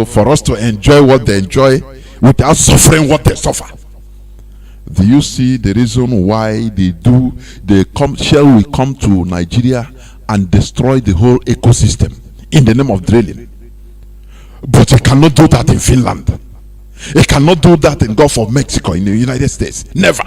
for us to enjoy what they enjoy without suffering what they suffer. Do you see the reason why Shell will come to Nigeria and destroy the whole ecosystem in the name of drilling? But it cannot do that in Finland. It cannot do that in Gulf of Mexico, in the United States. Never.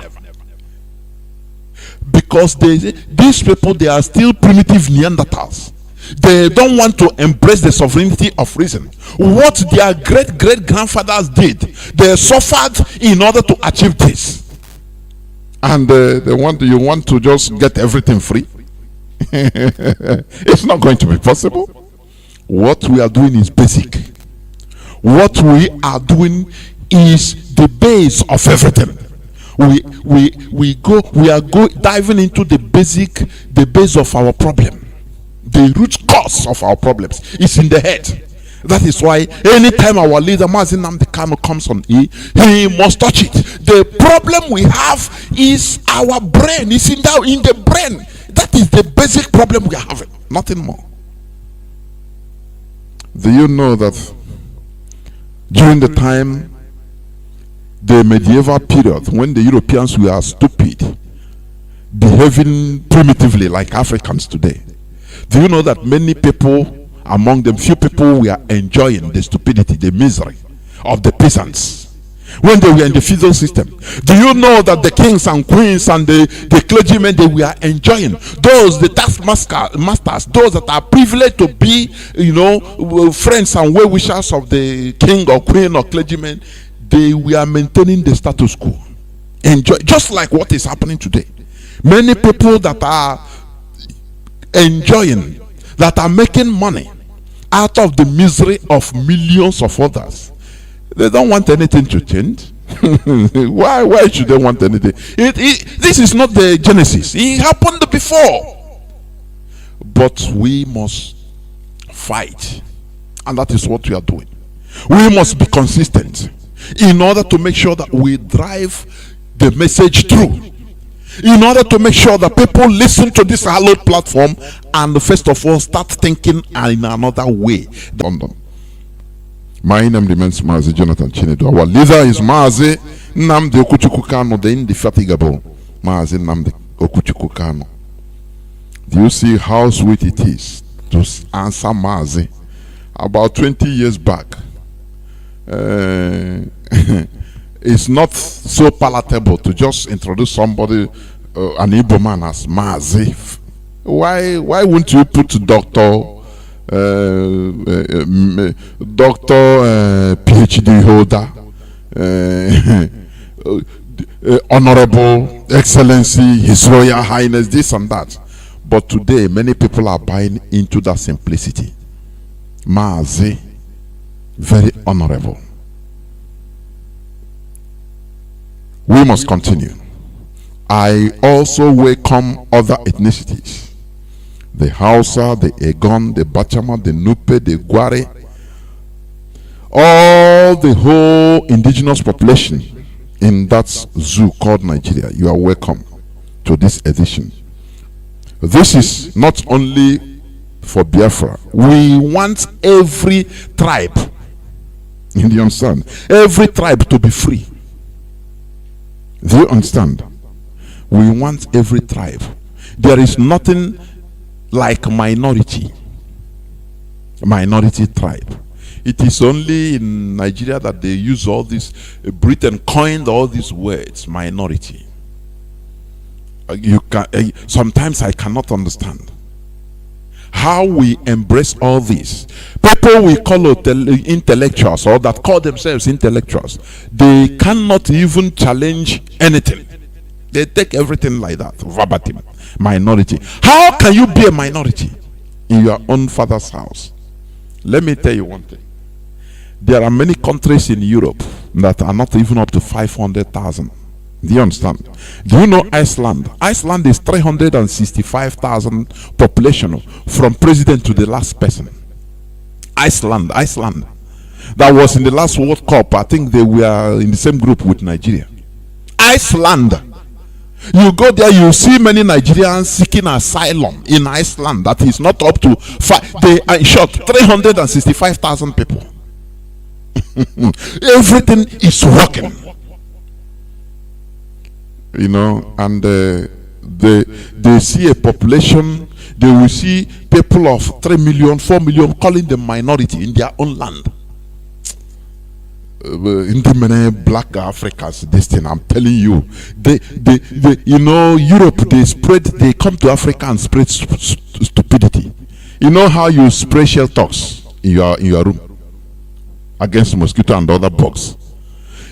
Because these people, they are still primitive Neanderthals. They don't want to embrace the sovereignty of reason. What their great-great-grandfathers did, they suffered in order to achieve this. And you want to just get everything free? It's not going to be possible. What we are doing is basic. What we are doing is the base of everything. We are diving into the base of our problem. The root cause of our problems is in the head. That is why anytime our leader Mazi Nnamdi Kanu comes on, he must touch it. The problem we have is our brain. It's in the brain. That is the basic problem we are having. Nothing more. Do you know that during the time, the medieval period, when the Europeans were stupid, behaving primitively like Africans today, do you know that many people, among them few people, were enjoying the stupidity, the misery of the peasants when they were in the feudal system? Do you know that the kings and queens and the clergymen, they were enjoying the taskmasters, those that are privileged to be, friends and well-wishers of the king or queen or clergymen, they were maintaining the status quo. Enjoy, just like what is happening today. Many people that are enjoying, that are making money out of the misery of millions of others, they don't want anything to change. Why should they want anything? This is not the Genesis. It happened before. But we must fight, and that is what we are doing. We must be consistent in order to make sure that we drive the message through, in order to make sure that people listen to this hallowed platform and first of all start thinking in another way. My name remains Mazi Jonathan Chinedu. Our leader is Mazi Nnamdi Okuchukwu Kanu, the indefatigable Mazi Nnamdi Okuchukwu Kanu. Do you see how sweet it is to answer Mazi? About 20 years back, it's not so palatable to just introduce somebody, an Igbo man, as Mazi. Why wouldn't you put Doctor PhD holder, Honorable Excellency, His Royal Highness, this and that? But today, many people are buying into that simplicity. Mazi, very honorable. We must continue. I also welcome other ethnicities. The Hausa, the Egon, the Bachama, the Nupe, the Gware, all the whole indigenous population in that zoo called Nigeria. You are welcome to this edition. This is not only for Biafra. We want every tribe, do you understand? Every tribe to be free. Do you understand? We want every tribe. There is nothing like minority tribe. It is only in Nigeria that they use all this. Britain coined all these words, minority. Sometimes I cannot understand how we embrace all this. People we call intellectuals, or that call themselves intellectuals, they cannot even challenge anything. They take everything like that, verbatim. Minority. How can you be a minority in your own father's house? Let me tell you one thing. There are many countries in Europe that are not even up to 500,000. Do you understand? Do you know Iceland? Iceland is 365,000 population, from president to the last person. Iceland. That was in the last World Cup. I think they were in the same group with Nigeria. Iceland. You go there, you see many Nigerians seeking asylum in Iceland. That is not up to 5. They are in short 365,000 people. Everything is working. And they see a population, they will see people of 3 million, 4 million calling them minority in their own land. In the many black Africans, this thing I'm telling you, Europe, they come to Africa and spread stupidity. You know how you spray shell tox in your room against mosquito and other bugs.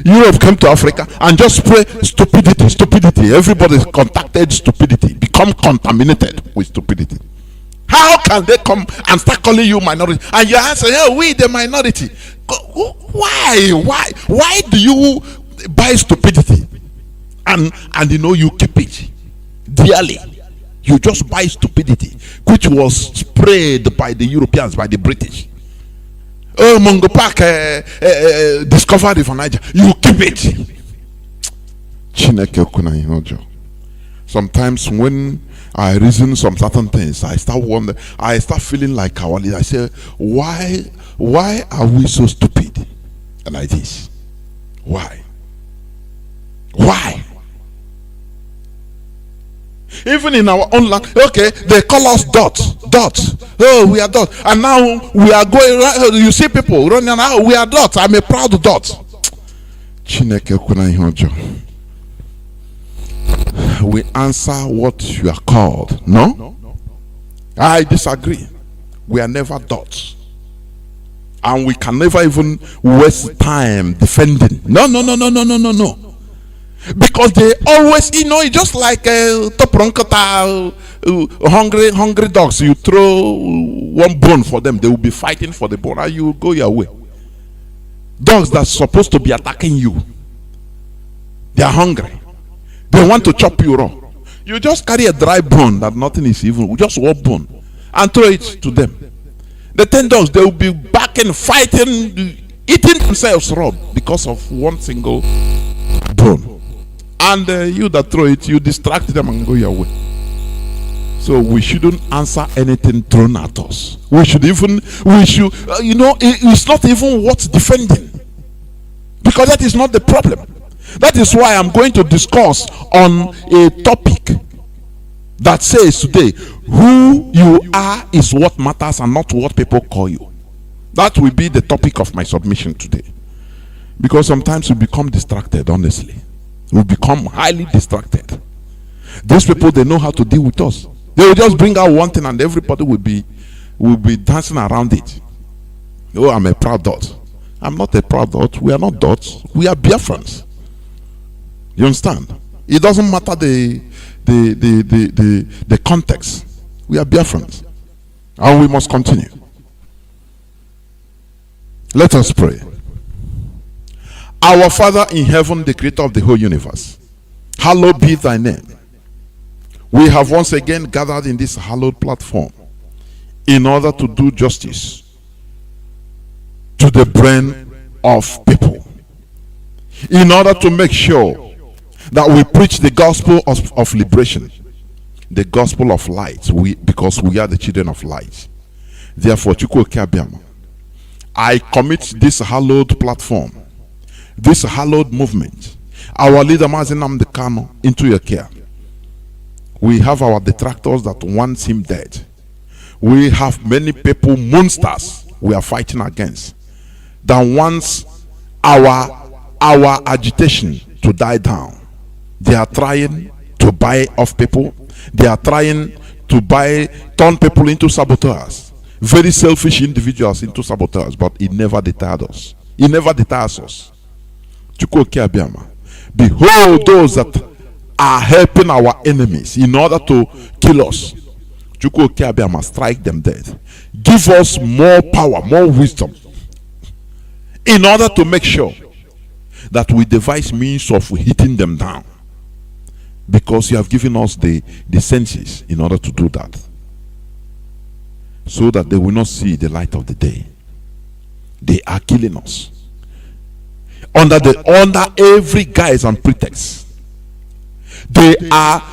Europe came to Africa and just spray stupidity. Everybody contacted stupidity, become contaminated with stupidity. How can they come and start calling you minority? And you answer, "Hey, we the minority." Why do you buy stupidity? And you keep it dearly. You just buy stupidity, which was sprayed by the Europeans, by the British. Oh, Mungo Park discovered it for Niger. You keep it. Sometimes when I reason some certain things, I start feeling like our leader. I say, why are we so stupid like this? Why? Even in our own land, okay, they call us dots. Oh, we are dots, and now we are going. You see people running out. We are dots. I'm a proud dot. We answer what you are called. No, I disagree. We are never dots, and we can never even waste time defending. No. Because they always, it's just like hungry dogs. You throw one bone for them, they will be fighting for the bone, and you go your way. Dogs that's supposed to be attacking you, they are hungry. They want to chop you raw. You just carry a dry bone that nothing is even, just one bone, and throw it to them. The 10 dogs, they will be backing, fighting, eating themselves raw because of one single bone. And you that throw it, you distract them and go your way. So we shouldn't answer anything thrown at us. It's not even worth defending, because that is not the problem. That is why I'm going to discuss on a topic that says today, who you are is what matters and not what people call you. That will be the topic of my submission today. Because sometimes we become distracted, honestly. We become highly distracted. These people, they know how to deal with us. They will just bring out one thing and everybody will be dancing around it. Oh, I'm a proud dot. I'm not a proud dot. We are not dots. We are Biafrans. You understand? It doesn't matter the context. We are Biafrans. And we must continue. Let us pray. Our Father in heaven, the creator of the whole universe, hallowed be thy name. We have once again gathered in this hallowed platform in order to do justice to the brain of people, in order to make sure that we preach the gospel of liberation, the gospel of light, because we are the children of light. Therefore, I commit this hallowed platform, this hallowed movement, our leader Mazi Nnamdi Kanu, into your care. We have our detractors that want him dead. We have many people, monsters, we are fighting against, that wants our agitation to die down. They are trying to buy off people. They are trying to turn people into saboteurs, very selfish individuals into saboteurs, but it never deterred us. It never deters us. Behold those that are helping our enemies in order to kill us. Strike them dead. Give us more power, more wisdom, in order to make sure that we devise means of hitting them down, because you have given us the senses in order to do that, so that they will not see the light of the day. They are killing us under every guise and pretext. They are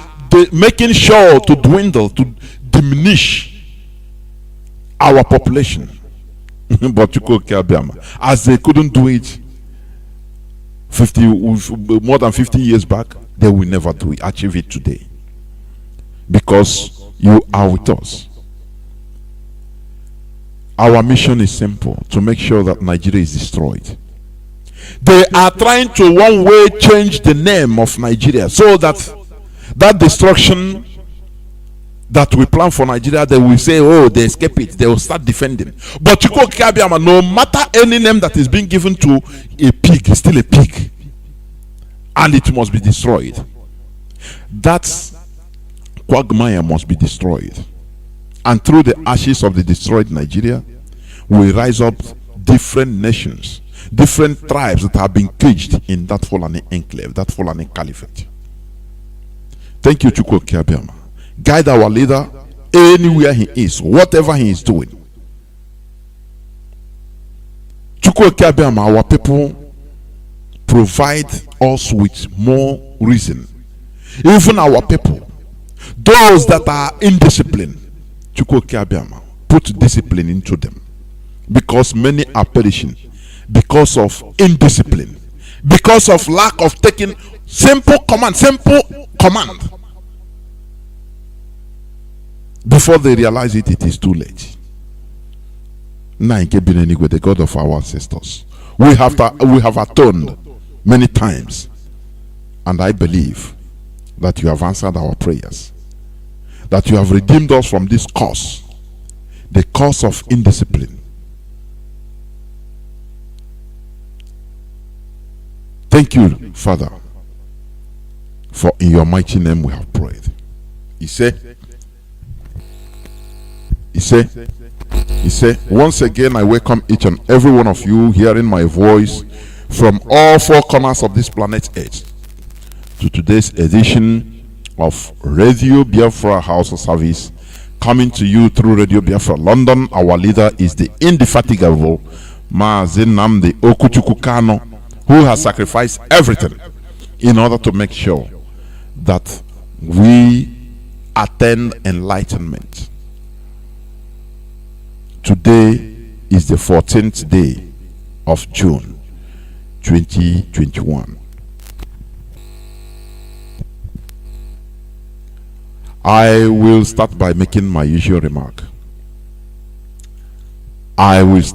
making sure to dwindle, to diminish our population, But Chukwuka Abbiama, as they couldn't do it more than 50 years back, they will never do it, achieve it today. Because you are with us. Our mission is simple: to make sure that Nigeria is destroyed. They are trying to one way change the name of Nigeria so that that destruction that we plan for Nigeria, they will say, oh, they escape it, they will start defending. But Chukwuka Abbiama, no matter any name that is being given to a pig, is still a pig, and it must be destroyed. That quagmire must be destroyed, and through the ashes of the destroyed Nigeria will rise up different nations, different tribes that have been caged in that Fulani enclave, that Fulani caliphate. Thank you, Chukwuka Abbiama. Guide our leader anywhere he is, whatever he is doing. Chukwuka Abbiama, our people provide us with more reason. Even our people, those that are indisciplined, Chukwuka Abbiama, put discipline into them, because many are perishing because of indiscipline, because of lack of taking simple command. Before they realize it, it is too late. The God of our ancestors, we have atoned many times, and I believe that you have answered our prayers, that you have redeemed us from this curse, the curse of indiscipline. Thank you, Father, for in your mighty name we have prayed. He said, once again, I welcome each and every one of you hearing my voice from all four corners of this planet Earth to today's edition of Radio Biafra House of Service, coming to you through Radio Biafra London. Our leader is the indefatigable Mazi Nnamdi Okuchukwu Kanu, who has sacrificed everything in order to make sure that we attain enlightenment. Today is the 14th day of June 2021. I will start by making my usual remark. Because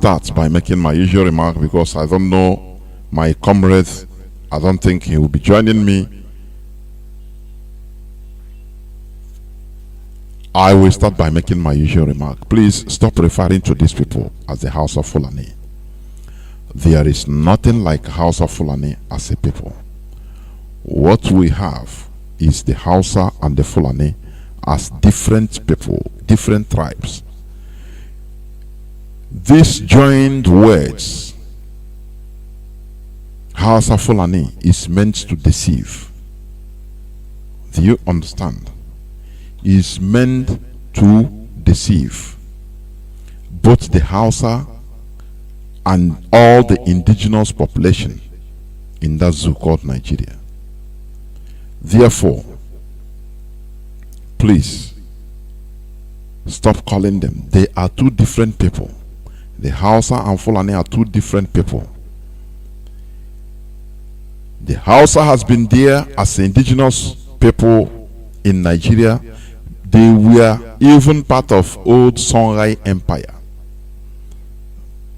I don't know my comrade. I don't think he will be joining me. I will start by making my usual remark. Please stop referring to these people as the House of Fulani. There is nothing like House of Fulani as a people. What we have is the Hausa and the Fulani as different people, different tribes. These joined words, Hausa Fulani, is meant to deceive. Do you understand? Is meant to deceive both the Hausa and all the indigenous population in that zoo called Nigeria. Therefore, please stop calling them. They are two different people. The Hausa and Fulani are two different people. The Hausa has been there as indigenous people in Nigeria. They were even part of old Songhai Empire.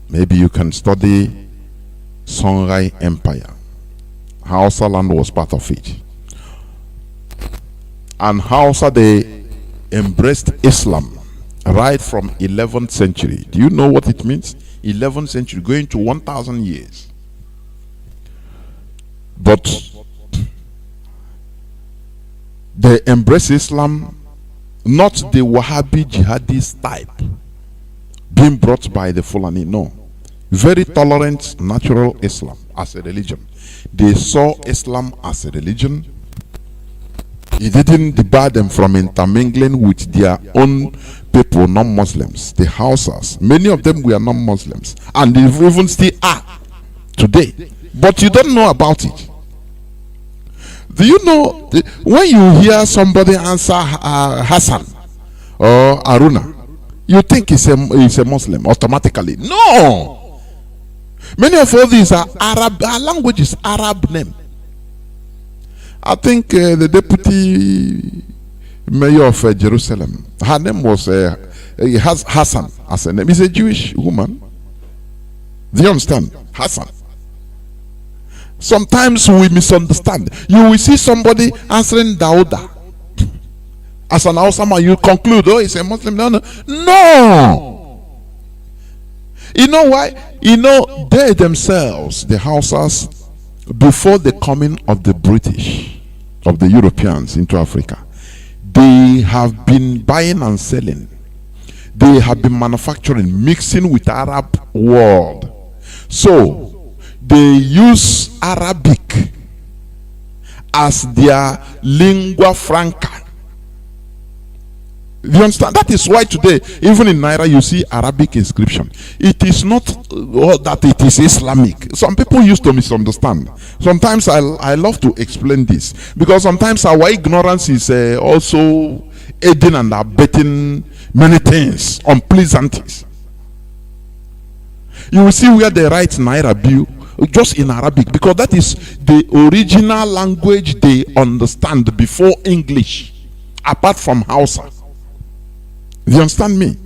Maybe you can study Songhai Empire. Hausa land was part of it. And Hausa, they embraced Islam right from 11th century. Do you know what it means? 11th century, going to 1,000 years. But they embrace Islam, not the Wahhabi jihadist type being brought by the Fulani. No. Very tolerant, natural Islam as a religion. They saw Islam as a religion. It didn't debar them from intermingling with their own people, non-Muslims, the Hausas. Many of them were non-Muslims, and they even still are today. But you don't know about it. Do you know, when you hear somebody answer Hassan or Aruna, You think he's a Muslim automatically? No. Many of all these are Arab. Our language is Arab name. I think the deputy mayor of Jerusalem, her name was Hassan as a name. He's a Jewish woman. Do you understand? Hassan. Sometimes we misunderstand. You will see somebody answering Dauda. As an Hausa, you conclude, oh, he's a Muslim. No, no. No. You know why? You know, they themselves, the Hausas, before the coming of the British, of the Europeans into Africa, they have been buying and selling. They have been manufacturing, mixing with Arab world. So, they use Arabic as their lingua franca. You understand? That is why today, even in Naira, you see Arabic inscription. It is not that it is Islamic. Some people used to misunderstand. Sometimes I love to explain this, because sometimes our ignorance is also aiding and abetting many things, unpleasantries. You will see where they write Naira bill just in Arabic, because that is the original language they understand before English, apart from Hausa. You understand me?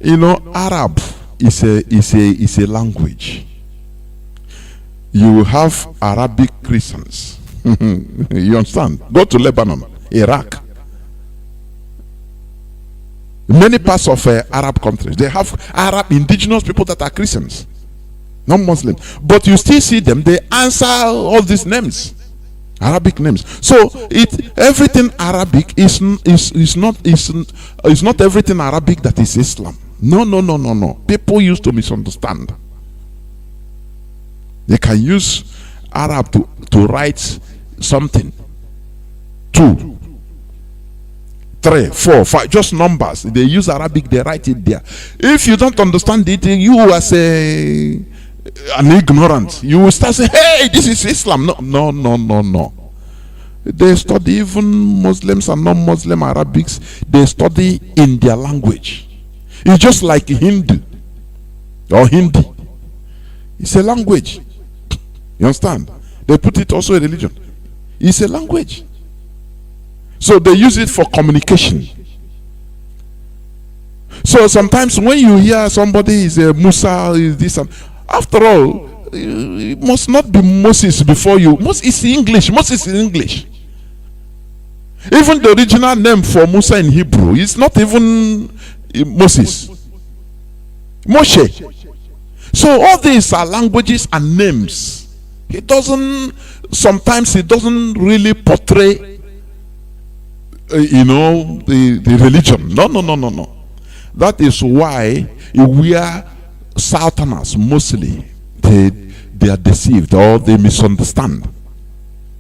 You know, Arab is a language. You have Arabic Christians. You understand? Go to Lebanon, Iraq. Many parts of Arab countries, they have Arab indigenous people that are Christians, not Muslim. But you still see them, they answer all these names. Arabic names. So everything Arabic is not everything Arabic that is Islam. No. People used to misunderstand. They can use Arab to write something. 2, 3, 4, 5, just numbers. They use Arabic, they write it there. If you don't understand it, you as an ignorant, you will start saying, hey, this is Islam. No. They study, even Muslims and non-Muslim Arabics, they study in their language. It's just like Hindu or Hindi. It's a language. You understand? They put it also in religion. It's a language. So they use it for communication. So sometimes when you hear somebody is a Musa, is this, and after all, it must not be Moses before you. Moses is English. Moses is English. Even the original name for Musa in Hebrew is not even Moses. Moshe. So all these are languages and names. Sometimes it doesn't really portray, the religion. No. That is why we are Southerners mostly. They are deceived or they misunderstand.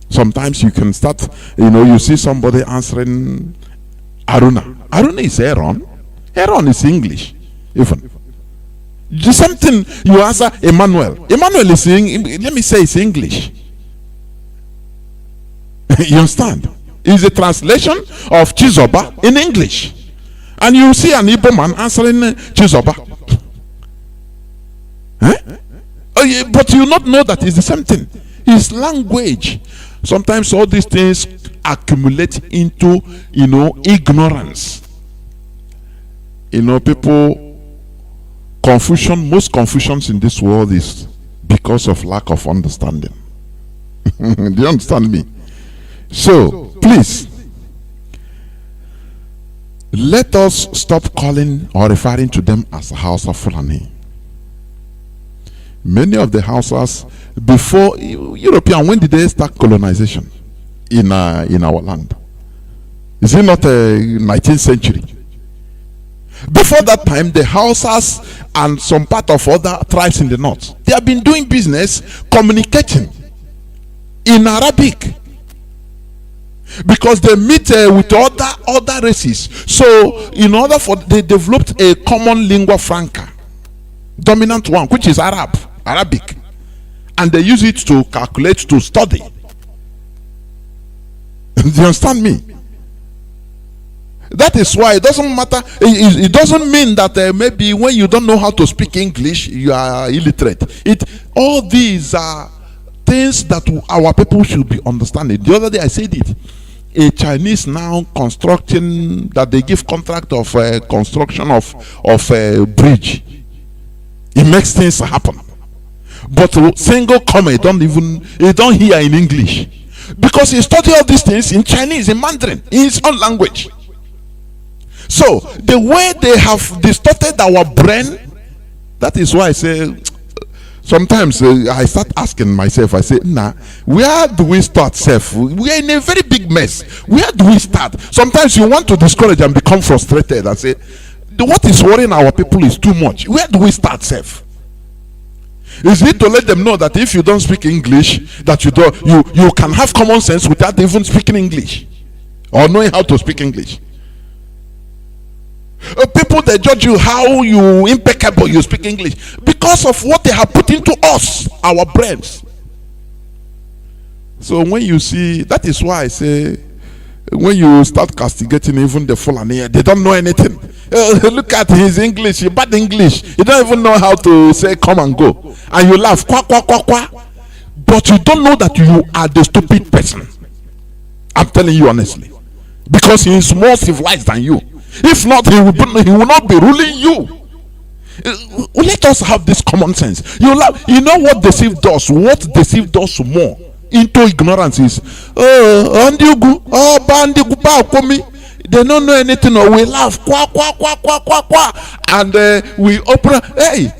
Sometimes you can start, you see somebody answering Aruna. Aruna is Aaron. Aaron is English. Even. Just something you answer Emmanuel. Emmanuel is let me say it's English. You understand? It's a translation of Chizoba in English. And you see an Igbo man answering Chizoba. But you not know that it's the same thing. It's language. Sometimes all these things accumulate into, ignorance. People, most confusions in this world is because of lack of understanding. Do you understand me? So, please, let us stop calling or referring to them as Hausa Fulani. Many of the Hausas, before European, when did they start colonization in our land? Is it not 19th century? Before that time, the Hausas and some part of other tribes in the north, they have been doing business, communicating in Arabic, because they meet with other races. So in order they developed a common lingua franca, dominant one, which is Arabic, and they use it to calculate, to study. Do you understand me? That is why it doesn't matter. It doesn't mean that maybe when you don't know how to speak English, you are illiterate. All these are things that our people should be understanding. The other day I said it. A Chinese now constructing, that they give contract of construction of a bridge. It makes things happen. But single comma, don't hear in English. Because he studied all these things in Chinese, in Mandarin, in his own language. So the way they have distorted our brain, that is why I say sometimes I start asking myself, I say, where do we start, self? We are in a very big mess. Where do we start? Sometimes you want to discourage and become frustrated and say, what is worrying our people is too much. Where do we start, self? Is it to let them know that if you don't speak English, that you can have common sense without even speaking English or knowing how to speak English? People, they judge you how you impeccable you speak English because of what they have put into us, our brains. So when you see, that is why I say, when you start castigating even the Fulani, they don't know anything. Look at his English, bad English. He don't even know how to say come and go, and you laugh, kwa kwa kwa kwa. But you don't know that you are the stupid person. I'm telling you honestly, because he is more civilized than you. If not, he will not be ruling you. Let us have this common sense. You know what deceit does? What deceit does more into ignorance is, they don't know anything, or we laugh, kwa kwa kwa kwa kwa kwa, and we open. Hey,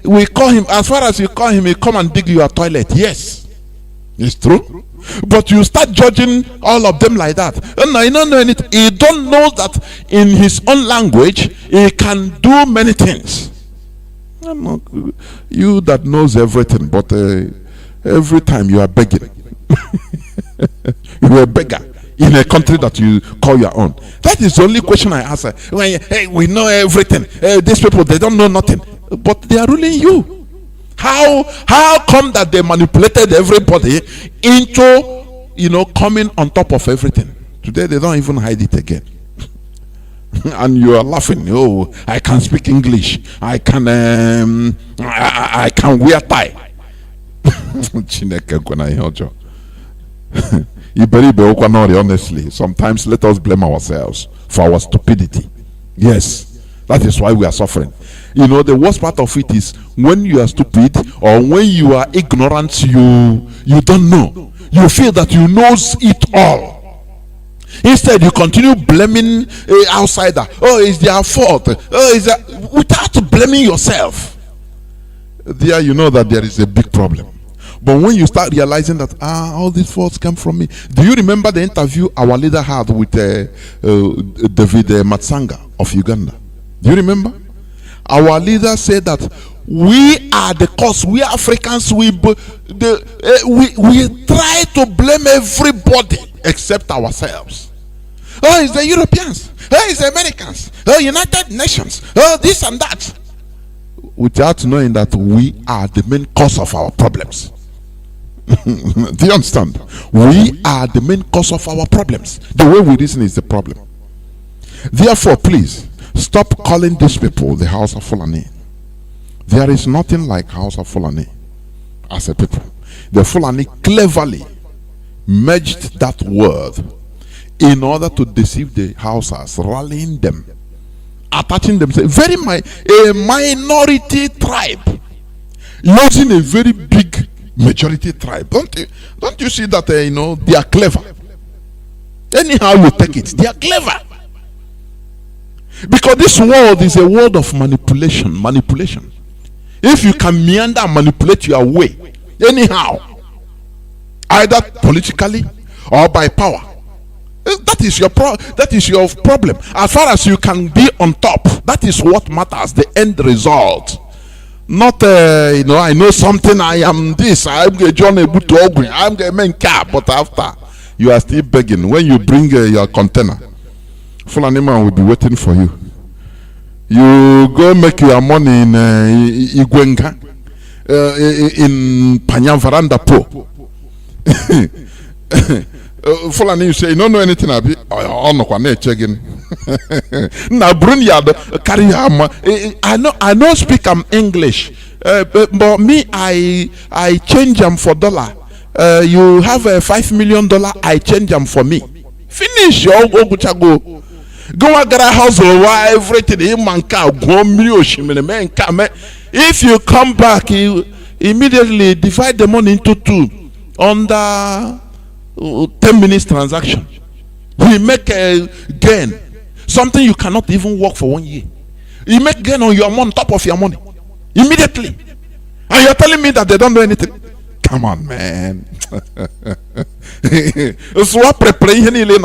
we call him. As far as you call him, he come and dig your toilet. Yes, it's true. But you start judging all of them like that. No, you don't know anything. You don't know that in his own language he can do many things. You that knows everything, but every time you are begging. You are a beggar in a country that you call your own. That is the only question I answer. Hey, we know everything. These people, they don't know nothing, but they are ruling you. How come that they manipulated everybody into coming on top of everything? Today they don't even hide it again. And you are laughing. Oh, I can speak English. I can wear tie. Honestly, sometimes let us blame ourselves for our stupidity. Yes, that is why we are suffering. The worst part of it is when you are stupid or when you are ignorant, you don't know. You feel that you knows it all. Instead, you continue blaming outsider. Oh, it's their fault. Oh, without blaming yourself. There, you know that there is a big problem. But when you start realizing that all these faults come from me. Do you remember the interview our leader had with David Matsanga of Uganda? Do you remember? Our leader said that we are the cause. We Africans, we try to blame everybody except ourselves. Oh, it's the Europeans. Oh, it's the Americans. Oh, United Nations. Oh, this and that. Without knowing that we are the main cause of our problems. Do you understand? We are the main cause of our problems. The way we reason is the problem. Therefore, please stop calling these people the House of Fulani. There is nothing like House of Fulani as a people. The Fulani cleverly merged that word in order to deceive the Hausas, rallying them, attaching themselves. A minority tribe using a very big majority tribe. Don't you see that they are clever? Anyhow you take it, they are clever. Because this world is a world of manipulation. If you can meander and manipulate your way anyhow, either politically or by power, that is your problem. As far as you can be on top, that is what matters, the end result. Not I know something, I am this, I'm John Ebuto, I'm the main car, but after you are still begging. When you bring your container, Fulani man will be waiting for you. You go make your money in Igwenga, in Panyavaranda Po. Fulani, you say you don't know anything about it. Oh, no, I'm not checking. Now, Brunyard, carry him. I know speak English, but me, I change them for dollar. You have a $5 million, I change them for me. Finish your go. Go and get a house or everything. If you come back, you immediately divide the money into two under 10 minutes transaction. We make a gain, something you cannot even work for 1 year. You make gain on your money, top of your money, immediately, and you're telling me that they don't do anything. Come on, man.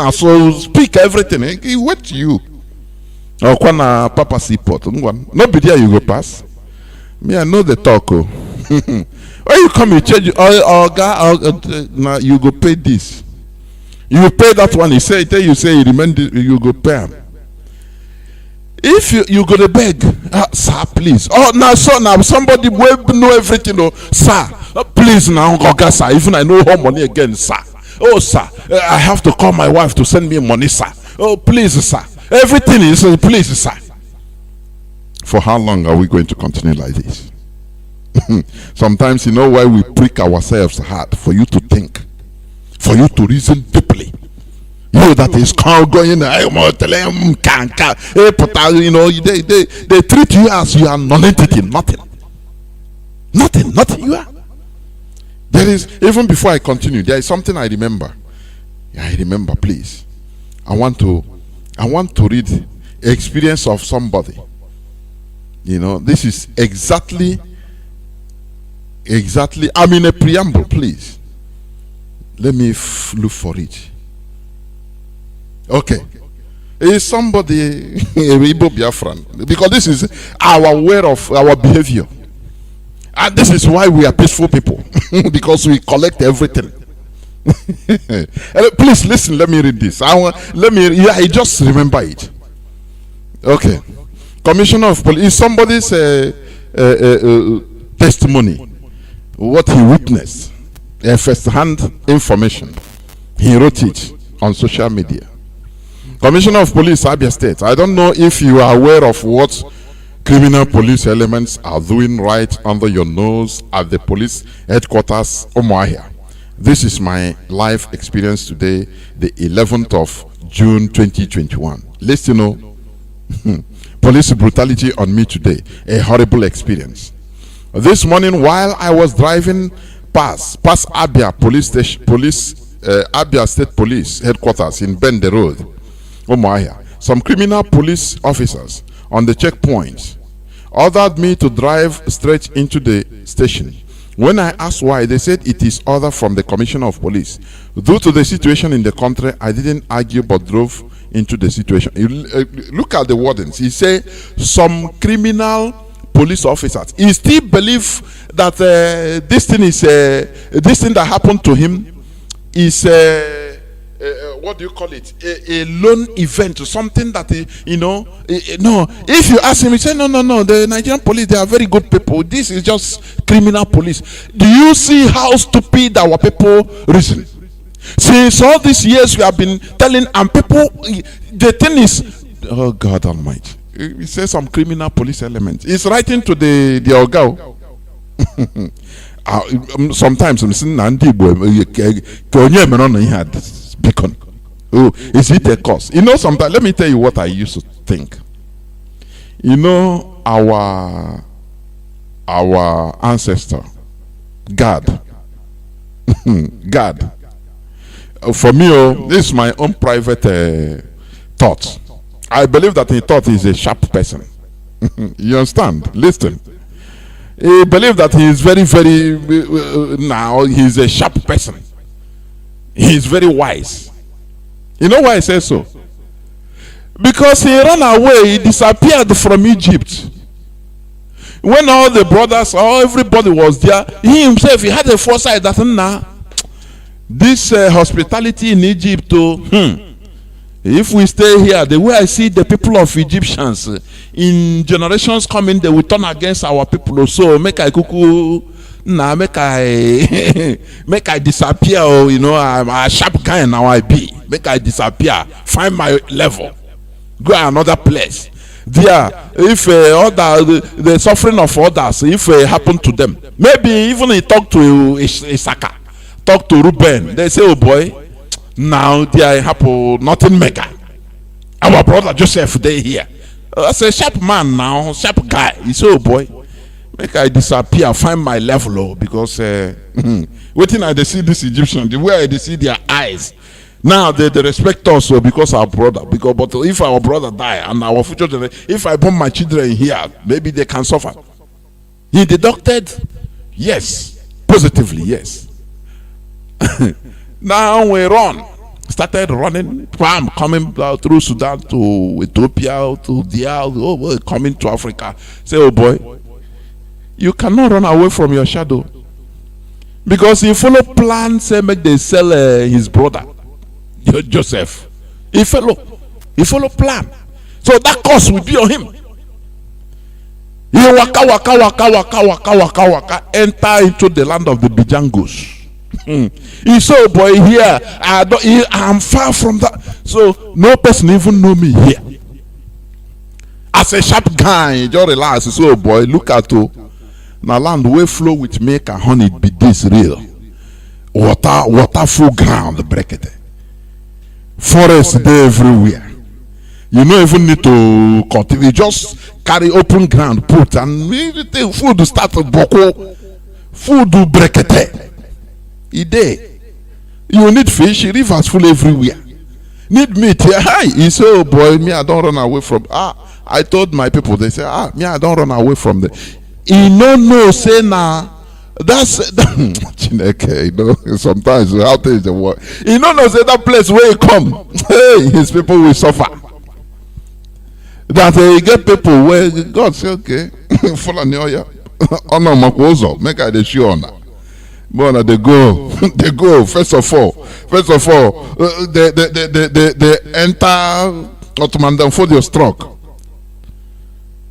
So speak everything. He wait to you. Oh, Papa Seaport. Nobody there you go pass. Me, I know the talk. When you come, you change. Now you go pay this. You pay that one. You say you remember. You go pay. If you go to beg, sir, please. Oh, now somebody will know everything. Oh, sir, please now, sir. Even I know how money again, sir. Oh, sir, I have to call my wife to send me money, sir. Oh, please, sir. Everything is please, sir. For how long are we going to continue like this? Sometimes, you know why we prick ourselves hard? For you to think, for you to reason deeply. You that is going, you know, they treat you as you are non-entity, nothing. You are. There is, even before I continue, there is something I remember. I remember, please. I want to read the experience of somebody. You know, this is exactly. I'm in a preamble, please. Let me look for it. Okay. Is somebody Igbo Biafran? Because this is our way of our behavior. And this is why we are peaceful people. Because we collect everything. Please listen, let me read this. I just remember it. Okay. Commissioner of Police is somebody's testimony. What he witnessed. First-hand information. He wrote it on social media. Commissioner of Police, Abia State. I don't know if you are aware of what criminal police elements are doing right under your nose at the police headquarters, Umuahia. This is my life experience today, the 11th of June 2021. Listen, police brutality on me today, a horrible experience. This morning, while I was driving past Abia Abia State Police headquarters in Bende Road, Umuahia, some criminal police officers on the checkpoint ordered me to drive straight into the station. When I asked why, they said it is order from the Commissioner of Police. Due to the situation in the country, I didn't argue but drove into the situation. Look at the wordings. He said some criminal police officers. He still believe that this thing that happened to him is what do you call it? A lone event, something that no. If you ask him, he say no. The Nigerian police, they are very good people. This is just criminal police. Do you see how stupid our people reason? Since all these years we have been telling, and people, the thing is, oh God Almighty. He says some criminal police elements. He's writing to the Ogao. Sometimes I'm saying beacon. Oh, is it a cause? You know, sometimes let me tell you what I used to think. You know, our ancestor, God. God. For me, this is my own private thought. I believe that he thought he's a sharp person. You understand? Listen. He believed that he is very, now he's a sharp person. He is very wise. You know why I say so? Because he ran away, he disappeared from Egypt. When all the brothers, everybody was there, he himself, he had a foresight that this hospitality in Egypt, if we stay here, the way I see the people of Egyptians, in generations coming, they will turn against our people. So make I kuku Now make I make I disappear. Oh, you know, I'm a sharp guy now. I be make I disappear. Find my level. Go another place. There, if the suffering of others, if it happen to them, maybe even he talk to Isaka, talk to Reuben. They say, "Oh boy, now there happen nothing mega." Our brother Joseph, they here. That's a sharp man now, sharp guy. He say, "Oh boy, make I disappear, find my level, oh, because waiting I they see this Egyptian, the way they see their eyes." Now they respect us because our brother. But if our brother die and our future generation, if I born my children here, maybe they can suffer. He deducted, yes, positively, yes. Now we started running, coming through Sudan to Ethiopia, to DR, coming to Africa. Say, oh boy, you cannot run away from your shadow. Because he follow plan, say make they sell his brother. Joseph, he follow plan, so that cost will be on him. He waka, enter into the land of the Bijangos. He said, "Oh boy, here I'm far from that, so no person even know me here." As a sharp guy, he just relax. He say, "Oh boy, look at now land way flow with milk and honey be this real. Water full ground, break it. Forest there everywhere. You don't even need to cultivate. Just carry open ground, put, and food start to boko. Food do brekete. You need fish, rivers full everywhere. Need meat. Hi, he say, "Oh boy, me I don't run away from." I told my people, they say, me I don't run away from them. He no say now. That's okay, you know. Sometimes how things work. You know, say that place where he come, hey, his people will suffer. That he get people where God say, okay, follow me, yeah. Honor makozo, make I the show honor. But they go, they go. First of all, they enter Ottoman them for your stroke,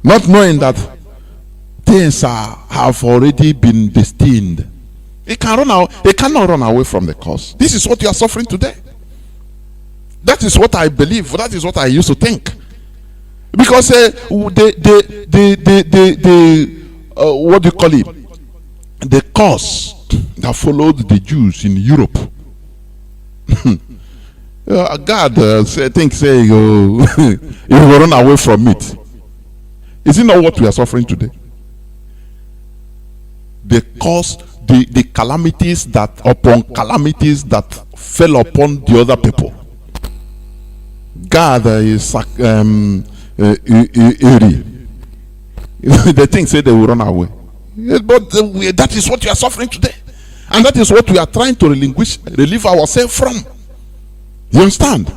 not knowing that things have already been destined. They cannot run away from the cause. This is what you are suffering today. That is what I believe. That is what I used to think. Because what do you call it? The cause that followed the Jews in Europe. God say you will run away from it. Is it not what we are suffering today? The cause, the calamities that fell upon the other people. God is eerie. The thing say they will run away, but that is what you are suffering today, and that is what we are trying to relieve ourselves from. You understand?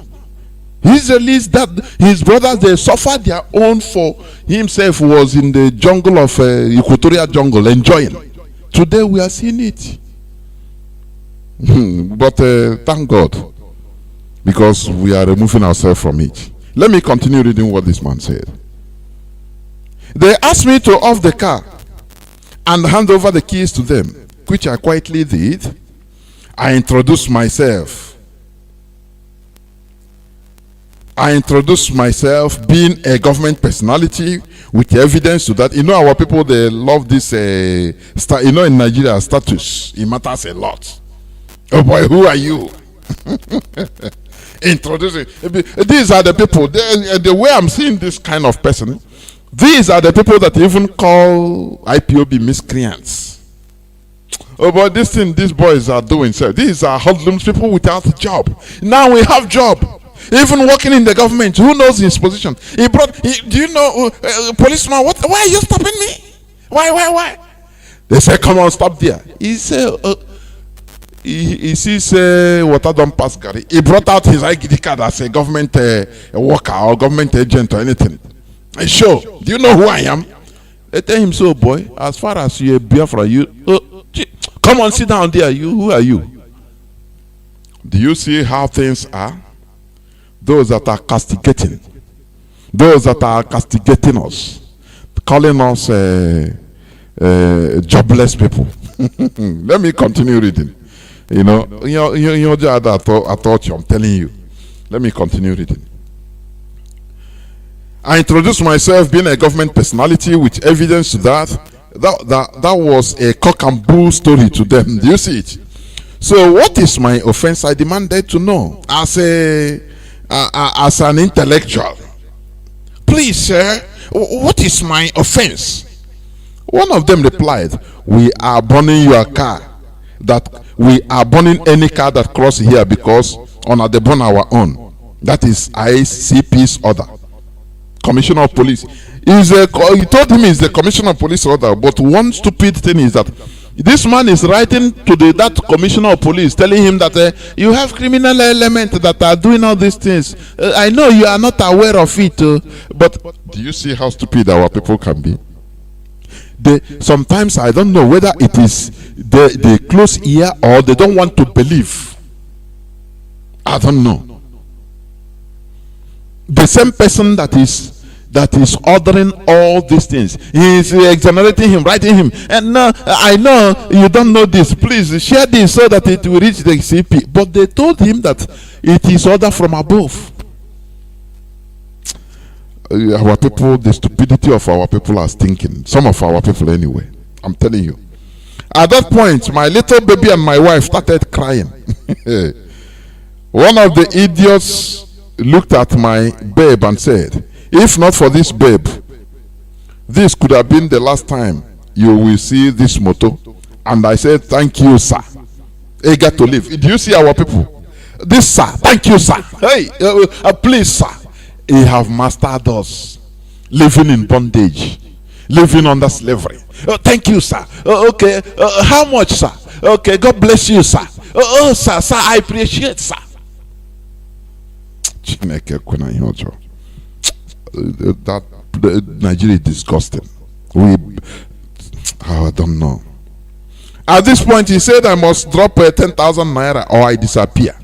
He's released that his brothers, they suffered their own, for himself was in the jungle of equatorial jungle enjoying. Today we are seeing it. But thank God, because we are removing ourselves from it. Let me continue reading what this man said. They asked me to off the car and hand over the keys to them, which I quietly did. I introduced myself, being a government personality with evidence to that. You know, our people, they love this, you know, in Nigeria, status. It matters a lot. Oh boy, who are you? Introducing. These are the people, the way I'm seeing this kind of person, these are the people that even call IPOB miscreants. Oh boy, this thing these boys are doing, sir. These are hoodlums, people without a job. Now we have job. Even working in the government, who knows his position? Do you know, policeman? Why are you stopping me? Why? They say, come on, stop there. He said, he sees water don't pass Gary. He brought out his ID card as a government worker or government agent or anything. I sure. Do you know who I am? They tell him, so boy, as far as you are Biafra, come on, sit down there. Who are you? Do you see how things are? Those that are castigating us, calling us jobless people. Let me continue reading. I thought you, I'm telling you. Let me continue reading. I introduced myself being a government personality with evidence to that was a cock and bull story to them. Do you see it? So what is my offense? I demanded to know as an intellectual. Please, sir, what is my offense? One of them replied, we are burning your car. That we are burning any car that crosses here because on they burn our own. That is ICP's order. Commissioner of Police. He told him he's the Commissioner of Police order, but one stupid thing is that this man is writing to that Commissioner of Police, telling him that you have criminal elements that are doing all these things. I know you are not aware of it, but do you see how stupid our people can be? Sometimes I don't know whether it is they close ear or they don't want to believe. I don't know. The same person that is ordering all these things, he is exonerating him, writing him, and no, I know you don't know this, please share this so that it will reach the CP. But they told him that it is order from above. Our people, the stupidity of our people are stinking. Some of our people anyway, I'm telling you. At that point, my little baby and my wife started crying. One of the idiots looked at my babe and said, if not for this babe, this could have been the last time you will see this motor. And I said, thank you, sir. Eager to live. Do you see our people? This, sir, thank you, sir. Hey, please, sir. He have mastered us, living in bondage, living under slavery. Thank you, sir. Okay, how much, sir? Okay, God bless you, sir. Sir, I appreciate, sir. That Nigeria is disgusting. I don't know. At this point, he said I must drop 10,000 naira or I disappear.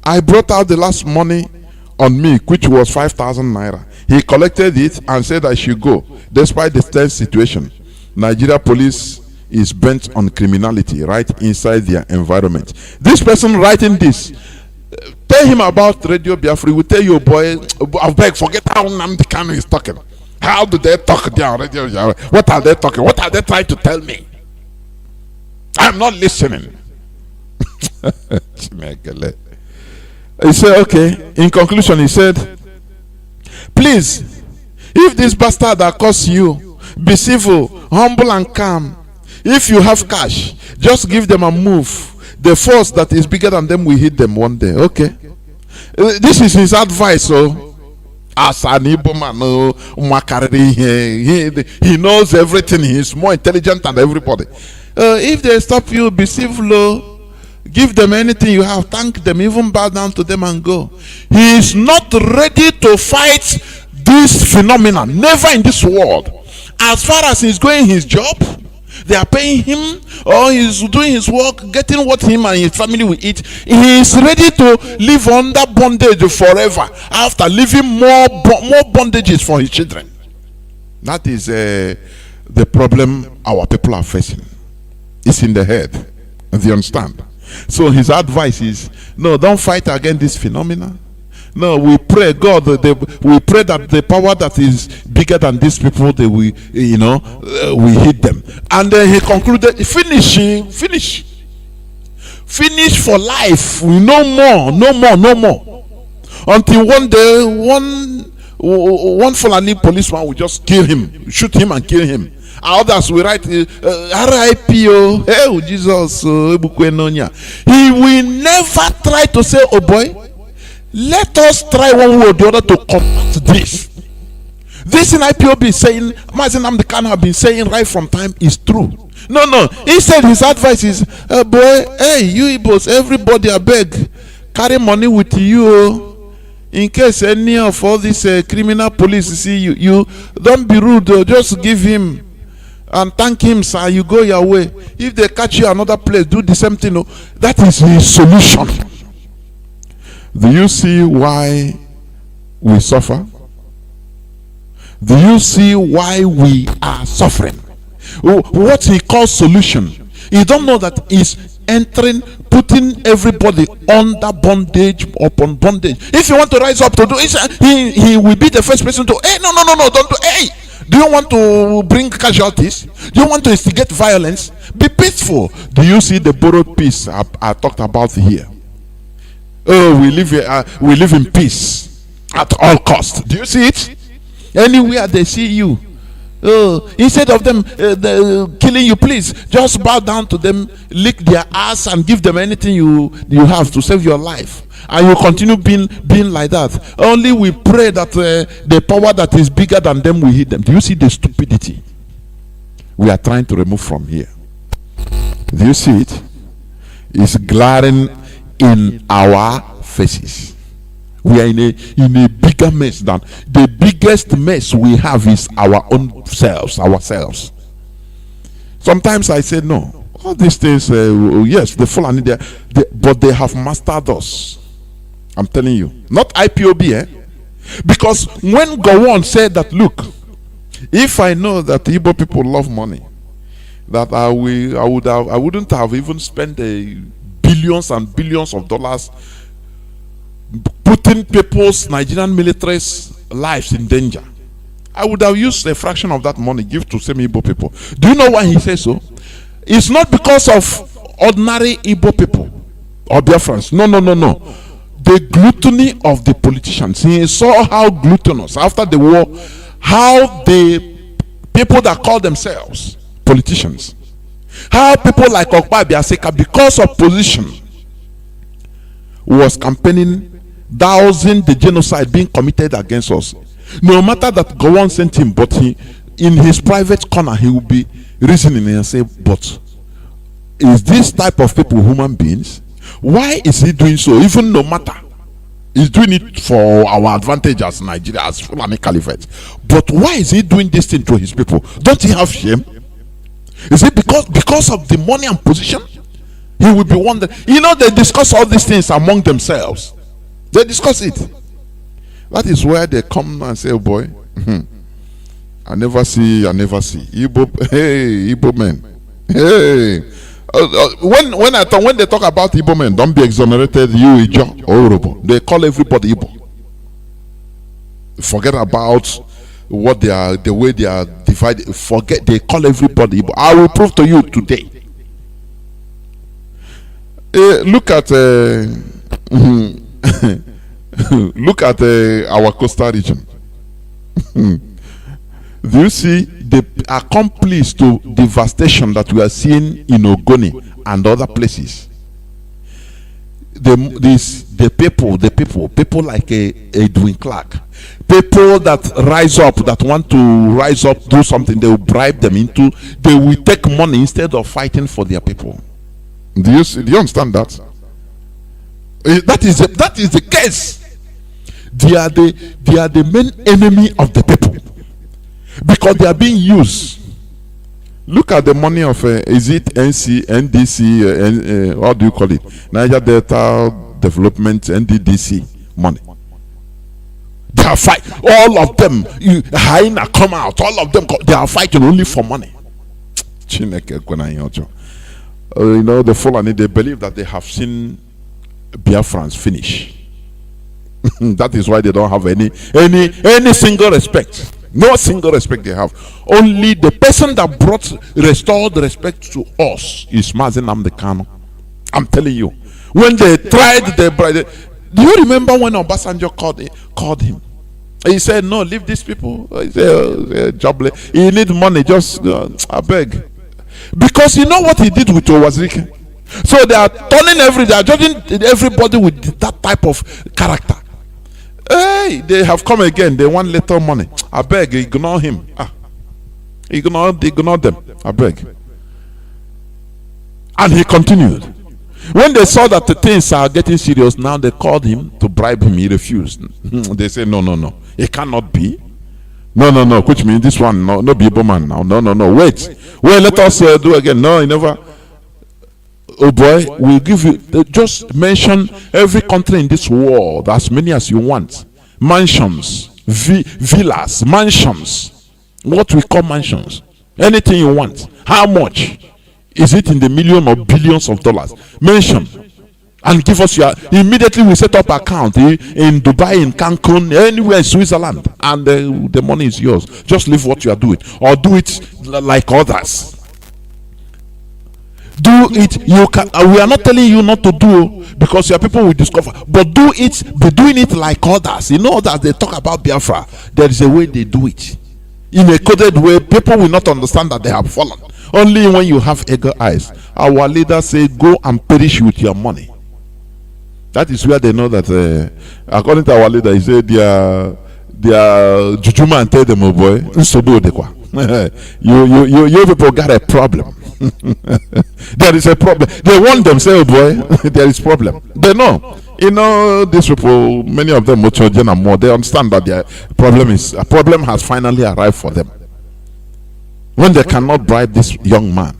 I brought out the last money on me, which was 5,000 naira. He collected it and said I should go, despite the tense situation. Nigeria police is bent on criminality right inside their environment. This person writing this, tell him about Radio Biafra. We tell you, boy, I beg, forget how Nnamdi Kanu is talking. How do they talk there on Radio Biafra? What are they talking? What are they trying to tell me? I'm not listening. He said, okay. In conclusion, he said, please, if this bastard accosts you, be civil, humble and calm. If you have cash, just give them a move. The force that is bigger than them will hit them one day. Okay. This is his advice. So, as an Igbo man, he knows everything. He is more intelligent than everybody. If they stop you, be civil. Give them anything you have, thank them, even bow down to them and go. He is not ready to fight this phenomenon, never in this world. As far as he's going his job, they are paying him, or he's doing his work, getting what him and his family will eat. He is ready to live under bondage forever after leaving more bondages for his children. That is the problem our people are facing. It's in the head. Do you understand? So his advice is, no, don't fight against this phenomena. No, we pray God, we pray that the power that is bigger than these people, we hit them. And then he concluded, finish for life. No more. Until one day, one Fulani policeman will just kill him, shoot him and kill him. Others will write R.I.P.O. Hey, Jesus. He will never try to say, oh boy, let us try one way or the other to combat this. This in IPOB is saying, Mazi Nnamdi Kanu have been saying right from time is true. No. He said his advice is, boy, hey, you Igbos, everybody, I beg, carry money with you. In case any of all these criminal police see you don't be rude. Just give him and thank him, sir. You go your way. If they catch you another place, do the same thing. That is his solution. Do you see why we suffer? Do you see why we are suffering? What he calls solution. You don't know that he's entering, putting everybody under bondage upon bondage. If you want to rise up to do it, he will be the first person to, hey, no, don't do, hey. Do you want to bring casualties? Do you want to instigate violence? Be peaceful. Do you see the borrowed peace I talked about here? Oh, we live in peace at all costs. Do you see it? Anywhere they see you, instead of them killing you, please just bow down to them, lick their ass, and give them anything you have to save your life. And you continue being like that. Only we pray that the power that is bigger than them will hit them. Do you see the stupidity we are trying to remove from here? Do you see it? It's glaring in our faces. We are in a bigger mess than the biggest mess we have is our own selves, ourselves. Sometimes I say no. All these things, yes, the Fulani there, but they have mastered us. I'm telling you, not IPOB, because when Gowon said that, look, if I know that the Igbo people love money, that I wouldn't have even spent billions and billions of dollars putting people's Nigerian military's lives in danger. I would have used a fraction of that money give to some Igbo people. Do you know why he says so? It's not because of ordinary Igbo people or Biafrans. No. The gluttony of the politicians. He saw how gluttonous after the war, how the people that call themselves politicians, how people like Okpa Biaseka, because of position, was campaigning, dousing the genocide being committed against us. No matter that Gowon sent him, but he, in his private corner, he will be reasoning and say, but is this type of people human beings? Why is he doing so? Even no matter, he's doing it for our advantage as Nigeria, as Fulani Caliphate. But why is he doing this thing to his people? Don't he have shame? Is it because of the money and position? He will be wondering. You know, they discuss all these things among themselves. They discuss it. That is where they come and say, oh boy, I never see. Igbo, hey, Igbo men. Hey. When they talk about Igbo men, don't be exonerated, you Ijo or Orobo. They call everybody Igbo. Forget about what they are, the way they are divided. Forget, they call everybody Igbo. I will prove to you today. Look at look at our coastal region. Do you see the accomplice to devastation that we are seeing in Ogoni and other places? The people like Edwin Clark, people that rise up, that want to rise up, do something, they will bribe them into, they will take money instead of fighting for their people. Do you understand that? That is the case. They are the main enemy of the people, because they are being used. Look at the money of is it NDC, what do you call it? Niger Delta Development, NDDC money. They are fighting. All of them, Hyena come out. All of them, they are fighting only for money. You know, the Fulani, they believe that they have seen Biafrans finish. That is why they don't have any single respect. No single respect they have. Only the person that restored respect to us is Mazi Nnamdi Kanu. I'm telling you. When they tried, do you remember when Obasanjo called him? He said, no, leave these people. He said, jobless. He need money, just I beg. Because you know what he did with Owazirike? So they are they are judging everybody with that type of character. Hey, they have come again. They want little money. I beg, ignore him. Ignore them. I beg. And he continued. When they saw that the things are getting serious, now they called him to bribe him. He refused. They said, no. It cannot be. No. Which means this one, no be Igbo man now. No. Wait, let us do again. No, he never. Oh boy, we'll give you, just mention every country in this world, as many as you want. Mansions, villas, mansions, what we call mansions, anything you want. How much? Is it in the million or billions of dollars? Mention and give us your. Immediately we set up account in Dubai, in Cancun, anywhere in Switzerland, and the money is yours. Just leave what you are doing, or do it like others. Do it. You can. We are not telling you not to do, because your people will discover. But do it. Be doing it like others. You know that they talk about Biafra. There is a way they do it. In a coded way, people will not understand that they have fallen. Only when you have eagle eyes. Our leaders say, "Go and perish with your money." That is where they know that. According to our leader, he said, "They are jujuma and tell them, oh boy, you people got a problem." There is a problem. They want themselves, boy. There is problem. They know. You know, these people, many of them, children and more, they understand that their problem has finally arrived for them. When they cannot bribe this young man,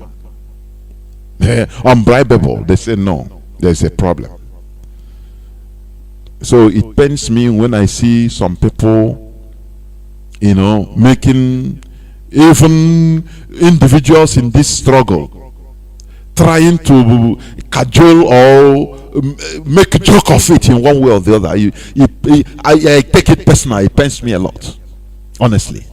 unbribable, they say no, there is a problem. So it pains me when I see some people, you know, making even individuals in this struggle trying to cajole or make a joke of it in one way or the other. I take it personally. It pains me a lot, honestly.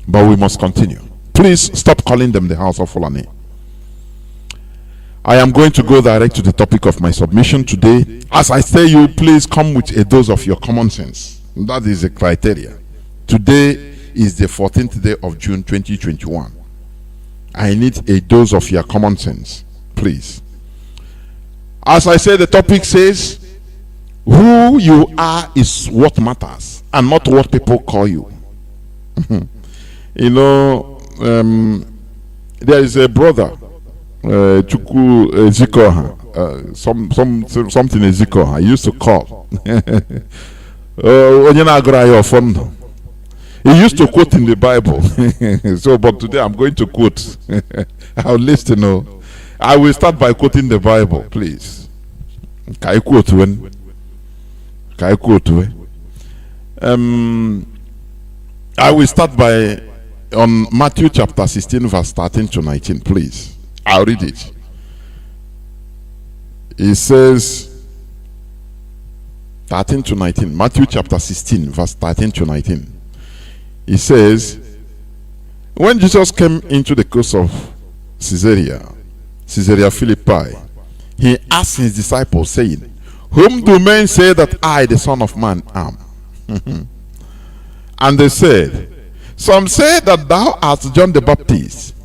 But we must continue. Please stop calling them the House of Fulani. I am going to go direct to the topic of my submission today. As I say, you please come with a dose of your common sense. That is the criteria. Today is the 14th day of June 2021. I need a dose of your common sense, please. As I say, the topic says, who you are is what matters, and not what people call you. You know, there is a brother, Chuku Ezikoha, something Ezikoha, he used to call. He used to quote in the Bible. So, but today I'm going to quote. I'll listen. I will start by quoting the Bible, please. Can I quote when? Can I quote when? I will start by on Matthew chapter 16, verse 13 to 19, please. I'll read it. It says 13 to 19. Matthew chapter 16, verse 13 to 19. It says, when Jesus came into the coast of Caesarea Philippi, he asked his disciples, saying, whom do men say that I, the Son of Man, am? And they said, some say that thou art John the Baptist,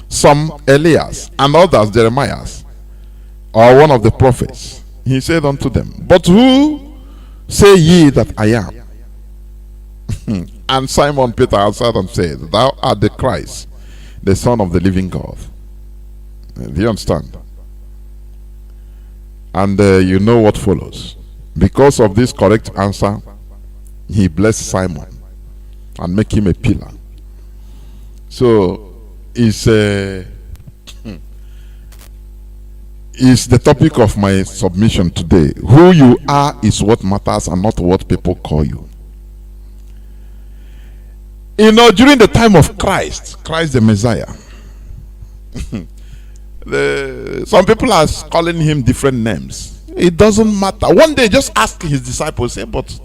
some Elias, and others Jeremiah, or one of the prophets. He said unto them, but who say ye that I am? And Simon Peter answered and said, thou art the Christ, the Son of the living God. Do you understand? And you know what follows. Because of this correct answer, he blessed Simon and make him a pillar. So it's the topic of my submission today. Who you are is what matters, and not what people call you. You know, during the time of Christ the Messiah, some people are calling him different names. It doesn't matter. One day, just ask his disciples, say, but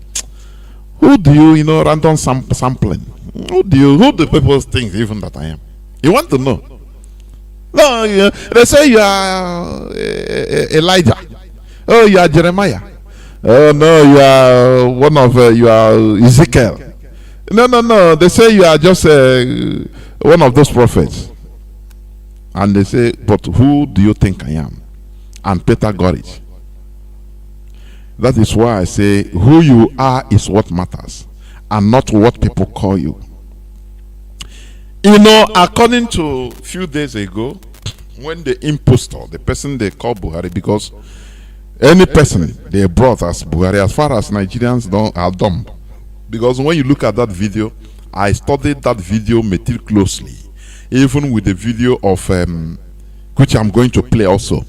who do you, random sampling? Who do people think even that I am? You want to know? No, they say you are Elijah. Oh, you are Jeremiah. Oh no, you are one of you are Ezekiel. No. They say you are just one of those prophets. And they say, but who do you think I am? And Peter got it. That is why I say, who you are is what matters, and not what people call you. You know, according to a few days ago, when the impostor, the person they call Buhari, because any person they brought as Buhari, as far as Nigerians are dumb. Because when you look at that video, I studied that video meticulously, even with the video of which I'm going to play also,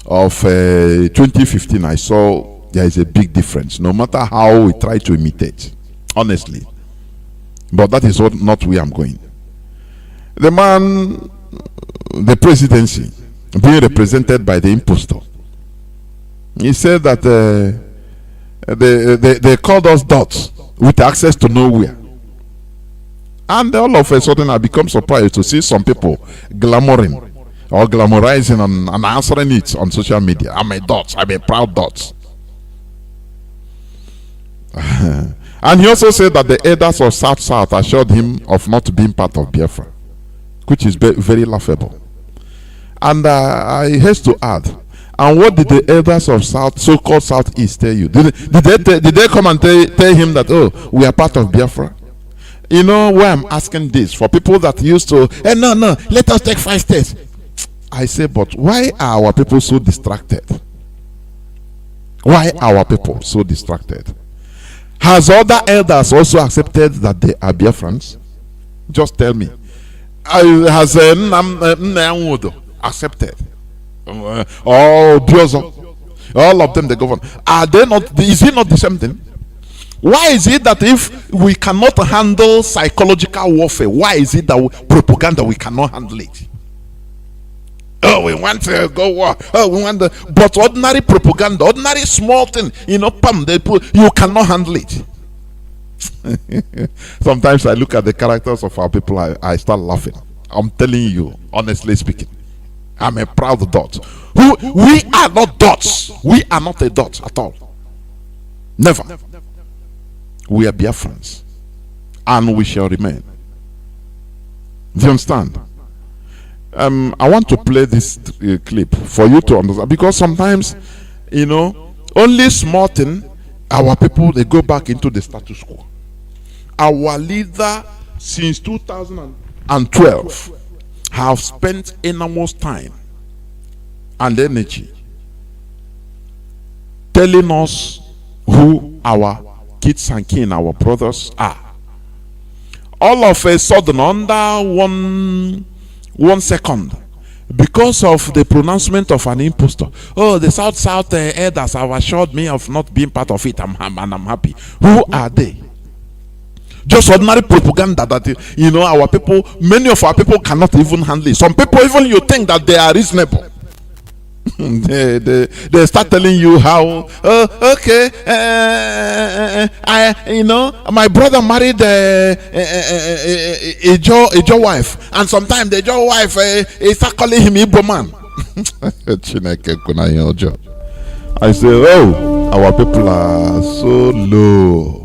of 2015. I saw there is a big difference, no matter how we try to imitate. honestly. But that is not where I'm going. The man, the presidency, being represented by the impostor, he said that they called us dots with access to nowhere. And all of a sudden I become surprised to see some people glamorizing and answering it on social media. I'm a dot, I'm a proud dot. And he also said that the elders of South assured him of not being part of Biafra, which is very laughable. And I have to add, and what did the elders of so-called Southeast tell you? Did they come and tell him that, oh, we are part of Biafra? You know why I'm asking this? For people that used to, no, let us take 5 steps. I say, but why are our people so distracted? Why are our people so distracted? Has other elders also accepted that they are Biafrans? Just tell me. Has Nyanwodo accepted? Or Biozo? All of them, they govern. Are they not? Is it not the same thing? Why is it that if we cannot handle psychological warfare, why is it that propaganda we cannot handle it? Oh, we want to go war. Oh, we want but ordinary propaganda, ordinary small thing, they put, you cannot handle it. Sometimes I look at the characters of our people, I start laughing. I'm telling you, honestly speaking, I'm a proud dot. We are not dots. We are not a dot at all. Never. We are Biafrans, and we shall remain. Do you understand? I want to play this clip for you to understand, because sometimes, only small thing, our people, they go back into the status quo. Our leader, since 2012, have spent enormous time and energy telling us who our kids and kin, our brothers are. All of a sudden, under one second, because of the pronouncement of an impostor, oh, the South elders have assured me of not being part of it, and I'm happy. Who are they? Just ordinary propaganda that our people, many of our people cannot even handle it. Some people, even you think that they are reasonable. they start telling you how, okay, my brother married a Joe wife, and sometimes the Joe wife start calling him Igbo man. I say, oh, our people are so low.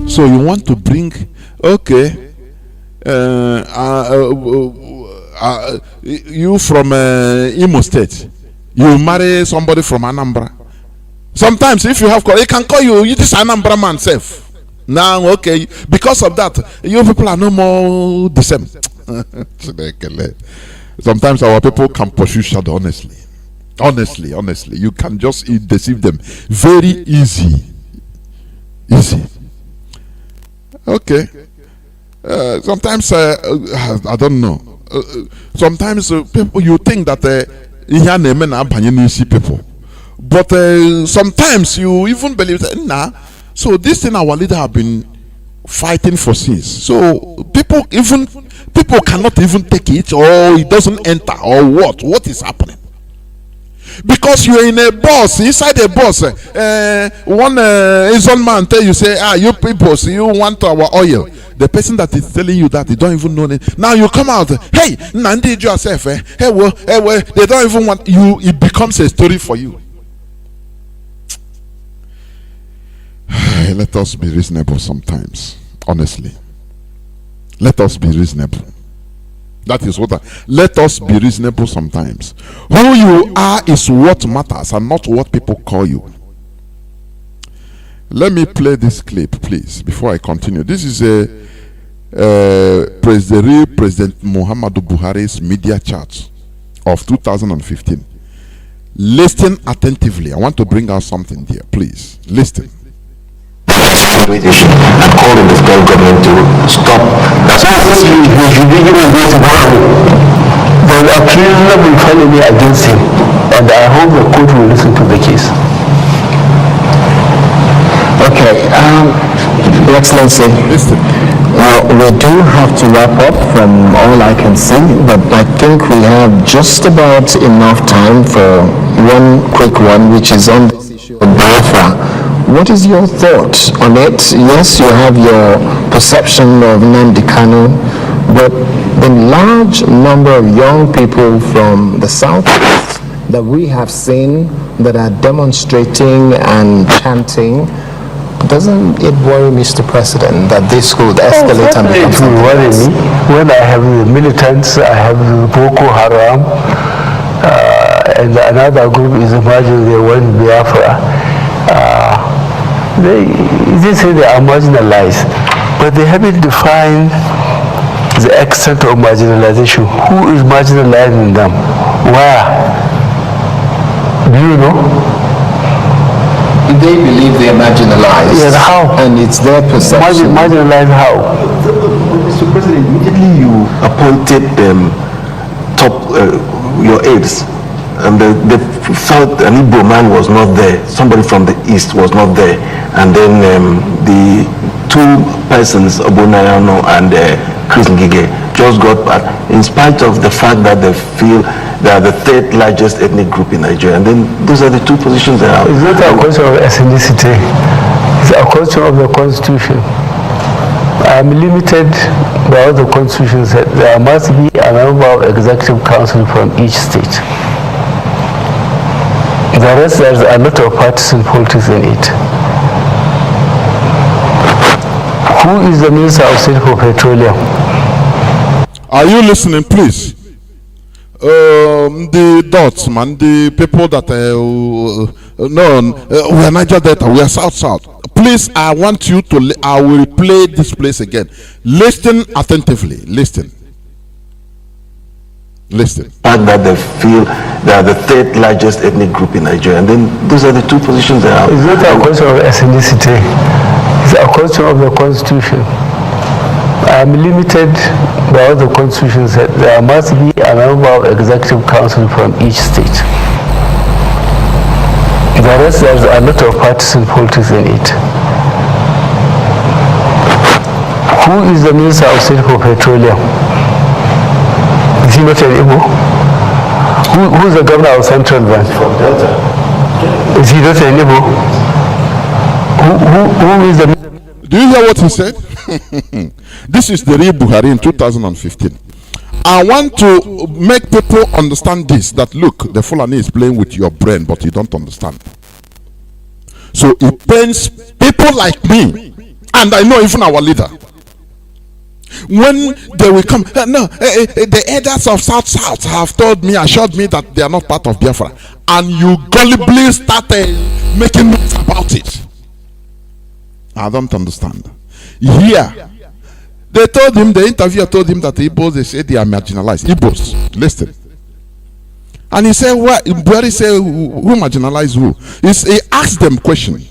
So you want to bring, okay, you from Imo State, you marry somebody from Anambra. Sometimes if you have call, he can call you this Anambra man self. Now, okay, because of that, you people are no more the same. Sometimes our people can pursue shadow, honestly. Honestly, you can just deceive them very easy. Okay. Sometimes I don't know. Sometimes people, you think that people, but sometimes you even believe that so this thing our leader have been fighting for since. So people cannot even take it, or it doesn't enter, or what is happening? Because you're in a bus, inside a bus, one Asian man tell you, say, you people, you want our oil. The person that is telling you that, they don't even know it. Now you come out, hey, Nandi yourself, they don't even want you. It becomes a story for you. Let us be reasonable sometimes, honestly. Let us be reasonable. That is what let us be reasonable sometimes. Who you are is what matters, and not what people call you. Let me play this clip, please, before I continue. This is President Muhammadu Buhari's media chat of 2015. Listen attentively. I want to bring out something there. Please listen. And calling the federal government to stop. That's why this is the accused will file against him, and I hope the court will listen to the case. Your Excellency, Listen. we do have to wrap up from all I can see, but I think we have just about enough time for one quick one, which is on this issue of Biafra. What is your thought on it? Yes, you have your perception of Nnamdi Kanu, but the large number of young people from the southeast that we have seen that are demonstrating and chanting, doesn't it worry, Mr. President, that this could escalate and become It will something worry else? me when I have the militants, I have the Boko Haram, and another group is imagining they want Biafra. They say they are marginalized, but they haven't defined the extent of marginalization. Who is marginalizing them? Where? Do you know? They believe they are marginalized. Yes, how? And it's their perception. Marginalized how? Mr. President, immediately you appointed your aides, and they felt an Igbo man was not there, somebody from the east was not there, and then the two persons, Obunayano and Chris Ngige, just got back, in spite of the fact that they feel they are the third largest ethnic group in Nigeria, and then those are the two positions they have. It's not a question of ethnicity. It's a question of the Constitution. I am limited by what the Constitution said. There must be a member of Executive Council from each state. The rest, there's a lot of partisan politics in it. Who is the Minister of State for Petroleum? Are you listening, please? The dots, man, the people that we are Niger Delta, we are South. Please, I want you to. I will play this place again. Listen attentively. Listen. The fact that they feel they are the third largest ethnic group in Nigeria, and then those are the two positions they have. It's not a question of ethnicity. It's a question of the Constitution. I am limited by what the Constitution said. There must be a member of Executive Council from each state. The rest, there's a lot of partisan politics in it. Who is the Minister of State for Petroleum? Is he not an Igbo? Who is the Governor of Central Bank? From Delta. Is he not an Igbo? Who is the... Do you hear what he said? This is the real Buhari in 2015. I want to make people understand this, that look, the Fulani is playing with your brain, but you don't understand. So it pains people like me, and I know even our leader. When they will come, the elders of South have told me, assured me that they are not part of Biafra, and you gullibly started making noise about it. I don't understand. Here, they told him, the interviewer told him that the Igbos, they say they are marginalized. Igbos, listen. And he said, what? Buhari said, who marginalized who? He asked them question.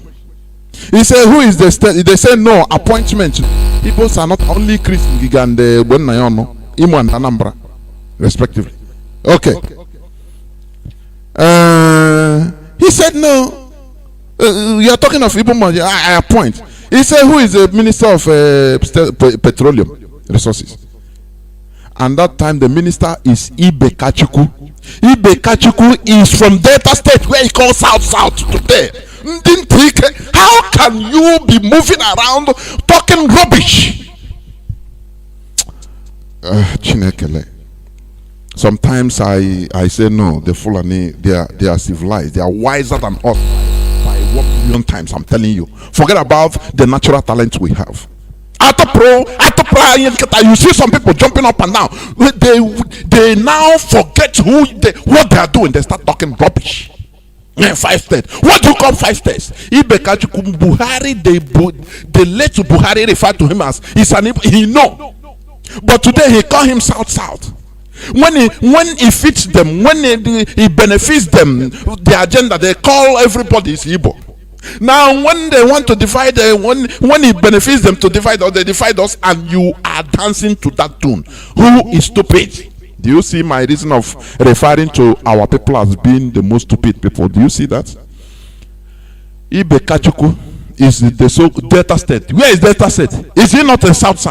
He said, who is the state? They said, no, appointment. Igbos are not only Chris Ngiga and Buenayono, Imo and Anambra, respectively. Okay. He said, no. You are talking of Igbo, I appoint. He said, who is the Minister of Petroleum Resources? And that time the minister is Ibe Kachuku. Ibe Kachuku is from Delta State, where he calls South today. How can you be moving around talking rubbish? Chinekele. Sometimes I say no, the Fulani, they are civilized, they are wiser than us by 1 million times, I'm telling you. Forget about the natural talent we have. You see some people jumping up and down. They now forget what they are doing. They start talking rubbish. 5 states. What do you call 5 states? Buhari, they let Buhari refer to him as he know. But today he call him South. When he fits them, when he benefits them, the agenda, they call everybody is Igbo. Now when they want to divide, when it benefits them to divide us, they divide us, and you are dancing to that tune. Who is stupid? Do you see my reason of referring to our people as being the most stupid people? Do you see that? Ibe Kachuku is the so Delta State. Where is Delta State? Is it not in South?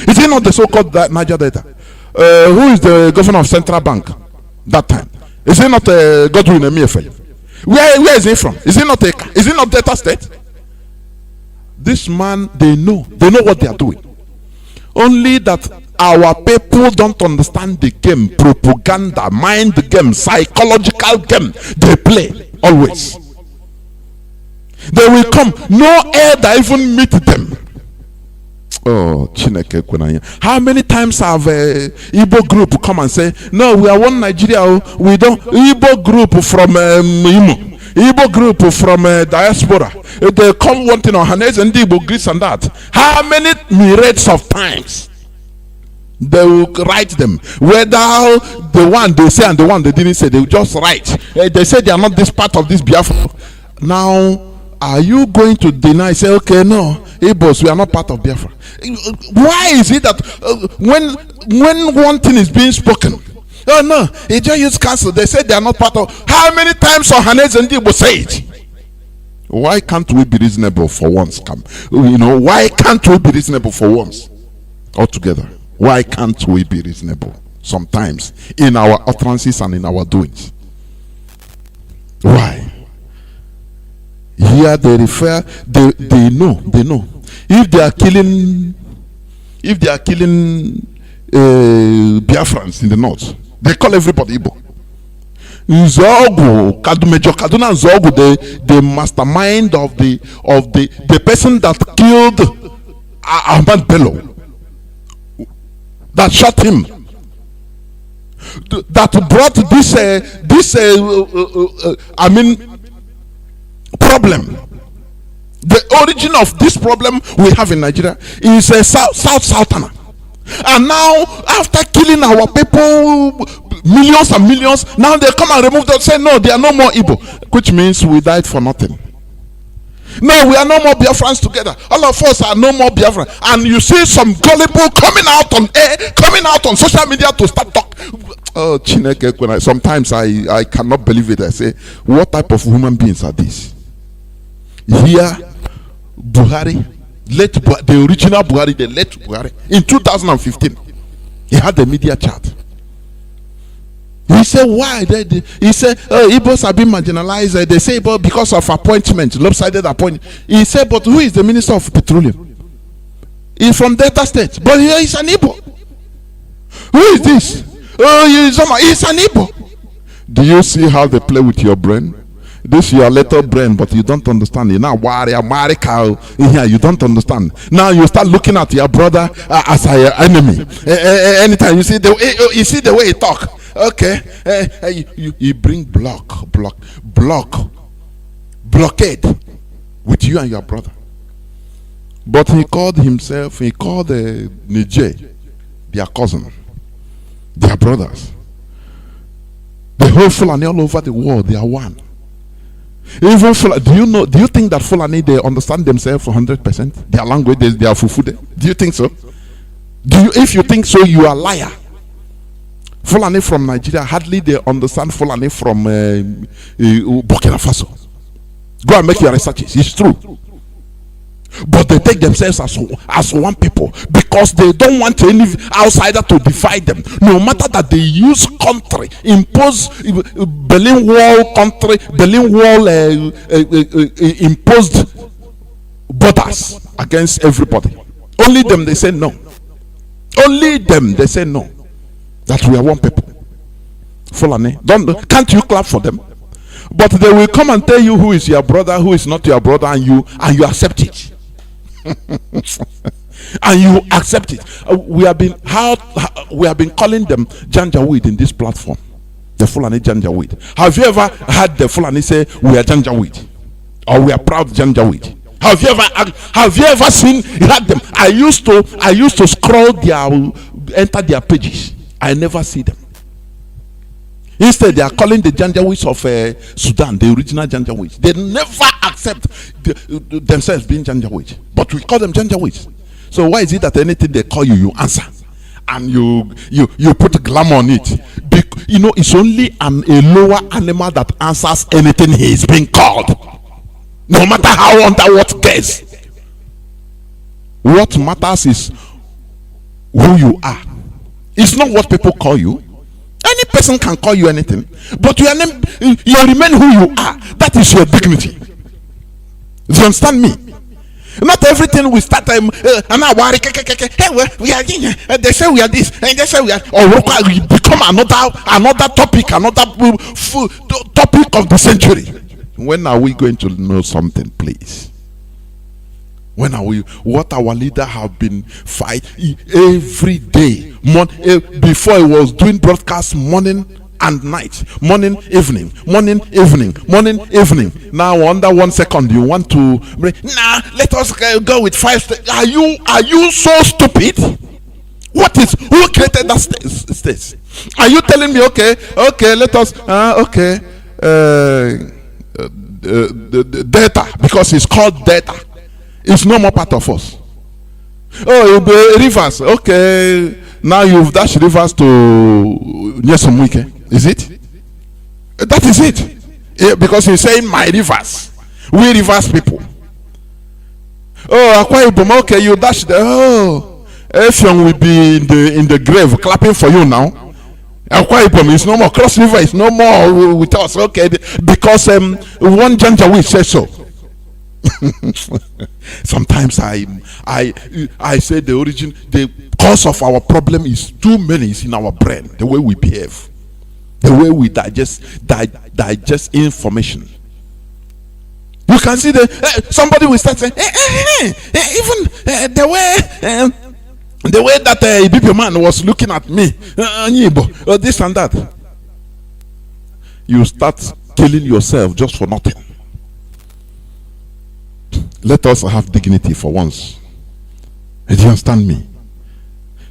Is it not the so-called Niger Delta? Who is the governor of Central Bank that time? Is it not Godwin Emefiele? Where is he from? Is it not Delta State? This man, they know what they are doing. Only that our people don't understand the game, propaganda, mind game, psychological game they play always. They will come, no elder even meet them. Oh, Chineke Kwenanya. How many times have Igbo group come and say, no, we are one Nigeria, we don't, Igbo group from Imo, Igbo group from diaspora, they come wanting on Hanez and Igbo Greece and that. How many myriads of times they will write them, whether the one they say and the one they didn't say, they will just write. They say they are not this part of this Biafra. Now, are you going to deny, say, okay, no, Igbos, we are not part of Biafra? Why is it that when one thing is being spoken, oh no, it just use council, they say they are not part of, how many times Ohaneze and Igbo say it? Why can't we be reasonable for once? Why can't we be reasonable for once? Altogether, why can't we be reasonable sometimes in our utterances and in our doings? Why? Here they refer, they know. If they are killing Biafrans in the north, they call everybody Igbo. Nzogu, Major Kaduna Nzogu, the mastermind of the person that killed Ahmad Bello, that shot him, that brought this problem. The origin of this problem we have in Nigeria is a Southerner. And now, after killing our people, millions and millions, now they come and remove them, say no, they are no more Igbo, which means we died for nothing. No, we are no more Biafrans together. All of us are no more Biafrans. And you see some gullible coming out on air, coming out on social media to start talking. Oh, Chineke, sometimes I cannot believe it. I say, what type of human beings are these? Here, Buhari, the original Buhari, the late Buhari, in 2015, he had the media chat. He said, why? He said, Igbos have been marginalized. They say, but because of appointment, lopsided appointment. He said, but who is the Minister of Petroleum? He's from Delta State, but he is an Igbo. Who is this? Oh, he's an Igbo. Do you see how they play with your brain? This your little brain, but you don't understand. You now worry cow. Yeah, you don't understand. Now you start looking at your brother as an enemy. Anytime you see the way he talk. Okay, you bring blockade with you and your brother. But he called Niger, their cousin, their brothers. The whole Fulani all over the world, they are one. Even Fulani, do you think that Fulani, they understand themselves 100%? Their language, they are fufude. Do you think so? If you think so, you are a liar. Fulani from Nigeria, hardly they understand Fulani from Burkina Faso. Go and make your researches. It's true. But they take themselves as one people because they don't want any outsider to divide them. No matter that they use country, impose Berlin Wall country, Berlin Wall imposed borders against everybody. Only them they say no. Only them they say no. That we are one people. Fulani, can't you clap for them? But they will come and tell you who is your brother, who is not your brother, and you accept it. And you accept it. We have been calling them Janjaweed in this platform. The Fulani Janjaweed. Have you ever heard the Fulani say we are Janjaweed? Or we are proud Janjaweed? Have you ever seen them? I used to scroll enter their pages. I never see them. Instead, they are calling the Janjaweeds of Sudan, the original Janjaweeds. They never accept themselves being Janjaweeds, but we call them Janjaweeds. So why is it that anything they call you, you answer, and you put glamour on it? It's only a lower animal that answers anything he is being called. No matter how under what guess. What matters is who you are. It's not what people call you. Any person can call you anything, but you remain who you are. That is your dignity. Do you understand me? Not everything we start and I worry. Hey, we are they say we are this, and they say we are, or we become another topic, another topic of the century. When are we going to know something, please? When are we? What our leader have been fighting every day, before he was doing broadcast morning and night, morning, evening, morning, evening, morning, evening. Now under 1 second you want to let us go with 5 Are you so stupid? Who created that state? Are you telling me okay, let us data, because it's called data, it's no more part of us. Oh, rivers, okay, now you've dashed rivers to Nyesomwike. Is it? That is it. Yeah, because he's saying my rivers. We rivers people. Oh, Akwa Ibom, okay, you dash the. Oh, Effiong will be in the grave clapping for you now. Akwa Ibom is no more. Cross River is no more with us. Okay, because one Janjaweed says so. Sometimes I say the cause of our problem is too many is in our brain, the way we behave. The way we digest information. You can see somebody will start saying, even the way that Ibibio man was looking at me, this and that. You start killing yourself just for nothing. Let us have dignity for once. Do you understand me?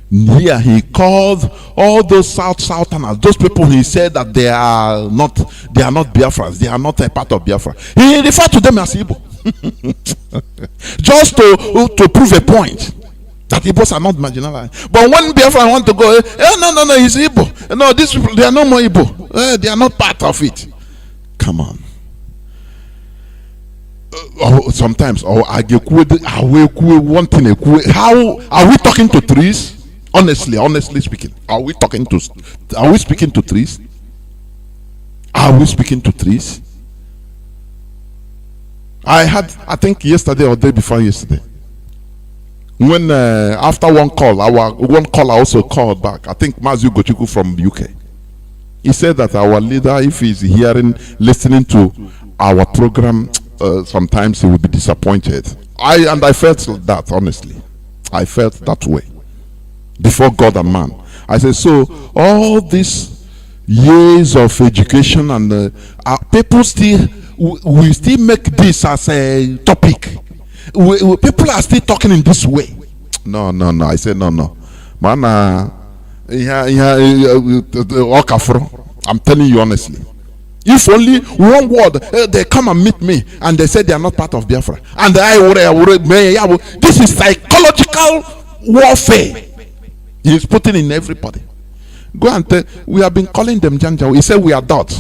Here he called all those Southerners, those people he said that they are not Biafrans, they are not a part of Biafra. He referred to them as Igbo. Just to prove a point that Igbos are not marginalized. But when Biafra want to go, no, he's Igbo. No, these people, they are no more Igbo. They are not part of it. Come on. Sometimes, how are we talking to trees? Honestly speaking, are we speaking to trees? Are we speaking to trees? I think yesterday or day before yesterday, when after one call, one caller also called back. I think Mazu Gochuku from UK. He said that our leader, if he's listening to our program, sometimes he will be disappointed. I felt that, honestly. I felt that way before God and man. I said, so all these years of education and people we still make this as a topic. People are still talking in this way. No. I said no. Man, I'm telling you honestly. If only one word, they come and meet me and they say they are not part of Biafra. And this is psychological warfare. He's putting in everybody. Go and tell, we have been calling them Janjaweed. He said we are dot.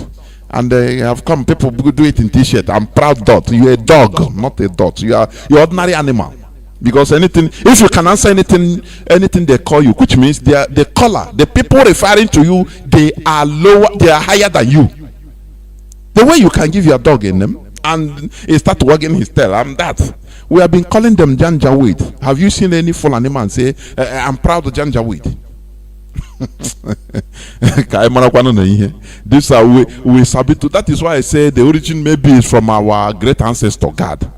And they have come, people do it in t-shirt. I'm proud dot. You're a dog, not a dot. You're ordinary animal. Because if you can answer anything they call you, which means the caller, the people referring to you, they are higher than you. The way you can give your dog a name and he start wagging his tail, I'm that. We have been calling them Janjaweed. Have you seen any full animal and say, I'm proud of Janjaweed? This we submit to. That is why I say the origin maybe is from our great ancestor God.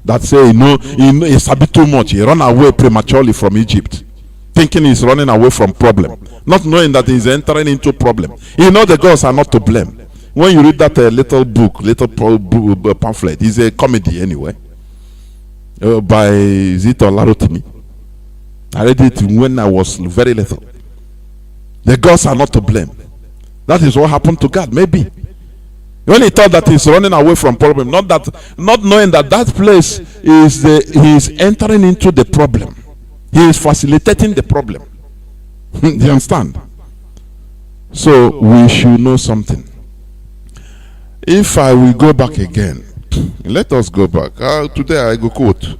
That say, he submit too much. He run away prematurely from Egypt, thinking he's running away from problem, not knowing that he's entering into problem. The gods are not to blame. When you read that little pamphlet, it's a comedy anyway, by Zito Larotimi. I read it when I was very little. The gods are not to blame. That is what happened to God, maybe. When he thought that he's running away from problem, not knowing that place he's entering into the problem. He is facilitating the problem. Do you understand? So we should know something. If I will go back again, Let us go back. Today I go quote.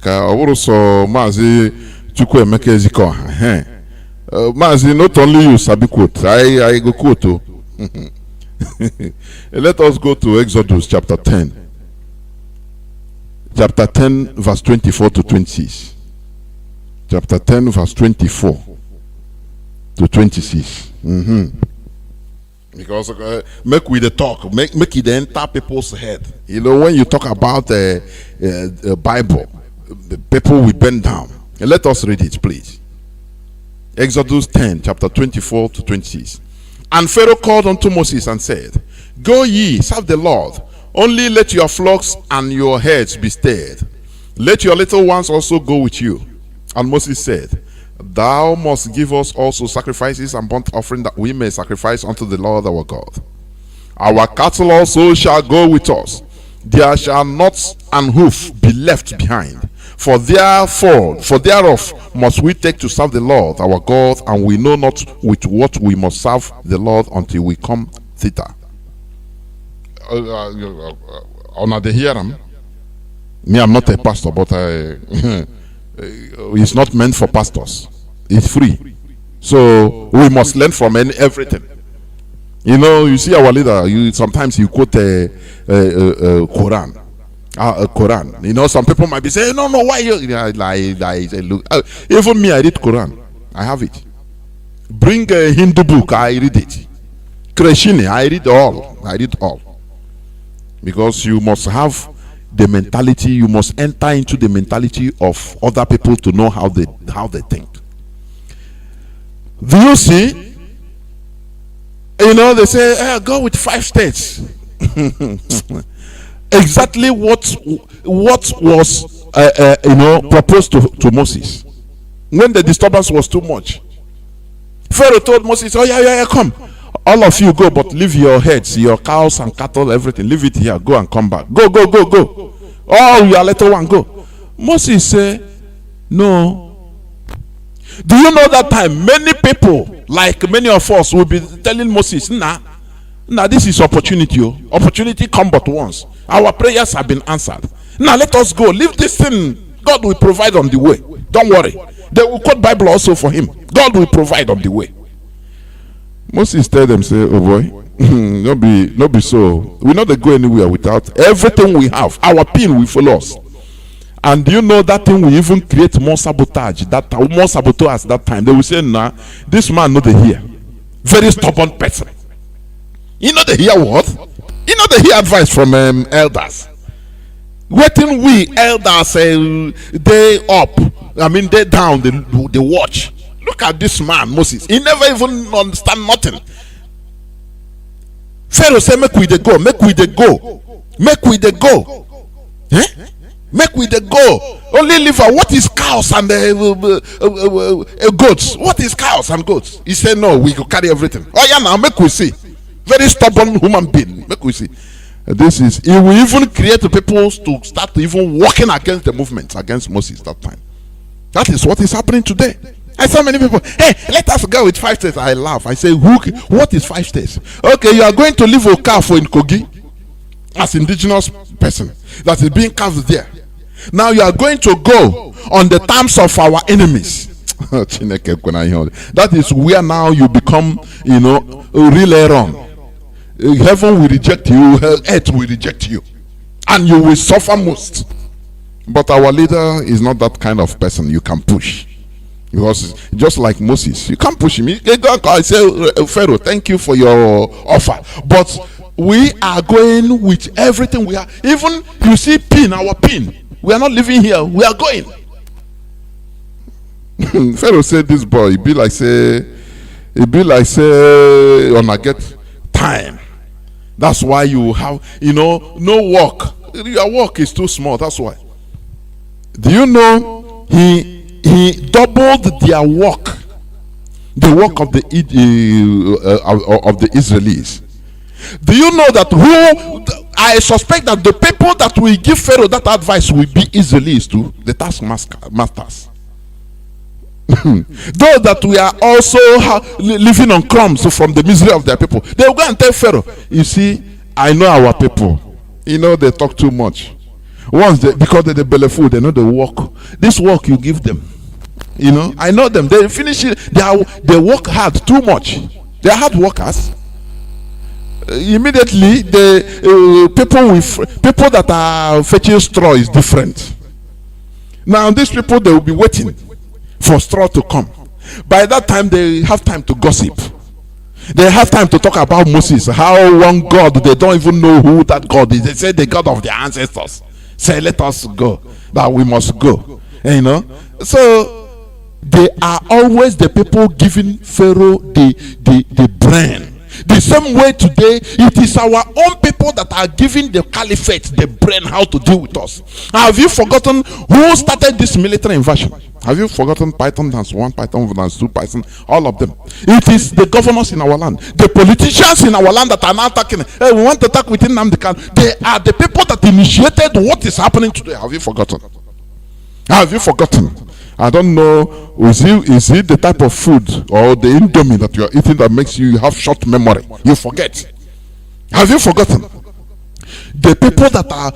Ka also Mazi Chukwuemeka Eziko. Mazi, not only you sabi quote. I go quote. Let us go to Exodus chapter 10. Chapter 10 verse 24 to 26. Chapter 10 verse 24 to 26. Because make we the talk, make it enter people's head. You know, when you talk about the Bible, the people will bend down. Let us read it, please. Exodus 10, chapter 24 to 26. And Pharaoh called unto Moses and said, Go ye, serve the Lord. Only let your flocks and your herds be stirred. Let your little ones also go with you. And Moses said, Thou must give us also sacrifices and burnt offering, that we may sacrifice unto the Lord our God. Our cattle also shall go with us. There shall not an hoof be left behind. For thereof must we take to serve the Lord our God, and we know not with what we must serve the Lord until we come thither. Honor the hearer. Me, I'm not a pastor, but it's not meant for pastors. It's free, so we must learn from everything. You know, you see our leader. Sometimes you quote a Quran. Quran. You know, some people might be saying, "No, why you?" Look, even me, I read Quran. I have it. Bring a Hindu book, I read it. Krishna, I read all. Because you must have the mentality. You must enter into the mentality of other people to know how they think. Do you see? You know, they say, go with 5 states. Exactly what was proposed to Moses when the disturbance was too much. Pharaoh told Moses, "Oh yeah, come, all of you go, but leave your heads, your cows and cattle, everything. Leave it here. Go and come back. Go. Oh, your little one, go." Moses said, "No." Do you know that time many people, like many of us, will be telling Moses, Nah, this is opportunity. Opportunity come but once. Our prayers have been answered. Now let us go. Leave this thing. God will provide on the way. Don't worry. They will quote Bible also for him. God will provide on the way. Moses tell them, say, "Oh boy, not be so. We not go anywhere without everything we have. Our pin will follow us." And do you know that thing will even create more sabotage? More saboteurs that time. They will say, "Nah, this man not the hear. Very stubborn person. You know they hear what? You know they hear advice from elders. Waiting we elders they up. I mean they down. They watch. Look at this man Moses. He never even understand nothing. Pharaoh say, "Make we dey go. Make we dey go. Make we dey go. Make we dey go. Only leave her. What is cows and goats? What is cows and goats?" He said, "No, we go carry everything." Oh yeah, now make we see. Very stubborn human being. Make we see. This is, it will even create people to start even working against the movement against Moses that time. That is what is happening today. I saw many people, "Hey, let us go with 5 states." I laugh. I say, what is 5 states? Okay, you are going to leave a calf in Kogi as indigenous person that is being carved there. Now you are going to go on the terms of our enemies. That is where now you become, real Aaron. Heaven will reject you, earth will reject you, and you will suffer most. But our leader is not that kind of person you can push. Because just like Moses, you can't push him. I say, "Pharaoh, thank you for your offer, but we are going with everything we have. Even you see our pin. We are not living here. We are going." Pharaoh said, "This boy, it be like say, on a get time. That's why you have, no work. Your work is too small. That's why." Do you know he doubled their work, the work of the Israelis? Do you know that I suspect that the people that will give Pharaoh that advice will be Israelis too, the taskmasters. Those that we are also living on crumbs from the misery of their people, they will go and tell Pharaoh, "You see, I know our people. You know, they talk too much. Once they, because they're the belly food, they know the work. This work you give them. You know, I know them. They finish it. They work hard too much. They are hard workers. Immediately, the people that are fetching straw is different. Now, these people, they will be waiting for straw to come. By that time, they have time to gossip. They have time to talk about Moses. How one God, they don't even know who that God is. They say the God of their ancestors. Say, let us go. That we must go. You know. So they are always the people giving Pharaoh the brain. The same way today, it is our own people that are giving the caliphate the brain how to deal with us. Have you forgotten who started this military invasion? Have you forgotten Python dance 1, Python dance 2, Python, all of them? It is the governors in our land, the politicians in our land that are now attacking. Hey, we want to attack within Nnamdi Kanu. They are the people that initiated what is happening today. Have you forgotten? Have you forgotten? I don't know, is it the type of food or the indomie that you are eating that makes you have short memory? You forget. Have you forgotten? The people that are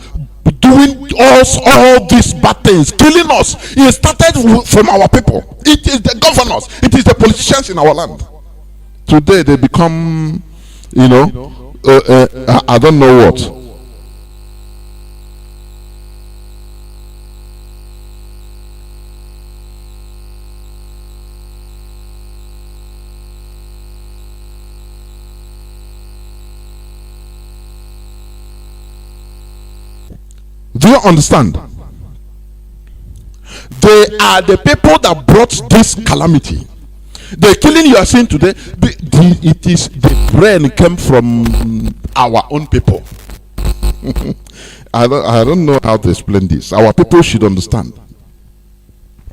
doing us all these bad things, killing us, it started from our people. It is the governors, it is the politicians in our land. Today they become, you know, I don't know what. Do you understand? They are the people that brought this calamity. The killing you are seeing today, it is the brain came from our own people. I don't know how to explain this. Our people should understand.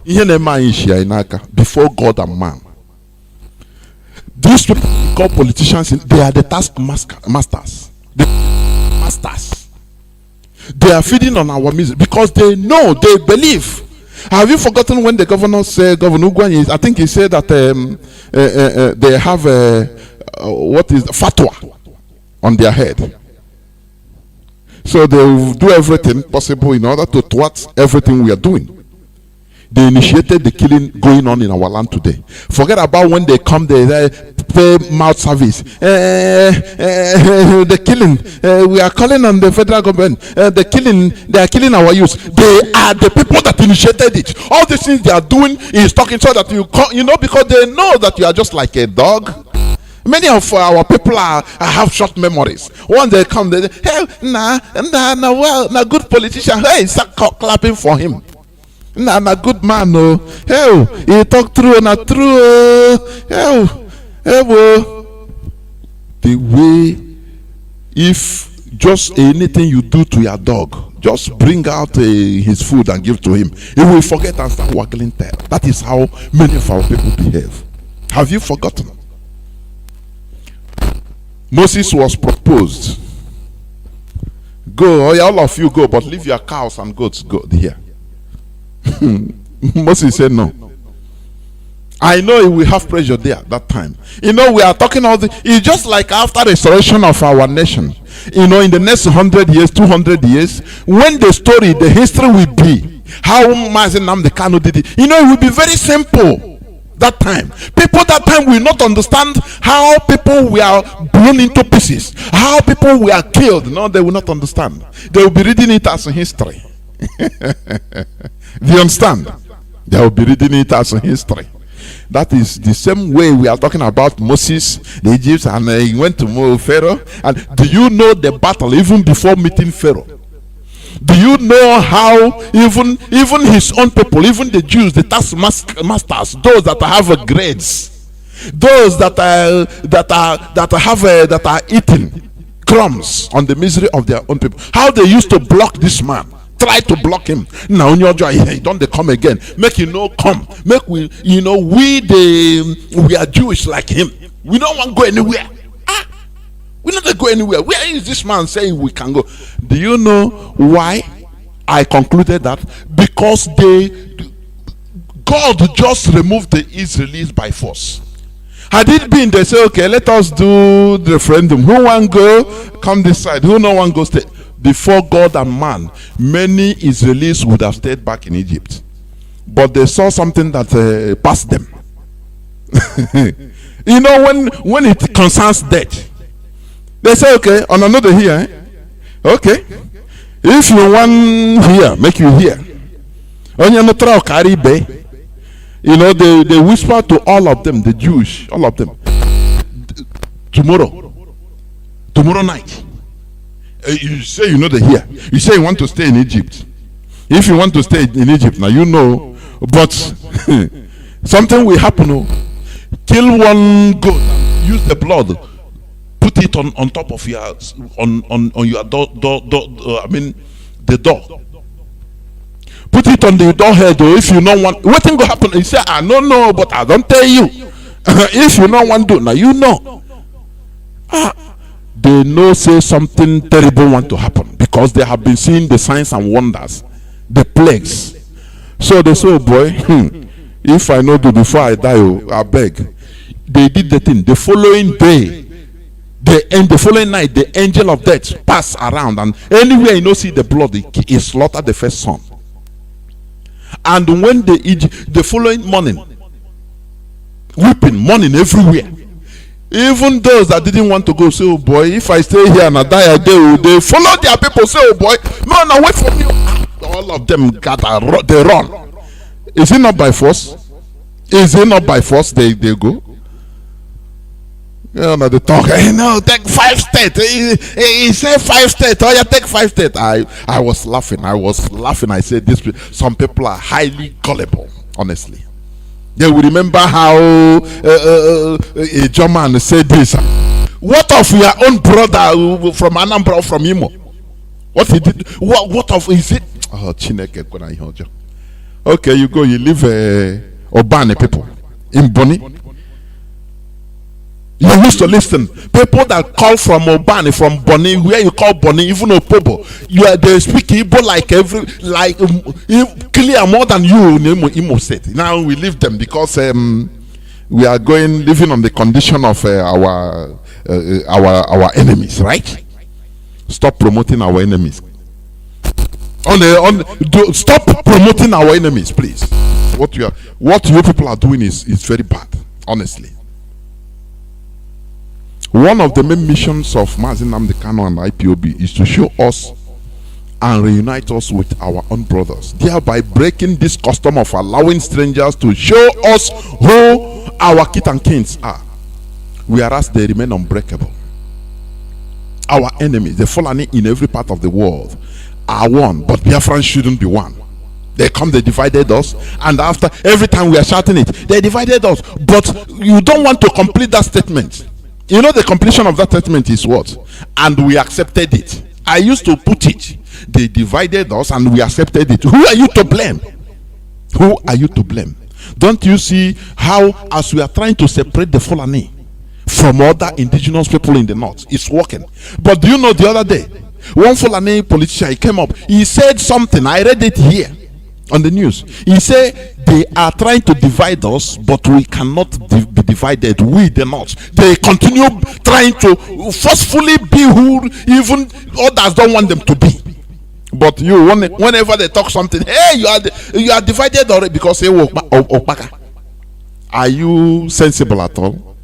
Before God and man, these people called politicians, they are the taskmasters. The masters. They are feeding on our misery because they know, they believe. Have you forgotten when the governor said, Governor Ugwuanyi, I think he said that they have what is fatwa on their head. So they will do everything possible in order to thwart everything we are doing. They initiated the killing going on in our land today. Forget about when they come, they pay mouth service. The killing, we are calling on the federal government. The killing, they are killing our youth. They are the people that initiated it. All these things they are doing is talking so that you know, because they know that you are just like a dog. Many of our people have short memories. Once they come, they say, hey, well, good politician. Hey, start clapping for him. Na good man, oh. Hey, he talk true, not true. Hey, the way, if just anything you do to your dog, just bring out his food and give to him, he will forget and start waggling tail. That is how many of our people behave. Have you forgotten? Moses was proposed. Go, all of you go, but leave your cows and goats go here. Moses said no. I know he will have pressure there at that time. You know, we are talking all the, it's just like after restoration of our nation. You know, in the next 100 years, 200 years, when the story, the history will be how Mazi Nnamdi Kanu did it. You know, it will be very simple that time. People that time will not understand how people were blown into pieces, how people were killed. No, they will not understand. They will be reading it as a history. Do you understand? They will be reading it as a history. That is the same way we are talking about Moses, the Egyptians, and he went to Pharaoh. And do you know the battle even before meeting Pharaoh? Do you know how even his own people, even the Jews, the taskmasters, those that have grades, those that are eating crumbs on the misery of their own people, how they used to block this man? Try to block him. Now on your joy, don't they come again? Make you know come. Make we, you know, we are Jewish like him. We don't want to go anywhere. We not to go anywhere. Where is this man saying we can go? Do you know why I concluded that? Because God just removed the Israelites by force. Had it been they say, okay, let us do the referendum. Who want go? Come this side. Who no one go stay? before God and man, many Israelis would have stayed back in Egypt. But they saw something that passed them. You know, when it concerns death, they say, okay, on another here, okay, if you want here, make you here. You know, they whisper to all of them, the Jews, all of them, tomorrow night. You say you know the here. You say you want to stay in Egypt. If you want to stay in Egypt, now you know, but something will happen. Oh. Kill one goat, use the blood, put it on top of your on your door, I mean the door. Put it on the door head, or if you don't want, what thing will happen? You say, I don't know, but I don't tell you. If you don't want to, now you know. They know say something terrible want to happen because they have been seeing the signs and wonders, the plagues. So they say, oh boy, if I know do before I die, I beg. They did the thing. The following day, the following night, the angel of death passed around, and anywhere you know see the blood, he slaughtered the first son. And when the following morning, weeping, mourning everywhere. Even those that didn't want to go say, oh boy, if I stay here and I die, they follow their people, say, oh boy, no, wait for me. All of them gather, they run. Is it not by force? Is it not by force they go? You know, they talk, hey, no, take 5 steps. He said 5 steps. Oh, yeah, take 5 steps. I was laughing. I said, some people are highly gullible, honestly. They will remember how a German said this. What of your own brother from Anambra, from Imo? What he did? What of is it? Oh, Chineke. Okay, you go. You live Obani people in Boni. You used to listen. People that call from Obani, from Boni, where you call Boni, even Opobo, they speak Igbo clear more than you in Imo State. Now we leave them because we are living on the condition of our enemies, right? Stop promoting our enemies. Stop promoting our enemies, please. What you people are doing is very bad, honestly. One of the main missions of Mazi Nnamdi Kanu and IPOB is to show us and reunite us with our own brothers, thereby breaking this custom of allowing strangers to show us who our kith and kins are, whereas they remain unbreakable. Our enemies, the Fulani in every part of the world, are one, but Biafrans shouldn't be one. They come, they divided us, and after every time we are shouting it, they divided us. But you don't want to complete that statement. You know the completion of that statement is what? And we accepted it. I used to put it. They divided us and we accepted it. Who are you to blame? Who are you to blame? Don't you see how, as we are trying to separate the Fulani from other indigenous people in the north, it's working? But do you know the other day, one Fulani politician, he came up, he said something, I read it here on the news. He said they are trying to divide us, but we cannot be divided. We the North. They continue trying to forcefully be who even others don't want them to be. But you, whenever they talk something, hey, you are divided already because they Okpaka. Are you sensible at all?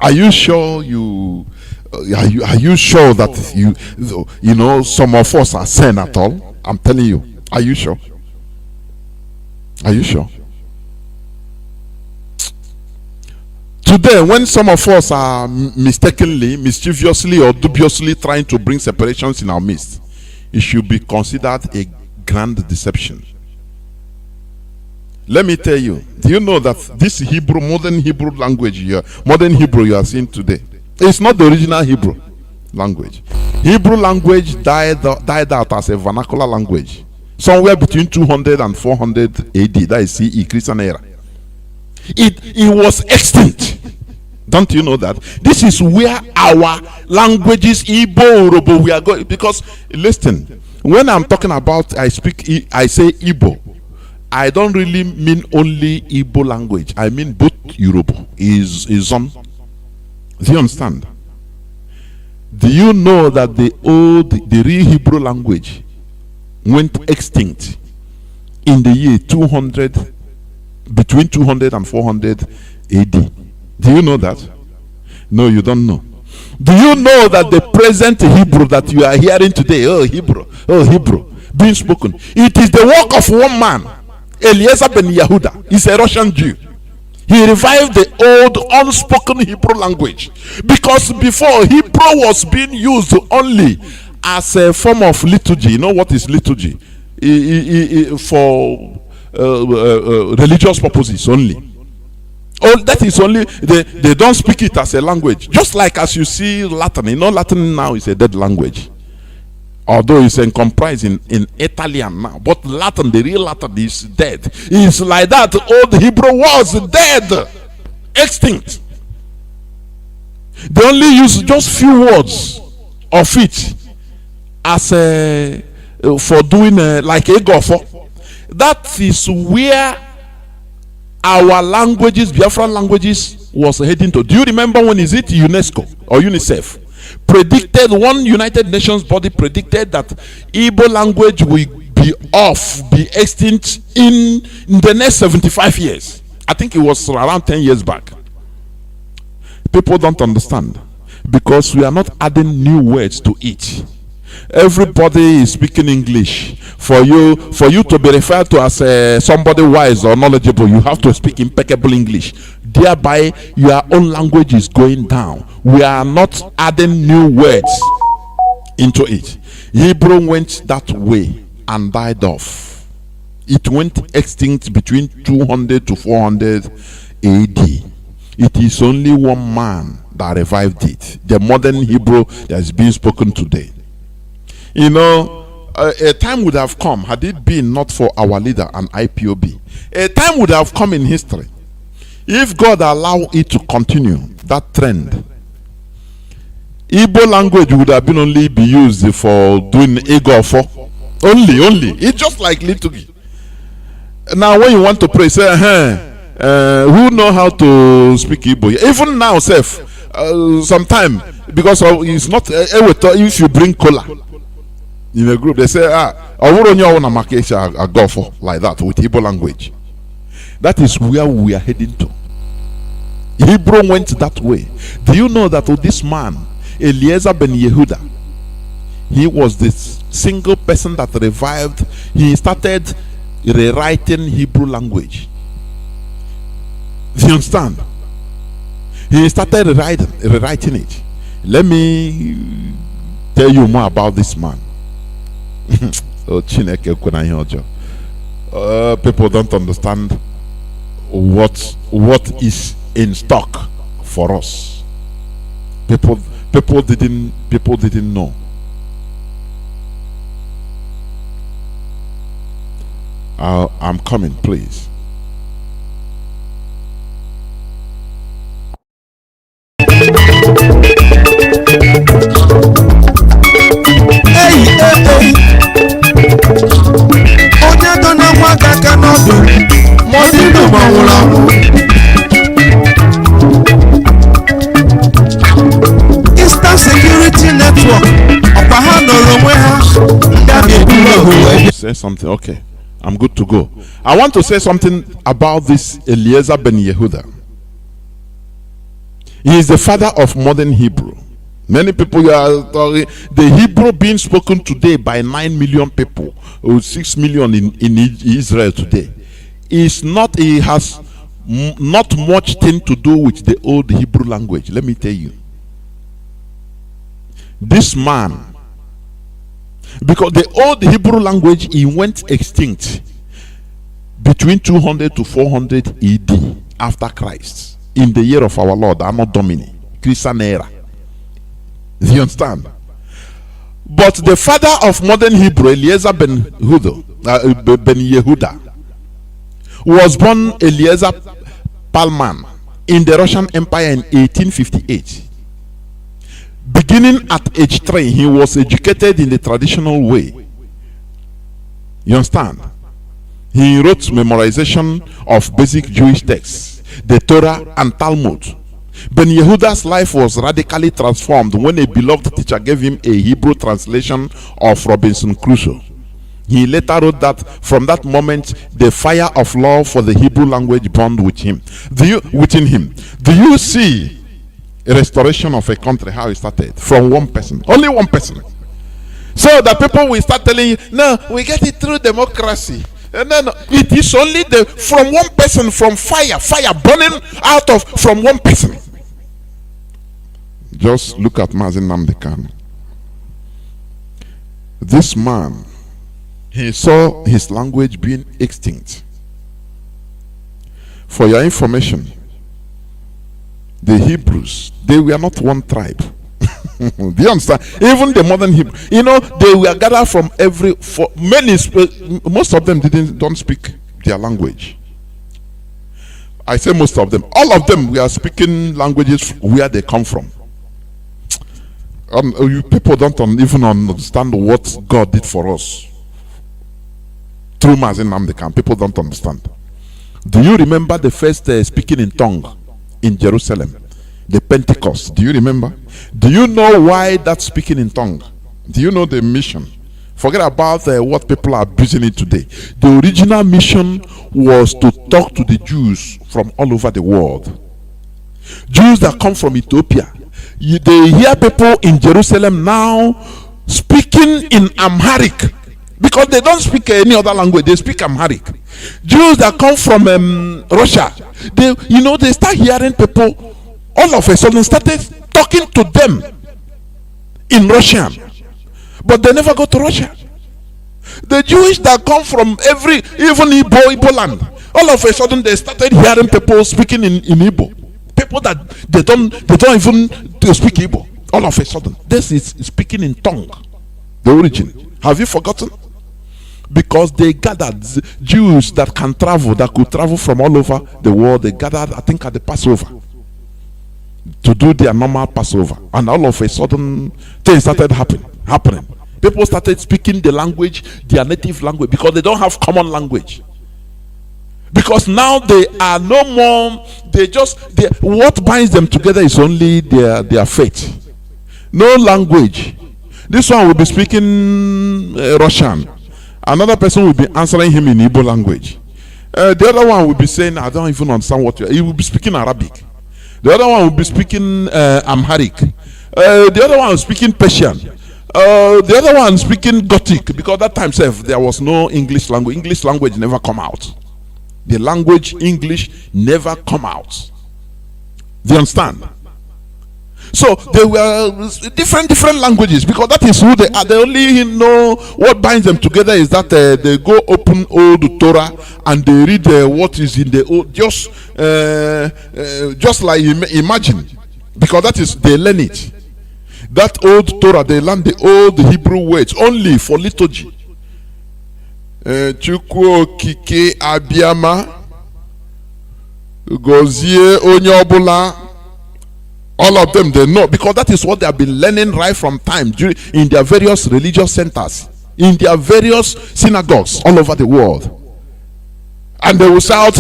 Are you sure are you sure that you know some of us are sane at all? I'm telling you. Are you sure? Are you sure? Today, when some of us are mistakenly, mischievously, or dubiously trying to bring separations in our midst, it should be considered a grand deception. Let me tell you, do you know that this modern Hebrew language you are seeing today, it's not the original Hebrew language. Hebrew language died out as a vernacular language somewhere between 200 and 400 AD. That is CE, Christian era. It was extinct. Don't you know that? This is where our languages, Igbo, Urobo, we are going. Because listen, when I'm talking about I say Igbo, I don't really mean only Igbo language. I mean both Urobo is on. Do you understand? Do you know that the real Hebrew language went extinct in the year 200, between 200 and 400 AD? Do you know that? No, you don't know. Do you know that the present Hebrew that you are hearing today, oh Hebrew, being spoken, it is the work of one man, Eliezer ben Yehuda. He's a Russian Jew. He revived the old unspoken Hebrew language, because before Hebrew was being used only as a form of liturgy. You know what is liturgy? For religious purposes only. Oh, that is only, they don't speak it as a language. Just like as you see Latin. You know, Latin now is a dead language, although it's comprised in Italian now. But Latin, the real Latin, is dead. It's like that. Old Hebrew was dead, extinct. They only use just few words of it as for doing like a golfer. That is where our languages, Biafran languages, was heading to. Do you remember when is it UNESCO or UNICEF predicted, one United Nations body predicted that Igbo language will be extinct in the next 75 years? I think it was around 10 years back. People don't understand, because we are not adding new words to it. Everybody is speaking English. For you to be referred to as somebody wise or knowledgeable, you have to speak impeccable English. Thereby, your own language is going down. We are not adding new words into it. Hebrew went that way and died off. It went extinct between 200 to 400 AD. It is only one man that revived it. The modern Hebrew that is being spoken today. You know, a time would have come, had it been not for our leader and IPOB. A time would have come in history, if God allowed it to continue, that trend. Igbo language would have been only be used for doing egofo. Only. It's just like liturgy. Now when you want to pray, say, who know how to speak Igbo? Even now, sometime, because it's not, if you bring cola in a group, they say, I go for like that with Hebrew language. That is where we are heading to. Hebrew went that way. Do you know that this man, Eliezer ben Yehuda, he was the single person that revived, he started rewriting Hebrew language. Do you understand? He started rewriting it. Let me tell you more about this man. People don't understand what is in stock for us. People didn't know. I'm coming, please. Onye dọ na nwa aka n'ọdụ ma ọ dị ndụ ma ọ nwụrụ anwụ. Eastern Security Network, ọkwa ha nọrọ onwe ha ndị ga-eburu. Say something. Okay, I'm good to go. I want to say something about this Eliezer ben Yehuda. He is the father of modern Hebrew. Many people are talking, the Hebrew being spoken today by 9 million people, or 6 million in Israel today, is not, it has not much thing to do with the old Hebrew language. Let me tell you. This man, because the old Hebrew language, it went extinct between 200 to 400 AD after Christ, in the year of our Lord, Anno Domini, Christian era. Do you understand? But the father of modern Hebrew, Eliezer ben Yehuda, was born Eliezer Palman in the Russian Empire in 1858. Beginning at age 3, he was educated in the traditional way. You understand? He wrote memorization of basic Jewish texts, the Torah and Talmud. Ben Yehuda's life was radically transformed when a beloved teacher gave him a Hebrew translation of Robinson Crusoe. He later wrote that from that moment, the fire of love for the Hebrew language burned within him. Do you see a restoration of a country, how it started? From one person, only one person. So that people will start telling you, no, we get it through democracy. No, it is only from one person, from fire burning out of from one person. Just look at Mazi Nnamdi Kanu. This man, he saw his language being extinct. For your information, the Hebrews, they were not one tribe. Do you understand? Even the modern Hebrew, they were gathered from most of them don't speak their language. I say most of them. All of them were speaking languages where they come from. You people don't even understand what God did for us through Mazi Nnamdi Kanu. People don't understand. Do you remember the first speaking in tongue in Jerusalem? The Pentecost. Do you remember? Do you know why that's speaking in tongue? Do you know the mission? Forget about what people are abusing it today. The original mission was to talk to the Jews from all over the world. Jews that come from Ethiopia. They hear people in Jerusalem now speaking in Amharic, because they don't speak any other language. They speak Amharic. Jews that come from Russia, they start hearing people all of a sudden started talking to them in Russian, but they never go to Russia. The Jewish that come from even Igbo land, all of a sudden they started hearing people speaking in Igbo. People that they don't even speak Igbo. All of a sudden, this is speaking in tongue. The origin. Have you forgotten? Because they gathered Jews that can travel, that could travel from all over the world. They gathered, I think, at the Passover to do their normal Passover, and all of a sudden things started happening. People started speaking the language, their native language, because they don't have common language. Because now they are no more. What binds them together is only their faith. No language. This one will be speaking Russian. Another person will be answering him in Igbo language. The other one will be saying, I don't even understand what he will be speaking Arabic. The other one will be speaking Amharic. The other one was speaking Persian. The other one speaking Gothic, because that time there was no English language. English language never come out. The language English never come out. Do you understand? So they were different languages, because that is who they are. They only know what binds them together is that they go open old Torah and they read what is in the old, just like imagine, because that is, they learn it. That old Torah, they learn the old Hebrew words only for liturgy. Chukwu okike abịama gozie onye ọbụla. All of them, they know, because that is what they have been learning right from time in their various religious centers, in their various synagogues all over the world. And they will shout,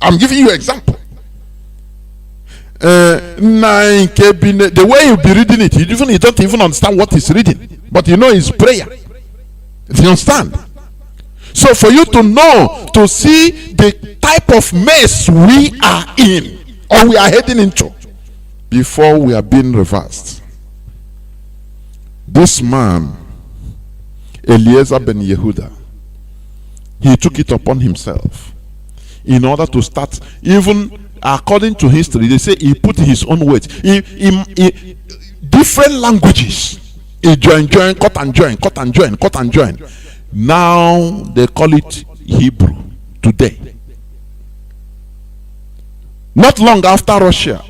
I'm giving you an example. The way you'll be reading it, you don't even understand what he's reading, but you know it's prayer. Do you understand? So for you to know, to see the type of mess we are in, or we are heading into, before we are being reversed. This man, Eliezer ben Yehuda, he took it upon himself in order to start, even according to history, they say he put his own words, different languages. He join, cut and join. Now they call it Hebrew today. Not long after Russia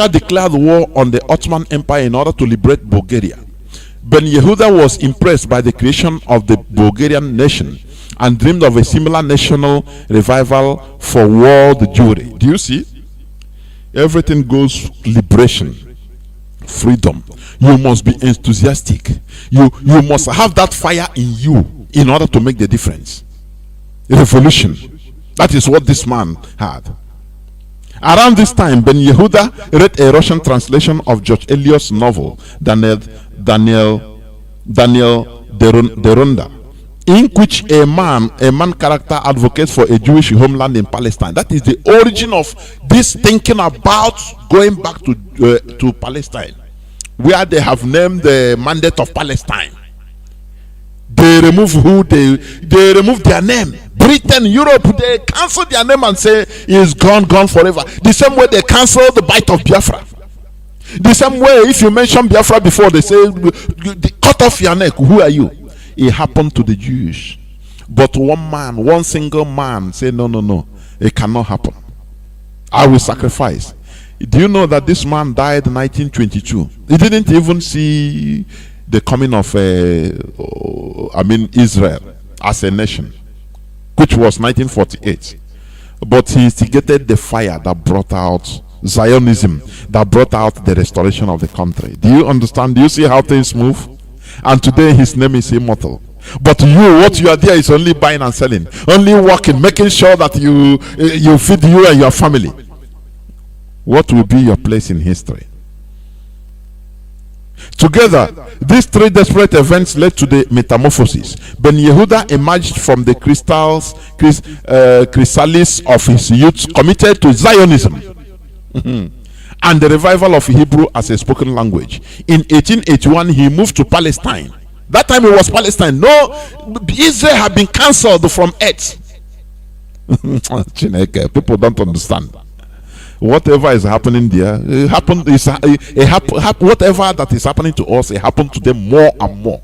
declared war on the Ottoman Empire in order to liberate Bulgaria, Ben Yehuda was impressed by the creation of the Bulgarian nation and dreamed of a similar national revival for world Jewry. Do you see? Everything goes liberation, freedom. You must be enthusiastic. You must have that fire in you in order to make the difference. Revolution. That is what this man had. Around this time, Ben Yehuda read a Russian translation of George Eliot's novel, Daniel Deronda, in which a man character advocates for a Jewish homeland in Palestine. That is the origin of this thinking about going back to Palestine, where they have named the mandate of Palestine. They remove they remove their name. Britain, Europe, they cancel their name and say it's gone forever. The same way they cancel the bite of Biafra. The same way, if you mention Biafra before, they say cut off your neck. Who are you? It happened to the Jews. But one single man said, no, it cannot happen. I will sacrifice. Do you know that this man died in 1922? He didn't even see the coming of Israel as a nation, which was 1948. But he instigated the fire that brought out Zionism, that brought out the restoration of the country. Do you understand? Do you see how things move? And today his name is immortal. But what you are there is only buying and selling, only working, making sure that you feed you and your family. What will be your place in history? Together, these three desperate events led to the metamorphosis. Ben Yehuda emerged from the chrysalis of his youth, committed to Zionism and the revival of Hebrew as a spoken language. In 1881, he moved to Palestine. That time it was Palestine. No, Israel had been cancelled from earth. People don't understand. Whatever is happening there, whatever that is happening to us, it happened to them more and more.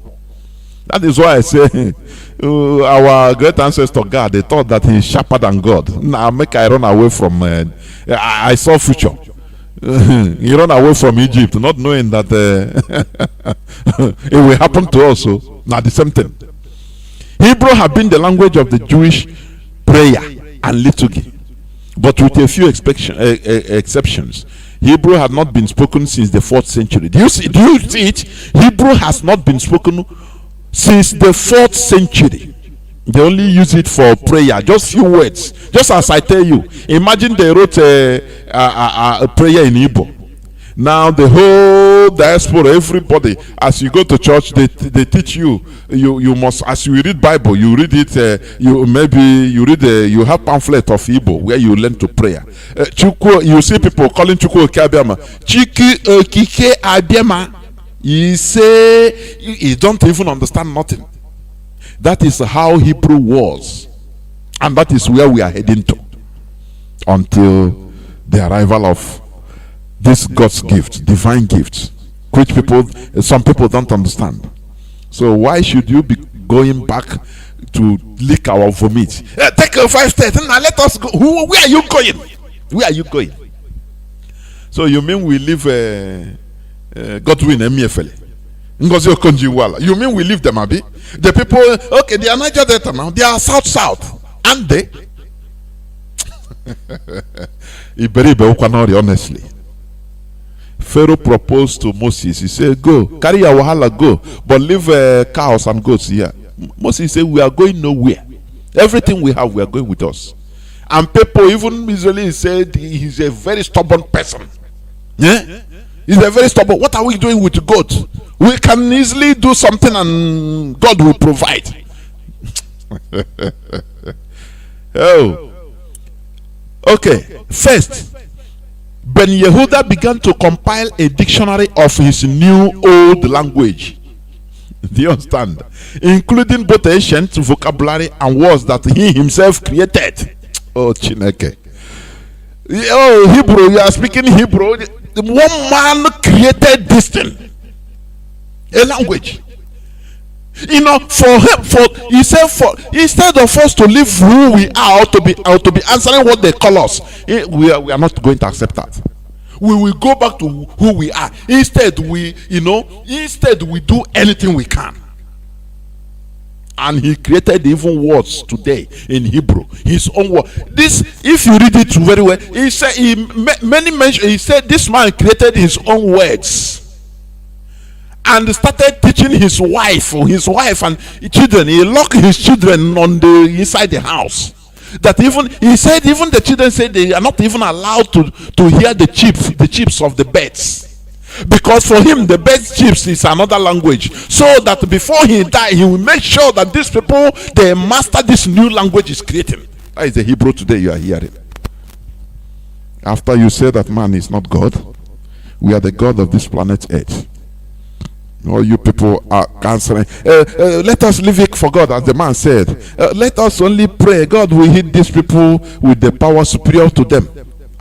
That is why I say our great ancestor God, they thought that he's sharper than God. Now make I run away from. I saw future. He run away from Egypt, not knowing that it will happen to us. So now the same thing. Hebrew had been the language of the Jewish prayer and liturgy. But with a few exceptions, Hebrew had not been spoken since the 4th century. Do you see it? Hebrew has not been spoken since the 4th century. They only use it for prayer, just few words. Just as I tell you, imagine they wrote a prayer in Igbo. Now the whole diaspora, everybody, as you go to church, they teach you must, as you read Bible, you read it. You have pamphlet of Igbo where you learn to prayer. You see people calling Chukwu Okiabiama, Chiki Okike Abiama. You say you don't even understand nothing. That is how Hebrew was, and that is where we are heading to, until the arrival of this God's gift, divine gift, which some people don't understand. So why should you be going back to lick our vomit? Take 5 steps. Now let us go. Where are you going? Where are you going? So you mean we leave Godwin Emiefele? Ngozi Okonjo-Iweala. You mean we leave them, Abi? The people, okay, they are Niger Delta now. They are south, and they. Honestly. Pharaoh proposed to Moses. He said, go, carry your wahala, go, but leave cows and goats here. Moses said, we are going nowhere. Everything we have, we are going with us. And people, even Israelis, said he's a very stubborn person. Yeah? He's a very stubborn. What are we doing with God? We can easily do something and God will provide. Oh. Okay. First, Ben Yehuda began to compile a dictionary of his new old language. Do you understand? Including both ancient vocabulary and words that he himself created. Oh, Chineke. Oh, Hebrew, you are speaking Hebrew. One man created this thing. A language. You know, he said, instead of us to live who we are, or to be answering what they call us, we are not going to accept that. We will go back to who we are. Instead, we do anything we can. And he created even words today in Hebrew, his own word. This, if you read it very well, he said he said this man created his own words. And started teaching his wife and children. He locked his children on inside the house. That even he said, even the children said they are not even allowed to hear the chips of the birds. Because for him, the birds chips is another language. So that before he die, he will make sure that these people they master this new language is creating. That is the Hebrew today you are hearing. After you say that man is not God, we are the God of this planet Earth. All you people are answering. Let us leave it for God, as the man said. Let us only pray. God will hit these people with the power superior to them,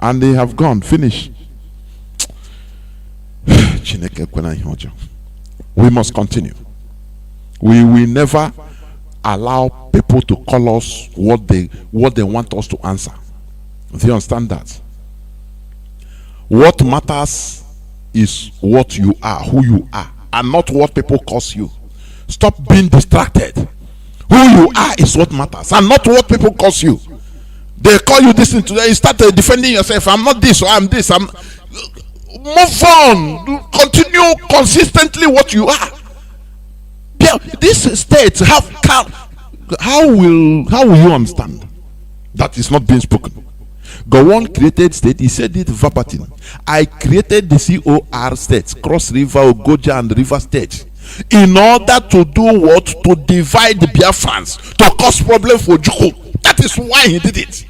and they have gone. Finish. We must continue. We will never allow people to call us what they want us to answer. Do you understand that? What matters is what you are, who you are, and not what people call you. Stop being distracted. Who you are is what matters, and not what people call you. They call you this thing today, you start defending yourself. I'm not this, or I'm this. Move on. Continue consistently what you are. Yeah, this state how will you understand that is not being spoken? God created state. He said it verbatim. I created the COR states, Cross River, Ogoja, and River State, in order to do what? To divide the Biafrans, to cause problem for Juku. That is why he did it.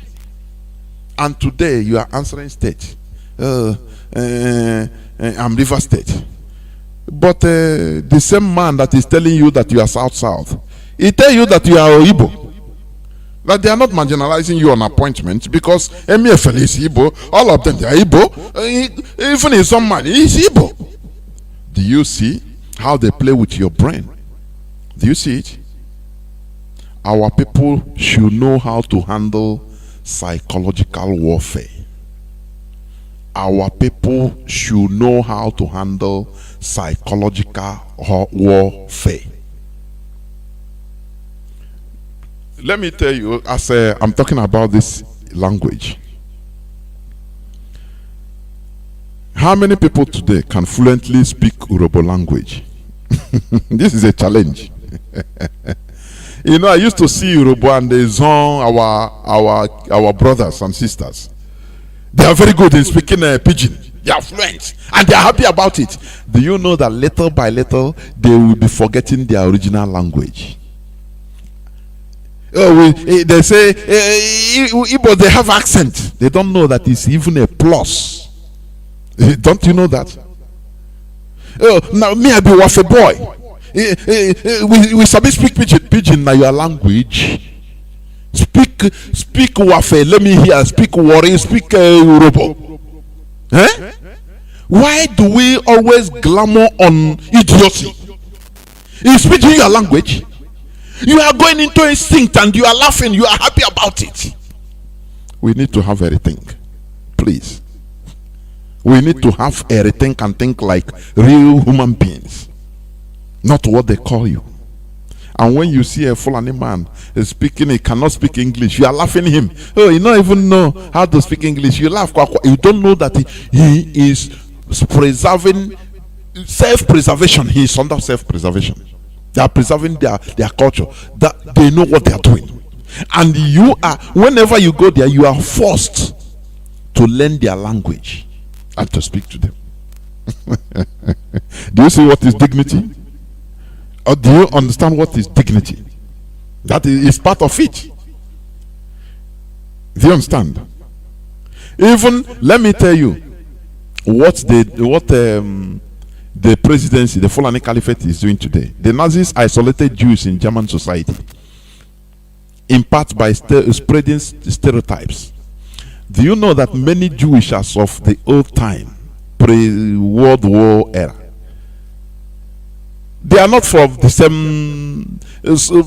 And today you are answering state. I'm River State. But the same man that is telling you that you are South, he tell you that you are Igbo. That they are not marginalizing you on appointment, because MFL is Igbo, all of them they are Igbo, even in some man he is Igbo. Do you see how they play with your brain? Do you see it? Our people should know how to handle psychological warfare. Our people should know how to handle psychological warfare. Let me tell you, as I'm talking about this language, how many people today can fluently speak Urhobo language? This is a challenge. You know, I used to see Urhobo and the Zon, our brothers and sisters. They are very good in speaking pidgin. They are fluent and they are happy about it. Do you know that little by little they will be forgetting their original language? They say Igbo, they have accent. They don't know that it's even a plus. Don't you know that? Now me, I be wafe boy. We sabi speak pidgin na your language. Speak wafe. Let me hear. Speak Wari. Speak Urhobo. Eh? Why do we always glamour on idiocy? In speaking your language, you are going into instinct and you are laughing. You are happy about it. We need to have everything, please. We need to have everything and think like real human beings, not what they call you. And when you see a Fulani man speaking, he cannot speak English, you are laughing at him. Oh, you don't even know how to speak English. You laugh. You don't know that he is preserving self-preservation. He is under self-preservation. They are preserving their culture. That they know what they are doing. And you are, whenever you go there, you are forced to learn their language and to speak to them. Do you see what is dignity? Or do you understand what is dignity? That is part of it. Do you understand? Even, let me tell you what the presidency, the Fulani Caliphate is doing today. The Nazis isolated Jews in German society, in part by spreading stereotypes. Do you know that many Jewish as of the old time, pre-World War era, they are not from the same,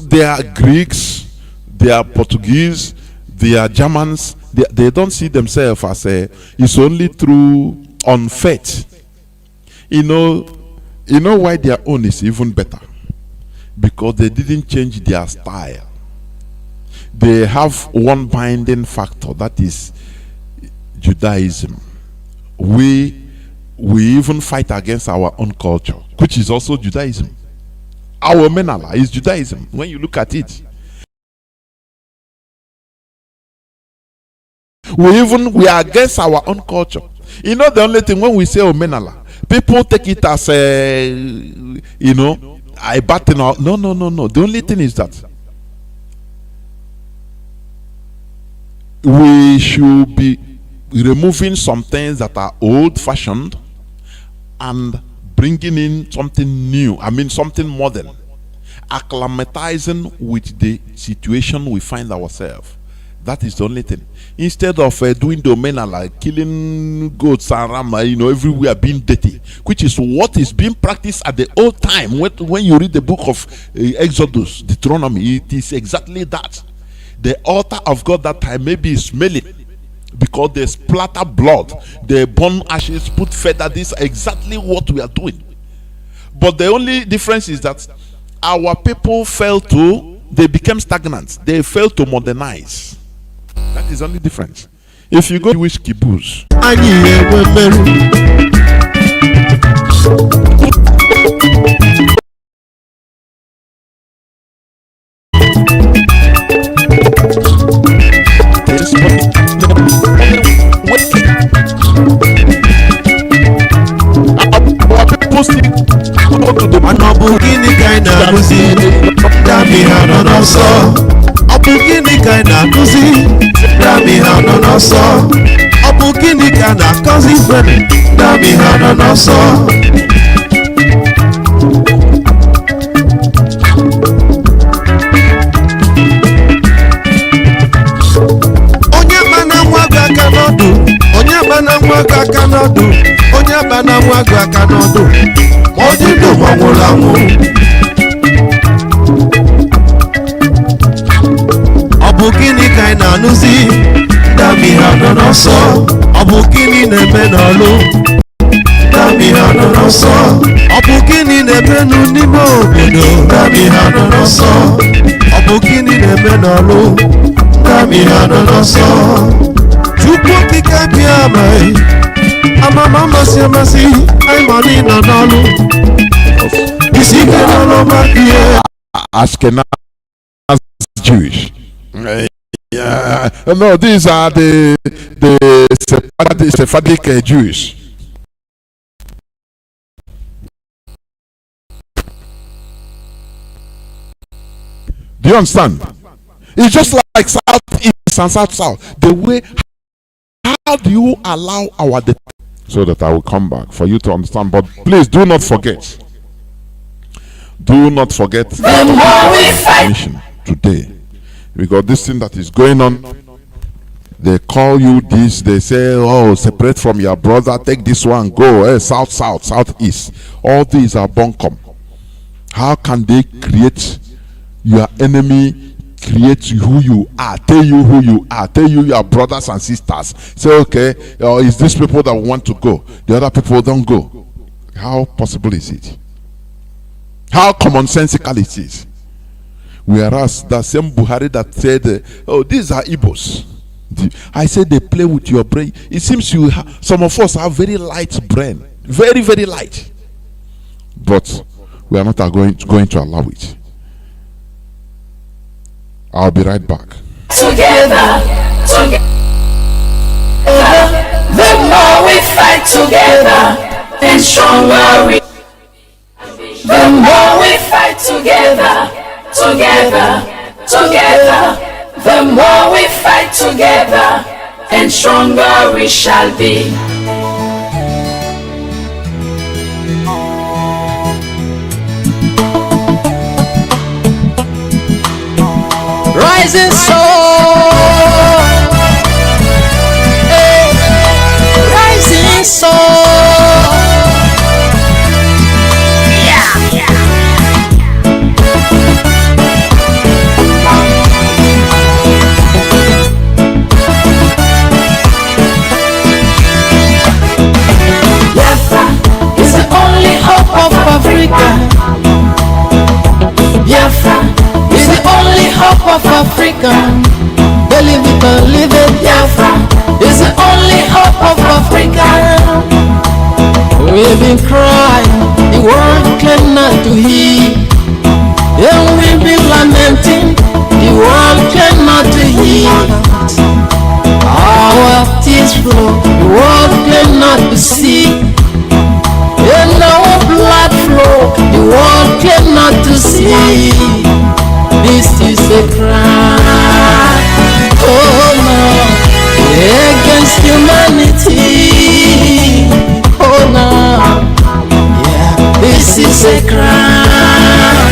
they are Greeks, they are Portuguese, they are Germans. They don't see themselves as it's only through on faith. You know why their own is even better? Because they didn't change their style. They have one binding factor, that is Judaism. We even fight against our own culture, which is also Judaism. Our Menala is Judaism when you look at it. We are against our own culture. You know, the only thing when we say Omenala, people take it as a, a bad thing. No. The only thing is that we should be removing some things that are old-fashioned and bringing in something new. I mean, something modern. Acclimatizing with the situation we find ourselves. That is the only thing. Instead of doing the Omenala, like killing goats and ram, everywhere being dirty, which is what is being practiced at the old time. When you read the book of Exodus, Deuteronomy, it is exactly that. The altar of God that time maybe is smelling because they splatter blood, they burn ashes, put feather. This is exactly what we are doing. But the only difference is that our people they became stagnant. They failed to modernize. That is the only difference. If you go to Jewish kibbutz, our people still go to the Gịnị ka anyị na-akụzi dami ha nọ n'ọsọ? Ọ bụ gịnị ka anyị na-akụzi dami ha nọ n'ọsọ? Ọ bụ gịnị ka a na-akọzi Femi dami ha nọ n'ọsọ? Onye mana nwa gị aka n'ọdụ, onye mana nwa gị aka n'ọdụ, onye mana nwa gị aka n'ọdụ. Ọ dị ndụ ma ọ nwụrụ anwụ. Ọ bụ gịnị ka anyị na-anụzi dami ha nọ n'ọsọ? Ọ bụ gịnị na-eme n'ọlụ dami ha nọ n'ọsọ? Ọ bụ gịnị na-emenụ n'ime obodo dami ha nọ n'ọsọ? Ọ bụ gịnị na-eme n'ọlụ dami ha nọ n'ọsọ? Chukwu okike bịa amaghị amama amasị amasị anyị ma n'ịnọ n'ọlụ. Ashkenaz Jewish. No, these are the Sephardic Jewish. Do you understand? It's just like South East and South. The way, how do you allow our so that I will come back for you to understand? But please do not forget. Do not forget the mission today, because this thing that is going on, they call you this, they say, oh, separate from your brother, take this one, go south, southeast. All these are bunkum. How can they create your enemy, create who you are, tell you who you are, tell you your brothers and sisters, say, okay, it's these people that want to go, the other people don't go? How possible is it? How commonsensical it is. Whereas the same Buhari that said, oh, these are Igbos. I said they play with your brain. It seems some of us have very light brain. Very, very light. But we are not going to allow it. I'll be right back. Together, the more we fight together, and stronger we. The more we fight together, the more we fight together, and stronger we shall be. Rising soul, rising soul. Biafra is the only hope of Africa. Believe it, Biafra is the only hope of Africa. We've been crying, the world cannot to hear. And we've been lamenting, the world cannot to hear. Our claim not to see. In our blood flow, the world claim not to see. This is a crime, oh no, against humanity. Oh no, yeah, this is a crime.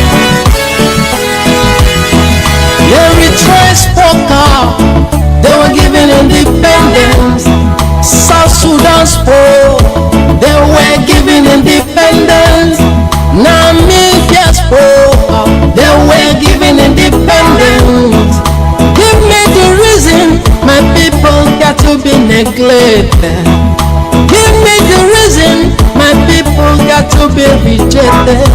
Eritrea spoke up, they were given independence. South Sudan spoke, they were given independence. Namibia spoke up, they were given independence. Give me the reason my people got to be neglected. Give me the reason my people got to be rejected.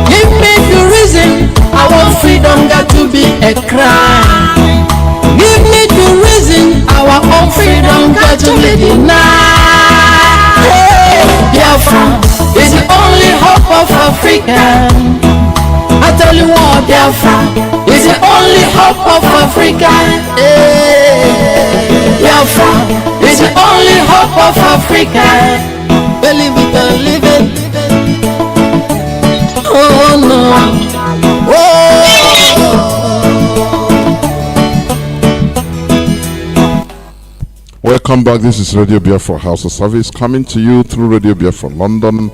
Give me the reason our freedom got to be a crime. Give me the reason our own freedom got to be denied. Hey, Biafra is the only hope of Africa. I tell you what, Biafra is the only hope of Africa. Hey, Biafra is the only hope of Africa. Believe it, believe it. Oh no. Welcome back. This is Radio Biafra House of Service coming to you through Radio Biafra London.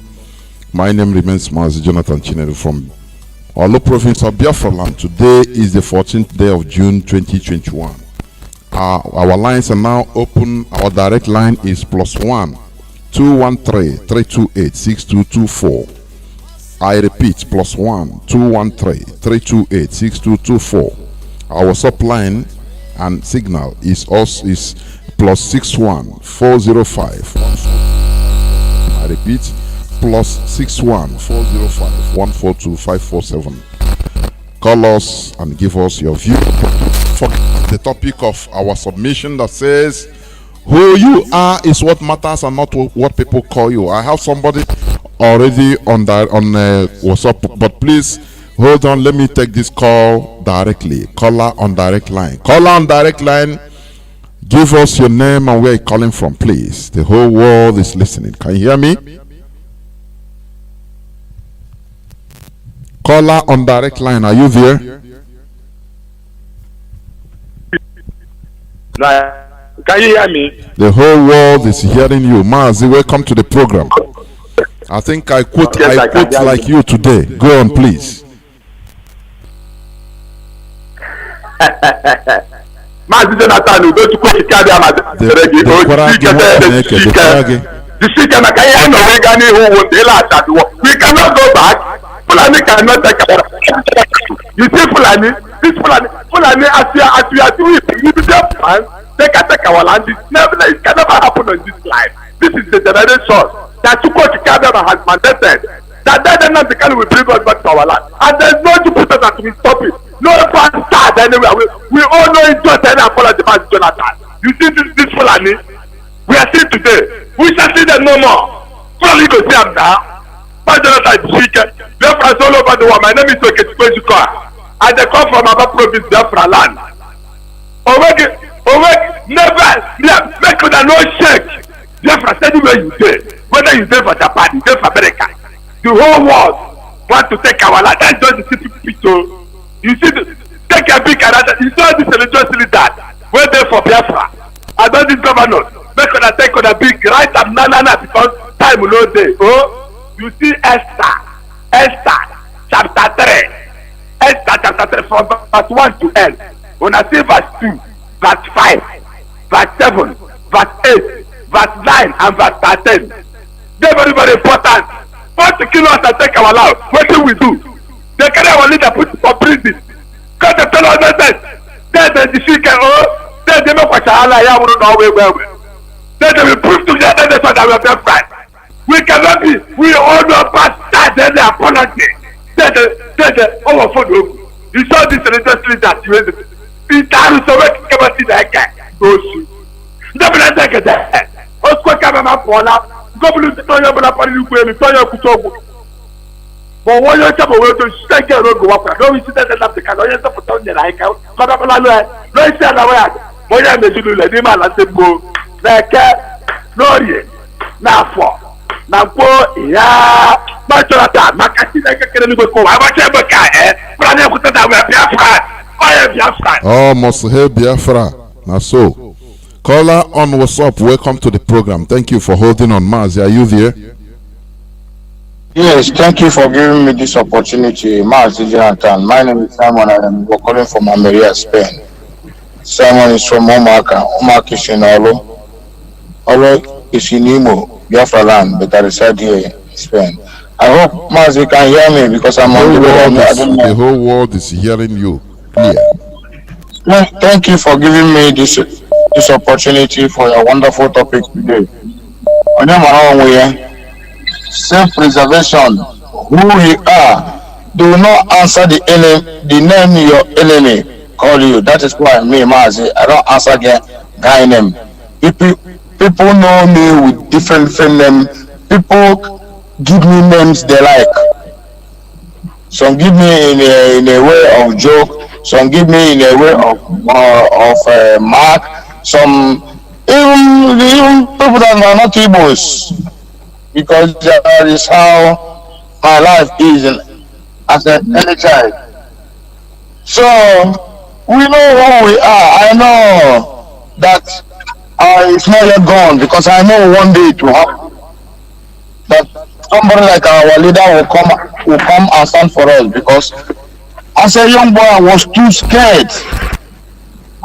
My name remains Mazi Jonathan Chinedu from Olo province of Biafra land. Today is the 14th day of June 2021. Our lines are now open. Our direct line is +1 213 328 6224. I repeat, +1 213 328 6224. Our WhatsApp line and signal is +61 405. I repeat, +61 405 142 547. Call us and give us your view for the topic of our submission that says, who you are is what matters and not what people call you. I have somebody already on WhatsApp, but please hold on. Let me take this call directly. Caller on direct line. Caller on direct line. Give us your name and where you're calling from, please. The whole world is listening. Can you hear me? Caller on direct line. Are you there? Can you hear me? The whole world is hearing you. Mazi, welcome to the program. I think I quote like you today. Go on, please. Mazi Jonathan, you go to quote we cannot go back. Fulani cannot take our You see Fulani, this Fulani as we are doing it, they can take our land. It can never happen on this life. This is the generation that Chukwu Chikabiyama has mandated. That the kind will bring us back to our land. And there's no Jupiter that will stop it. No bastard anywhere. We all know it just any apology about Jonathan. You see this Fulani? We are seeing today. We shall see them no more. Fulani go see them now. But Jonathan is weak. Biafra all over the world. My name is Okechukwu. And they come from our province, Biafra land. Never make it no shake. Biafra, anywhere you dey, whether you dey for Japan, you dey for America, the whole world want to take our land. That's just the simple picture. You see, take a big another. You saw this religious leader where they for Biafra. And all these governors make it take on a big right and na because time will not dey. Oh, you see Esther chapter 3. Esther chapter 3 from verse 1 to end. When I say verse 2, verse 5, verse 7, verse 8, verse 9, and verse 13. They're very, very important. Want to kill us and take our life. What do we do? They carry our leader, put for prison. Because they tell us that there's the chicken, then they make what I wouldn't know where. Then they will prove to the other nation that we are their friends. We cannot be, we all know past then they apology. Then they overflow. You saw this religious leader, you know, Itaru so we can see that guy. Those Double take that. Osco Kabama Pola, Goblu Toya Bonapari, Toya Kutobu. But when you tell me to shake your road, go up, no, we sit at the Canoya for Tony like out, Kabala, no, say the way. Moya Mejulu, Ledima, Lasebo, n'orie n'afọ na mkpo ya kpachọrọta maka Chineke kere n'igwe ka ụwa agbacha egbe ka bụra na-ekwute na wee Biafra onye Biafra. Oh, must hail Biafra. Now so. Caller on WhatsApp, welcome to the program. Thank you for holding on. Mazi, are you there? Yes, thank you for giving me this opportunity, Mazi Jonathan. My name is Simon and I'm calling from Almeria, Spain. Simon is from Omaka. Omaka is in Olo. Olo is in Imo, Biafra land, but I reside here in Spain. I hope Mazi can hear me because I'm on the way. The whole world is hearing you clear. Thank you for giving me this opportunity for your wonderful topic today. Self-preservation, who we are. Do not answer the name your enemy call you. That is why me, Mazi, I don't answer guy name. People know me with different names. People give me names they like. Some give me in a way of joke. Some give me in a way of mark. Some even people that are not Igbos, because that is how my life is as an early child. So we know who we are. I know that it's not yet gone, because I know one day it will happen. That somebody like our leader will come and stand for us, because as a young boy I was too scared.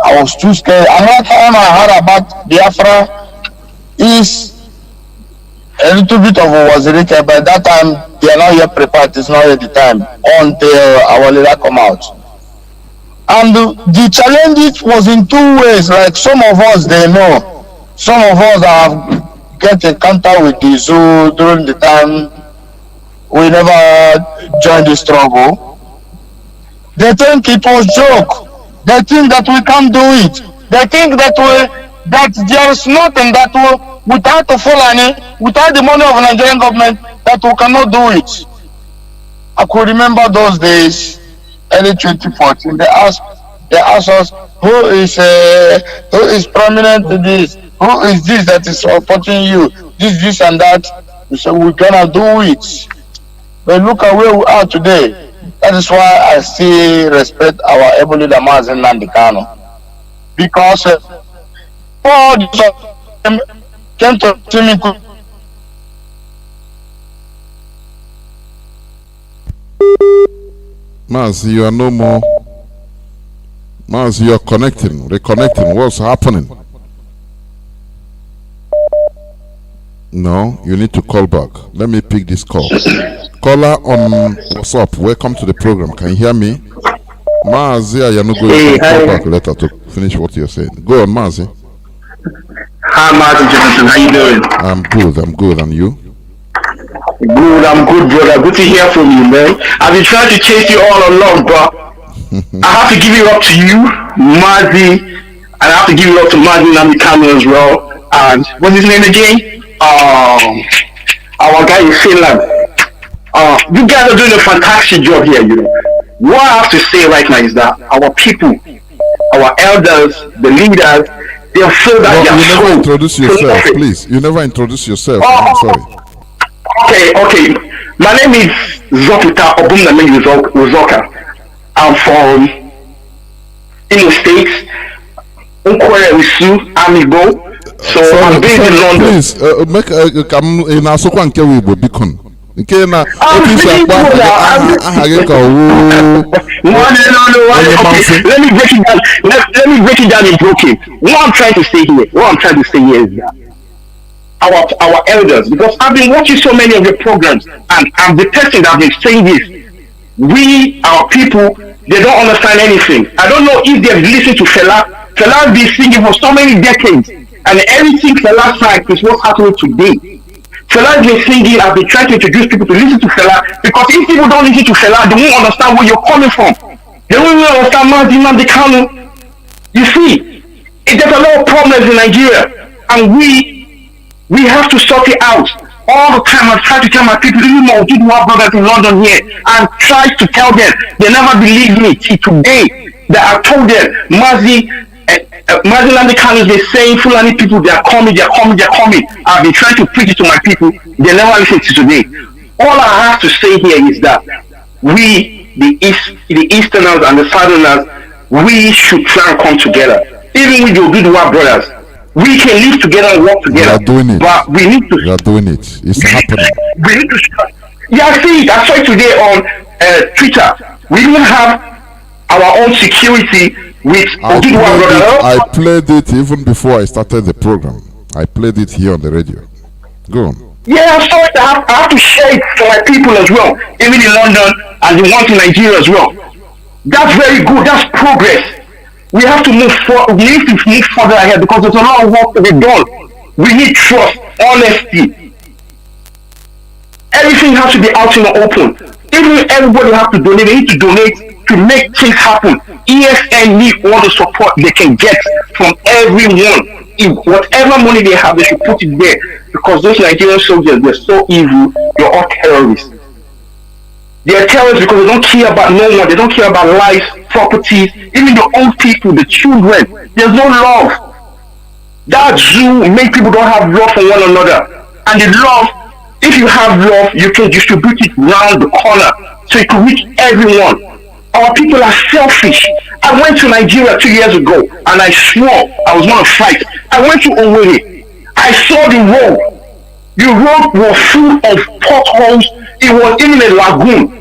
Another time I heard about Biafra is a little bit of a Wazirika. By that time they are not yet prepared. It's not yet the time until our leader come out. And the challenge was in two ways. Like some of us, they know. Some of us have get encounter with the zoo during the time we never joined the struggle. They think it was joke. They think that we can't do it. They think that there is nothing that without the Fulani, without the money of the Nigerian government, that we cannot do it. I could remember those days, early 2014. They asked us, who is prominent in this? Who is this that is supporting you? This and that. We said we're gonna do it. But look at where we are today. That is why I still respect our able leader Mazi Nnamdi Kanu, because all the came to see me. Mazi, you are no more. Mazi, you are reconnecting. What's happening? No, you need to call back. Let me pick this call. Caller on WhatsApp, welcome to the program. Can you hear me? Mazi, you're not going to call back later to finish what you're saying. Go on, Mazi. Hi, Mazi Johnson. How you doing? I'm good. And you? Good, I'm good, brother. Good to hear from you, man. I've been trying to chase you all along, but I have to give it up to you, Mazi, and I have to give it up to Mazi Nnamdi Kanu as well. And what's his name again? Our guy in Finland. You guys are doing a fantastic job here, you know. What I have to say right now is that our people, our elders, the leaders, they feel that you never introduce yourself, please. You never introduce yourself. I'm sorry. Okay. My name is Zopita Obumname Uzoka. I'm from Imo State, Nkwere Wisu, Amigo. So I'm based in London. Please, make in Asokwa nke Wibo Bikon. Okay, now. No. Okay, let me break it down. Let me break it down in broken. What I'm trying to say here is that our elders, because I've been watching so many of the programs, and I'm the person that have been saying this. We, our people, they don't understand anything. I don't know if they've listened to Fela. Fela has been singing for so many decades, and everything Fela sang is what's happening today. Fela has been singing. I've been trying to introduce people to listen to Fela, because if people don't listen to Fela, they won't understand where you're coming from. They won't understand Mazi Nnamdi Kanu. You see, there's a lot of problems in Nigeria, and we have to sort it out. All the time I try to tell my people, even my Ojibwa brothers in London here, and try to tell them, they never believe me till today, that I told them, Mazi, Maziland Khan is saying Fulani people, they are coming. I've been trying to preach it to my people. They never listen to today. All I have to say here is that we, the Easterners and the Southerners, we should try and come together. Even with the Oduduwa brothers, we can live together and work together. We are doing it. But we need to. We are doing it. It's happening. We need to. Yeah, I see it. I saw it today on Twitter. We even have our own security with Oduduwa brothers. I played it even before I started the program. I played it here on the radio. Go on. Yeah, I'm sorry. I have to share it to my people as well, even in London and the ones in Nigeria as well. That's very good. That's progress. We have to move forward. We need to move further ahead because there's a lot of work to be done. We need trust, honesty. Everything has to be out in the open. Even everybody has to donate. They need to donate to make things happen. ESN need all the support they can get from everyone. If whatever money they have, they should put it there. Because those Nigerian soldiers, they're so evil. They're all terrorists. They are terrorists because they don't care about no one. They don't care about lives, properties, even the old people, the children. There's no love. That zoo make people don't have love for one another. And the love, if you have love, you can distribute it round the corner so it can reach everyone. Our people are selfish. I went to Nigeria 2 years ago and I swore I was going to fight. I went to Owerri. I saw the road. The road was full of potholes. It was in a lagoon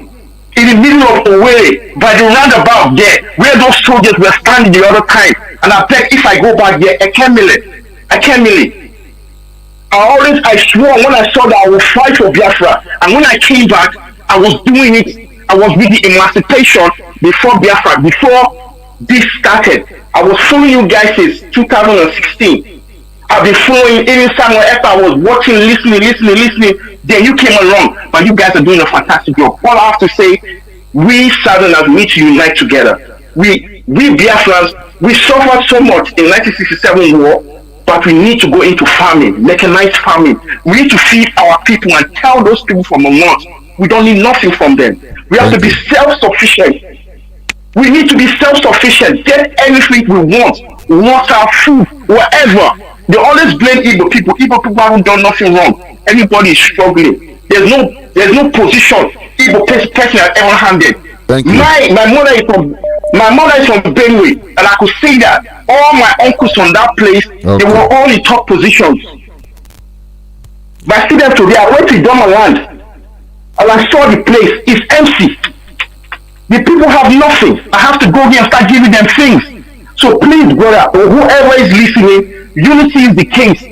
in the middle of Owerri by the roundabout there where those soldiers were standing the other time. And I beg, if I go back there, I can't believe. I swore when I saw that I would fight for Biafra. And when I came back, I was doing it. I was with the emancipation before Biafra, before this started. I was following you guys since 2016. I've been following even Samuel Epa. I was watching, listening. Then you came along, but you guys are doing a fantastic job. All I have to say, we Southerners need to unite together. We Biafrans, we suffered so much in 1967 war, but we need to go into farming, mechanized farming. We need to feed our people and tell those people from the north, we don't need nothing from them. We have to be self-sufficient. We need to be self-sufficient. Get everything we want. Water, food, whatever. They always blame Igbo people. Igbo people haven't done nothing wrong. Everybody is struggling. There's no position Igbo person has ever handled. Thank you. My mother is from Benue, and I could say that all my uncles from that place, they were all in top positions. But I see them today. I went to Idoma land, and I saw the place. It's empty. The people have nothing. I have to go there and start giving them things. So please, brother, or whoever is listening, unity is the case.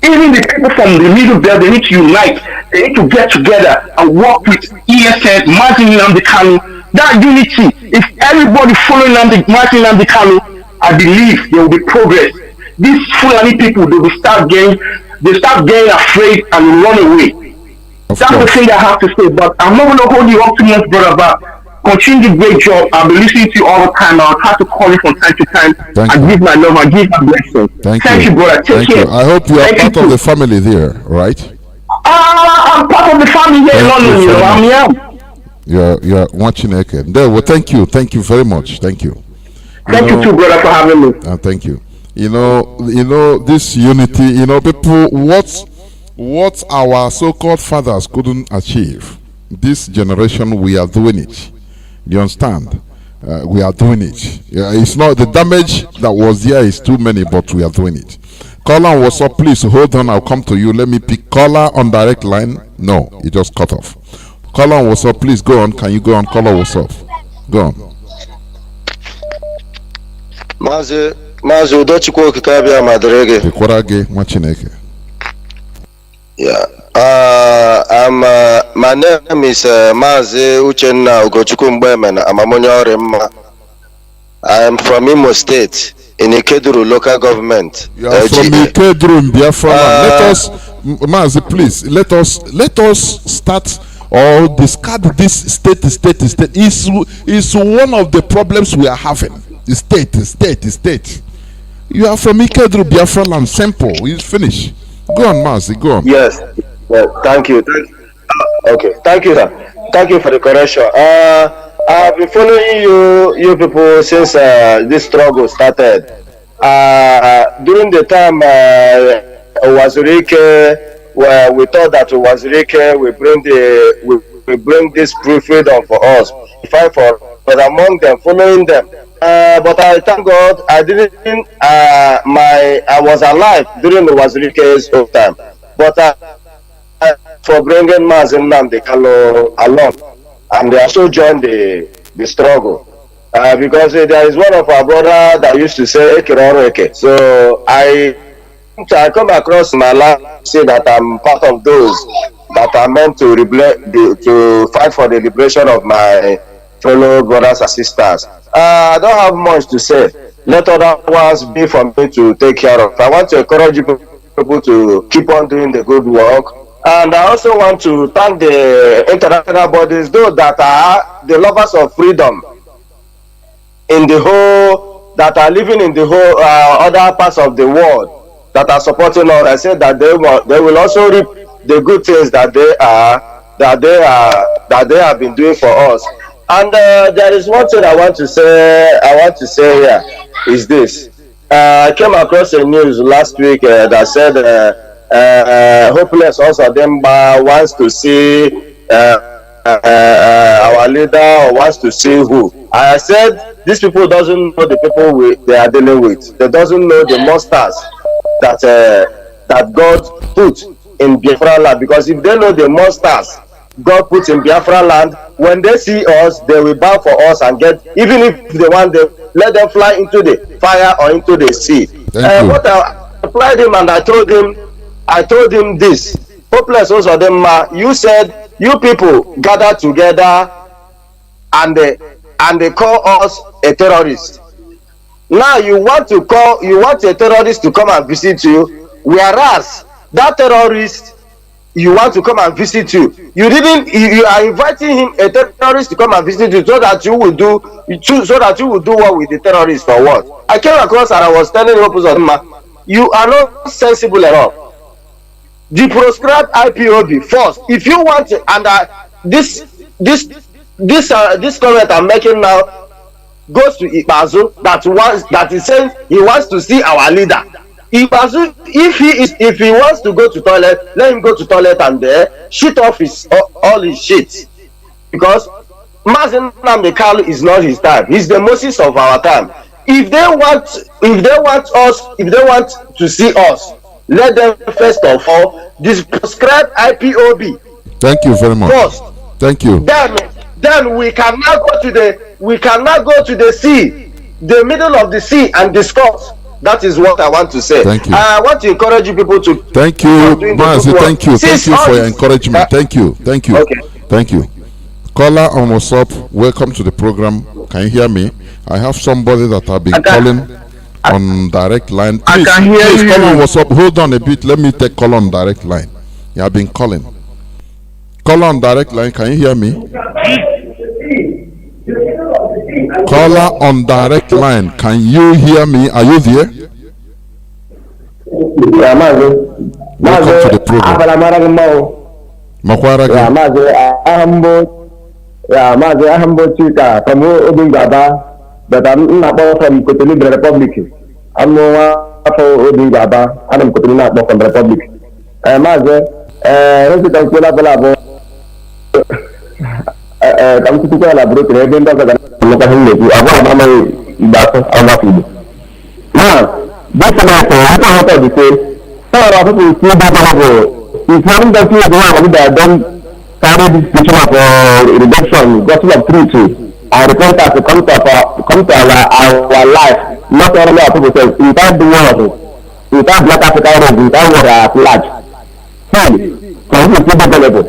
Even the people from the middle belt, they need to unite. They need to get together and work with ESN, Martin Nnamdi Kanu. That unity, if everybody following Martin Nnamdi Kanu, I believe there will be progress. These Fulani people, they start getting afraid and run away. That's the thing I have to say. But I'm not going to hold you up too much, brother. But continue the great job. I'll be listening to you all the time. I'll try to call you from time to time and give my love and give my blessing. Thank you, brother. Take care. I hope you are part of the family there, right? I'm part of the family here in London. I'm here. You're watching again. There. Well, thank you very much. Thank you. Thank you too, brother, for having me. Thank you. You know this unity. People, what our so-called fathers couldn't achieve, this generation we are doing it. You understand? We are doing it. It's not the damage that was there is too many, but we are doing it. Caller, what's up? Please hold on. I'll come to you. Let me pick caller on direct line. No, it just cut off. Caller, what's up? Please go on. Can you go on? Caller, what's up? Go on. Maazị Udochukwu Okikabia Maderege. Ekwarage Mwachineke. Yeah. My name is Maazị Uchenna Ugochukwu Mgbemena Amamonye Orimma. I am from Imo State in Ikeduru local government. You are from Ikeduru in Biafra. Let us, Maazị, please, let us start or discard this state. Is one of the problems we are having. The state. You are from Ikeduru, Biafra land. Simple. It's finished. Go on, Maazị. Go on. Yes. Well, thank you. Okay. Thank you, sir. Thank you for the correction. I've been following you people since this struggle started. during the time Wazirike, where we thought that Wazirike we bring this freedom for us, fight for, but among them, following them. But I thank God I didn't. I was alive during the Wazirike's time, but for bringing Mazi Nnamdi Kanu along, and they also joined the struggle. Because there is one of our brother that used to say Eke. So I come across in my life, say that I'm part of those that are meant to fight for the liberation of my fellow brothers and sisters. I don't have much to say. Let other ones be for me to take care of. I want to encourage people to keep on doing the good work. And I also want to thank the international bodies, those that are the lovers of freedom in the whole, that are living in the whole other parts of the world, that are supporting us. I said that they will also reap the good things that they have been doing for us. And there is one thing I want to say here is this. I came across a news last week that said Hopeless also them wants to see our leader, or wants to see who. I said these people doesn't know the people they are dealing with. They doesn't know the monsters that God put in Biafra land. Because if they know the monsters God put in Biafra land, when they see us, they will bow for us and get, even if they want them, let them fly into the fire or into the sea. What I applied him and I told him this. Hopeless also them. You said you people gather together and they call us a terrorist. Now you want a terrorist to come and visit you, whereas that terrorist you want to come and visit you. You are inviting him, a terrorist, to come and visit you so that you will do what with the terrorist or what? I came across and I was telling Hopeless, you are not sensible enough. The proscribed IPOB first. If you want to, and this comment I'm making now goes to Ikpeazu that is saying he wants to see our leader. Ikpeazu, if he wants to go to toilet, let him go to toilet and shit off all his shit. Because Mazi Nnamdi Kanu is not his time. He's the Moses of our time. If they want to see us, let them first of all prescribe IPOB. Thank you very much. First. Thank you. Then we can now go to the sea, the middle of the sea, and discuss. That is what I want to say. Thank you. I want to encourage you people to. Thank you, Mazi. Thank you. Thank you for your encouragement. Thank you. Okay. Thank you. Caller on WhatsApp, welcome to the program. Can you hear me? I have somebody that I've been calling on direct line. Please call on WhatsApp. Hold on a bit. Let me take call on direct line. You have been calling. Call on direct line. Can you hear me? Caller on direct line. Can you hear me? Are you there? Welcome to the program. Makwaraga. Mazi Ahambo Chika from Odingaba, but I'm not from Cotonou Republic. I'm no for Odingaba, I'm Cotonou from the Republic. Mazi, Resident Kulabo, come to collaborate in every other local holiday. I want that I'm happy. Now, that's what I say. Some of the people see that if having that you don't carry this vision of redemption, gospel of truth, and repentance to come to our life, not only our people, so without the world, without Black African road, without world at large. Can you see available?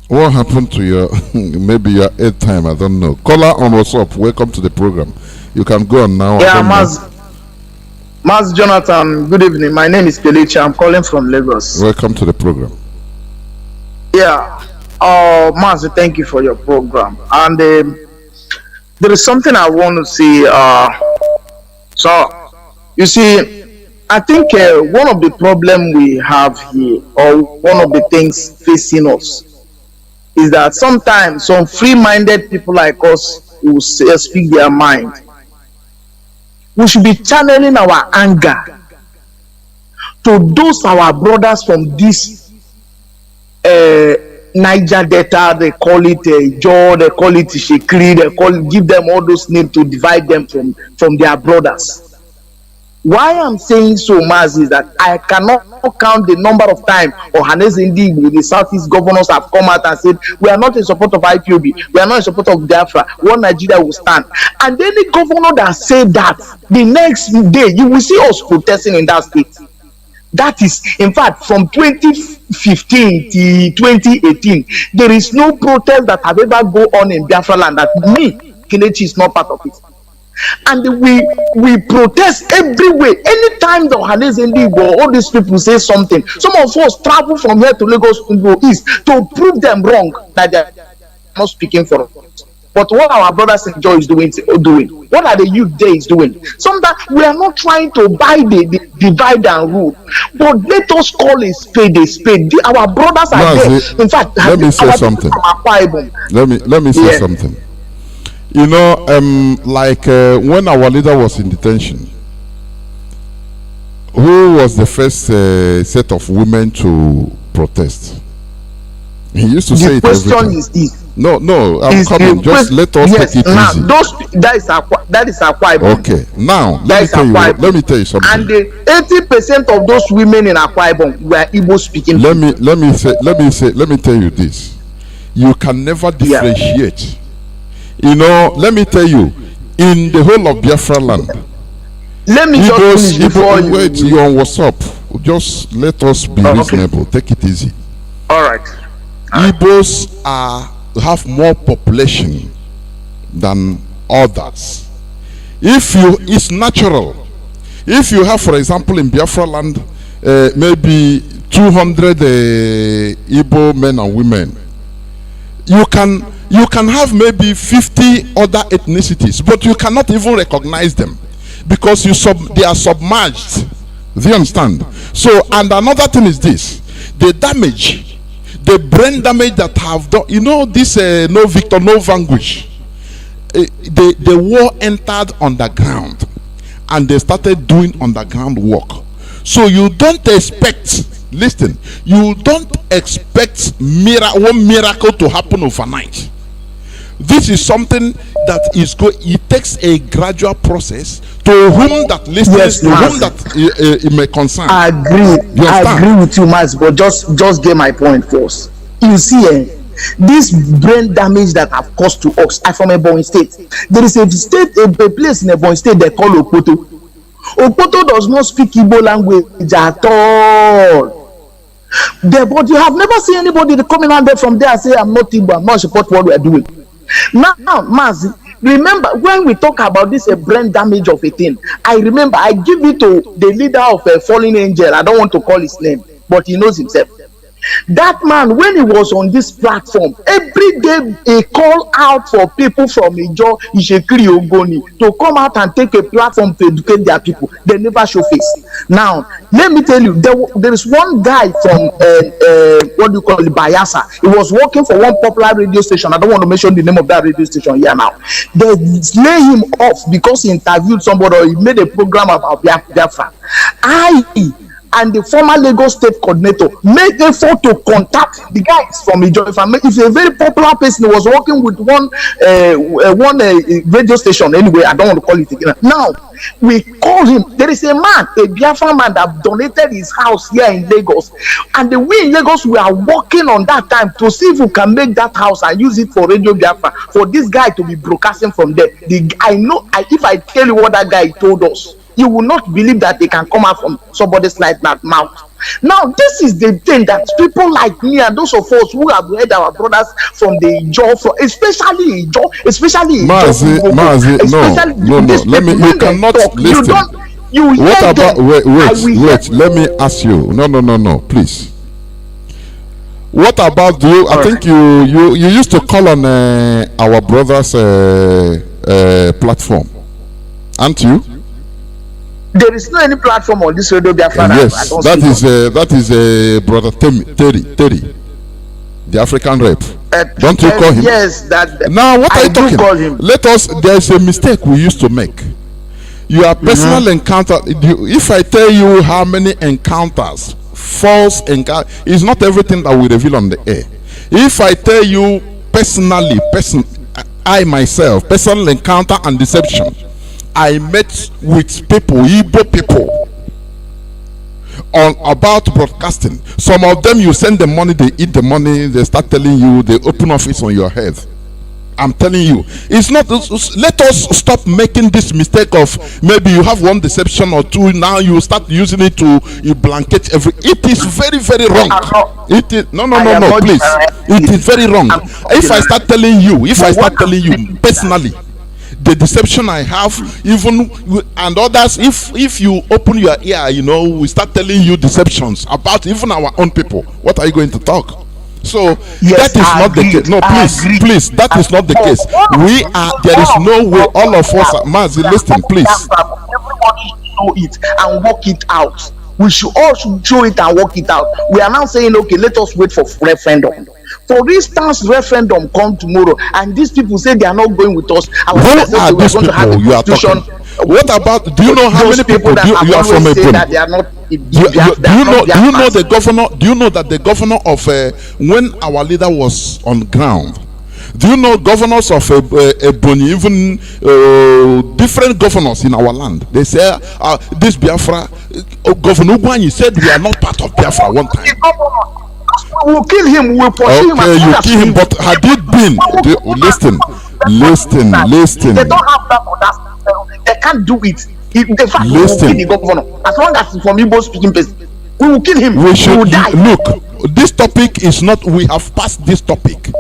What happened to your maybe your 8th time? I don't know. Caller on WhatsApp, welcome to the program. You can go on now. Yeah, Mas Jonathan, good evening. My name is Kelechi. I'm calling from Lagos. Welcome to the program. Yeah, Mas, thank you for your program. And there is something I want to say. So, you see, I think one of the problems we have here, or one of the things facing us, is that sometimes some free-minded people like us will speak their mind. we should be channeling our anger to those our brothers from this Niger Delta. They call it Jaw, they call it Shekri, give them all those names to divide them from their brothers. Why I'm saying so much is that I cannot count the number of times Ohanaeze Ndigbo, the Southeast governors, have come out and said, we are not in support of IPOB, we are not in support of Biafra, one Nigeria will stand. And any governor that said that, the next day you will see us protesting in that state. That is, in fact, from 2015 to 2018, there is no protest that have ever go on in Biafra land that me, Kelechi, is not part of it. And we protest everywhere. Anytime the Ohanaeze Ndigbo, all these people say something, some of us travel from here to Lagos to go east to prove them wrong that they are not speaking for us. But what our brothers in Joy is doing, what are the youth there is doing? Sometimes we are not trying to buy the divide and rule, but let us call a spade a spade. Our brothers are there. In fact, let me say something. Let me say something. You know, when our leader was in detention, who was the first set of women to protest? He used to say it every time. The question is no, I'm coming. Just let us take it easy. That is Akwa Ibom. Okay, now let me tell you something. And the 80% of those women in Akwa Ibom were Igbo speaking. Let me tell you this. You can never differentiate. You know, let me tell you, in the whole of Biafra land, let me just finish before you. Wait, you're on WhatsApp. Just let us be reasonable. Okay. Take it easy. All right. Igbos have more population than others. It's natural. If you have, for example, in Biafra land, maybe 200 Igbo men and women, you can have maybe 50 other ethnicities, but you cannot even recognize them because they are submerged. Do you understand? So, and another thing is this: the brain damage that have done. You know, this no victor, no vanquish. The war entered underground, and they started doing underground work. So you don't expect. Listen, you don't expect one miracle to happen overnight. This is something that is it takes a gradual process to whom that listens, to whom that it may concern. I agree with you, Max, but just get my point first. You see, this brain damage that have caused to us. I'm from Ebonyi State. There is a place in Ebonyi State they call Okpoto. Okpoto does not speak Igbo language at all. But you have never seen anybody coming out there from there and say, I'm not Igbo, I'm not support what we are doing. Now, Mazi, remember when we talk about this brain damage of a thing, I remember I give it to the leader of a fallen angel. I don't want to call his name, but he knows himself. That man, when he was on this platform, every day he called out for people from Ijo, Ishekiri, Ogoni to come out and take a platform to educate their people. They never show face. Now, let me tell you, there is one guy from what do you call it, Bayelsa. He was working for one popular radio station. I don't want to mention the name of that radio station here now. They lay him off because he interviewed somebody or he made a program about Biafra. And the former Lagos State coordinator made effort to contact the guys from Ijo. If a very popular person who was working with one radio station, anyway, I don't want to call it again. Now, we call him. There is a man, a Biafra man that donated his house here in Lagos. And we in Lagos, we are working on that time to see if we can make that house and use it for Radio Biafra, for this guy to be broadcasting from there. If I tell you what that guy told us, you will not believe that they can come out from somebody's like that mouth. Now, this is the thing that people like me and those of us who have heard our brothers from the Ijo, especially Mazi, no. Let me. You cannot listen. What about? Wait. Let me ask you. No. Please. What about you? I think you used to call on our brothers' platform, aren't you? There is no any platform on this Radio Biafra. Yes, that is brother Terry, the African rep. Don't you call him? Yes, that. Now, what are you talking? Call him. There's a mistake we used to make. Your personal encounter. If I tell you how many encounters, false encounter, is not everything that we reveal on the air. If I tell you personally, I myself, personal encounter and deception, I met with people, Igbo people, on about broadcasting. Some of them, you send them money, they eat the money, they start telling you, they open office on your head. I'm telling you, it's not. Let us stop making this mistake of maybe you have one deception or two. Now you start using it to blanket every. It is very, very wrong. It is no, please. It is very wrong. If I start telling you, personally, the deception I have, even and others, if you open your ear, we start telling you deceptions about even our own people. What are you going to talk? So yes, that is not the case. No, please, that is not the case. We are. There is no way. All of us are. Mazi, listen, please. Everybody should know it and work it out. We should all show it and work it out. We are now saying, okay, let us wait for referendum. For instance, referendum come tomorrow, and these people say they are not going with us. Who are these people you are talking? What about? Do you know how many people you are from a that they are not? Do you know the governor? Do you know that the governor of when our leader was on ground? Do you know governors of Ebonyi, even different governors in our land? They say this Biafra, Governor Ugwanyi said we are not part of Biafra one time. We will kill him. We will pursue him. Okay, you kill him, but had it been? Listen. They don't have that understanding. They can't do it. In fact, we will kill the governor. As long as he's from Igbo speaking person, we will kill him. We will die. Look, this topic is not. We have passed this topic.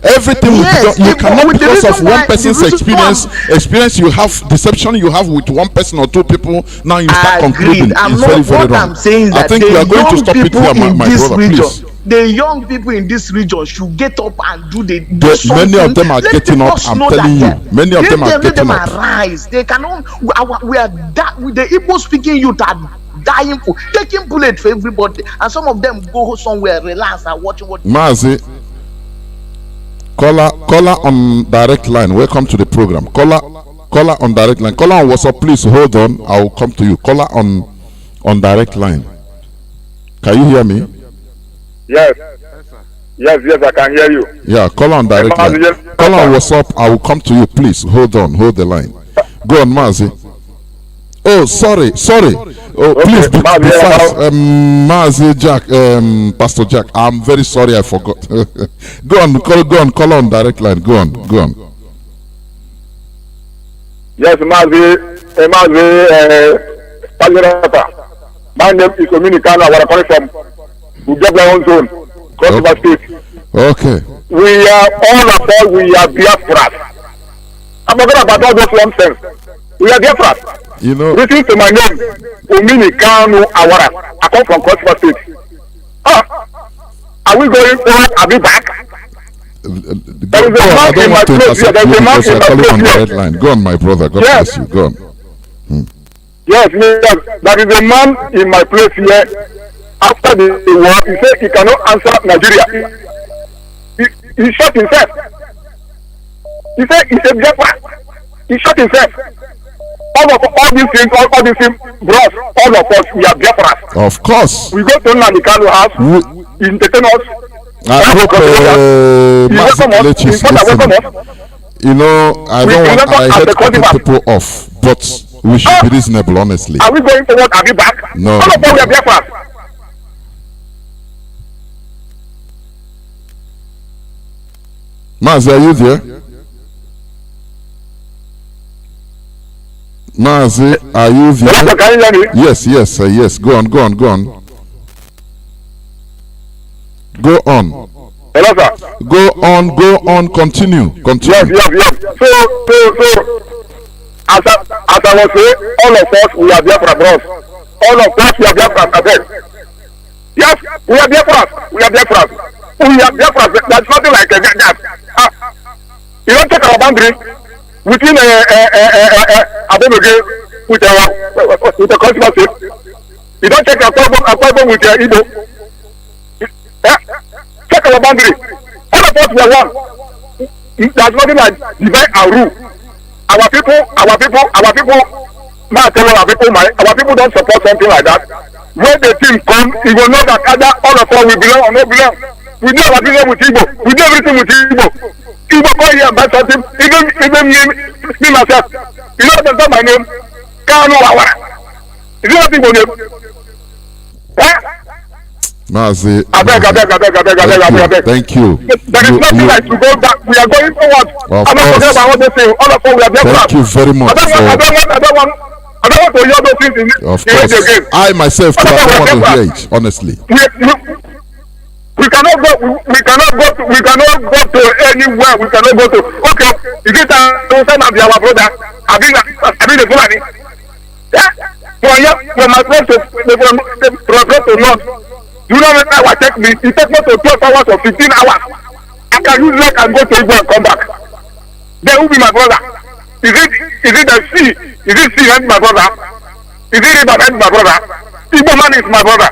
Everything you cannot, because of one person's experience you have deception you have with one person or two people. Now you start concluding. It's very, very wrong. I'm saying I think we are going to stop it here, my brother. Please. The young people in this region should get up and do many of them are getting up. I'm telling you, many of them are getting up. Arise. They cannot. We are that with the Igbo speaking youth are dying for taking bullet for everybody, and some of them go somewhere, relax and watching what. Mazi, caller on direct line. Welcome to the program. Caller on direct line. Caller on WhatsApp, please hold on. I will come to you. Caller on direct line. Can you hear me? Yes, I can hear you. Yeah, call on direct line. Call on WhatsApp. I will come to you. Please hold on. Hold the line. Go on, Mazi. Oh, sorry. Oh, okay, please be fast. Mazi Jack, Pastor Jack. I'm very sorry. I forgot. Go on. Call on direct line. Go on. Yes, Mazi. My name is Dominicana. Where I'm coming from. We get our own zone, Cross River State. Okay. We are all of us. We are Biafras. I'm not about all those nonsense. We are Biafras. Listen to my name, Dominicano Awara. I come from Cross River State. Are we going forward? Are we back? I don't want to intercept you because you're calling on the red line. Go on, my brother. God bless you. Go on. Yes, that is a man in my place here. After the war, he said he cannot answer Nigeria. He shot himself. He said he's a Biafra. He shot himself. All these things, bros, all of us, we are Biafras. Of course. We go to Nanikano house, he entertain us. I hope I don't want cutting people off, but we should be reasonable, honestly. Are we going forward? Are we back? No. All of us, we are Biafras. Mazi, are you there? Mazi, are you there? Can you hear me? Yes. Go on. Go on. Hello, sir. Go on. Continue. Yes. So, as I was saying, all of us, we are Biafra bros. All of us, we are Biafra again. Yes, we are Biafra. We are Biafra. There's nothing like that. You don't take our boundary within with the Cross State. You don't take our problem with Igbo. Check our boundary. All of us we are one. There's nothing like divide and rule. Our people Now tell our people don't support something like that. When the team come, you will know that either all of us will belong or not belong. We do our business with Igbo. We do everything with Igbo. Igbo come here and buy something. Even me myself. You know that's not my name. Kanu Awara. Is it not Igbo name? Eh? Mazi, thank you. There is nothing like to go back. We are going forward. I'm not forgetting about what they say. All of us, we are there. Thank you very much. I don't want to hear those things in of course. Again. I myself don't want to hear it, honestly. We cannot go to anywhere. We cannot go to. Okay, is it to be our brother? I mean the Fulani. Yeah. From my friend to north. You know when I take me, it takes me to 12 hours or 15 hours. I can use leg and go to Igbo and come back. They will be my brother. Is it the sea? Is it sea and my brother? Is it river and my brother? Igbo man is my brother.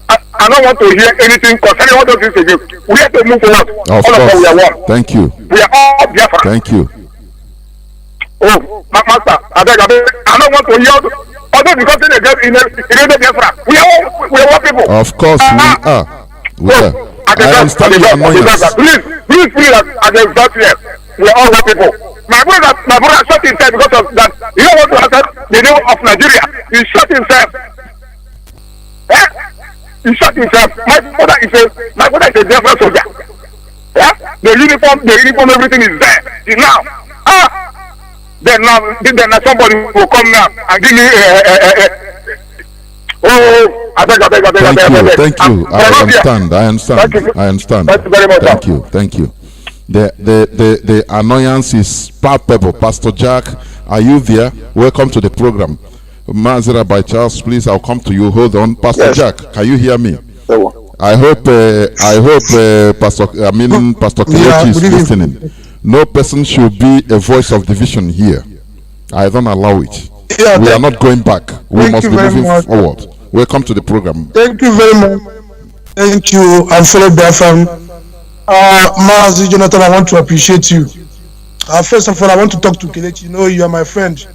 I don't want to hear anything concerning all those things again. We have to move forward. Of course. We are one. Thank you. We are all Biafra. Thank you. Oh, master, I don't want to hear. Although because they get in Biafra, we are one people. Of course, we are. We are. I understand your annoyance. Please, at the exact here, we are all one people. My brother shot himself because of that. You don't want to answer the name of Nigeria. He shot himself. Eh? He shot himself. My brother is a Biafra soldier. Yeah? The uniform, everything is there. It's now. Then somebody will come now and give me I beg. Thank you. I understand. Thank you very much. Thank you. The annoyance is palpable. Pastor Jack, are you there? Welcome to the program. Mazira by Charles, please, I'll come to you. Hold on. Pastor Jack, can you hear me? I hope Pastor Kelechi is listening. No person should be a voice of division here. I don't allow it. We are not going back. We must be moving forward. Welcome to the program. Thank you very much. Thank you. I'm fellow Biafran. Mazi Jonathan, I want to appreciate you. First of all, I want to talk to Kelechi. You know, you are my friend.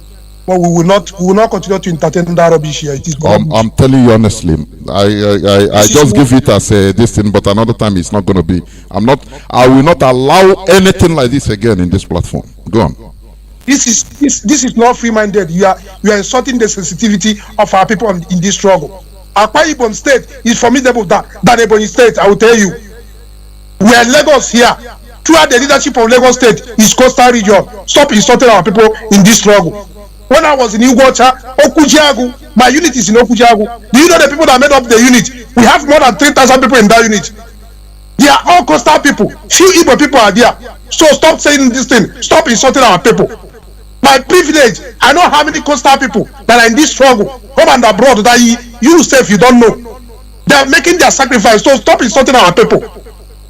But we will not continue to entertain that rubbish here. It is I'm telling you honestly, I just give it as this thing, but another time it's not going to be. I will not allow anything like this again in this platform. Go on. This is not free-minded. You are insulting the sensitivity of our people in this struggle. Akwa Ibom State is formidable than Ebonyi State. I will tell you. We are Lagos here. Throughout the leadership of Lagos State is coastal region. Stop insulting our people in this struggle. When I was in Ugwocha, Okujiagu, my unit is in Okujiagu. Do you know the people that made up the unit? We have more than 3,000 people in that unit. They are all coastal people. Few Igbo people are there. So stop saying this thing. Stop insulting our people. My privilege, I know how many coastal people that are in this struggle, home and abroad, that you yourself you don't know. They are making their sacrifice. So stop insulting our people.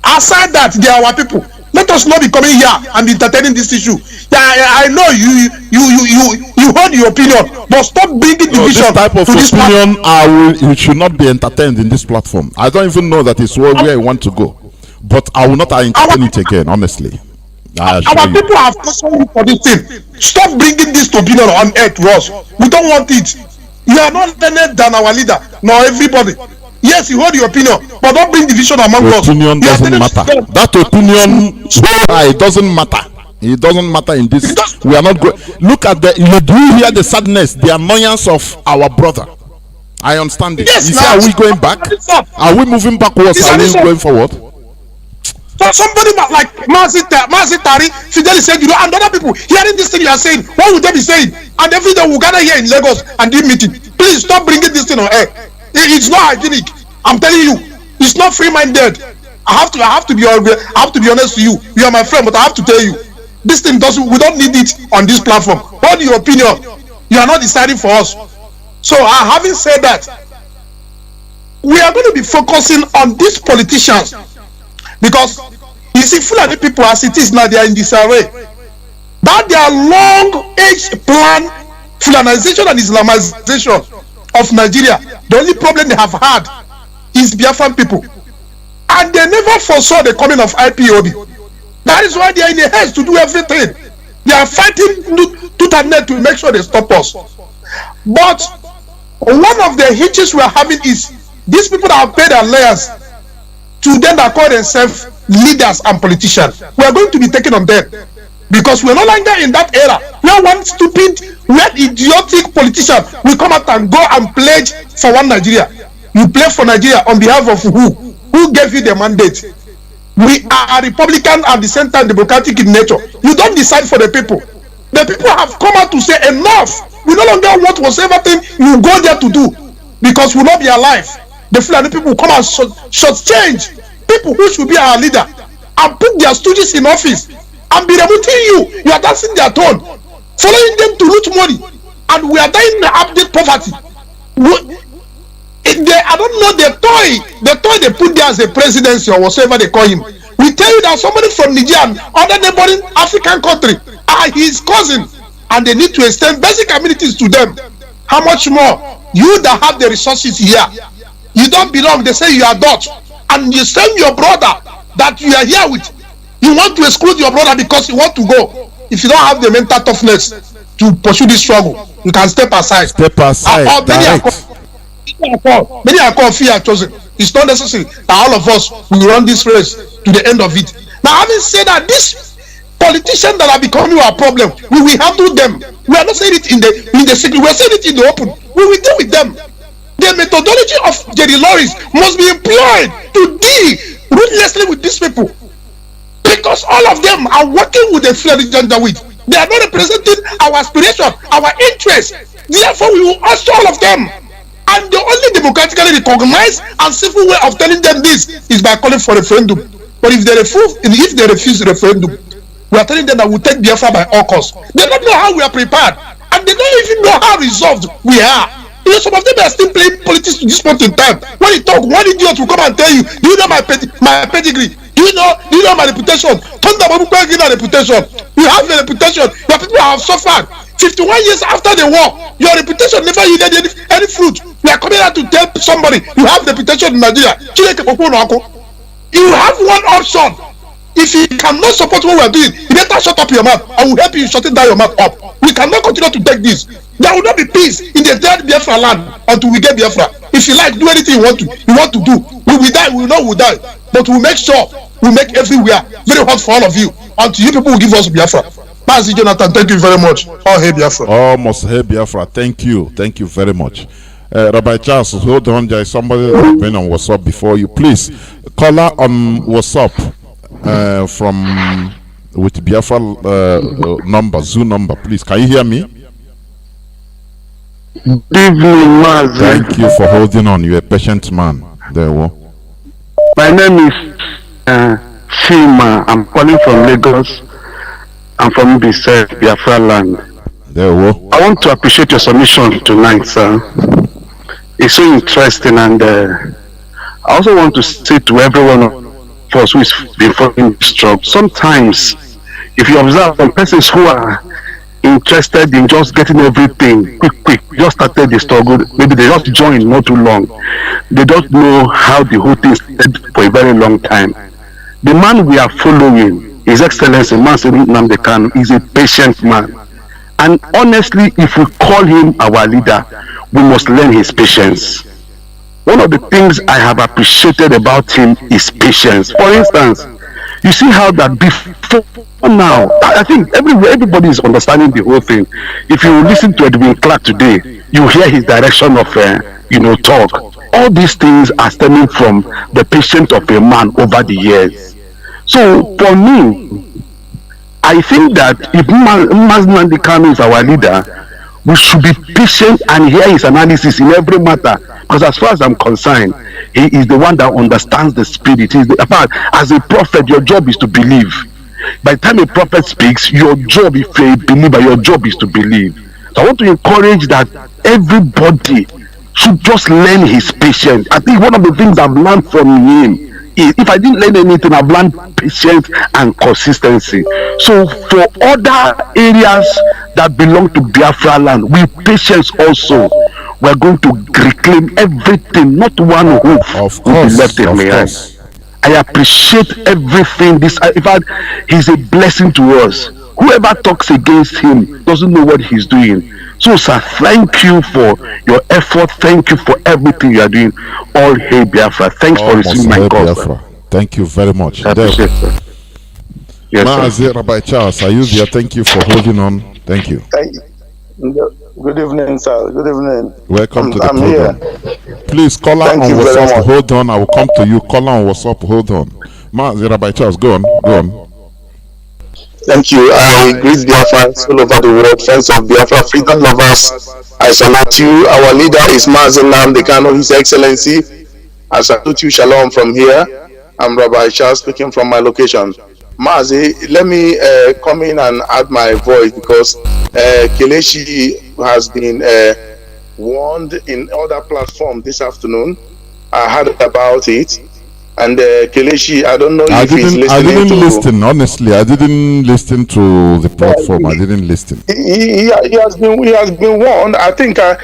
Aside that, they are our people. Let us not be coming here and entertaining this issue. I know you hold your opinion, but stop bringing division. This type of opinion, you should not be entertained in this platform. I don't even know that it's where I want to go, but I will not entertain it again. Honestly, our people have questioned for this thing. Stop bringing this opinion on earth, Ross. We don't want it. You are not learned than our leader, nor everybody. Yes, you hold your opinion, but don't bring division among us. Opinion doesn't matter. That opinion, it doesn't matter. It doesn't matter in this. We are not going. Look at do you hear the sadness, the annoyance of our brother? I understand it. Yes, you see, are we going back? Are we moving backwards? Are we going forward? So somebody like Mazi Tari, Fidel said, you know, and other people hearing this thing you are saying, what would they be saying? And every day we'll gather here in Lagos and do meeting. Please stop bringing this thing on air. It's not hygienic. I'm telling you, it's not free-minded. I have to be honest to you. You are my friend, but I have to tell you, this thing we don't need it on this platform. Hold your opinion. You are not deciding for us. So having said that, we are going to be focusing on these politicians, because you see, Fulani people as it is now, they are in disarray. That their long-age plan, Fulanization and Islamization of Nigeria, the only problem they have had is Biafran people, and they never foresaw the coming of IPOB. That is why they are in a haste to do everything. They are fighting tooth and nail to make sure they stop us. But one of the hitches we are having is these people that have paid their lawyers to them that call themselves leaders and politicians. We are going to be taken on them because we're no longer in that era where one stupid, where idiotic politician will come out and go and pledge for one Nigeria. You play for Nigeria on behalf of who? Who gave you the mandate? We are Republican at the same time democratic in nature. You don't decide for the people. The people have come out to say enough. We no longer want whatever thing you go there to do because we will not be alive. The Fulani people will come and shortchange people who should be our leader and put their stooges in office and be removing you. You are dancing their tone, following them to loot money, and we are dying in abject poverty. I don't know the toy they put there as a presidency or whatever they call him. We tell you that somebody from Niger and other neighboring African country are his cousin, and they need to extend basic amenities to them. How much more you that have the resources here? You don't belong. They say you are Dutch, and you send your brother that you are here with. You want to exclude your brother because you want to go. If you don't have the mental toughness to pursue this struggle, you can step aside. Step aside. Many are called fear chosen. It's not necessary that all of us will run this race to the end of it. Now, having said that, these politicians that are becoming our problem, we will handle them. We are not saying it in the secret. We are saying it in the open. We will deal with them. The methodology of Jerry Lawrence must be employed to deal ruthlessly with these people, because all of them are working with the Fulani Janjaweed. They are not representing our aspiration, our interest. Therefore, we will ask all of them. And the only democratically recognized and civil way of telling them this is by calling for referendum. But if they refuse the referendum, we are telling them that we'll take Biafra by all costs. They don't know how we are prepared, and they don't even know how resolved we are. You know, some of them are still playing politics to this point in time. When you talk, one idiot will come and tell you, do you know my pedigree? Do you know my reputation? Thunder Babu Kwagina reputation. You have a reputation. Your people have suffered. 51 years after the war, your reputation never yielded any fruit. We are coming out to tell somebody you have reputation in Nigeria. You have one option. If you cannot support what we are doing, you better shut up your mouth. I will help you shutting down your mouth up. We cannot continue to take this. There will not be peace in the dead Biafra land until we get Biafra. If you like, do anything you want to do. We will die, we will not die. But we will make sure we make everywhere very hot for all of you until you people will give us Biafra. Mazi Jonathan, thank you very much. All hail Biafra. Almost hail Biafra. Thank you very much. Rabbi Charles, hold on. There is somebody that's been on WhatsApp before you. Please, caller on WhatsApp from with Biafra number, Zoo number. Please, can you hear me? Good evening, Mazi. Thank you for holding on. You're a patient man. There we go. My name is Shima. I'm calling from Lagos. I'm from Biafra land. There we go. I want to appreciate your submission tonight, sir. It's so interesting, and I also want to say to everyone of us who is been following this struggle, sometimes if you observe some persons who are interested in just getting everything quick, just started the struggle, maybe they just joined not too long, they don't know how the whole thing started for a very long time. The man we are following, His Excellency Mansuru Nnamdi Kanu, is a patient man, and honestly, if we call him our leader, we must learn his patience. One of the things I have appreciated about him is patience. For instance, you see how that before now, I think everybody is understanding the whole thing. If you listen to Edwin Clark today, you hear his direction of talk. All these things are stemming from the patience of a man over the years. So for me, I think that if Nnamdi Kanu is our leader, we should be patient and hear his analysis in every matter. Because as far as I'm concerned, he is the one that understands the spirit. As a prophet, your job is to believe. By the time a prophet speaks, your job, if you're a believer, your job is to believe. So I want to encourage that everybody should just learn his patience. I think one of the things I've learned from him, if I didn't learn anything, I've learned patience and consistency. So for other areas that belong to Biafra land, with patience also, we're going to reclaim everything, not one hoof will be left in my hands. I appreciate everything. In fact, he's a blessing to us. Whoever talks against him doesn't know what he's doing. So, sir, thank you for your effort. Thank you for everything you are doing. All hail Biafra. Thanks for receiving my call, sir. Thank you very much. I appreciate it, sir. Yes, Mazi Rabbi Charles, are you there? Thank you for holding on. Thank you. Thank you. Good evening, sir. Good evening. Welcome to the I'm program. here. Please, caller Thank on you very WhatsApp, much. hold on. I will come to you. Caller on WhatsApp, hold on. Mazi Rabbi Charles, go on. Go on. Thank you. I greet Biafrans all over the world, friends of Biafra, freedom lovers. I salute you. Our leader is Mazen Nnamdi Kanu, His Excellency. I salute you. Shalom from here. I'm Rabbi Charles speaking from my location. Mazi, let me come in and add my voice because Kelechi has been warned in other platforms this afternoon. I heard about it. And Kelechi, I don't know if he's listening. I didn't to... listen, honestly. I didn't listen to the platform. I didn't listen. He has been warned. I think our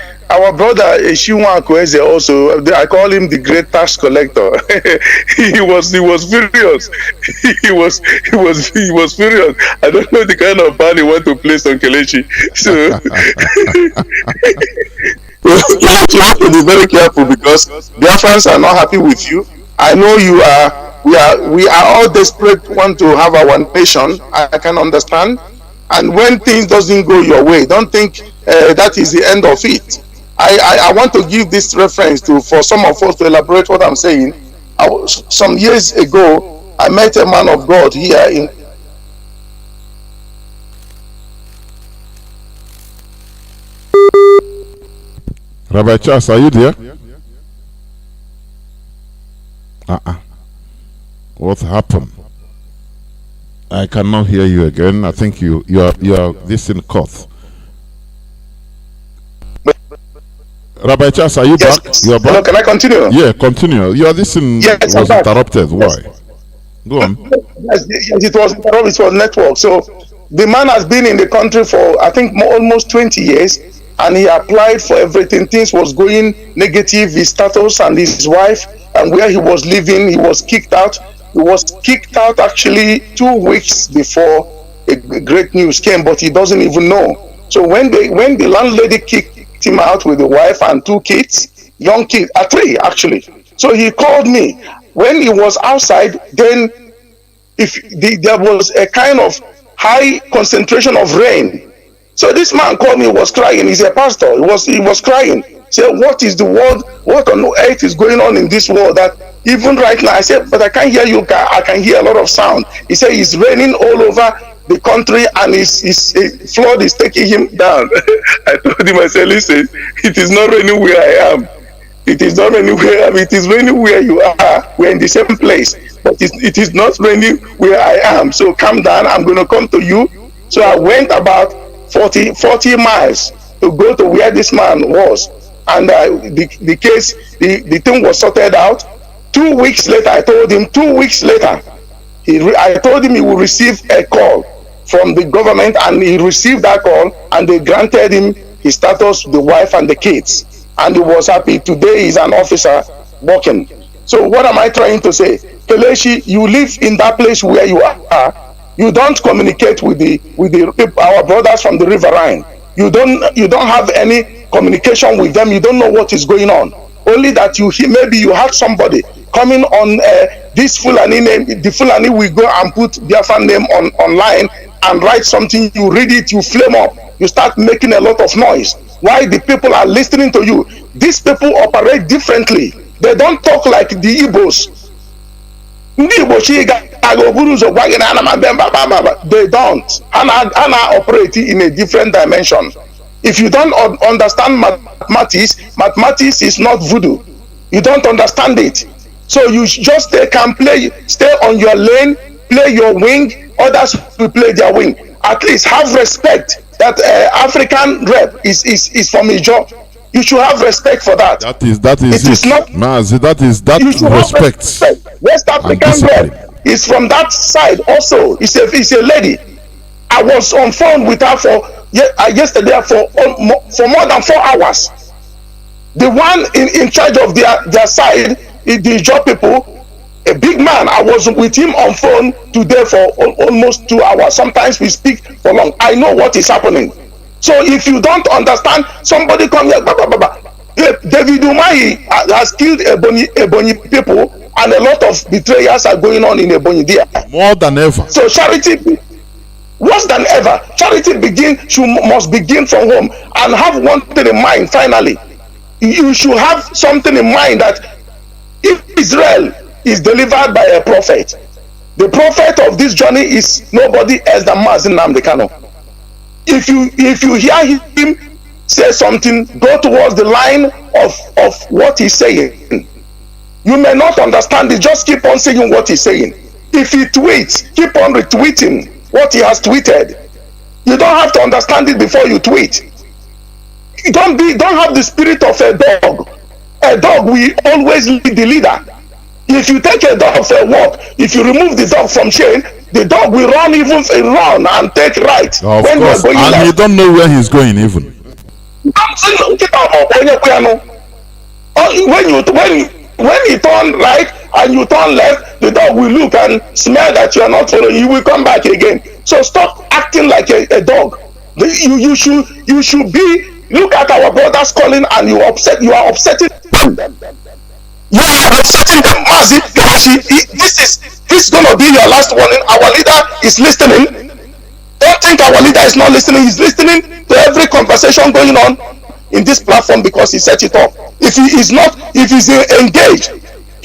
brother Shiwan Kweze also, I call him the great tax collector. he was furious. he was furious. I don't know the kind of ban he want to place on Kelechi. So you have to be very careful because Biafrans are not happy with you. I know you are. We are all desperate, want to have our nation. I can understand. And when things doesn't go your way, don't think that is the end of it. I want to give this reference for some of us to elaborate what I'm saying. Some years ago, I met a man of God here in. Rabbi Charles, are you there? What happened? I cannot hear you again. I think you are this in court. Rabbi Charles, are you back? You are back. Hello, can I continue? Yeah, continue. You are this in was interrupted. Why? Go on. Yes, it was interrupted. It was network. So the man has been in the country for I think almost 20 years, and he applied for everything. Things was going negative. His status and his wife. And where he was living, he was kicked out. He was kicked out actually 2 weeks before a great news came, but he doesn't even know. So when the landlady kicked him out with the wife and 2 kids, young kids, 3 actually. So he called me. When he was outside, then there was a kind of high concentration of rain. So this man called me, was crying. He's a pastor. He was crying. Say, what is the world? What on earth is going on in this world that even right now? I said, but I can't hear you. I can hear a lot of sound. He said it's raining all over the country and his flood is taking him down. I told him, I said, listen, it is not raining where I am. It is not raining where I am. It is raining where you are. We're in the same place, but it is not raining where I am. So calm down. I'm going to come to you. So I went about 40 miles to go to where this man was. And the case, the thing was sorted out. 2 weeks later, I told him, 2 weeks later, I told him he will receive a call from the government, and he received that call, and they granted him his status, the wife and the kids. And he was happy. Today he's an officer working. So what am I trying to say? Kelechi, you live in that place where you are. You don't communicate with our brothers from the riverine. You don't have any communication with them. You don't know what is going on. Only that maybe you have somebody coming on this Fulani name. The Fulani will go and put their fan name online and write something. You read it, you flame up, you start making a lot of noise. Why the people are listening to you? These people operate differently. They don't talk like the Igbos. They don't. Hana operate in a different dimension. If you don't understand mathematics is not voodoo. You don't understand it. So you just stay on your lane, play your wing, others will play their wing. At least have respect that African rep is from Ijo. You should have respect for that. That is not Mazi, that is respect. West African rep is from that side also. It's a lady. I was on phone with her yesterday for more than 4 hours. The one in charge of their side, the job people, a big man. I was with him on phone today for almost 2 hours. Sometimes we speak for long. I know what is happening. So if you don't understand, somebody come here, blah, blah, blah, blah. David Umahi has killed Ebonyi people, and a lot of betrayals are going on in Ebonyi there. More than ever. So charity, worse than ever, charity must begin from home, and have one thing in mind. Finally, you should have something in mind that if Israel is delivered by a prophet, the prophet of this journey is nobody else than Mazi Nnamdi Kanu. If you hear him say something, go towards the line of what he's saying. You may not understand it, just keep on saying what he's saying. If he tweets, keep on retweeting what he has tweeted. You don't have to understand it before you tweet. You don't have the spirit of a dog. A dog will always lead the leader. If you take a dog for a walk, if you remove the dog from chain, the dog will run and take right. Of course, and left. You don't know where he's going even. When you turn right and you turn left, the dog will look and smell that you are not following. He will come back again. So stop acting like a dog. You should be. Look at our brothers calling, and you are upsetting them. You are upsetting them. This is going to be your last warning. Our leader is listening. Don't think our leader is not listening. He's listening to every conversation going on in this platform because he set it up. If he is not, if he's engaged,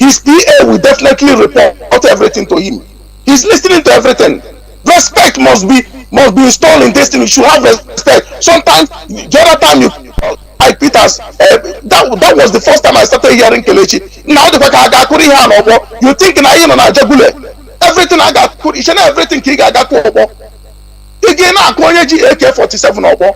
his PA will definitely report everything to him. He's listening to everything. Respect must be installed in this thing. You should have respect. Sometimes the other time you like Peters, that was the first time I started hearing Kelechi. Now the Agakuri here, you think na you na Jagule. Everything I got could everything Kiga got again AK-47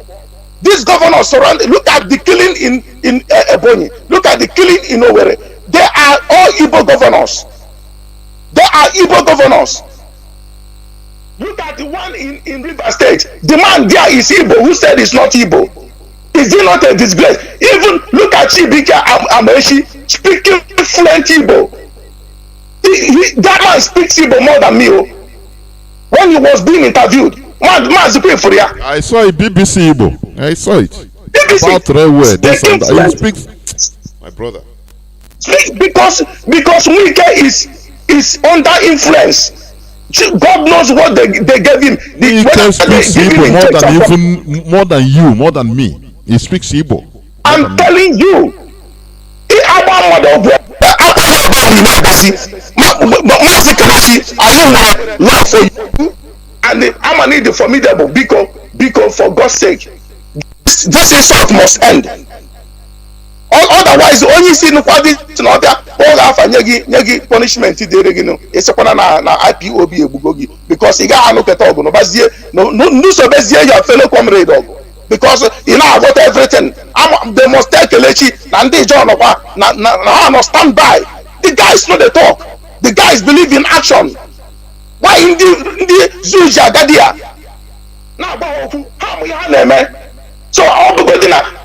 This governor surrounded. Look at the killing in Ebonyi. Look at the killing in Owerri. They are all Igbo governors. They are Igbo governors. Look at the one in River State. The man there is Igbo. Who said it's not Igbo? Is he not a disgrace? Even look at Chibika Amechi speaking fluent Igbo. That man speaks Igbo more than me. When he was being interviewed, I saw a BBC Igbo. I saw it. BBC. About railway. He speaks, my brother. Because Wike is under influence. God knows what they gave him. He speaks Igbo more than you, more than me. He speaks Igbo. I'm telling you. Love for you. And I'm gonna need the formidable because for God's sake, this insult must end. Otherwise, only see no party to not all have a nyagi punishment to the it's a na IPOB ebugogi because he got no ketogo no bazie no so bazie your fellow comrade because you know about everything. They must take Kelechi and they join na stand by. The guys know the talk. The guys believe in action. Why in the Zuja Gadia? Now, how we have so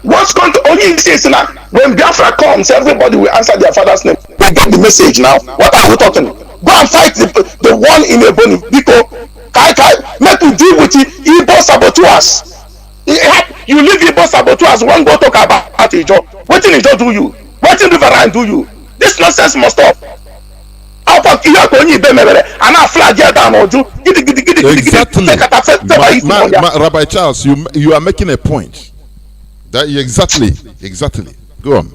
what's going to only say now? When Biafra comes, everybody will answer their father's name. We get the message now. What are we talking? Go and fight the one in Ebonyi because make we deal with the Igbo saboteurs. You leave Igbo saboteurs, one go talk about Ijo. What did Ijo do you? What did Riverine do you? This nonsense must stop. Exactly. Rabbi Charles, you are making a point. That exactly. Go on.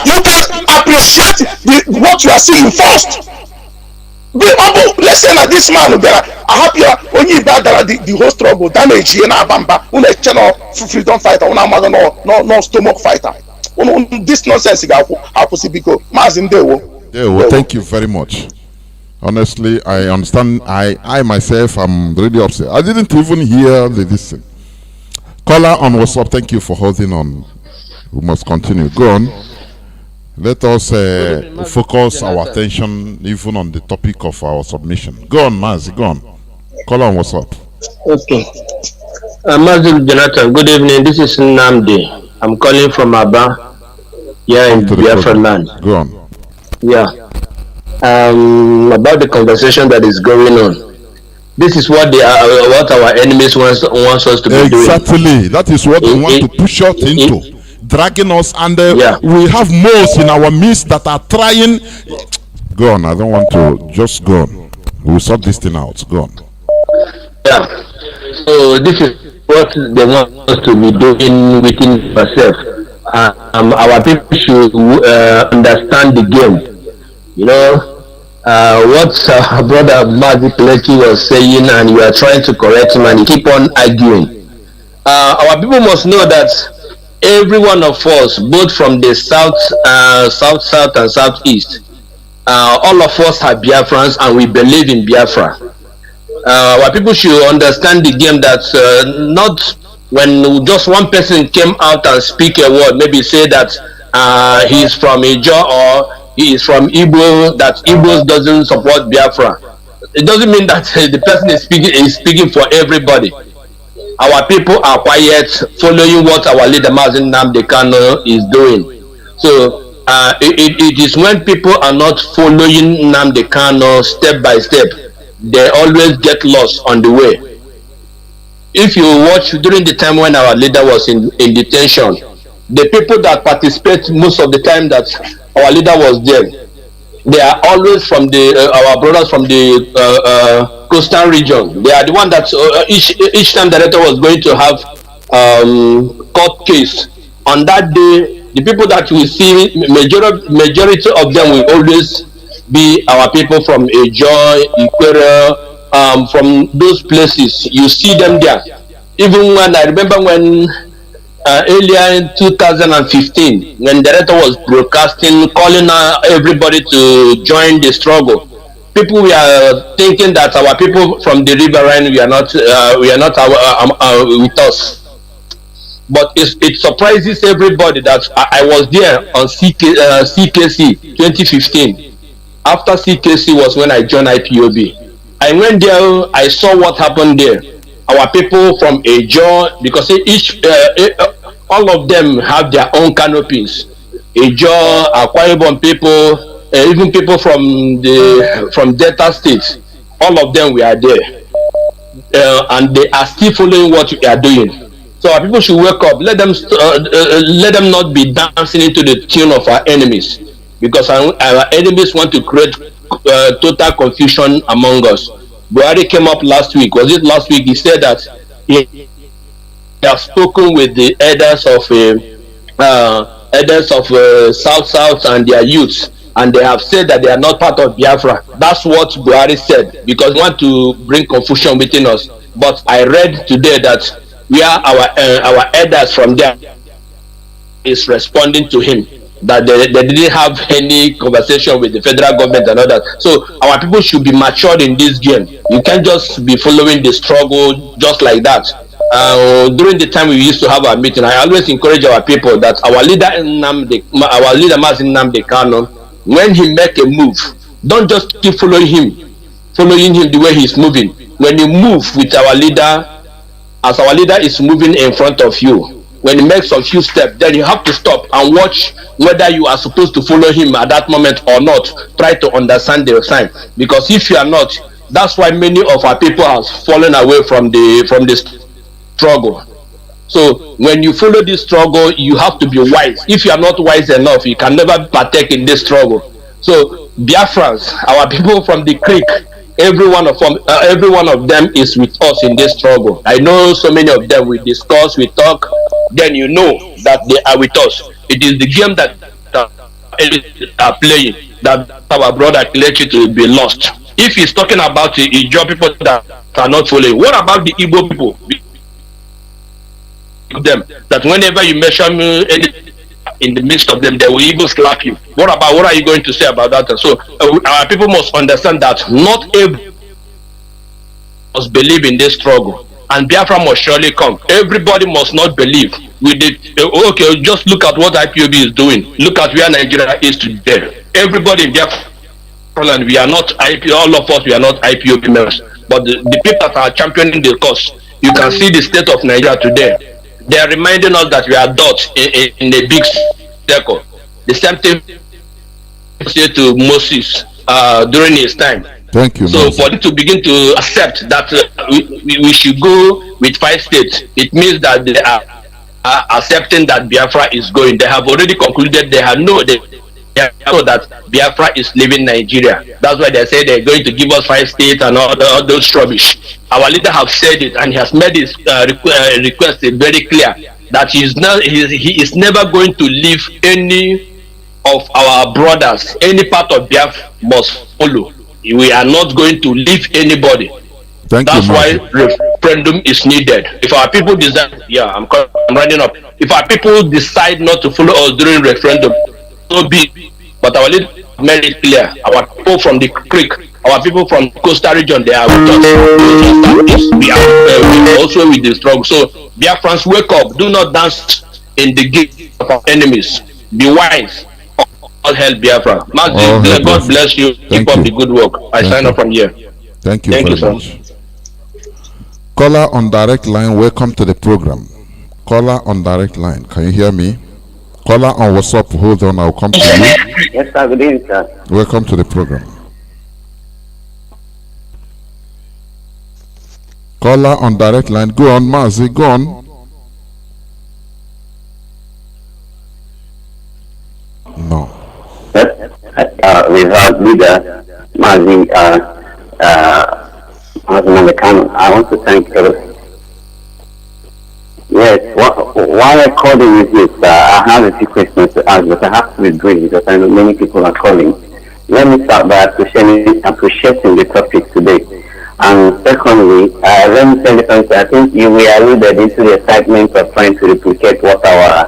You can appreciate what you are seeing first. Be humble. Let's say that this man I hope you only bad the whole struggle damage here na bamba una channel freedom fighter una no stomach fighter. This nonsense ga happen because Well, thank you very much. Honestly, I understand. I myself am really upset. I didn't even hear this thing. Caller on WhatsApp, thank you for holding on. We must continue. Go on. Let us focus our attention even on the topic of our submission. Go on, Mazi, go on. Call on WhatsApp. Okay. Mazi Jonathan, good evening. This is Nnamdi. I'm calling from Aba, here in Biafra land. Go on. Yeah. about the conversation that is going on. This is what what our enemies wants us to be doing. Exactly. That is what they want to push us into, dragging us, and we have most in our midst that are trying. Go on. I don't want to. Just go on. We'll sort this thing out. Go on. Yeah. So this is what they want us to be doing within ourselves. Our people should understand the game. You know. What our brother Mazi Kelechi was saying, and you are trying to correct him, and you keep on arguing. Our people must know that every one of us, both from the south, and southeast, all of us are Biafrans, and we believe in Biafra. Our people should understand the game that not when just one person came out and speak a word, maybe say that he is from Ijo or he is from Igbo, that Igbos doesn't support Biafra. It doesn't mean that the person is speaking for everybody. Our people are quiet, following what our leader Mazi Nnamdi Kanu is doing. So it is when people are not following Nnamdi Kanu step by step, they always get lost on the way. If you watch during the time when our leader was in detention, the people that participate most of the time that our leader was there, they are always from our brothers from the coastal region. They are the one that each time the director was going to have court case, on that day the people that we see, majority of them will always be our people from Ejoy, Ikwere, from those places. You see them there. Even when I remember when earlier in 2015, when the director was broadcasting, calling everybody to join the struggle, people were thinking that our people from the riverine we are not with us. But it surprises everybody that I was there on CKC 2015. After CKC was when I joined IPOB. I went there. I saw what happened there. Our people from Ejo, because all of them have their own canopies. Ejo, Akwa Ibom people, even people from Delta State, all of them were there, and they are still following what we are doing. So our people should wake up. Let them not be dancing into the tune of our enemies, because our enemies want to create total confusion among us. Buhari came up last week. Was it last week? He said that he has spoken with the elders of South and their youths, and they have said that they are not part of Biafra. That's what Buhari said, because they want to bring confusion within us. But I read today that our elders from there is responding to him, that they didn't have any conversation with the federal government and all that. So our people should be matured in this game. You can't just be following the struggle just like that. During the time we used to have our meeting, I always encourage our people that our leader Mazi Nnamdi Kanu, when he make a move, don't just keep following him the way he's moving. When you move with our leader, as our leader is moving in front of you, when he makes a few steps, then you have to stop and watch whether you are supposed to follow him at that moment or not. Try to understand the sign, because if you are not, that's why many of our people have fallen away from the struggle. So when you follow this struggle, you have to be wise. If you are not wise enough, you can never partake in this struggle. So Biafrans, our people from the creek, every one of them is with us in this struggle. I know so many of them. We discuss, we talk, then you know that they are with us. It is the game that are playing that our brother Kelechi to be lost. If he's talking about the Ijaw people that are not following, what about the Igbo people? Them that whenever you mention in the midst of them, they will even slap you. What are you going to say about that? So our people must understand that not everyone must believe in this struggle, and Biafra must surely come. Everybody must not believe. Okay, just look at what IPOB is doing. Look at where Nigeria is today. Everybody in Biafra land, we are not IPOB. All of us, we are not IPOB members. But the people that are championing the cause, you can see the state of Nigeria today. They are reminding us that we are dots in a big circle. The same thing said to Moses during his time. Thank you. So Mazi. for them to begin to accept that we should go with 5 states, it means that they are accepting that Biafra is going. They have already concluded they know that Biafra is leaving Nigeria. That's why they say they're going to give us 5 states and all those rubbish. Our leader have said it, and he has made his request very clear that he is never going to leave any of our brothers. Any part of Biafra must follow. We are not going to leave anybody. That's why referendum is needed. If our people decide, I'm running up. If our people decide not to follow us during referendum, so be. But our leader made it clear. Our people from the creek, our people from coastal region, they are with us. We are also with the struggle. So, Biafrans, wake up. Do not dance in the gate of our enemies. Be wise. All hell Biafra. God bless you. Keep up the good work. I sign up from here. Thank you very much. Caller on direct line, welcome to the program. Caller on direct line, can you hear me? Caller on WhatsApp, hold on, I'll come to you. Yes, sir. Good evening, sir. Welcome to the program. Caller on direct line, go on, Mazi, go on. No. Without leader, Mazi, I want to thank you. Yes, while I called in with this, I have a few questions to ask, but I have to be brief because I know many people are calling. Let me start by appreciating the topic today. And secondly, let me tell you something. I think we alluded into the excitement of trying to replicate what our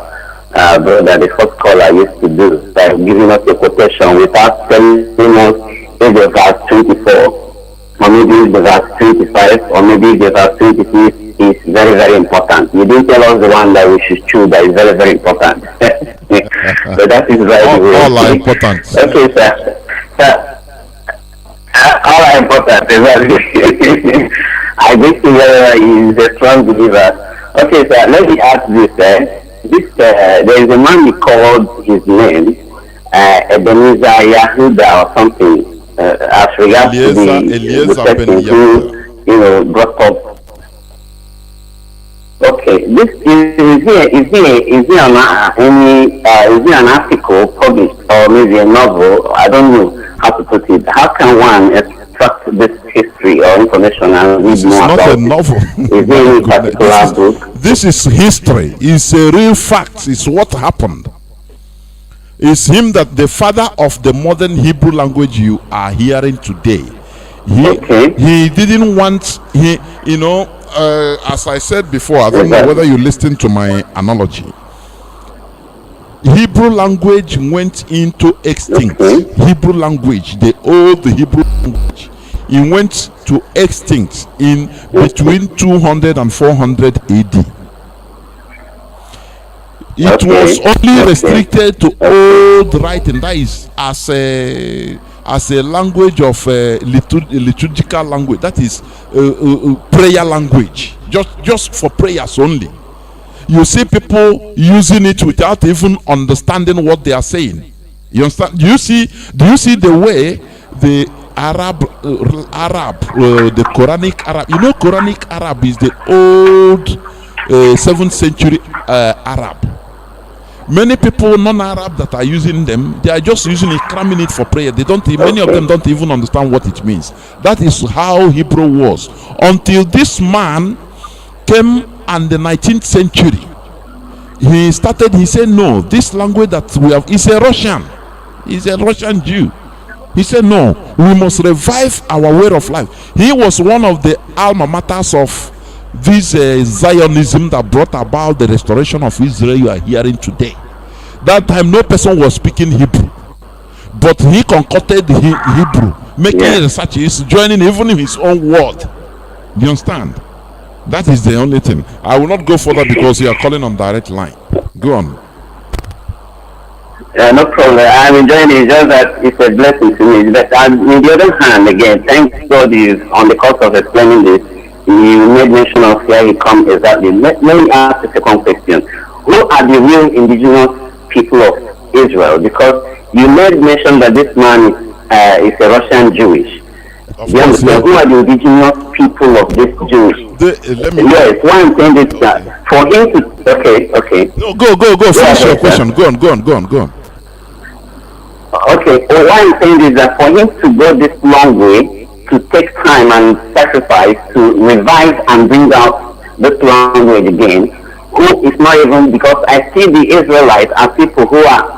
brother, the first caller, used to do by giving us a quotation without telling us if the verse 24, or maybe the verse 25, or maybe the verse 26 is very, very important. You didn't tell us the one that we should choose that is very, very important. So that is very all are important. Okay, sir. All are important, exactly. I think he is a strong believer. Okay, sir, let me ask this. There is a man, he called his name Ebenezer Yahuda or something. As regards to the person who, brought up. Okay, this is there an article published or maybe a novel? I don't know how to put it. How can one extract this history or information and read more about it? This is not a novel. Is there any particular book? This is history. It's a real fact. It's what happened. It's him that the father of the modern Hebrew language you are hearing today. He didn't want, as I said before, I don't know whether you listened to my analogy. Hebrew language went into extinct. Hebrew language, the old Hebrew language, it went to extinct in between 200 and 400 AD. It was only restricted to old writing, that is as a language of liturgical language, that is prayer language, just for prayers only. You see people using it without even understanding what they are saying. You understand? Do you see the way the the Quranic Arab, Quranic Arab is the old 7th century Arab. Many people, non-Arab, that are using them, they are just using it, cramming it for prayer. Many of them don't even understand what it means. That is how Hebrew was. Until this man came in the 19th century, he said, no, this language that we have is a Russian. He's a Russian Jew. He said, no, we must revive our way of life. He was one of the alma maters of this Zionism that brought about the restoration of Israel you are hearing today. That time no person was speaking Hebrew, but he concocted Hebrew, making research. He's joining even in his own word. You understand? That is the only thing. I will not go further because you are calling on direct line. Go on. No problem. I'm enjoying it. Just that it's a blessing to me. But on the other hand, again, thank God is on the course of explaining this. You made mention of where he comes exactly. Let me ask a second question. Who are the real indigenous people of Israel? Because you made mention that this man is a Russian Jewish. Of You course, understand? yeah. Who are the indigenous people of this Jewish? Yes, what I'm saying is that for him to okay. No, go. Finish your question. Go on. Okay, well, what I'm saying is that for him to go this long way, to take time and sacrifice to revive and bring out this language again, who is not even, because I see the Israelites as people who are,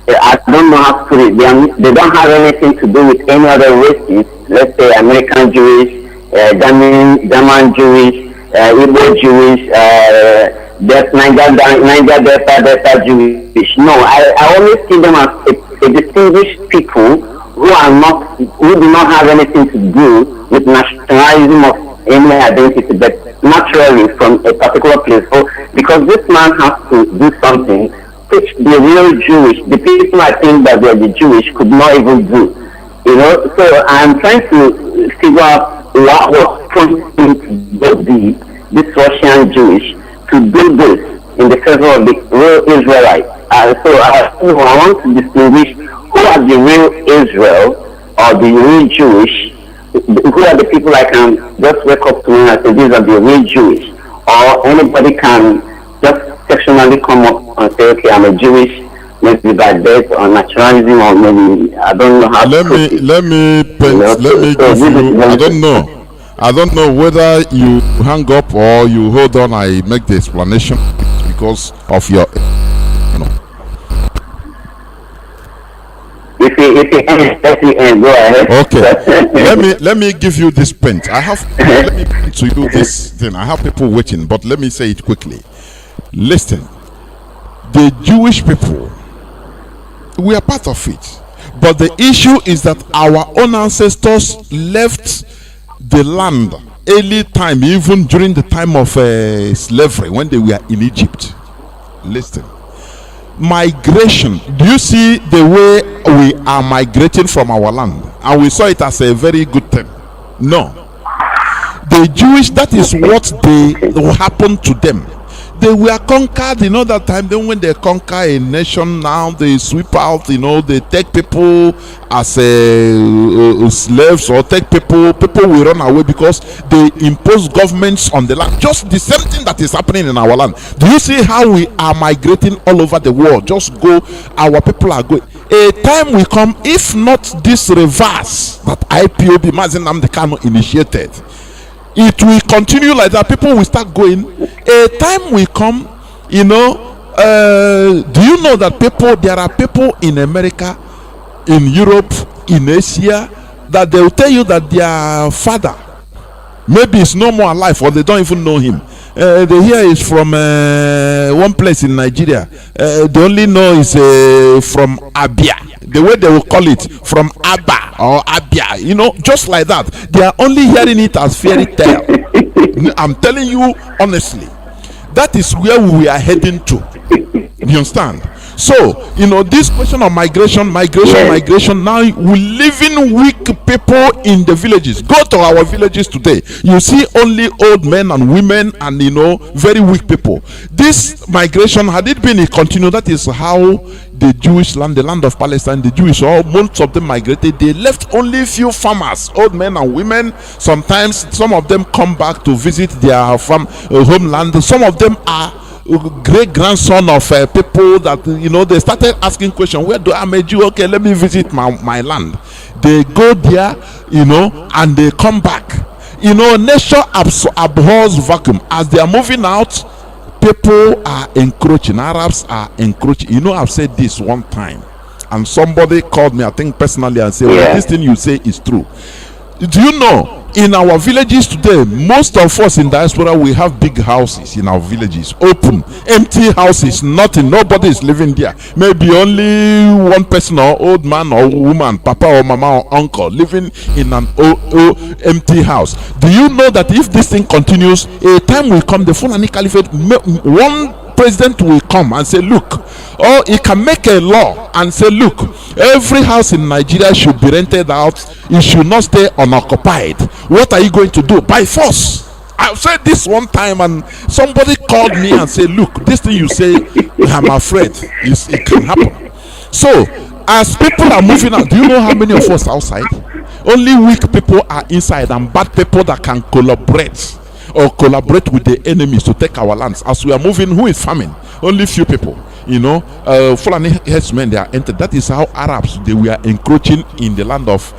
I don't know how to put it, they don't have anything to do with any other races, let's say American Jewish, German Jewish, Igbo Jewish, Niger Delta Jewish. No, I always see them as a distinguished people who do not have anything to do with nationalism of any identity, but naturally from a particular place. So, because this man has to do something which the real Jewish, the people I think that they are the Jewish could not even do. So I'm trying to figure out what was prompting this Russian Jewish to do this in the favor of the real Israelites. So I want to distinguish who are the real Israel or the real Jewish, who are the people I can just wake up to and say these are the real Jewish, or anybody can just sectionally come up and say, okay, I'm a Jewish, maybe by birth or naturalism, or maybe I don't know how Let me give you, I don't know whether you hang up or you hold on. I make the explanation because of your, If you end, go ahead. Okay. let me give you this point. Let me put to you this thing. I have people waiting, but let me say it quickly. Listen, the Jewish people, we are part of it, but the issue is that our own ancestors left the land early time, even during the time of slavery, when they were in Egypt. Listen, migration, do you see the way we are migrating from our land? And we saw it as a very good thing. No, the Jewish, that is what happened to them. They were conquered, that time. Then when they conquer a nation, now they sweep out, they take people as slaves, or take people will run away because they impose governments on the land. Just the same thing that is happening in our land. Do you see how we are migrating all over the world? Just go, our people are going. A time will come, if not this reverse that IPOB Mazi Nnamdi Kanu initiated, it will continue like that. People will start going. A time will come, do you know that there are people in America, in Europe, in Asia, that they will tell you that their father maybe is no more alive, or they don't even know him. They hear is from one place in Nigeria. They only know is from Abia. The way they will call it, from Abba or Abia, just like that. They are only hearing it as fairy tale. I'm telling you honestly, that is where we are heading to. You understand? So, this question of migration. Now, we living weak people in the villages. Go to our villages today. You see only old men and women and, very weak people. This migration, had it been a continue, that is how the Jewish land, the land of Palestine, the Jewish, most of them migrated. They left only few farmers, old men and women. Sometimes, some of them come back to visit their homeland. Some of them are great grandson of people that they started asking questions. Where do I'm a Jew? Okay, let me visit my land. They go there, and they come back. Nature abhors vacuum. As they are moving out, people are encroaching. Arabs are encroaching. I've said this one time, and somebody called me, I think personally, and said, well, this thing you say is true. Do you know, in our villages today, most of us in diaspora, we have big houses in our villages, open, empty houses, nothing, nobody is living there. Maybe only one person, or old man or woman, papa or mama or uncle, living in an empty house. Do you know that if this thing continues, a time will come, the Fulani Caliphate, one president will come and say, look, or he can make a law and say, look, every house in Nigeria should be rented out, it should not stay unoccupied. What are you going to do? By force. I've said this one time, and somebody called me and said, look, this thing you say, I'm afraid it can happen. So As people are moving out, do you know how many of us outside? Only weak people are inside, and bad people that can collaborate with the enemies to take our lands. As we are moving, who is farming? Only few people. Fulani herdsmen, they are entered. That is how Arabs, they were encroaching in the land of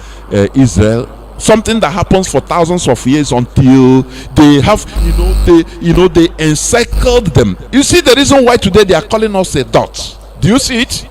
Israel. Something that happens for thousands of years until they have, they encircled them. You see the reason why today they are calling us a dot. Do you see it?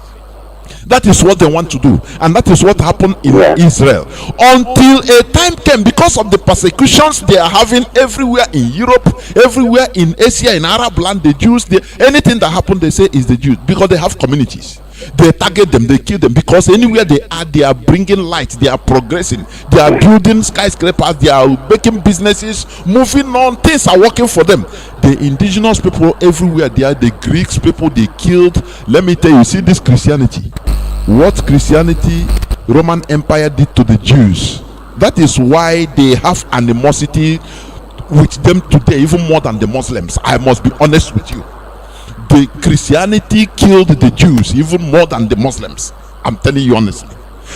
That is what they want to do, and that is what happened in Israel until a time came, because of the persecutions they are having everywhere in Europe, everywhere in Asia, in Arab land. The Jews, anything that happened, they say is the Jews, because they have communities. They target them, they kill them, because anywhere they are bringing light, they are progressing, they are building skyscrapers, they are making businesses, moving on, things are working for them. The indigenous people everywhere, they are the Greeks people they killed. Let me tell you, see this Christianity, what Christianity, Roman Empire did to the Jews, that is why they have animosity with them today, even more than the Muslims. I must be honest with you. The Christianity killed the Jews even more than the Muslims. I'm telling you honestly.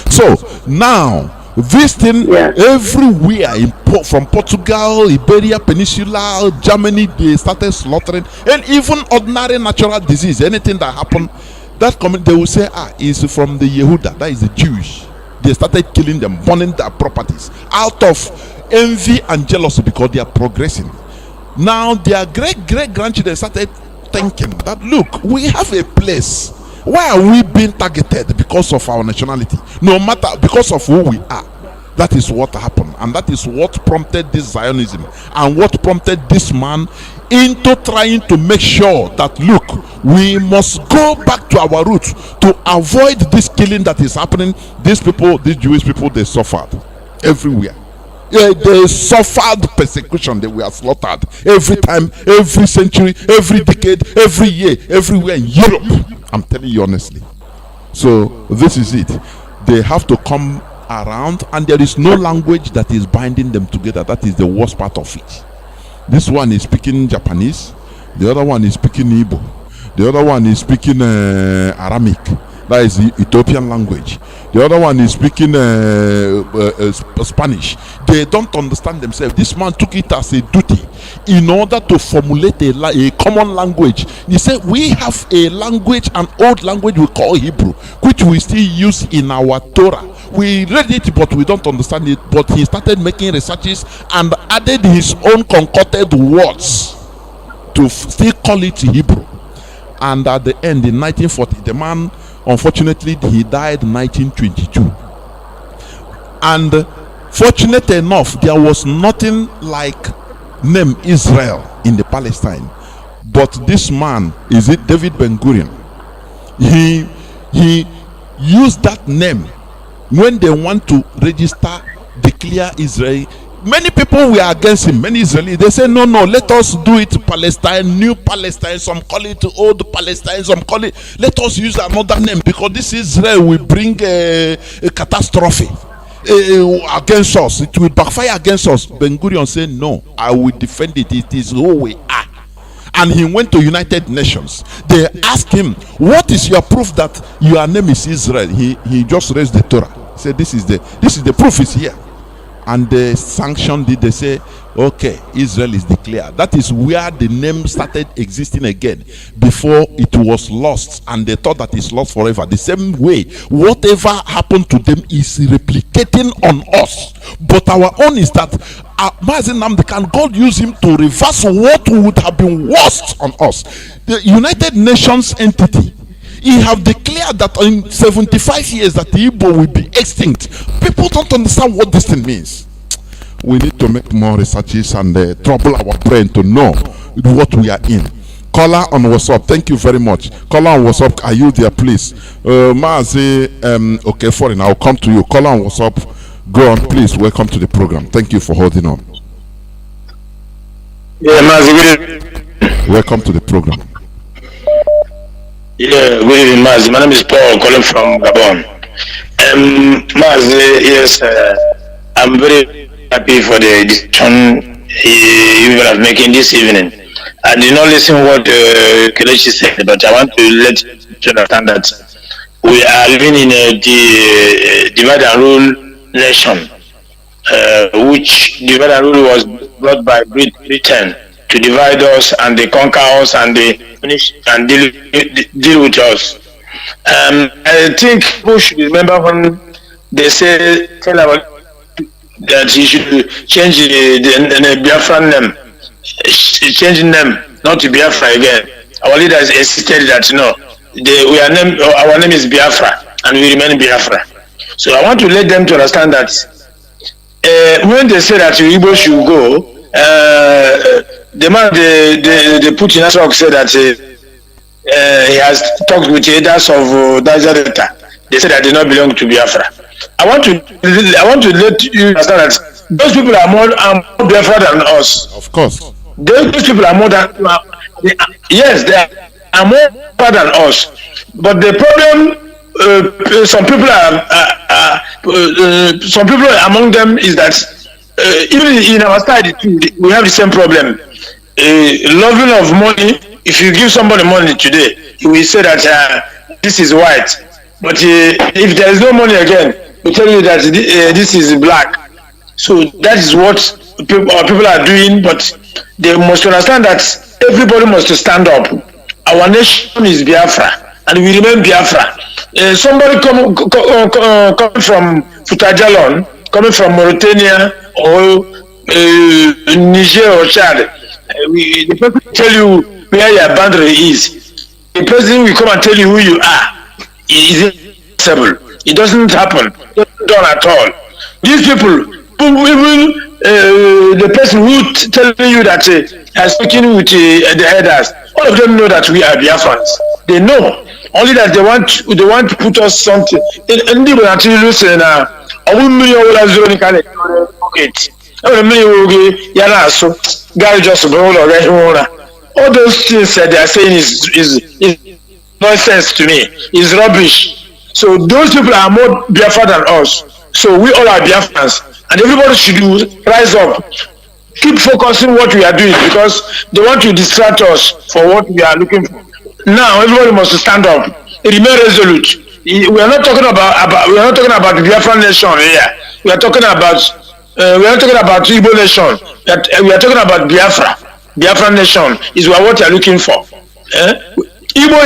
So now this thing everywhere from Portugal, Iberia Peninsula, Germany, they started slaughtering, and even ordinary natural disease, anything that happened, that they will say, is from the Yehuda, that is the Jews. They started killing them, burning their properties out of envy and jealousy, because they are progressing. Now their great grandchildren started thinking that, look, we have a place. Why are we being targeted? Because of our nationality, no matter, because of who we are. That is what happened, and that is what prompted this Zionism, and what prompted this man into trying to make sure that, look, we must go back to our roots to avoid this killing that is happening. These people, these Jewish people, they suffered everywhere. They suffered persecution. They were slaughtered every time, every century, every decade, every year, everywhere in Europe. I'm telling you honestly. So this is it. They have to come around, and there is no language that is binding them together. That is the worst part of it. This one is speaking Japanese, the other one is speaking Igbo, the other one is speaking Aramaic. That is the Ethiopian language. The other one is speaking Spanish. They don't understand themselves. This man took it as a duty in order to formulate a common language. He said, we have a language, an old language we call Hebrew, which we still use in our Torah. We read it, but we don't understand it. But he started making researches and added his own concocted words to still call it Hebrew. And at the end, in 1940, the man, unfortunately, he died in 1922. And fortunate enough, there was nothing like name Israel in the Palestine. But this man, is it David Ben-Gurion? He used that name when they want to register, declare Israel. Many people were against him. Many Israelis, they say, no, let us do it Palestine, new Palestine. Some call it old Palestine, some call it, let us use another name, because this Israel will bring a catastrophe against us. It will backfire against us. Ben-Gurion said, no, I will defend it. It is who we are. And he went to United Nations. They asked him, what is your proof that your name is Israel? He just raised the Torah. He said, this is the proof is here. And they sanctioned it. They say, okay, Israel is declared. That is where the name started existing again. Before it was lost, and they thought that it's lost forever. The same way, whatever happened to them is replicating on us. But our own is that Mazi Nnamdi, can God use him to reverse what would have been worst on us? The United Nations entity, he have declared that in 75 years that the Igbo will be extinct. People don't understand what this thing means. We need to make more researches and trouble our brain to know what we are in. Caller on WhatsApp, thank you very much. Caller on WhatsApp, are you there, please? Okay, foreign, I'll come to you. Caller on WhatsApp, go on, please. Welcome to the program. Thank you for holding on. Yeah, Mazi, welcome to the program. Yeah, good evening, Mazi. My name is Paul, calling from Gabon. Mazi, yes, I'm very happy for the decision you are making this evening. I did not listen what Kelechi said, but I want to let you understand that we are living in a divide and rule nation, which divide and rule was brought by Britain to divide us and they conquer us and they finish and deal with us. I think people should remember when they tell about that he should change the Biafran name, changing name, not to Biafra again. Our leaders insisted that our name is Biafra and we remain Biafra. So I want to let them to understand that when they say that Igbo should go, the man they put in talk said that he has talked with the elders of Niger Delta. They said that they don't belong to Biafra. I want to let you understand that those people are more Biafra than us. Of course. Those people are more than yes, they are more Biafra than us. But the problem, some people among them is that even in our side we have the same problem. Loving of money. If you give somebody money today, he will say that this is white. But if there is no money again, we tell you that this is black. So that is what people are doing. But they must understand that everybody must stand up. Our nation is Biafra, and we remain Biafra. Somebody coming from Futajalon, coming from Mauritania or Niger or Chad, the person will tell you where your boundary is. The president will come and tell you who you are. It is impossible. It doesn't happen. It doesn't done at all. These people, even the person who telling you that has speaking with the elders, all of them know that we are Biafrans. They know. Only that they want to put us something. And they will actually listen. All those things that they are saying is nonsense to me. It's rubbish. So those people are more Biafra than us. So we all are Biafrans, and everybody should rise up. Keep focusing what we are doing because they want to distract us for what we are looking for. Now everybody must stand up. Remain resolute. We are not talking about the Biafran nation here. We are talking about Igbo nation. We are talking about Biafra. Biafran nation is what we are looking for. Igbo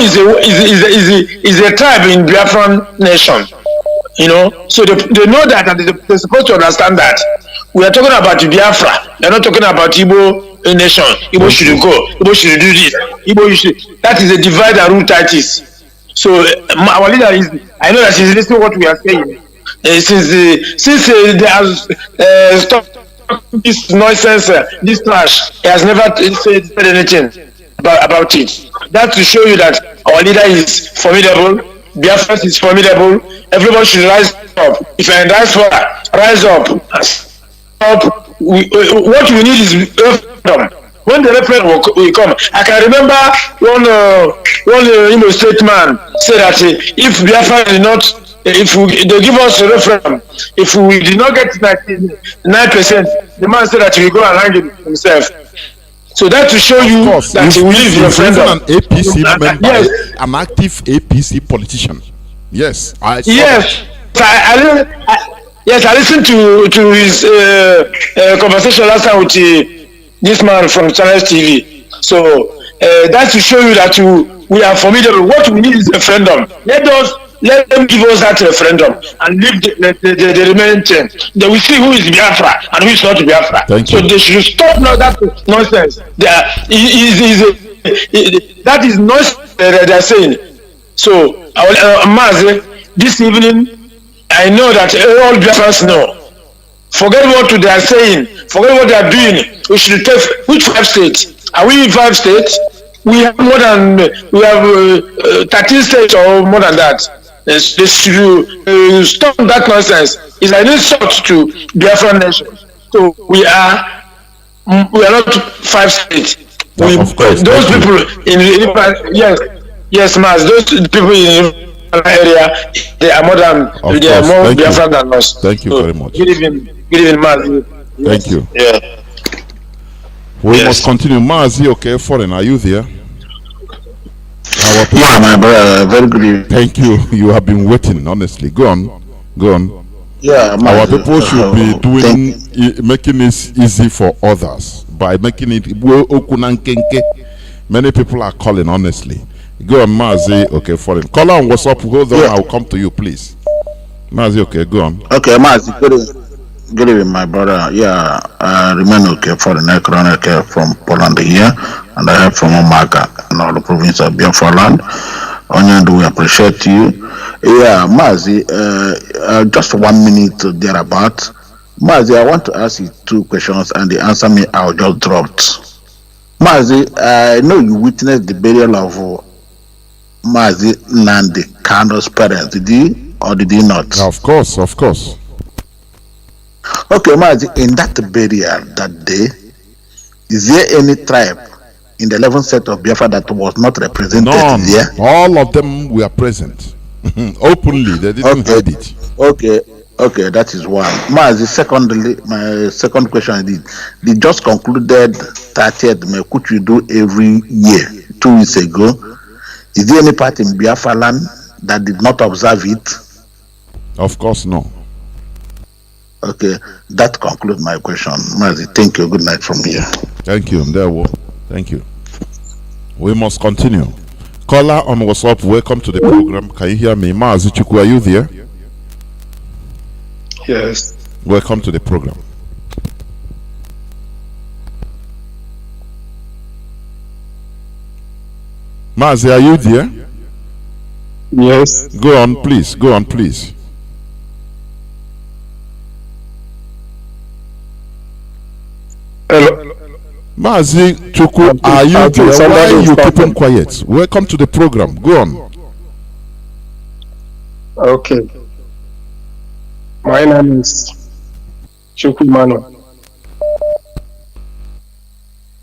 is a tribe in Biafran nation. You know, so they know that, and they're supposed to understand that. We are talking about Biafra. We are not talking about Igbo nation. Igbo should go. Igbo should do this. That is a divide and rule tactics. So our leader is. I know that she's listening to what we are saying. Since they have stopped this nonsense, this trash, he has never said anything about it. That's to show you that our leader is formidable. Biafra is formidable. Everybody should rise up. If you're in diaspora, rise up. What we need is referendum. When the referendum will come, I can remember one state man said that if Biafra is not, if they give us a referendum, if we did not get 99%, the man said that he will go and hang it himself. So that to show you that he will leave the referendum. An APC member, yes. An active APC politician. Yes, I listened to his conversation last time with this man from Channels TV. So that's to show you that we are formidable. What we need is a referendum. Let them give us that referendum and leave the remaining thing. Then we see who is Biafra and who is not Biafra. So they should stop now that nonsense. That is nonsense they are saying. So Mazi, this evening, I know that all Biafrans know. Forget what they are saying. Forget what they are doing. We should take which 5 states? Are we in 5 states? We have 13 states or more than that. They should stop that nonsense. It's an insult to Biafran nation. So we are not 5 states. Those people in yes, Mas. Those people in area, they are more Biafran than us. Thank you very much. Good evening, Mas. Thank you. Yeah. We must continue. Mazi, okay, foreign, are you there? Yeah, my brother. Very good evening. Thank you. You have been waiting, honestly. Go on. Go on. Yeah, Our people should be making it easy for others by making it okunankenke. Many people are calling, honestly. Go on, Mazi. Okay, for it. Call on, what's up? Hold on, I'll come to you, please. Mazi, okay, go on. Okay, Mazi, good evening, my brother. Yeah, I remain okay for the next chronicle from Poland here, and I have from Omaka and all the province of Biafra land. Onyandu, we appreciate you. Yeah, Mazi, just 1 minute thereabout. Mazi, I want to ask you 2 questions, and the answer me I'll just dropped. Mazi, I know you witnessed the burial of Mazi Nandi Kano's parents. Did you or did you not? Of course, of course. Okay, Mazi, in that burial that day, is there any tribe in the 11th set of Biafra that was not represented there? All of them were present. Openly, they didn't hide it. Okay, that is one. Mazi, secondly, my second question is, they just concluded 30th May, which we do every year, 2 weeks ago. Is there any part in Biafra land that did not observe it? Of course, no. Okay, that concludes my question. Mazi, thank you. Good night from here. Thank you. Thank you. We must continue. Caller on WhatsApp, welcome to the program. Can you hear me? Mazi Chukwu, are you there? Yes. Welcome to the program. Mazi, are you there? Yes. Go on, please. Go on, please. Hello. Mazi Chukwu, are you there? Why are you keeping quiet? Welcome to the program. Go on. Okay. My name is Chukwu Mano.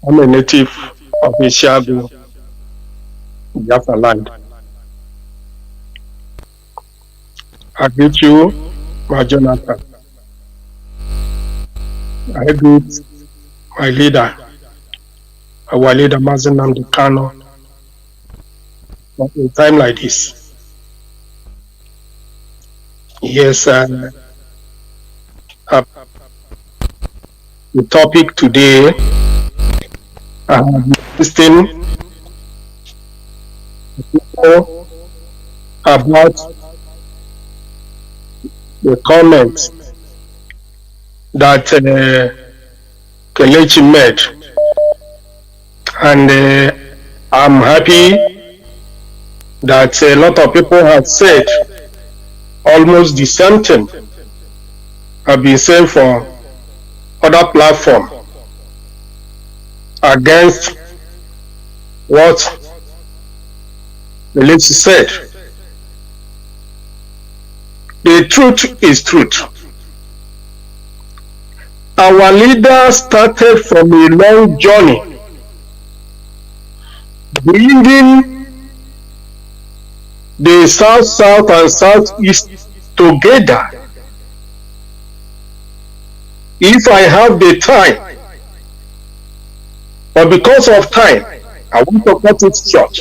I'm a native of Ishabu, Biafra land. I greet you, my Jonathan. I greet my leader, our leader, Mazi Nnamdi Kanu, at a time like this. Yes, the topic today, listening about the comment that Kelechi made, and I'm happy that a lot of people have said almost the same thing have been said for other platforms against what Kelechi said. The truth is truth. Our leader started from a long journey, bringing the South and Southeast together. If I have the time, but because of time, I want to cut it short.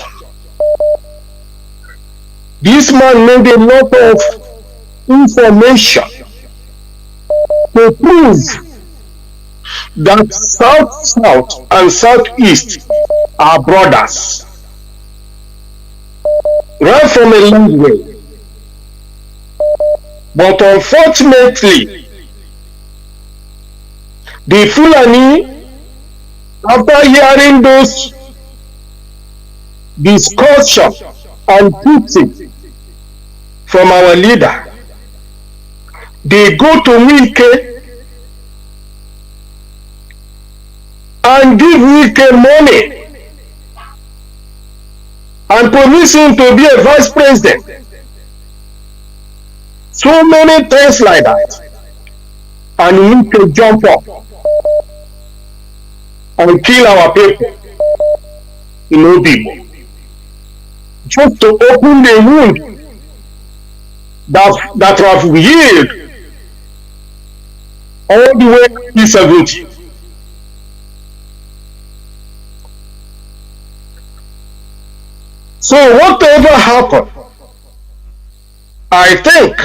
This man made a lot of information to prove that South and Southeast are brothers. Right from a long way. But unfortunately, the Fulani, after hearing those discussions and teaching from our leader, they go to Wike and give Wike money and promise him to be a vice president. So many things like that. And Wike jump up and kill our people in Odibo, just to open the wound that have healed all the way to P70. So whatever happened, I think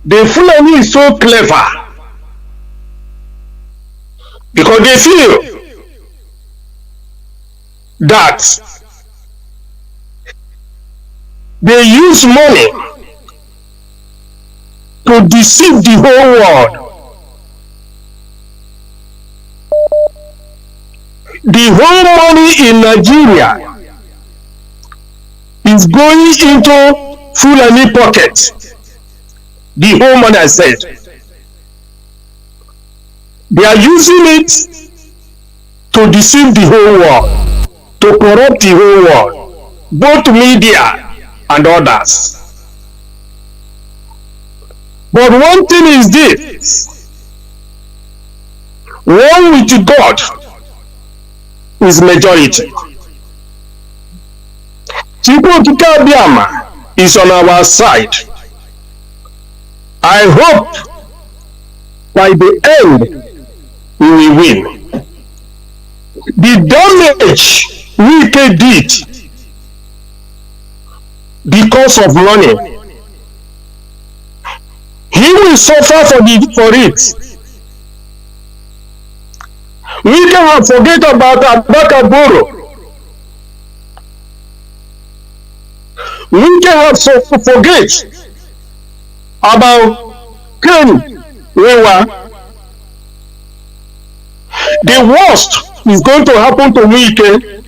the Fulani is so clever because they feel that they use money to deceive the whole world. The whole money in Nigeria is going into Fulani pockets. The whole money, I said. They are using it to deceive the whole world, to corrupt the whole world, both media and others. But one thing is this: one with God is majority. Chukwu Abiyama is on our side. I hope by the end we will win. The damage Wike did because of money, he will suffer for it. We cannot forget about Abakaboro. We cannot forget about Ken Rewa. The worst is going to happen to Wike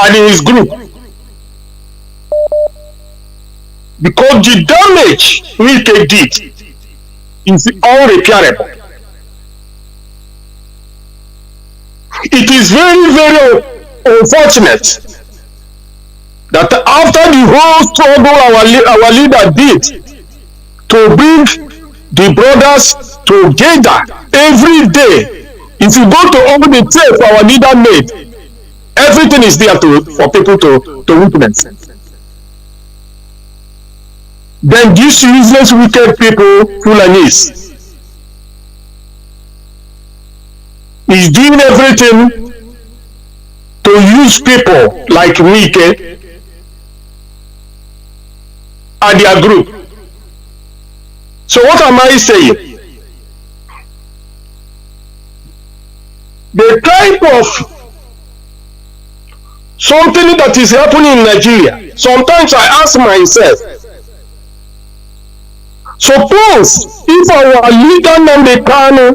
and his group, because the damage Wike did is unrepairable. It is very, very unfortunate that after the whole struggle our leader did to bring the brothers together every day, if you go to all the tape our leader made, everything is there for people to witness. Then these useless, wicked people, Fulanis, is doing everything to use people like Wike and their group. So what am I saying? The type of something that is happening in Nigeria, sometimes I ask myself, suppose if our leader Nnamdi Kanu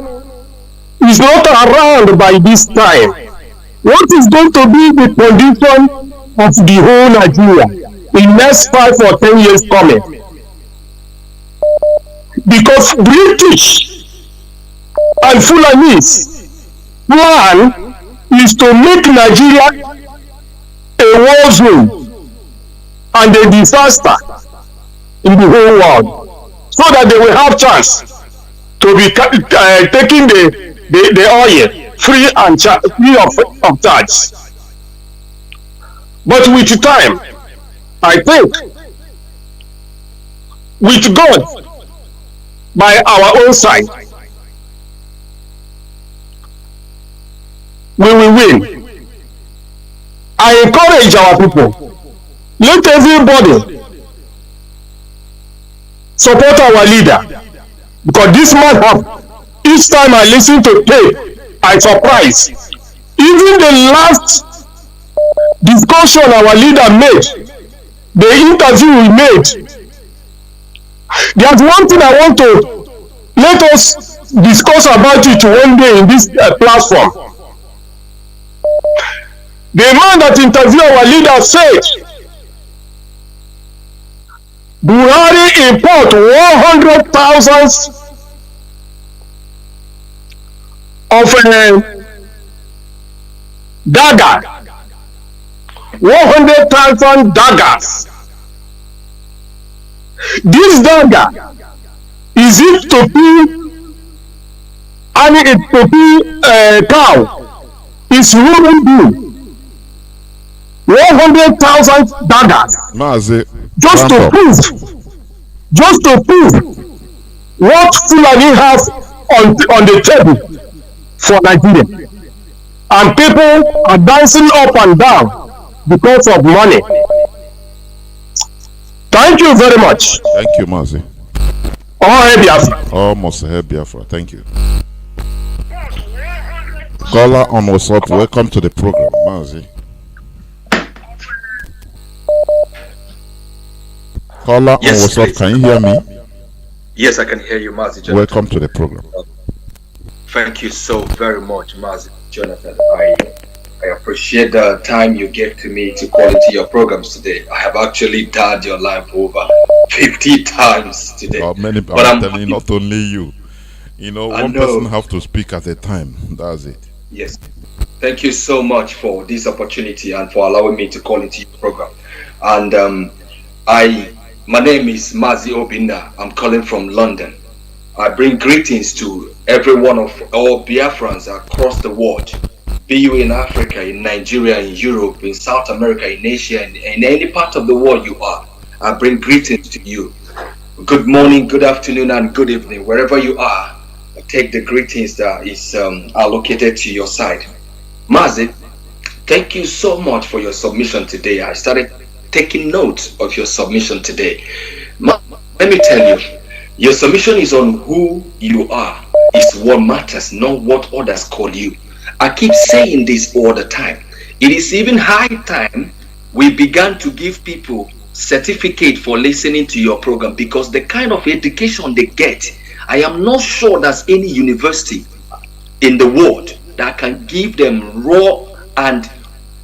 is not around by this time, what is going to be the condition of the whole Nigeria in next 5 or 10 years coming? Because British and Fulanis plan is to make Nigeria a war zone and a disaster in the whole world, so that they will have chance to be taking the oil free of charge. But with time, I think, with God by our own side, we will win. I encourage our people, let everybody support our leader, because this man have, each time I listen to tape, I surprise. Even the last discussion our leader made, the interview we made, there's one thing I want to let us discuss about it one day in this platform. The man that interviewed our leader said Buhari import 100,000 of dagger, 100,000 daggers. This dagger, is it to be, I mean, it to be cow? It's human being. 100,000 daggers. Just to prove what Fulani have on the table for Nigeria. And people are dancing up and down because of money. Thank you very much. Thank you, Mazi. All Biafra. Almost Biafra. Thank you. Caller on WhatsApp, welcome to the program, Mazi. Caller Yes, on WhatsApp, please. can you hear me? Yes, I can hear you, Mazi Jonathan. Welcome to the program. Thank you so very much, Mazi Jonathan. I appreciate the time you gave to me to call into your programs today. I have actually dialed your line for over 50 times today. Many, But I'm telling you, not only you. You know, I one know. person have to speak at a time. That's it. Yes. Thank you so much for this opportunity and for allowing me to call into your program. And my name is Mazi Obinna. I'm calling from London. I bring greetings to every one of all Biafrans across the world, be you in Africa, in Nigeria, in Europe, in South America, in Asia, in any part of the world you are. I bring greetings to you. Good morning, good afternoon, and good evening, wherever you are. Take the greetings that is allocated to your side. Mazi, thank you so much for your submission today. I started taking note of your submission today. Let me tell you, your submission is on who you are. It's what matters, not what others call you. I keep saying this all the time. It is even high time we began to give people certificate for listening to your program, because the kind of education they get, I am not sure there's any university in the world that can give them raw and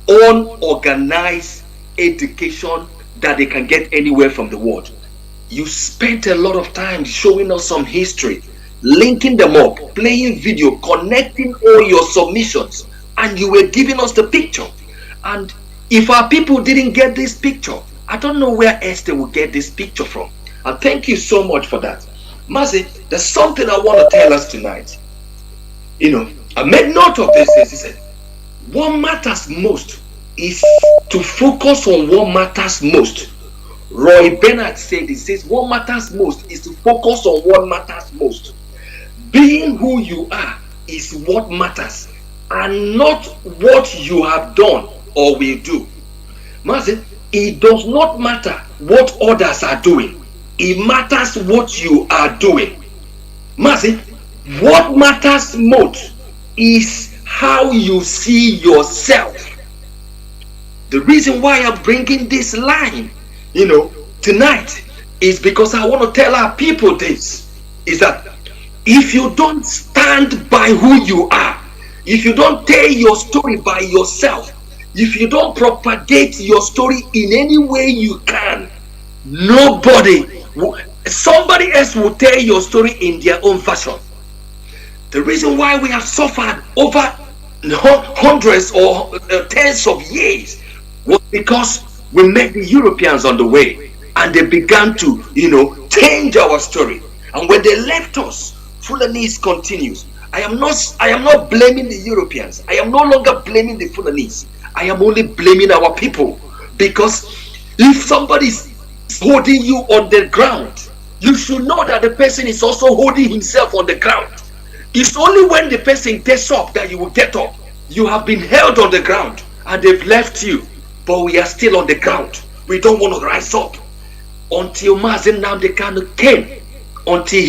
unorganized education that they can get anywhere from the world. You spent a lot of time showing us some history, linking them up, playing video, connecting all your submissions, and you were giving us the picture. And if our people didn't get this picture, I don't know where else they will get this picture from. And thank you so much for that. Mazi, there's something I want to tell us tonight. You know, I made note of this. He said, what matters most is to focus on what matters most. Roy Bernard said, he says, what matters most is to focus on what matters most. Being who you are is what matters, and not what you have done or will do. Mazi, it does not matter what others are doing. It matters what you are doing. Mazi, what matters most is how you see yourself. The reason why I'm bringing this line, tonight, is because I want to tell our people this, is that if you don't stand by who you are, if you don't tell your story by yourself, if you don't propagate your story in any way you can, somebody else will tell your story in their own fashion. The reason why we have suffered over hundreds or tens of years was because we met the Europeans on the way, and they began to, change our story. And when they left us, Fulanese continues. I am not blaming the Europeans. I am no longer blaming the Fulanese. I am only blaming our people, because if somebody is holding you on the ground, you should know that the person is also holding himself on the ground. It's only when the person gets up that you will get up. You have been held on the ground and they've left you, but we are still on the ground. We don't want to rise up until Mazi Nnamdi Kanu came. Until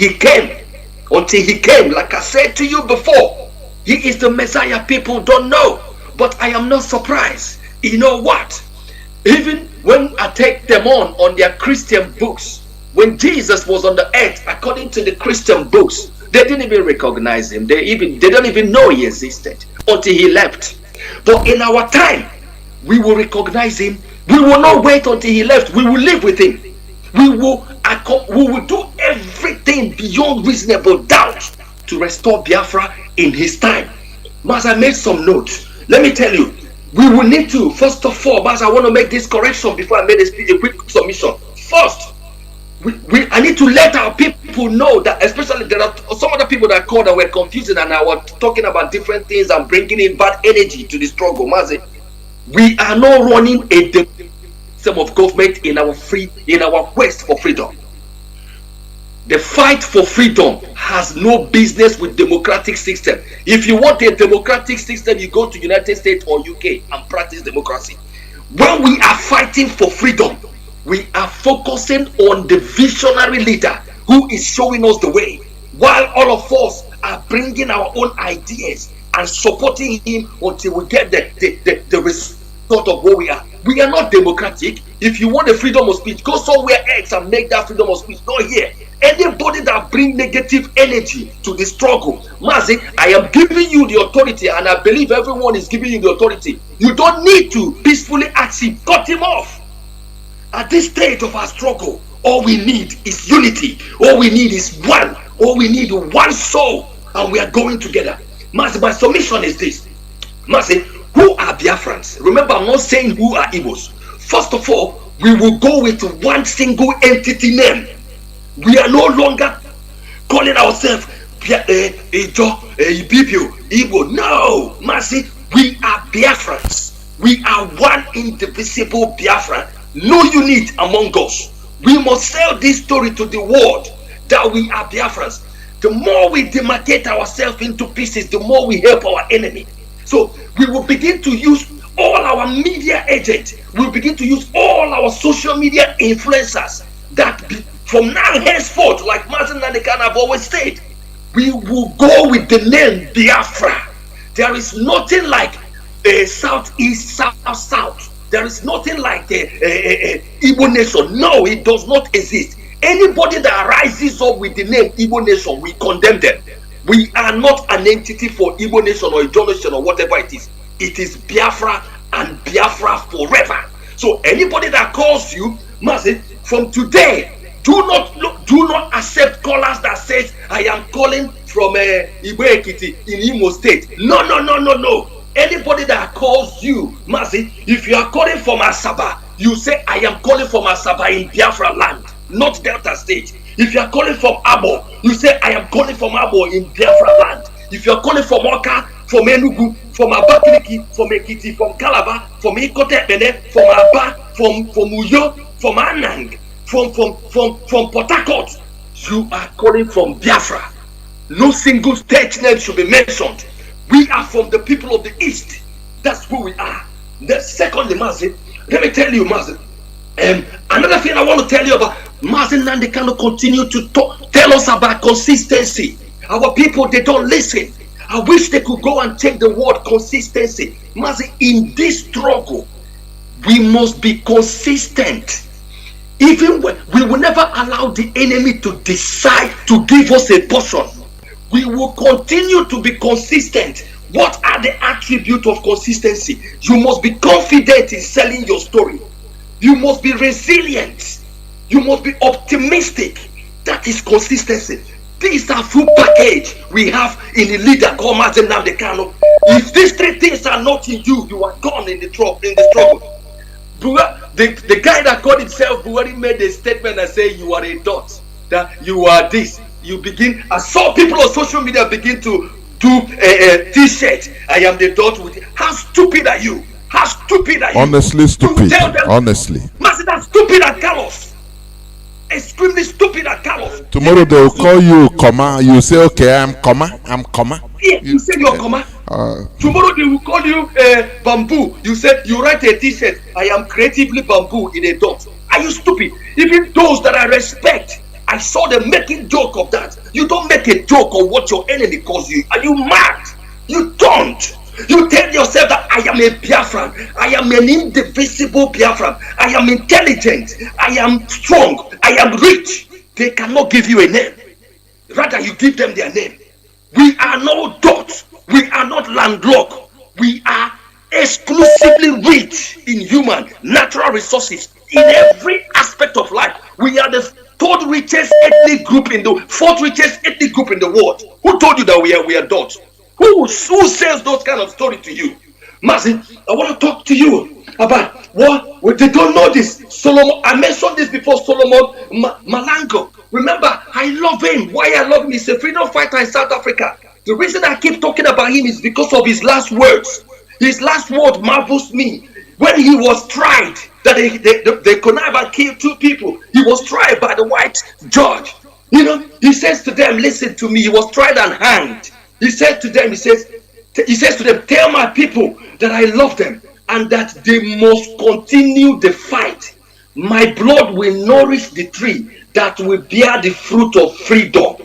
he came, like I said to you before, he is the Messiah. People don't know, but I am not surprised. You know what? Even when I take them on their Christian books, when Jesus was on the earth, according to the Christian books, they didn't even recognize him. They don't even know he existed until he left. But in our time, we will recognize him. We will not wait until he left. We will live with him. We will do everything beyond reasonable doubt to restore Biafra in his time. Mas, I made some notes. Let me tell you, we will need to, first of all, Mas, I want to make this correction before I made a quick submission. First, I need to let our people know that, especially there are some other people that called and were confusing, and I was talking about different things and bringing in bad energy to the struggle. Mazi, we are not running a system of government in our quest for freedom. The fight for freedom has no business with democratic system. If you want a democratic system, you go to United States or UK and practice democracy. When we are fighting for freedom, we are focusing on the visionary leader who is showing us the way, while all of us are bringing our own ideas and supporting him until we get the result of what we are. We are not democratic. If you want the freedom of speech, go somewhere else and make that freedom of speech. Not here. Anybody that bring negative energy to the struggle, Mazi, I am giving you the authority, and I believe everyone is giving you the authority. You don't need to peacefully ask him, cut him off. At this stage of our struggle, all we need is unity. All we need is one. All we need is one soul, and we are going together. Mazi, my submission is this. Mazi, who are Biafrans? Remember, I'm not saying who are Igbos. First of all, we will go with one single entity name. We are no longer calling ourselves Ijo, Ibibio, Igbo. No, Mazi, we are Biafrans. We are one indivisible Biafran. No unit among us. We must sell this story to the world that we are Biafrans. The more we demarcate ourselves into pieces, the more we help our enemy. So we will begin to use all our media agents. We will begin to use all our social media influencers that from now henceforth, like Martin Nandekan have always said, we will go with the name Biafra. There is nothing like a southeast, south. There is nothing like a Igbo nation. No, it does not exist. Anybody that rises up with the name Igbo nation, we condemn them. We are not an entity for Igbo nation or Ijo nation or whatever it is. It is Biafra and Biafra forever. So anybody that calls you, Mazi, from today, do not accept callers that says I am calling from Igbo Ekiti in Imo State. No. Anybody that calls you, Mazi, if you are calling from Asaba, you say I am calling from Asaba in Biafra land, not Delta State. If you are calling from Abo, you say I am calling from Abo in Biafra land. If you are calling from Oka, from Enugu, from Abakaliki, from Ekiti, from Calabar, from Ikotepene, from Aba, from Uyo, from Anang, from Port Harcourt, you are calling from Biafra. No single state name should be mentioned. We are from the people of the East. That's who we are. The secondly, Mazi, let me tell you, Mazi. Another thing I want to tell you about, Mazi Nandekano continue to tell us about consistency. Our people, they don't listen. I wish they could go and take the word consistency. Mazi, in this struggle, we must be consistent. Even when we will never allow the enemy to decide to give us a portion. We will continue to be consistent. What are the attributes of consistency? You must be confident in selling your story. You must be resilient. You must be optimistic. That is consistency. This is a full package we have in a leader called Martin Nandekano. If these three things are not in you, you are gone in the struggle. The guy that called himself Buhari made a statement and said you are a dot, that you are this. You begin, I saw people on social media begin to do a t-shirt. I am the dot with it. How stupid are you? How stupid are you? Honestly stupid. Honestly. Master, that's stupid and callous. Extremely stupid and callous. Tomorrow they will call you comma. You say okay, I'm comma. Yeah, you say you're comma. Tomorrow they will call you bamboo. You said you write a t-shirt. I am creatively bamboo in a dot. Are you stupid? Even those that I respect, I saw them making joke of that. You don't make a joke of what your enemy calls you. Are you mad? You don't. You tell yourself that I am a Biafran. I am an indivisible Biafran. I am intelligent. I am strong. I am rich. They cannot give you a name. Rather, you give them their name. We are no dots. We are not landlocked. We are exclusively rich in human, natural resources. In every aspect of life, we are the fourth richest ethnic group in the world. Who told you that we are dots? Who sells those kind of story to you? Mazi, I want to talk to you about what they don't know this. Solomon, I mentioned this before, Solomon Malango. Remember, I love him. Why I love him? He's a freedom fighter in South Africa. The reason I keep talking about him is because of his last words. His last word marvels me. When he was tried, that they connive and killed two people, he was tried by the white judge. You know, he says to them, listen to me, he was tried and hanged. He said to them, he says to them, tell my people that I love them. and that they must continue the fight. My blood will nourish the tree that will bear the fruit of freedom.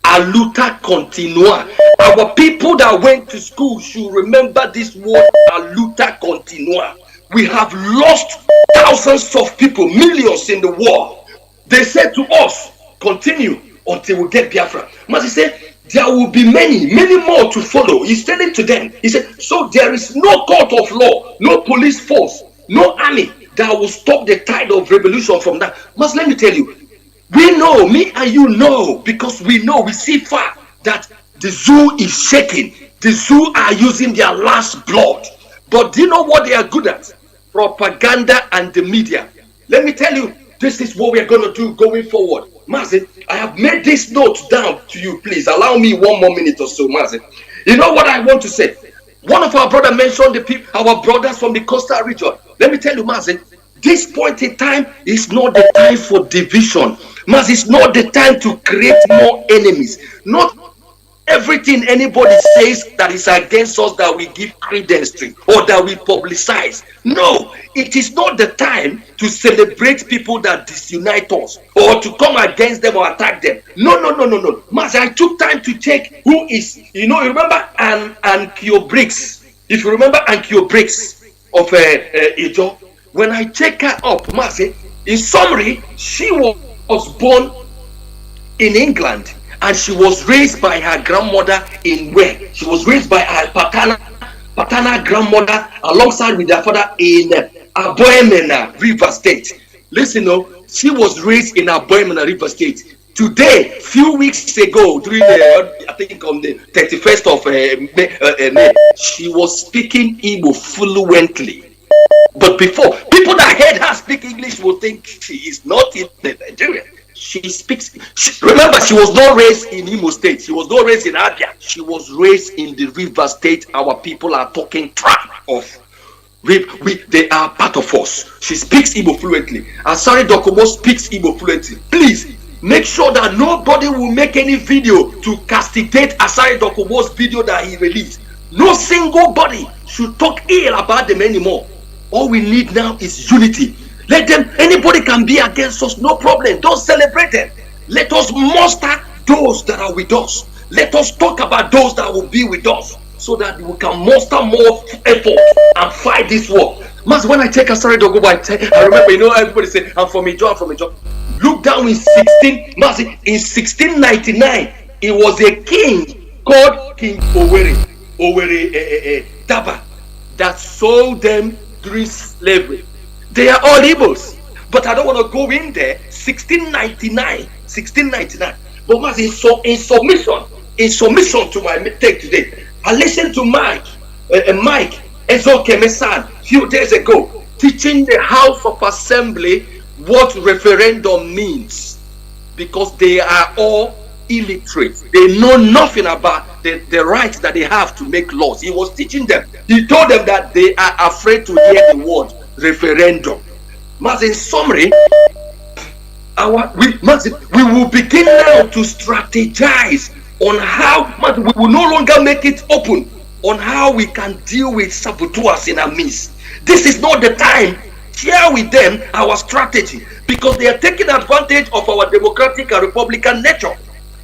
A luta continua. Our people that went to school should remember this word, a luta continua. We have lost thousands of people, millions in the war. They said to us, continue until we get Biafra. But he said, there will be many more to follow. He said it to them. He said, so there is no court of law, no police force, no army that will stop the tide of revolution from that. But let me tell you, we know, me and you know, because we know, we see far that the zoo is shaking. The zoo are using their last blood. But do you know what they are good at? Propaganda and the media. Let me tell you, this is what we are going to do going forward. Mazi, I have made this note down to you. Please allow me 1 more minute or so, Mazi. You know what I want to say? One of our brothers mentioned the people, our brothers from the coastal region. Let me tell you, Mazi, this point in time is not the time for division. Mazi, it's not the time to create more enemies. Not everything anybody says that is against us that we give credence to or that we publicize. No, it is not the time to celebrate people that disunite us or to come against them or attack them. No. Mazi, I took time to check who is, you remember Ankyo Briggs. If you remember Ankyo Briggs of Ijo, when I check her up, Mazi, in summary, she was born in England. And she was raised by her grandmother in where? She was raised by her paternal grandmother alongside with her father in Aboemena, River State. Listen, she was raised in Aboemena, River State. Today, few weeks ago, during I think on the 31st of May, she was speaking Igbo fluently. But before, people that heard her speak English will think she is not in Nigeria. She speaks. Remember, she was not raised in Imo State. She was not raised in Abia. She was raised in the River State. Our people are talking crap of. They are part of us. She speaks Igbo fluently. Asari Dokubo speaks Igbo fluently. Please make sure that nobody will make any video to castigate Asari Dokubo's video that he released. No single body should talk ill about them anymore. All we need now is unity. Let them, anybody can be against us, no problem. Don't celebrate them. Let us muster those that are with us. Let us talk about those that will be with us so that we can muster more effort and fight this war. Mas, when I take Asari Dogobo, I remember, everybody say, I'm from Ijo. Look down in 1699, it was a king called King Oweri Daba that sold them during slavery. They are all Igbos, but I don't want to go in there. 1699. But in submission to my take today, I listened to Mike Ezokemesan a few days ago teaching the House of Assembly what referendum means, because they are all illiterate. They know nothing about the right that they have to make laws. He was teaching them. He told them that they are afraid to hear the word referendum. Mas, in summary, we will begin now to strategize on how we will no longer make it open on how we can deal with saboteurs in our midst. This is not the time. Share with them our strategy, because they are taking advantage of our democratic and republican nature.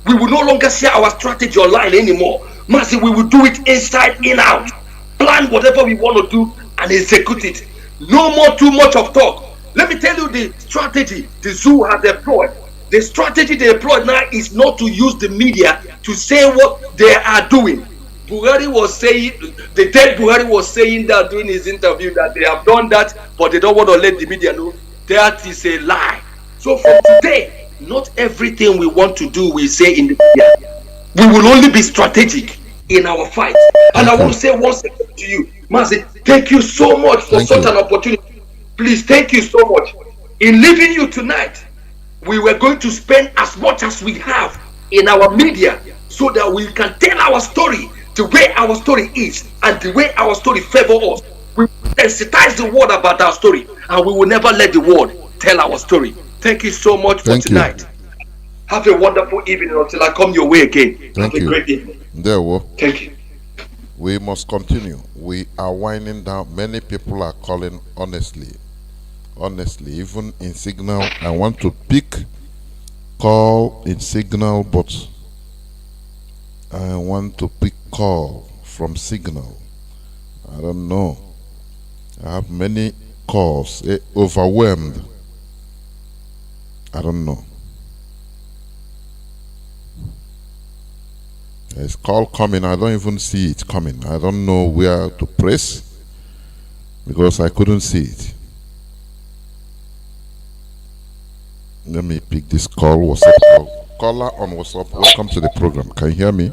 We will no longer share our strategy online anymore. Mas, we will do it inside, in, out. Plan whatever we want to do and execute it. No more too much of talk. Let me tell you the strategy the zoo has deployed. The strategy they deployed now is not to use the media to say what they are doing. Buhari was saying, the dead Buhari was saying that during his interview that they have done that, but they don't want to let the media know. That is a lie. So from today, not everything we want to do we say in the media. We will only be strategic in our fight. And I want to say once again to you, Mazi, thank you so much for such an opportunity. Please, thank you so much. In leaving you tonight, we were going to spend as much as we have in our media so that we can tell our story the way our story is and the way our story favors us. We sensitize the world about our story, and we will never let the world tell our story. Thank you so much for tonight. Have a wonderful evening until I come your way again. Have a great evening. There we go. Thank you. We must continue. We are winding down. Many people are calling honestly. Honestly, even in Signal, I want to pick call in Signal, but I want to pick call from Signal. I don't know. I have many calls, overwhelmed. I don't know. There's call coming. I don't even see it coming. I don't know where to press because I couldn't see it. Let me pick this call. WhatsApp call. Caller on WhatsApp. Welcome to the program. Can you hear me?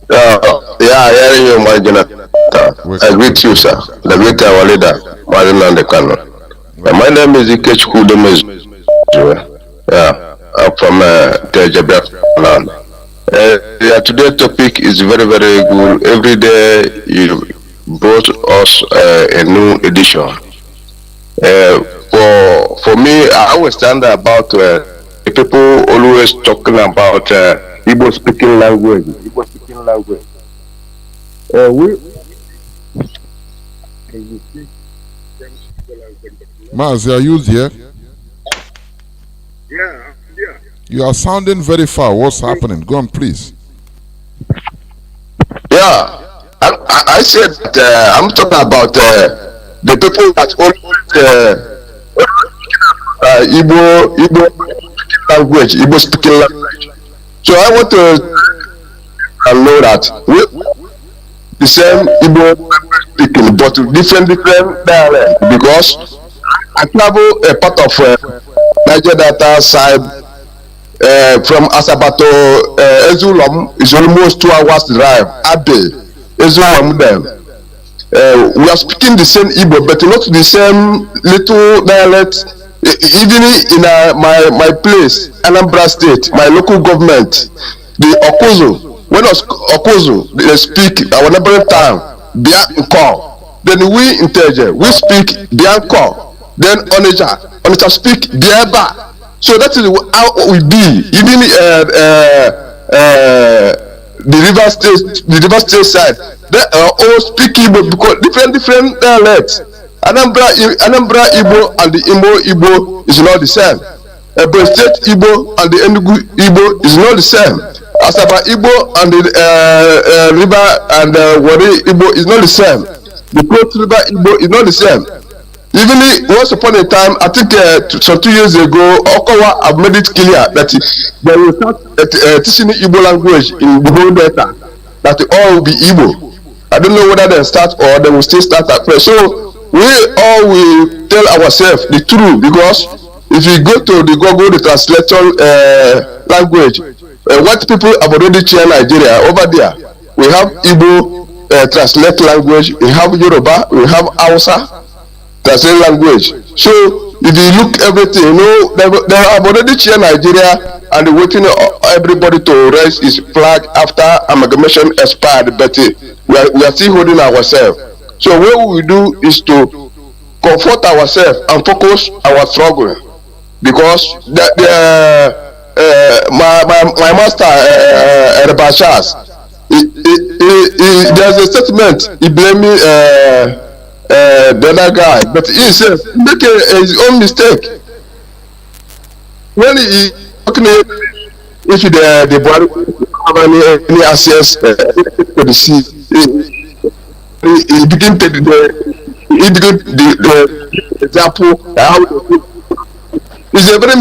Yeah, hearing you, my Jonathan. I greet you, sir. The great our leader, Marina Ndekano. My name is Ikechukwu Demezu. Yeah, I'm from Tejabia land. Yeah, today's topic is very, very good. Every day you brought us a new edition. For me, I always stand about people always talking about Igbo speaking language. Igbo speaking language. Can you speak Mazi, are you there? Yeah. You are sounding very far. What's happening? Go on, please. Yeah, I said I'm talking about the people that Igbo language, Igbo speaking language. So I want to know that the same Igbo speaking, but different dialect. Because I travel a part of Niger Delta side. From Asaba to Ezulom is almost 2 hours drive. Abe, Ezulom them. We are speaking the same Igbo, but not the same little dialect. Even in my place, Anambra State, my local government, the Okozo, when Okozo they speak our neighboring town, Bianco. Then we in Teje, we speak Bianco. Then Onitsha speak Biaba. So that is how we be. Even the River State side, they are all speaking Igbo because different dialects. Anambra Igbo and the Imo Igbo is not the same. Ebonyi State Igbo and the Enugu Igbo is not the same. Asaba Igbo and the River and Wari Igbo is not the same. The Cross River Igbo is not the same. Even once upon a time, I think some 2 years ago, Okawa have made it clear that they will start teaching Igbo language in the whole Delta, that all will be Igbo. I don't know whether they start or they will still start at first. So we all will tell ourselves the truth, because if you go to the Google, the translator language, white people have already changed Nigeria over there. We have Igbo translate language, we have Yoruba, we have Hausa. That's a language. So if you look everything, you know, they have already changed Nigeria and waiting everybody to raise his flag after amalgamation expired. But we are still holding ourselves. So what we do is to comfort ourselves and focus our struggle, because my master Rebashas, there's a statement he blamed me. The other guy, but he said make his own mistake. When he talking, if the body have any access to the sea, he begin to the example how is a very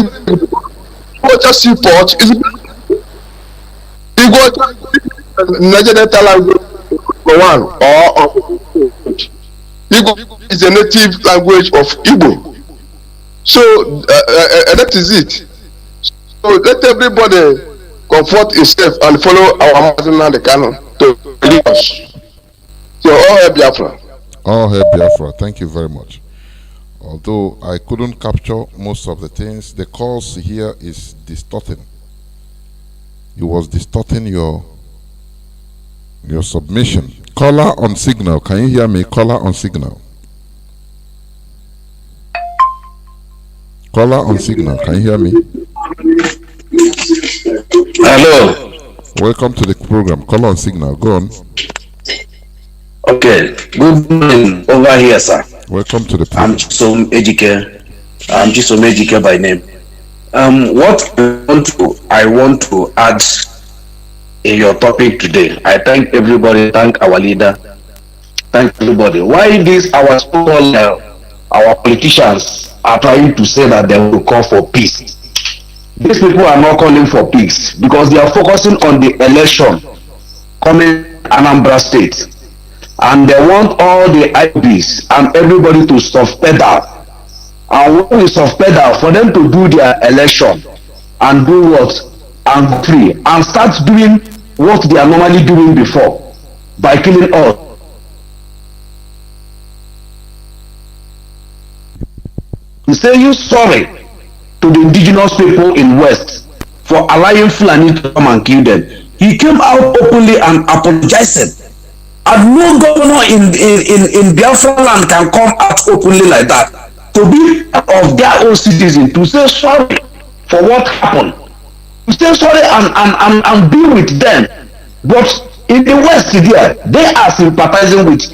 water seaport is Niger Delta language for one or Igbo is a native language of Igbo. So that is it. So let everybody comfort himself and follow our Mazina the canon to lead us. So all hail Biafra. All hail Biafra. Thank you very much. Although I couldn't capture most of the things, the calls here is distorting. It was distorting your submission. Caller on signal. Can you hear me? Caller on signal. Caller on signal. Can you hear me? Hello. Welcome to the program. Caller on signal. Go on. Okay, good morning over here, sir. Welcome to the program. I'm Chisom Ejike by name. What I want to add in your topic today. I thank everybody, thank our leader, thank everybody. Why these our so-called our politicians are trying to say that they will call for peace? These people are not calling for peace because they are focusing on the election coming in Anambra State, and they want all the IPs and everybody to soft pedal. And when we soft pedal for them to do their election and do what and go free and start doing what they are normally doing before by killing us. We say you sorry to the indigenous people in West for allowing Fulani to come and kill them. He came out openly and apologized. And no governor in Biafra land can come out openly like that to be of their own citizen, to say sorry for what happened, to say sorry and be with them. But in the West there, they are sympathizing with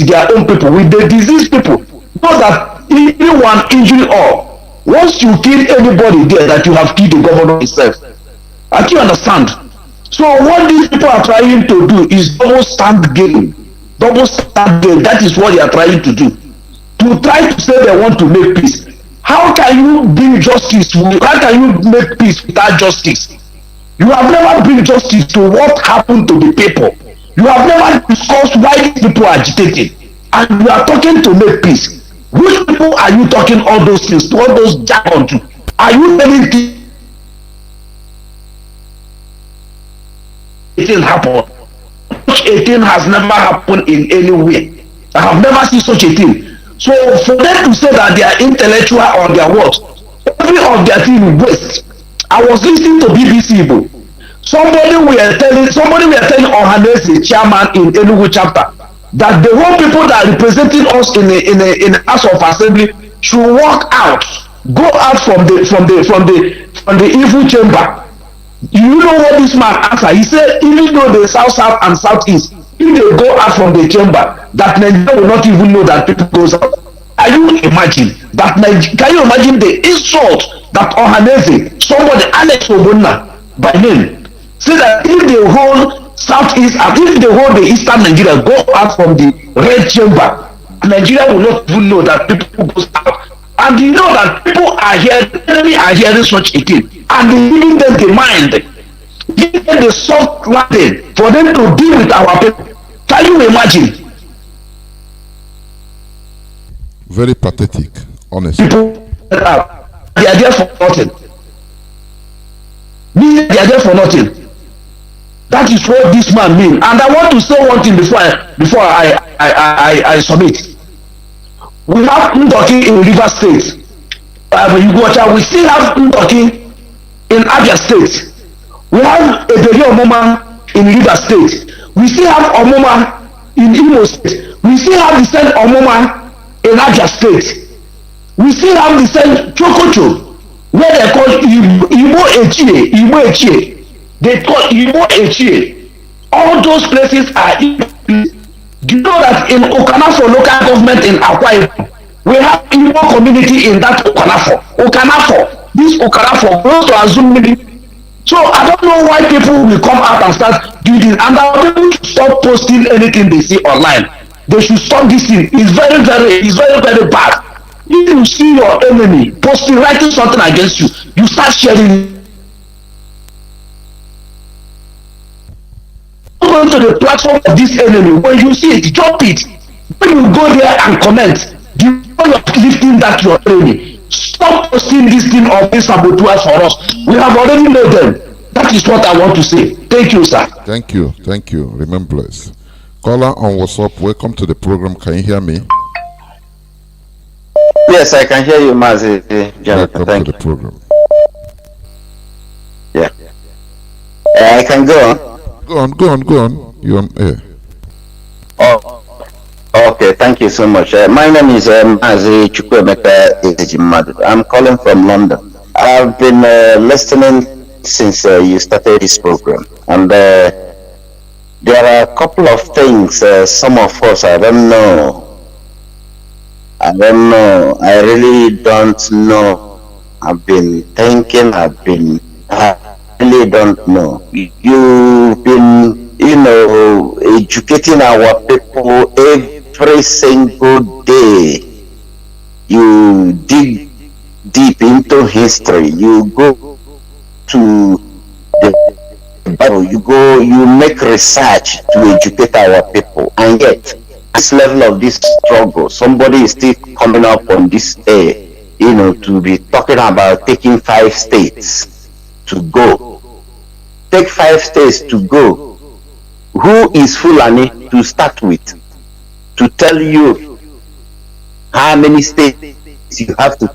their own people, with the diseased people. Know that anyone injury or once you kill anybody there, that you have killed the governor himself. I can understand. So what these people are trying to do is double stand game. Double stand game. That is what they are trying to do. To try to say they want to make peace. How can you bring justice? How can you make peace without justice? You have never bring justice to what happened to the people. You have never discussed why these people are agitated. And you are talking to make peace. Which people are you talking all those things to, all those jargon to? Are you telling people it didn't happen? Such a thing has never happened in anywhere. I have never seen such a thing. So for them to say that they are intellectual on their words, every of their thing waste. I was listening to BBC Igbo. Somebody we are telling Ohanese, chairman in Enugu chapter, that the whole people that are representing us in the House of Assembly should walk out, go out from the evil chamber. You know what this man answered? He said, even though the south and southeast, if they go out from the chamber, that Nigeria will not even know that people goes out. Can you imagine that? Can you imagine the insult that Ohanese, somebody Alex Obunna by name, say that if the whole southeast and if the whole the eastern Nigeria go out from the red chamber, Nigeria will not even know that people goes out. And you know that people are hearing such a thing, and they giving them the mind, giving them the soft landing for them to deal with our people. Can you imagine? Very pathetic, honestly. People they are there for nothing. They are there for nothing. That is what this man means. And I want to say one thing before I submit. We have Ndoki in River State. We still have Ndoki in Abia State. We have Eberi Omoma in River State. We still have Omoma in Imo State. We still have the same Omoma in Abia State. We still have the same Chokocho, where they call Igbo Echie. They call Igbo Echie. All those places are do you know that in Okanafo local government in Akwa Ibom, we have Igbo community in that Okanafo. This Okanafo goes to Azumili. So I don't know why people will come out and start doing this. And our people should stop posting anything they see online. They should stop this thing. It's very bad. If you see your enemy posting, writing something against you, you start sharing. Go to the platform of this enemy. When you see it, drop it. When you go there and comment, you are lifting that your enemy. Stop posting this thing of this saboteurs for us. We have already made them. That is what I want to say. Thank you, sir. Thank you. Remember blessed. Caller on WhatsApp, welcome to the program. Can you hear me? Yes, I can hear you, Mazi. Welcome to the program. Yeah. I can go on. Go on. You're on air. Oh, okay. Thank you so much. My name is Mazi Chukwemeka Ejimadu. I'm calling from London. I've been listening since you started this program, and there are a couple of things, some of us, I don't know. I really don't know. I've been thinking, I really don't know. You've been, educating our people every single day. You dig deep into history. You go to the Bible. You make research to educate our people. And yet, this level of this struggle, somebody is still coming up on this day, to be talking about taking 5 states to go. Take 5 states to go. Who is Fulani to start with? To tell you how many states you have to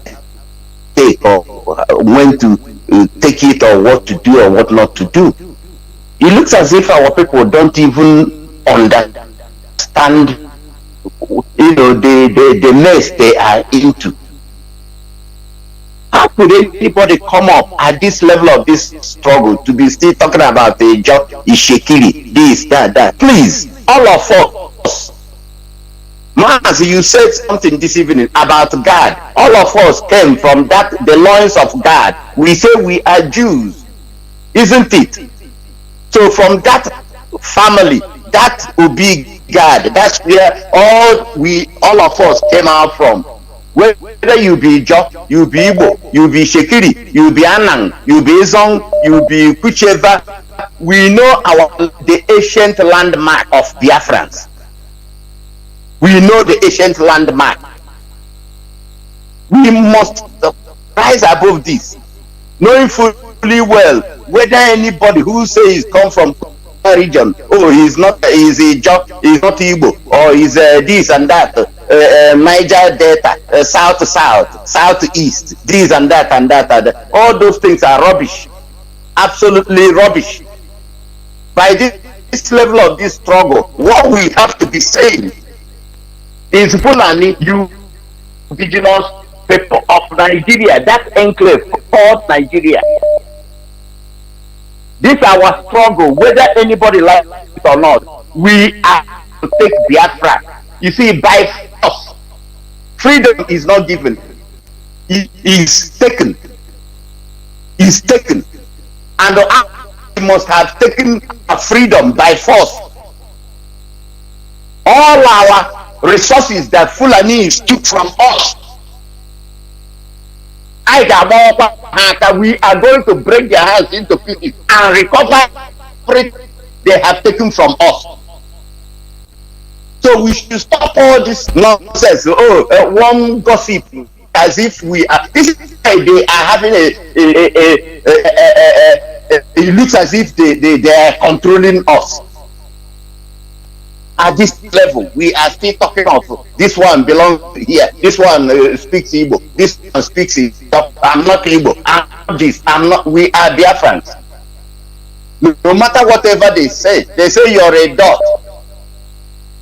take, or when to take it, or what to do or what not to do. It looks as if our people don't even understand, the mess they are into. How could anybody come up at this level of this struggle to be still talking about the job, Ishekiri, this, that? Please, all of us. Mas, you said something this evening about God. All of us came from the loins of God. We say we are Jews, isn't it? So from that family, that will be God. That's where all of us came out from. Whether you be Job, you be Igbo, you be Shekiri, you be Anang, you be Zong, you be whichever, we know the ancient landmark of Biafrans. We know the ancient landmark. We must rise above this, knowing fully well whether anybody who says come from a region, he's not Igbo, or he's this and that, Niger Delta, Southeast, this and that and that. All those things are rubbish, absolutely rubbish. By this level of this struggle, what we have to be saying is, Fulani, you indigenous people of Nigeria, that enclave called Nigeria. This is our struggle, whether anybody likes it or not. We have to take Biafra. You see, by force, freedom is not given. It is taken. Is taken. And we must have taken a freedom by force. All our resources that Fulani took from us, we are going to break their hands into pieces and recover everything they have taken from us. So we should stop all this nonsense. One gossip as if we are. This is why they are having it looks as if they are controlling us. At this level, we are still talking of this one belongs here, this one speaks Igbo, this one speaks Igbo. I'm not Igbo, I'm not this, I'm not. We are Biafrans. No matter whatever they say you're a dot.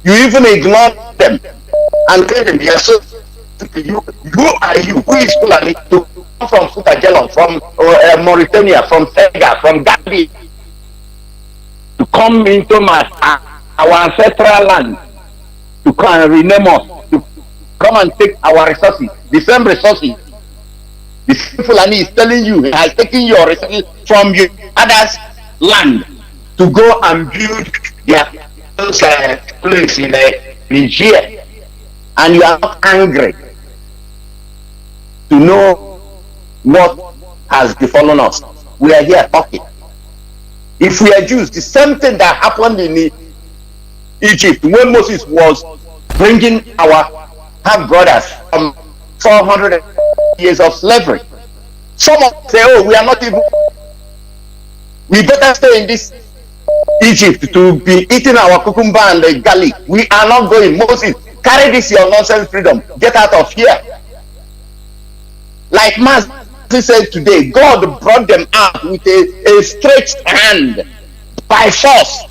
You even ignore them and tell them, yes, so who are you? Who is Fulani? To come from Futajelon, from Mauritania, from Senegal, from Gambia, to come into our ancestral land, to come and rename us, to come and take our resources, the same resources. The same Fulani is telling you he has taken your resources from your others' land to go and build their place in Nigeria, and you are not angry to know what has befallen us. We are here talking. If we are Jews, the same thing that happened in Egypt when Moses was bringing our half brothers from 400 years of slavery. Some say, we are not even. We better stay in this Egypt to be eating our cucumber and the garlic. We are not going. Moses, carry this your nonsense freedom. Get out of here. Like Moses said today, God brought them out with a stretched hand by force.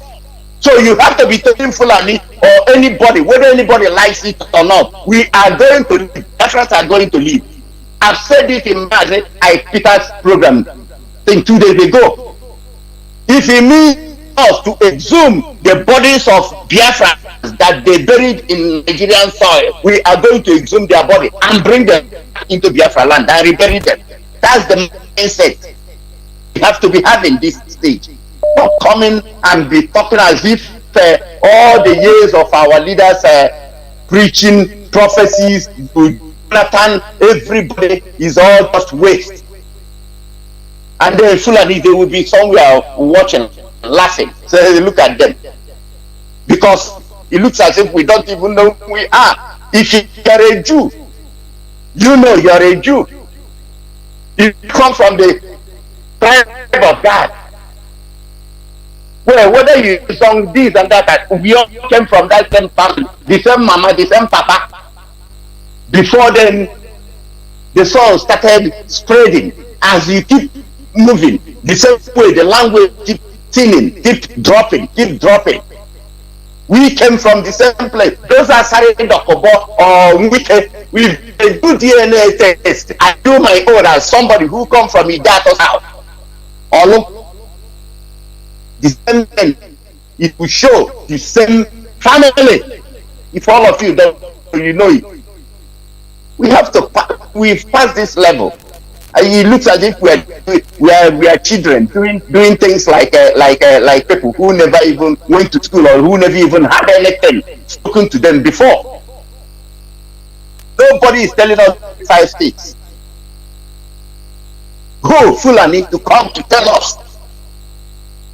So you have to be taking Fulani or anybody, whether anybody likes it or not. We are going to leave. Biafrans are going to leave. I've said it in Peter's program, I think 2 days ago. If he means us to exhume the bodies of Biafrans that they buried in Nigerian soil. We are going to exhume their body and bring them into Biafra land and rebury them. That's the mindset we have to be having this stage. Not coming and be talking as if all the years of our leaders preaching prophecies to Jonathan, everybody is all just waste. And then Fulani, they will be somewhere watching, laughing. So look at them. Because it looks as if we don't even know who we are. If you're a Jew, you know you're a Jew. You come from the tribe of God. Well, whether you sung this and that, we all came from that same family, the same mama, the same papa. Before then, the soul started spreading. As you keep moving, the same way the language keep thinning, keep dropping. We came from the same place. Those are Sari Dokobo or Wike. We do DNA test. I do my own as somebody who come from Idato's house. Or look, the same thing. It will show the same family. If all of you don't, you know it. We've passed this level. It looks as if we are children doing things like people who never even went to school or who never even had anything spoken to them before. Nobody is telling us 5 states. Who Fulani to come to tell us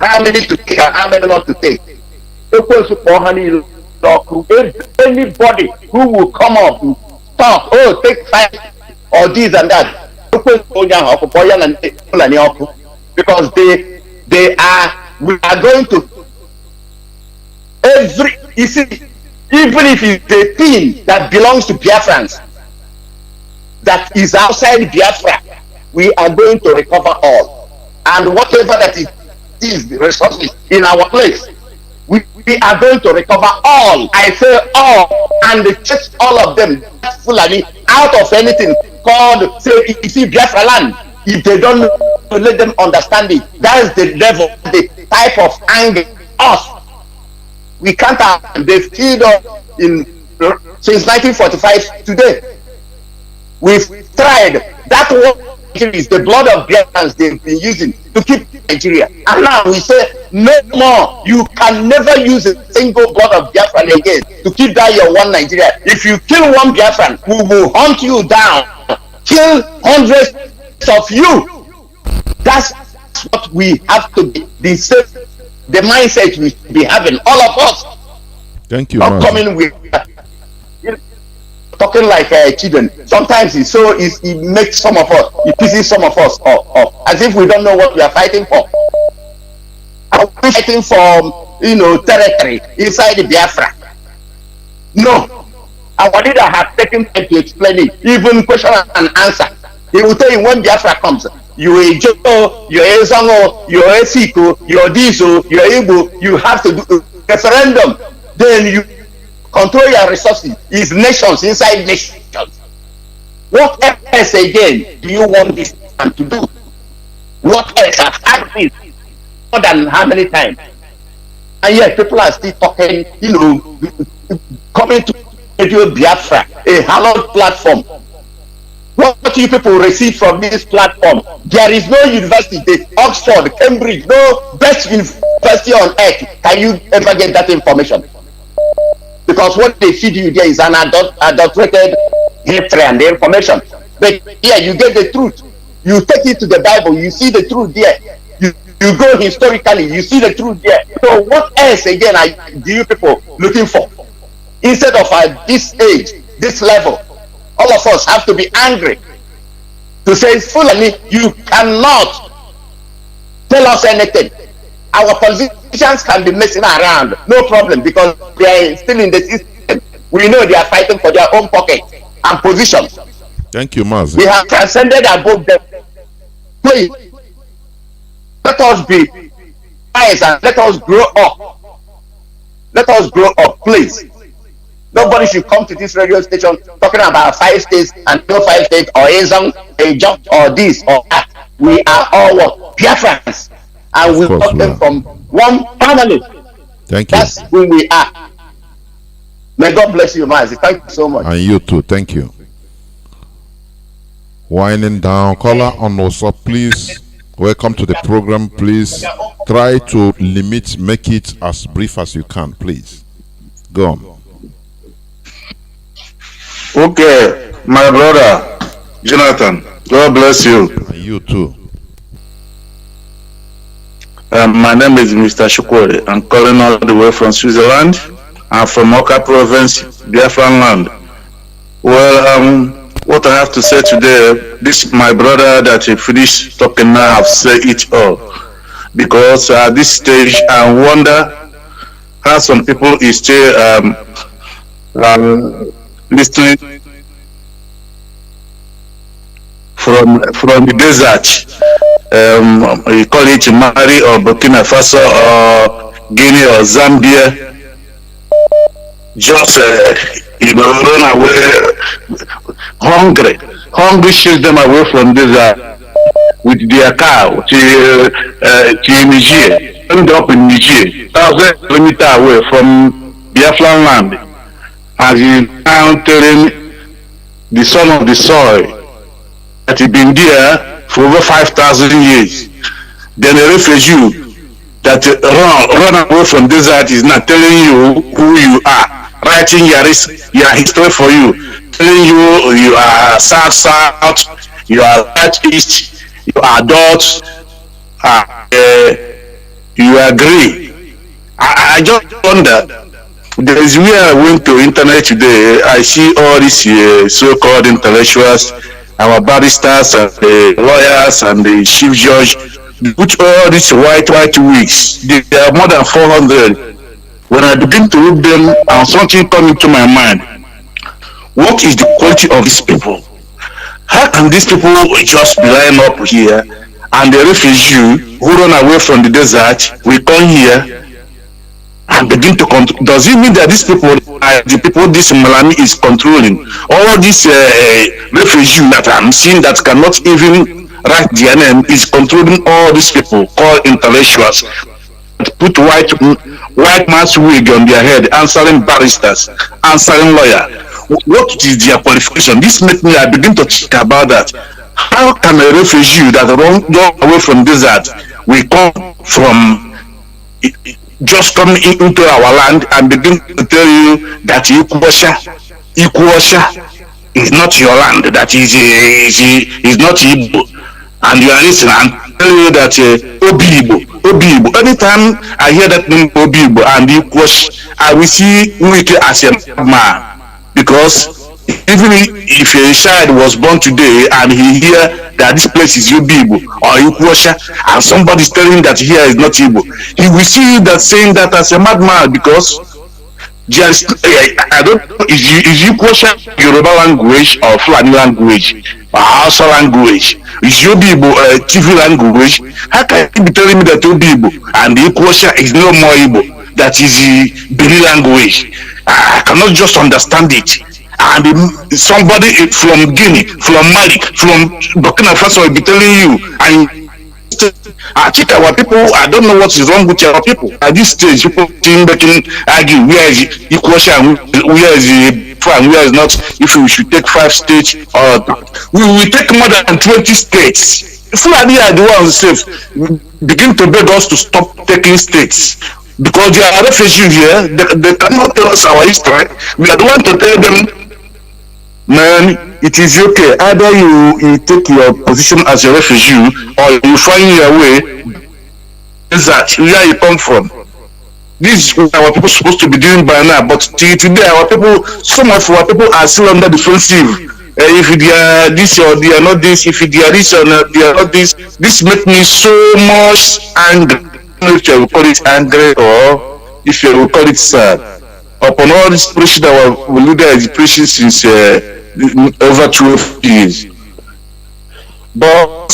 how many to take and how many not to take? Anybody who will come up and talk, oh, take 5 or this and that. Because we are going to you see, even if it's a thing that belongs to Biafrans that is outside Biafra, we are going to recover all. And whatever that is the resources in our place, we are going to recover all. I say all, and take all of them fully out of anything called, say, you see Biafra land. If they don't let them understand it, that's the level, the type of anger us. We can't have, they've killed us since 1945 today. We've tried. That one is the blood of Biafrans they've been using to keep Nigeria. And now we say, no more. You can never use a single blood of Biafran again to keep down your one Nigeria. If you kill one Biafran, we will hunt you down, kill hundreds of you. That's what we have to be. The mindset we should be having, all of us. Thank you. Not coming with talking like children. Sometimes it makes some of us, it pisses some of us off, as if we don't know what we are fighting for. Are we fighting for, territory inside the Biafra? No. Our leader has taken time to explain it, even question and answer. He will tell you when Biafra comes, you're a Joe, you're a Zango, you're a Siko, you're Diso, you're Igbo, you have to do a referendum. Then you control your resources. It's nations inside nations. What else again do you want this man to do? What else? I've had this more than how many times? And yet people are still talking, coming to Radio Biafra, a hallowed platform. What do you people receive from this platform? There is no university, Oxford, Cambridge, no best university on earth. Can you ever get that information? Because what they feed you there is an adulterated history and the information. But here you get the truth. You take it to the Bible, you see the truth there. You go historically, you see the truth there. So what else again do you people looking for? Instead of at this age, this level, all of us have to be angry to say, Fulani, you cannot tell us anything. Our politicians can be messing around, no problem, because they are still in the system. We know they are fighting for their own pocket and position. Thank you, Mazi. We have transcended above them. Please, let us be wise and let us grow up. Let us grow up, please. Nobody should come to this radio station talking about 5 states and no 5 states or a job or this or that. We are all what? Biafrans. And we got them from one family. Thank you. That's who we are. May God bless you, Mazi. Thank you so much. And you too. Thank you. Winding down. Caller on WhatsApp, please. Welcome to the program. Please try to make it as brief as you can, please. Go on. Okay, my brother, Jonathan, God bless you. And you too. My name is Mr. Shukwori. I'm calling all the way from Switzerland. I'm from Oka Province, Biafran land. Well, what I have to say today, this my brother that he finished talking now have said it all. Because at this stage, I wonder how some people is still listening from the desert. You call it Mali or Burkina Faso or Guinea or Zambia. Just run away hungry shield them away from desert with their cow to Niger, end up in Niger, 1,000 kilometers away from Biafran land. As you now telling the son of the soil that he been there for over 5,000 years. Then a refugee that run away from desert is not telling you who you are, writing your history for you, telling you are south, you are east, you are dot, you are grey. I just wonder. There is where I went to internet today. I see all these so-called intellectuals, our barristers and the lawyers and the chief judge, put all these white wigs. They are more than 400. When I begin to read them, and something come into my mind. What is the quality of these people? How can these people just be lying up here and the refugee who run away from the desert will come here and begin to control? Does it mean that these people are the people this Malami is controlling? All these refugees that I'm seeing that cannot even write their name is controlling all these people called intellectuals. Put white man's wig on their head, answering barristers, answering lawyer. What is their qualification? This makes me, I begin to think about that. How can a refugee that run away from desert will come from just come into our land and begin to tell you that Ikwosha is not your land, that is not Igbo, and you are listening and tell you that Obi Igbo. Anytime I hear that name Obi Igbo and Ikwosha, I will see Wike as a man, because even if a child was born today and he hear that this place is Igbo or Ikwosha, and somebody is telling that here is not Igbo, he will see that saying that as a madman, because just I don't know, is Ikwosha Yoruba language or Fulani language or Hausa language? Is Igbo TV language? How can you be telling me that Igbo and Ikwosha is no more Igbo? That is Bini language. I cannot just understand it. And somebody from Guinea, from Mali, from Burkina Faso will be telling you, and I think our people, I don't know what is wrong with our people. At this stage, people making argue where is Ikwosha and where is Fran, where is not. If we should take 5 states, or we will take more than 20 states. Fulani are the ones who begin to beg us to stop taking states. Because they are refugees here, they cannot tell us our history. We are the one to tell them, man, it is okay. Either you take your position as a refugee, or you find your way. Is that where you come from? This is what our people supposed to be doing by now. But till today, our people, some of our people are still under defensive. If they are this or they are not this, if they are this or not, they are not this. This makes me so much angry. If you will call it angry or if you will call it sad upon all this preaching that our leader is preaching since over 12 years. But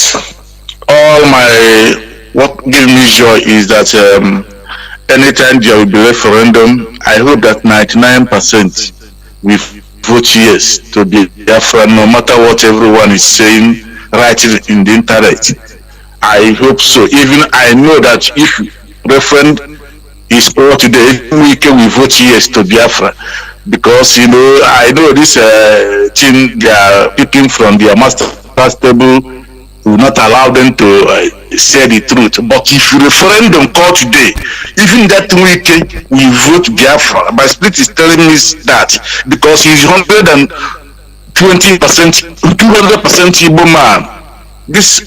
what gives me joy is that anytime there will be referendum, I hope that 99% will vote yes to be Biafra, no matter what everyone is saying, writing in the internet. I hope so. Even I know that if reference is all today. We can vote yes to Biafra because I know this thing they are picking from their master's table will not allow them to say the truth. But if referendum call today, even that weekend we vote Biafra. My split is telling me that because he's 120%, 200% Igbo man. This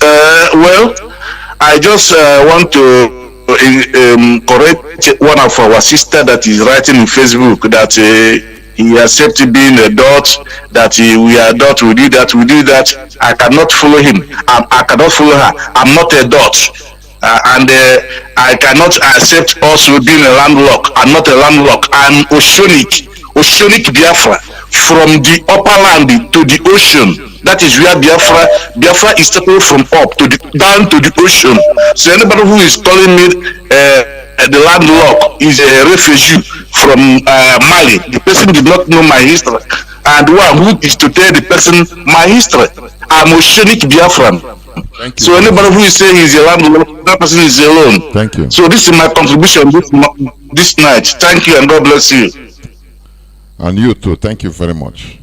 I just want to correct one of our sister that is writing in Facebook that he accepted being a dot, that we are dot, we do that. I cannot follow him. I cannot follow her. I'm not a dot. And I cannot accept also being a landlocked. I'm not a landlocked. I'm Oceanic Biafra. From the upper land to the ocean. That is where Biafra is taken from up to down to the ocean. So anybody who is calling me the landlocked is a refugee from Mali. The person did not know my history. And one who is to tell the person my history. I'm Oceanic Biafran. So anybody who is saying he's a landlocked, that person is alone. Thank you. So this is my contribution this night. Thank you and God bless you. And you too. Thank you very much.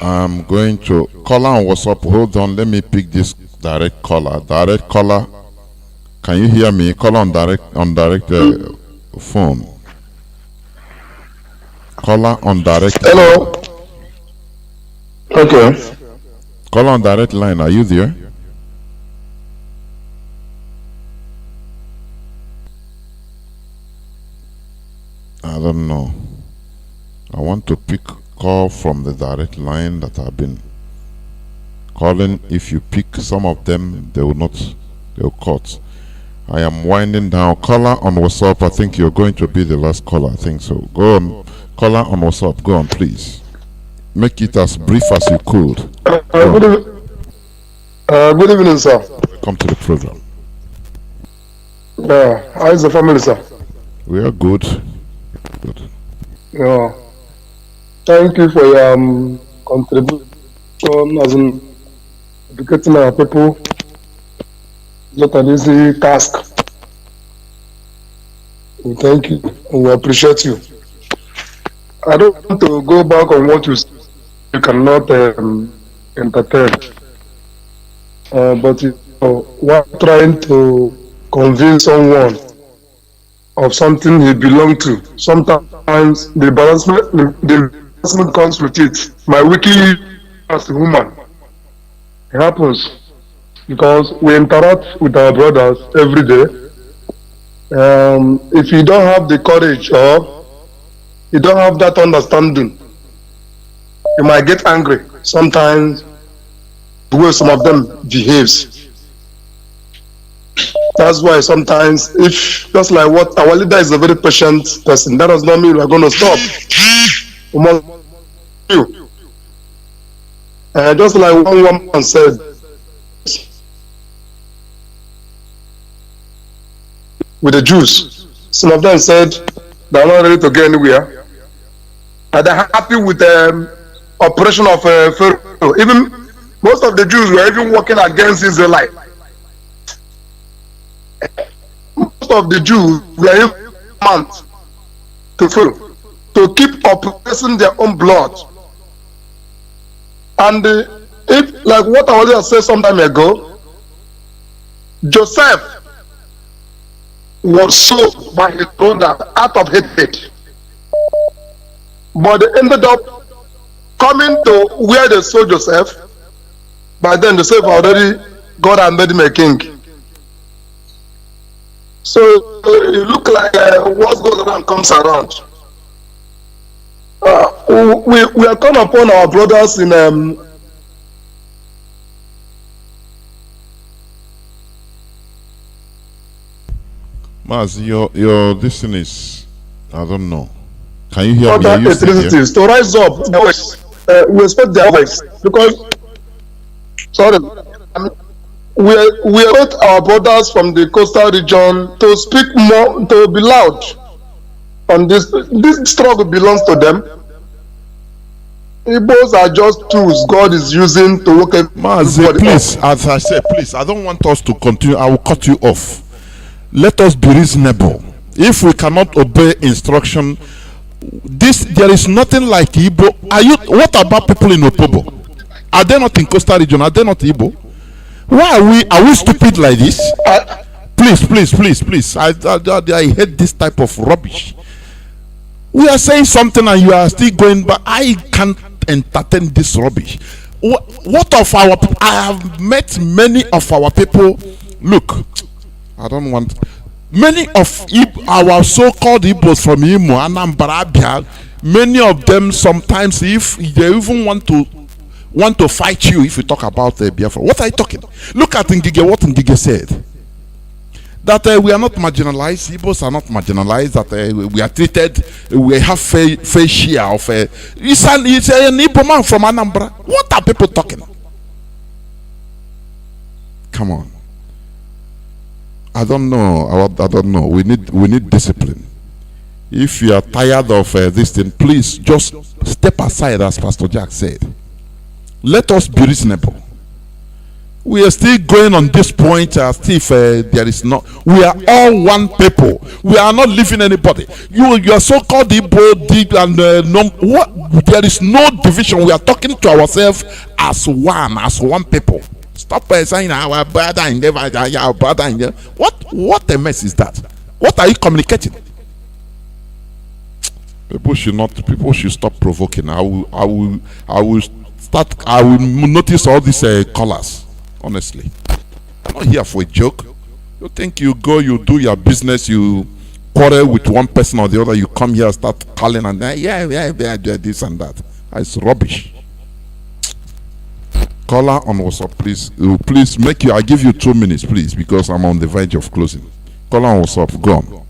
I'm going to call on WhatsApp. Hold on. Let me pick this direct caller. Direct caller. Can you hear me? Call on direct phone. Caller on direct. Hello. Okay. Call on direct line. Are you there? I don't know. I want to pick call from the direct line that I've been calling. If you pick some of them, they will cut. I am winding down. Caller on WhatsApp. I think you're going to be the last caller. I think so. Go on. Caller on WhatsApp. Go on, please. Make it as brief as you could. Good evening, sir. Welcome to the program. How is the family, sir? We are good. Good. Yeah. Thank you for your contribution as in educating our people. Not an easy task. We thank you and we appreciate you. I don't want to go back on what you said. You cannot entertain. But while trying to convince someone of something he belongs to, sometimes the embarrassment comes with it. My wiki as a woman. It happens because we interact with our brothers every day. If you don't have the courage or you don't have that understanding, you might get angry. Sometimes the way some of them behaves. That's why sometimes, if just like what our leader is a very patient person, that does not mean we're going to stop. We must do. Just like one woman said, with the Jews, some of them said they're not ready to get anywhere. And they're happy with the operation of Pharaoh. Even most of the Jews were even working against Israelites. Most of the Jews were even months to Pharaoh to keep oppressing their own blood. And if, like what I was said some time ago, Joseph was sold by his brother out of hatred, but they ended up coming to where they sold Joseph. By then Joseph already God had made him a king. So it look like what goes around comes around. We are calling upon our brothers in Maz, your this thing is, I don't know. Can you hear me? other ethnicities to rise up. We expect their voice because we expect our brothers from the coastal region to speak more, to be loud on this. This struggle belongs to them. Igbos are just tools God is using to work Mazi, please, as I said, please, I don't want us to continue. I will cut you off. Let us be reasonable. If we cannot obey instruction, there is nothing like Igbo. What about people in Opobo? Are they not in Coastal Region? Are they not Igbo? Why are we stupid like this? Please. I hate this type of rubbish. We are saying something and you are still going, but I can't entertain this rubbish. What of our people? I have met many of our people. Look, I don't want many of our so-called Igbos from Imo, Anambra, Abia. Many of them sometimes, if they even want to fight you, if you talk about Biafra. What are you talking? Look at Ngige. What Ngige said. That we are not marginalized, Igbos are not marginalized, that we are treated, we have fair share of it's an Igbo man from Anambra. What are people talking? Come on. I don't know. We need discipline. If you are tired of this thing, please just step aside, as Pastor Jack said. Let us be reasonable. We are still going on this point as if there is not. We are all one people. We are not leaving anybody. You are so-called Igbo, and there is no division. We are talking to ourselves as one people. Stop saying our brother in there, our brother in there. What a mess is that? What are you communicating? People should stop provoking. I will notice all these callers. Honestly, I'm not here for a joke. You think you go, you do your business, you quarrel with one person or the other, you come here, start calling and this and that. It's rubbish. Caller on WhatsApp, please. Please I give you 2 minutes, please, because I'm on the verge of closing. Caller on WhatsApp, go on.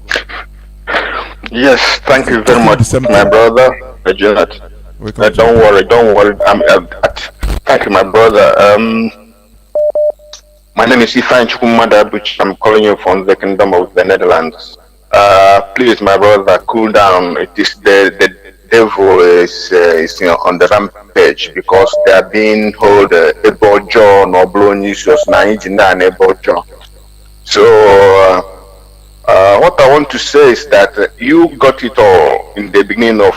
Yes, thank you very much, my brother, Reginald. Don't worry. Thank you, my brother. My name is Ifan Chukwumada, which I'm calling you from the Kingdom of the Netherlands. Please, my brother, cool down. It is the devil is on the rampage because they are being held Ebo John or Blonisius Naijina and Ebo John. So, what I want to say is that you got it all in the beginning of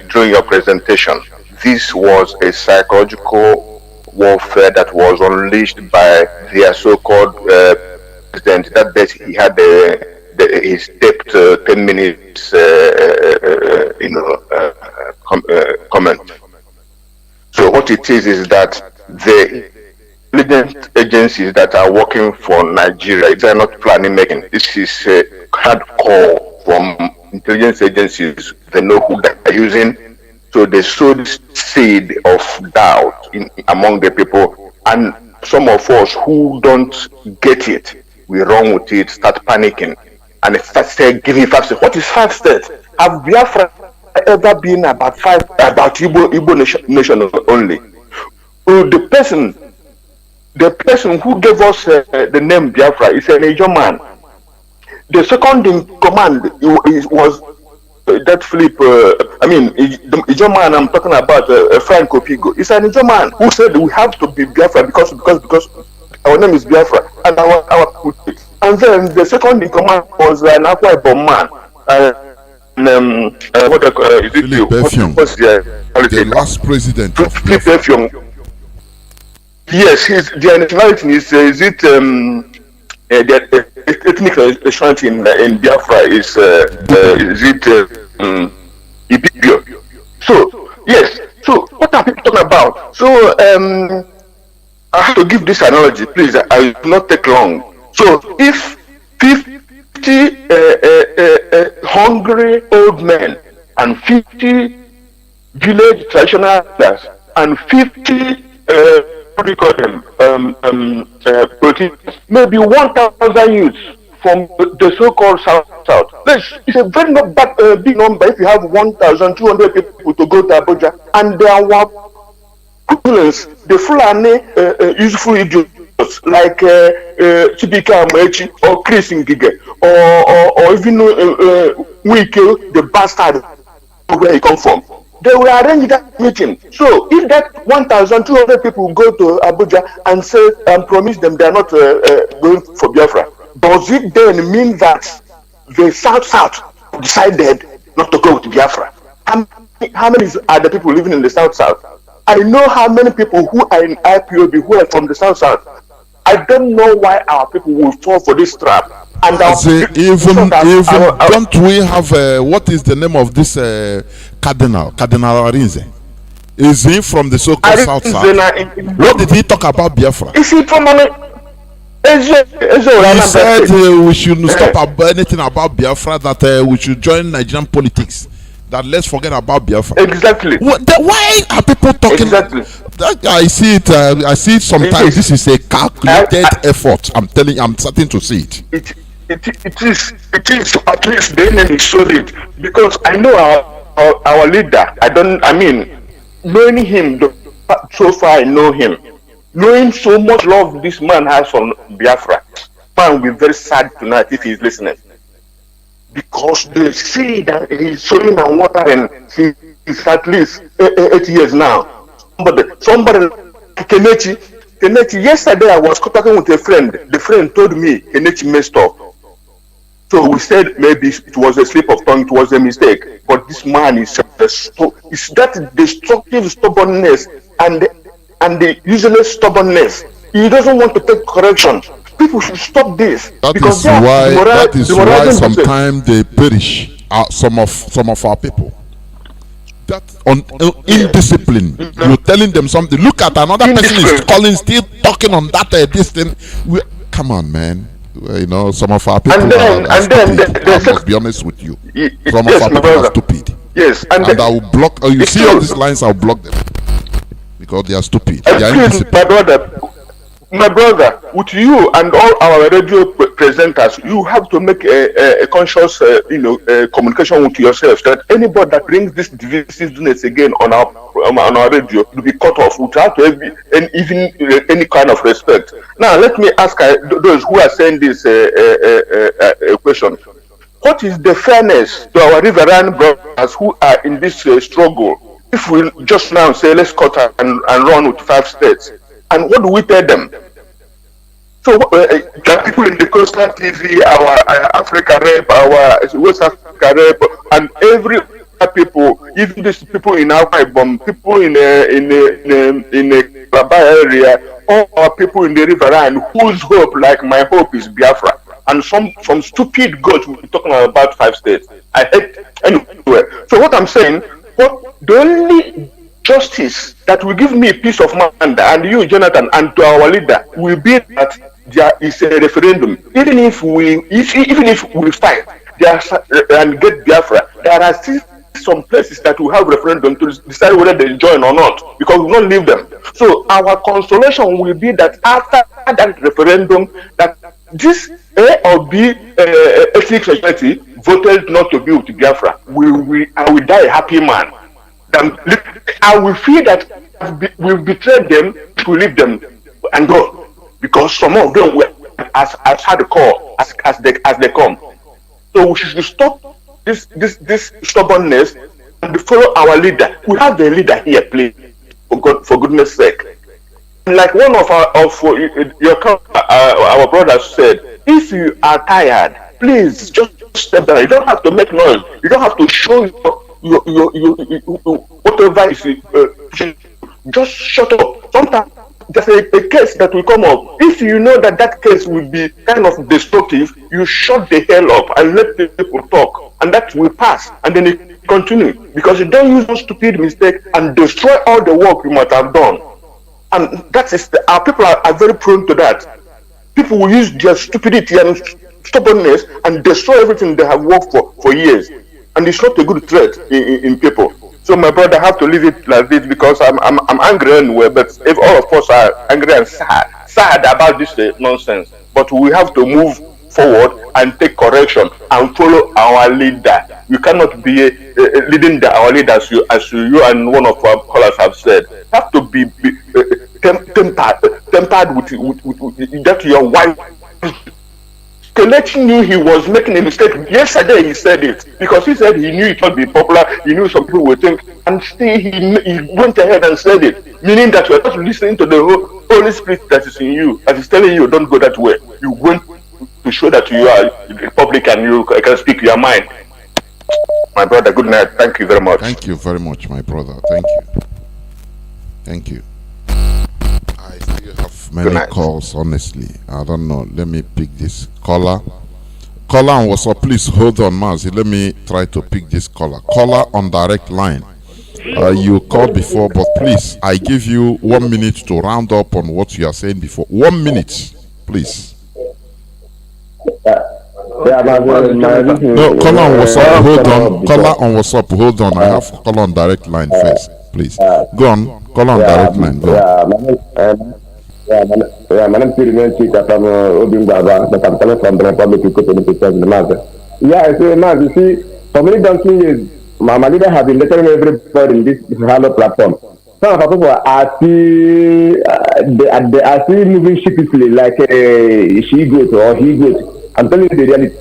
during your presentation. This was a psychological warfare that was unleashed by their so-called president. That day he had his taped 10 minutes comment. So what it is that the intelligence agencies that are working for Nigeria, they are not planning making. This is a hard call from intelligence agencies. They know who they are using. So they sowed seed of doubt among the people, and some of us who don't get it, we run with it, start panicking, and start giving 5 states. What is 5 states? Have Biafra ever been about Igbo nation only? The person who gave us the name Biafra is a major man. The second in command was that Philip, the Ijo man I'm talking about, Frank Opigo, is an Ijo man who said we have to be Biafra because our name is Biafra and our and then the second in command was an Akwa Ibom man. Philip Effiong, the last president of Philip Effiong. Yes, their nationality is it the ethnic nationality in Biafra is it Ibibio. So yes, so what are people talking about? So I have to give this analogy, please. I will not take long. So if 50 hungry old men and 50 village traditional leaders and 50 what do you call them? Maybe 1,000 youths from the so-called South. It's a very not bad, big number if you have 1,200 people to go to Abuja, and there are equivalents, the Fulani useful idiots like Chibika Amechi or Chris Ngige or even Wike, the bastard where he come from. They will arrange that meeting. So if that 1,200 people go to Abuja and say and promise them they are not going for Biafra, does it then mean that the South decided not to go to Biafra? How many are the people living in the South? I know how many people who are in IPOB who are from the South. I don't know why our people will fall for this trap. And don't we have what is the name of this Cardinal Arinze? Is he from the so-called South? What did he talk about Biafra? Is he from he said we should stop anything about Biafra, that we should join Nigerian politics, that let's forget about Biafra. Exactly. Why are people talking? Exactly. I see it. I see it sometimes. This is a calculated effort. I'm starting to see it. It is at least the enemy showed it, because I know our leader. Knowing him so far, I know him. Knowing so much love this man has for Biafra, man will be very sad tonight if he's listening, because they see that he's showing and watering. He's at least 8 years now. Somebody, Kenechi. Yesterday I was talking with a friend. The friend told me Kenechi messed up. So we said maybe it was a slip of tongue, it was a mistake. But this man is that destructive stubbornness and the useless stubbornness. He doesn't want to take correction. People should stop this. That is why sometimes they perish. Some of our people. That indiscipline. You're telling them something. Look at another person is calling, still talking on that this thing. Come on, man. Some of our people are stupid. I must be honest with you. Some of our people are stupid. Yes, and I will block. You see all these lines, I'll block them because they are stupid. They are indisciplined. My brother, with you and all our radio presenters, you have to make a conscious, communication with yourself that anybody that brings this divisiveness again on our radio will be cut off without even any kind of respect. Now, let me ask those who are saying this question: what is the fairness to our riverine brothers who are in this struggle? If we just now say let's cut and run with 5 states. And what do we tell them? So the people in the Coastal TV, our Africa Rep, our West Africa Rep, and every people, even these people in Akwa Ibom, people in the Calabar area, all our people in the riverine, whose hope, like my hope, is Biafra. And some stupid gods will be talking about 5 states. I hate anyway. So what I'm saying, the only justice that will give me peace of mind, and you, Jonathan, and to our leader, will be that there is a referendum. Even if we fight and get Biafra, there are still some places that will have referendum to decide whether they join or not, because we will not leave them. So our consolation will be that after that referendum, that this A or B ethnic society voted not to be with Biafra. I will die a happy man. I will feel that we've betrayed them to leave them and go, because some of them were as had a call as they come. So we should stop this stubbornness and follow our leader. We have the leader here, please, for goodness sake. Like one of our brothers said, if you are tired, please just step down. You don't have to make noise. You don't have to show your whatever is just shut up. Sometimes there's a case that will come up. If you know that case will be kind of destructive, you shut the hell up and let the people talk, and that will pass, and then it continue, because you don't use one stupid mistake and destroy all the work you might have done. And that is our people are very prone to that. People will use their stupidity and stubbornness and destroy everything they have worked for years. And it's not a good threat in people. So my brother, I have to leave it like this, because I'm angry anyway. But if all of us are angry and sad about this nonsense, but we have to move forward and take correction and follow our leader. You cannot be leading our leader as you and one of our callers have said. You have to be tempered with that your wife letting you he was making a mistake. Yesterday he said it because he said he knew it would be popular. He knew some people would think, and still he went ahead and said it, meaning that you are not listening to the Holy Spirit that is in you, that is telling you don't go that way. You went to show that you are public and you can speak your mind. My brother, good night. Thank you very much. Thank you very much, my brother. Thank you. Thank you. I still have many calls, honestly. I don't know. Let me pick this caller. Caller on WhatsApp, please hold on, Mazi. Let me try to pick this caller. Caller on direct line. You called before, but please, I give you 1 minute to round up on what you are saying before. 1 minute, please. No, caller on WhatsApp, hold on. Caller on WhatsApp, hold on. I have caller on direct line first, please. Go on. Caller on direct line. Go on. My name is Siriman Chika from Obingaba, but I'm coming from the Republic of Cotonou. Yeah, I say, man, you see, for many donkey years, my leader has been lecturing everybody in this Hello platform. Some of our people are still moving sheepishly like she goat or he goat. I'm telling you the reality.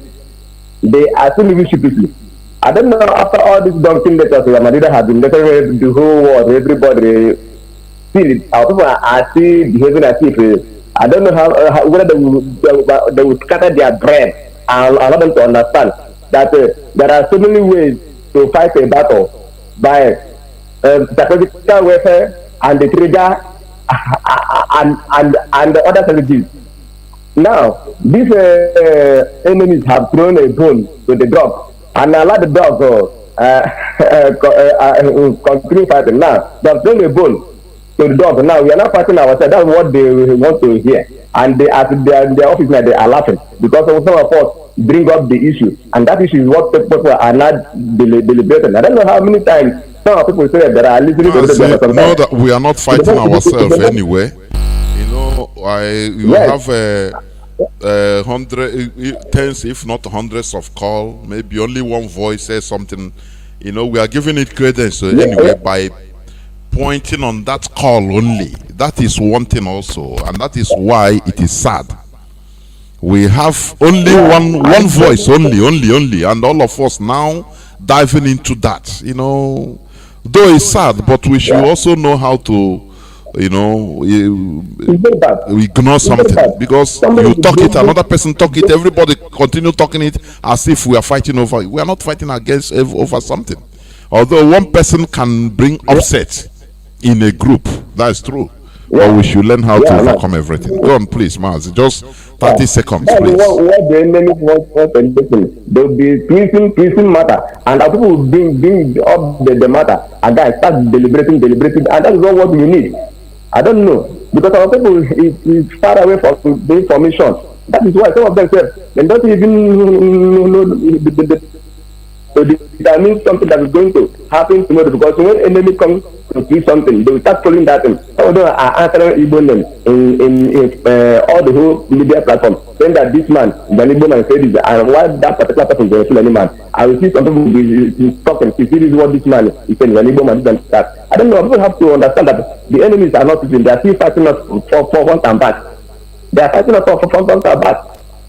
They are still moving sheepishly. I don't know, after all these donkey letters, my leader has been lecturing the whole world, everybody. Our people are still behaving as if I don't know how whether they will scatter their brain and allow them to understand that there are so many ways to fight a battle by psychological warfare and the trigger and the other strategies. Now, these enemies have thrown a bone to the dog and allow the dog continue fighting. Now, they have thrown a bone to the dog. Now, we are not fighting ourselves. That's what they want to hear. And they, at their office now, they are laughing because some of us bring up the issue. And that issue is what people are not deliberating. I don't know how many times some people say that are listening to the know that we are not fighting ourselves anyway. You know, you have tens, if not hundreds of calls. Maybe only one voice says something. You know, we are giving it credence anyway by pointing on that call only. That is one thing also, and that is why it is sad. We have only one voice only, and all of us now diving into that. You know, though it's sad, but we should also know how to, you know, ignore something, because you talk it, another person talk it, everybody continue talking it as if we are fighting over it. We are not fighting against over something. Although one person can bring upset in a group, that's true. But we should learn how to overcome everything. Go on, please, Maz. Just 30 seconds, please. What the enemy wants, they'll be pressing matter, and our people will bring up the matter, and guys start deliberating, and that is not what we need. I don't know, because our people is far away from the information. That is why some of them say they don't even know so that means something that is going to happen tomorrow, because when enemy comes to do something, they will start following that thing. Some of them are answering Igbo name in all the whole media platform, saying that this man, the Igbo man, said this, and why that particular person is a any man. I will see some people be talking, see this is what this man is saying, the Igbo man didn't start. I don't know, people have to understand that the enemies are not sleeping, they are still fighting us for front and back. They are fighting us for front and back,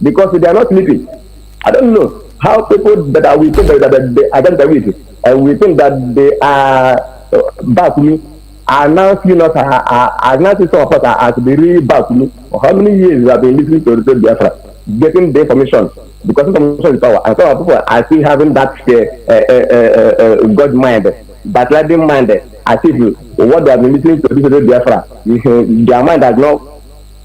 because they are not sleeping. I don't know how people that are we think that they are against the weak, and we think that they are back to me, are now seeing us, are now seeing some of us as the real back to me. For how many years we have been listening to the Biafra, getting the information, because information is power, and some people are still having that God mind, backsliding mind, as if what they have been listening to the Biafra, their mind has not,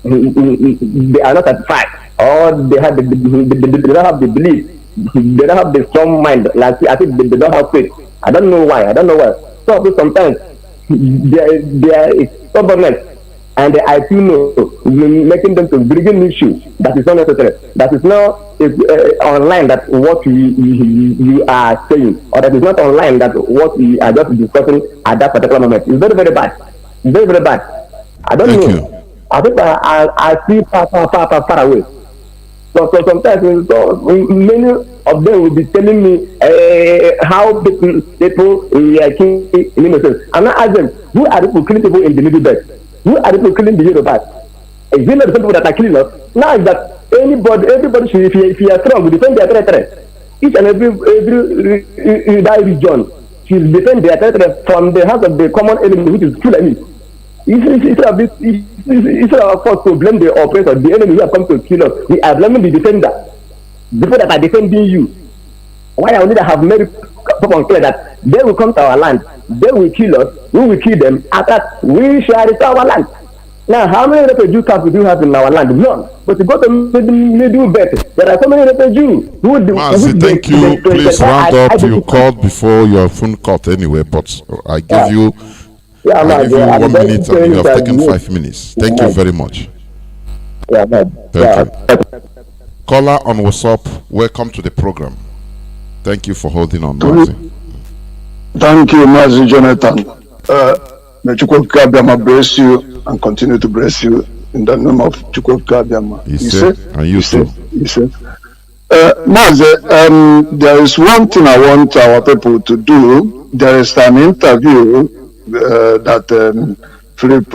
they are not satisfied, or they don't have the belief. They don't have the strong mind, like I think they don't have faith. I don't know why. So sometimes they are stubbornness, and I feel making them to bring an issue that is not necessary. That is not online. That what you are saying, or that is not online. That what we are just discussing at that particular moment. It's very, very bad. Very, very bad. I don't know. I think I see far away. So sometimes many of them will be telling me how people are killing innocents. I'm not asking them, who are the people killing people in the Middle Belt? Who are the people killing the Yorubas? Is it not the people that are killing us? Now is that Everybody should, if you are strong, defend their territory. Each and every that region should defend their territory from the hands of the common enemy, which is Fulani. Instead of us to blame the oppressor, the enemy who have come to kill us, we are blaming the defender. The people that are defending you. Why I need to have made people clear that they will come to our land, they will kill us, we will kill them, after we shall return our land. Now, how many refugee camps do you have in our land? None. But to go to middle belt, there are so many refugees who do. Mazi, thank you. Please round up. You called before your phone cut anyway, but I give you. I give you 1 minute and you have taken 5 minutes. Thank you very much. Thank you. Caller on WhatsApp, welcome to the program. Thank you for holding on, Mazi. Thank you, Mazi Jonathan. May Chukwuka Abiyama bless you and continue to bless you in the name of Chukwuka Abiyama. And you too. Mazi, there is one thing I want our people to do. There is an interview that Philip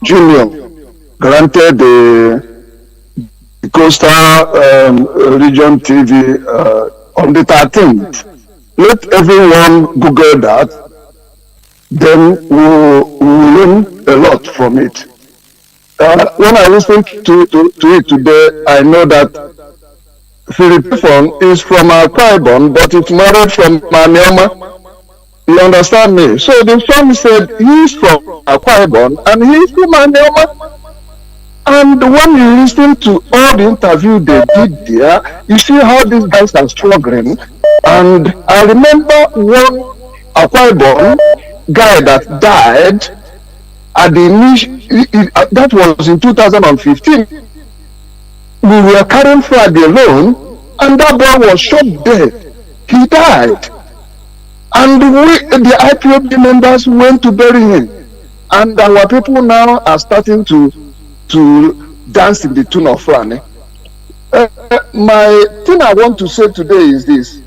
Junior granted the Coastal Region TV on the 13th. Let everyone Google that, then we'll learn a lot from it. When I listened to it today, I know that Philip is from Akwa Ibom, but it's married from Manioma. You understand me? So the son said he's from Akwa Ibom and he's from Manioma. And when you listen to all the interview they did there, you see how these guys are struggling. And I remember one Akwa Ibom guy that died at the that was in 2015. We were carrying flag alone, and that boy was shot dead. He died. And the IPOB members went to bury him. And our people now are starting to dance in the tune of Fulani. My thing I want to say today is this.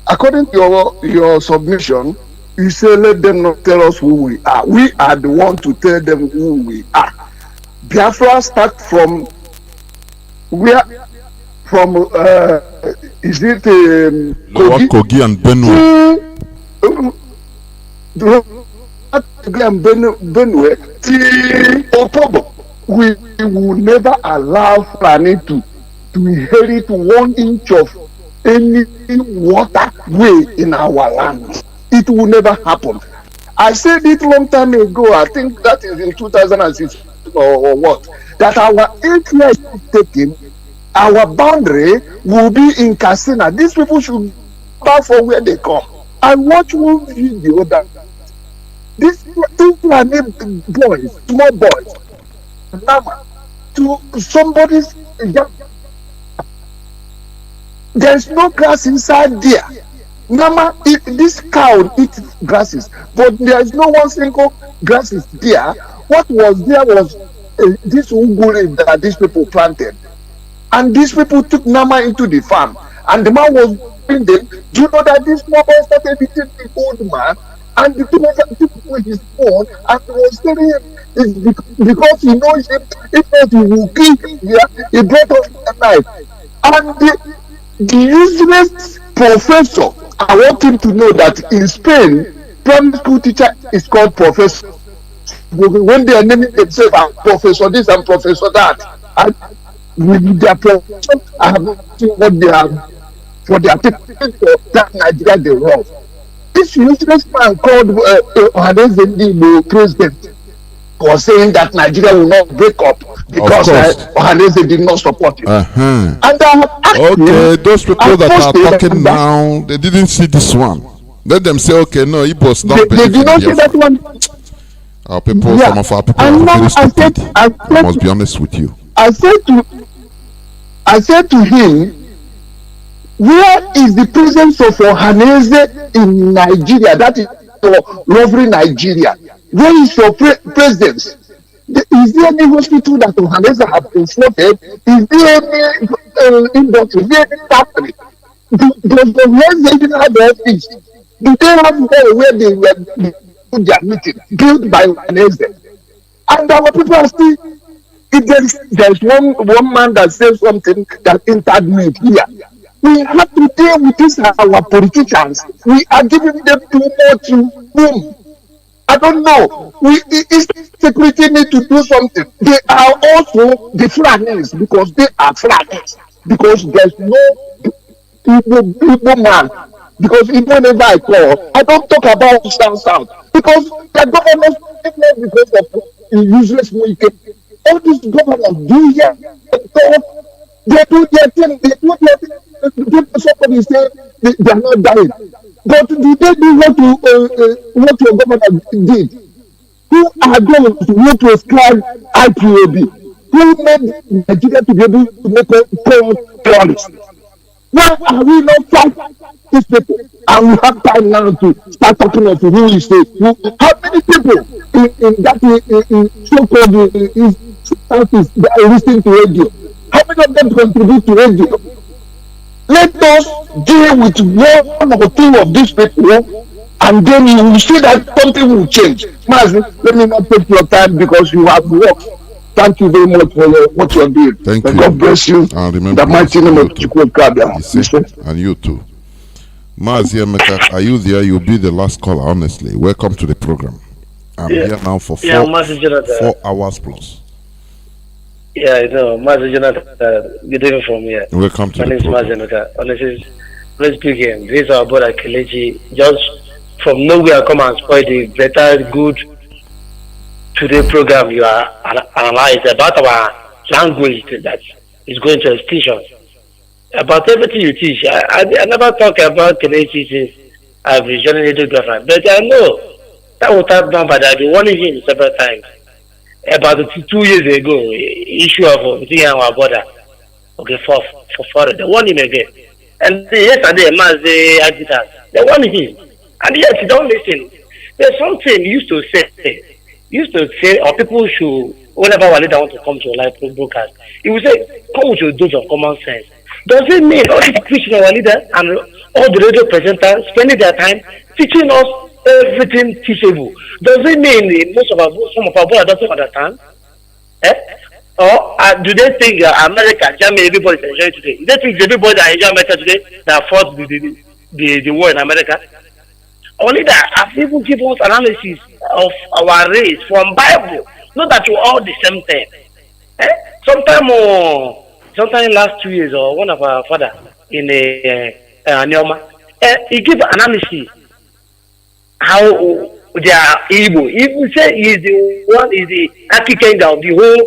According to your submission, you say let them not tell us who we are. We are the one to tell them who we are. Biafra start from where? From is it Kogi and Benue? Benue till October. We will never allow Fulani to inherit 1 inch of any waterway in our land. It will never happen. I said it long time ago, I think that is in 2006 or what, that our 8 years is taken, our boundary will be in Katsina. These people should back for where they come. I watch one video that these two boys, small boys, to somebody's, there's no grass inside there. Nama, this cow eats grasses, but there is no one single grasses there. What was there was this uguri that these people planted, and these people took Nama into the farm, and the man was doing them. Do you know that this small boy started beating the old man, and the two took with his phone and was telling him it's because he knows if not he will kill him. Yeah, he brought us a knife, and the useless professor. I want him to know that in Spain, primary school teacher is called professor. When they are naming themselves as professor this and professor that, and with their profession, I have not seen what they have for their people for that Nigeria they run. This useless man called the president was saying that Nigeria will not break up because Ohaneze did not support it. And I have asked those people that are talking now, they didn't see this one. Let them say, okay, no, Igbos not they did not see that one. Our people, some of our people are very stupid. I must be honest with you. I said to him, where is the presence of Ohaneze in Nigeria? That is lovely Nigeria. Where is your presence? Is there any hospital that Ohaneze have been flooded? Is there any industry? Is there any factory? Does Ohaneze even have the office? Do they have where they were their meeting built by Wanese. And our people are still, if there's one man that says something that entered me here, we have to deal with this, our politicians. We are giving them too much room. I don't know. Security need to do something. They are also the Fulanis because they are Fulanis. Because there's no people man. Because even if I call, I don't talk about South. Because the government, because of useless wicked, all these governors do here. They do their thing. Somebody say they are not dying. But do they do what your governor did? Who are those who prescribe IPOB? Who made Nigeria to be able to make a terrorist? Why are we not fighting these people? And we have time now to start talking of who is it. How many people in that so-called Southeast that are listening to radio? How many of them contribute to radio? Let us deal with one or two of these people, and then you will see that something will change. Mazi, let me not take your time because you have work. Thank you very much for what you are doing. Thank you. God bless you. And remember, the mighty name of Chukwuka. And you too. Mazi Emeka, are you there? You'll be the last caller, honestly. Welcome to the program. I'm here now for 4 hours plus. Yeah, I know. Master Jonathan, good evening from here. Welcome to My the name is program. Master Jonathan. Honestly, let's begin. This is our brother Kelechi. Just from nowhere, come and spoil the better, good today program you are analyzing about our language that is going to extinction. About everything you teach. I never talk about Kelechi since I've been joining the graphic, but I know that will tap down, but I've been warning him several times. About 2 years ago, issue of between our border, okay, for the one him again, and yesterday, Mazi Agitas, they want him, and yet he don't listen. There's something he used to say, or people should, whenever Walida want to come to a live broadcast, he will say, come with your dose of common sense. Does it mean all these Christian Walida and all the radio presenters spending their time teaching us everything teachable? Does it mean some of our brothers doesn't understand? Or do they think America, Germany, everybody is enjoying today? Do they think everybody that enjoy America today that fought the war in America? Only that I've even given us analysis of our race from Bible. Not that we're all the same thing. Sometime last 2 years, or one of our father in Nyoma, he gave analysis how they are able. If we say he is the one, is the architect of the whole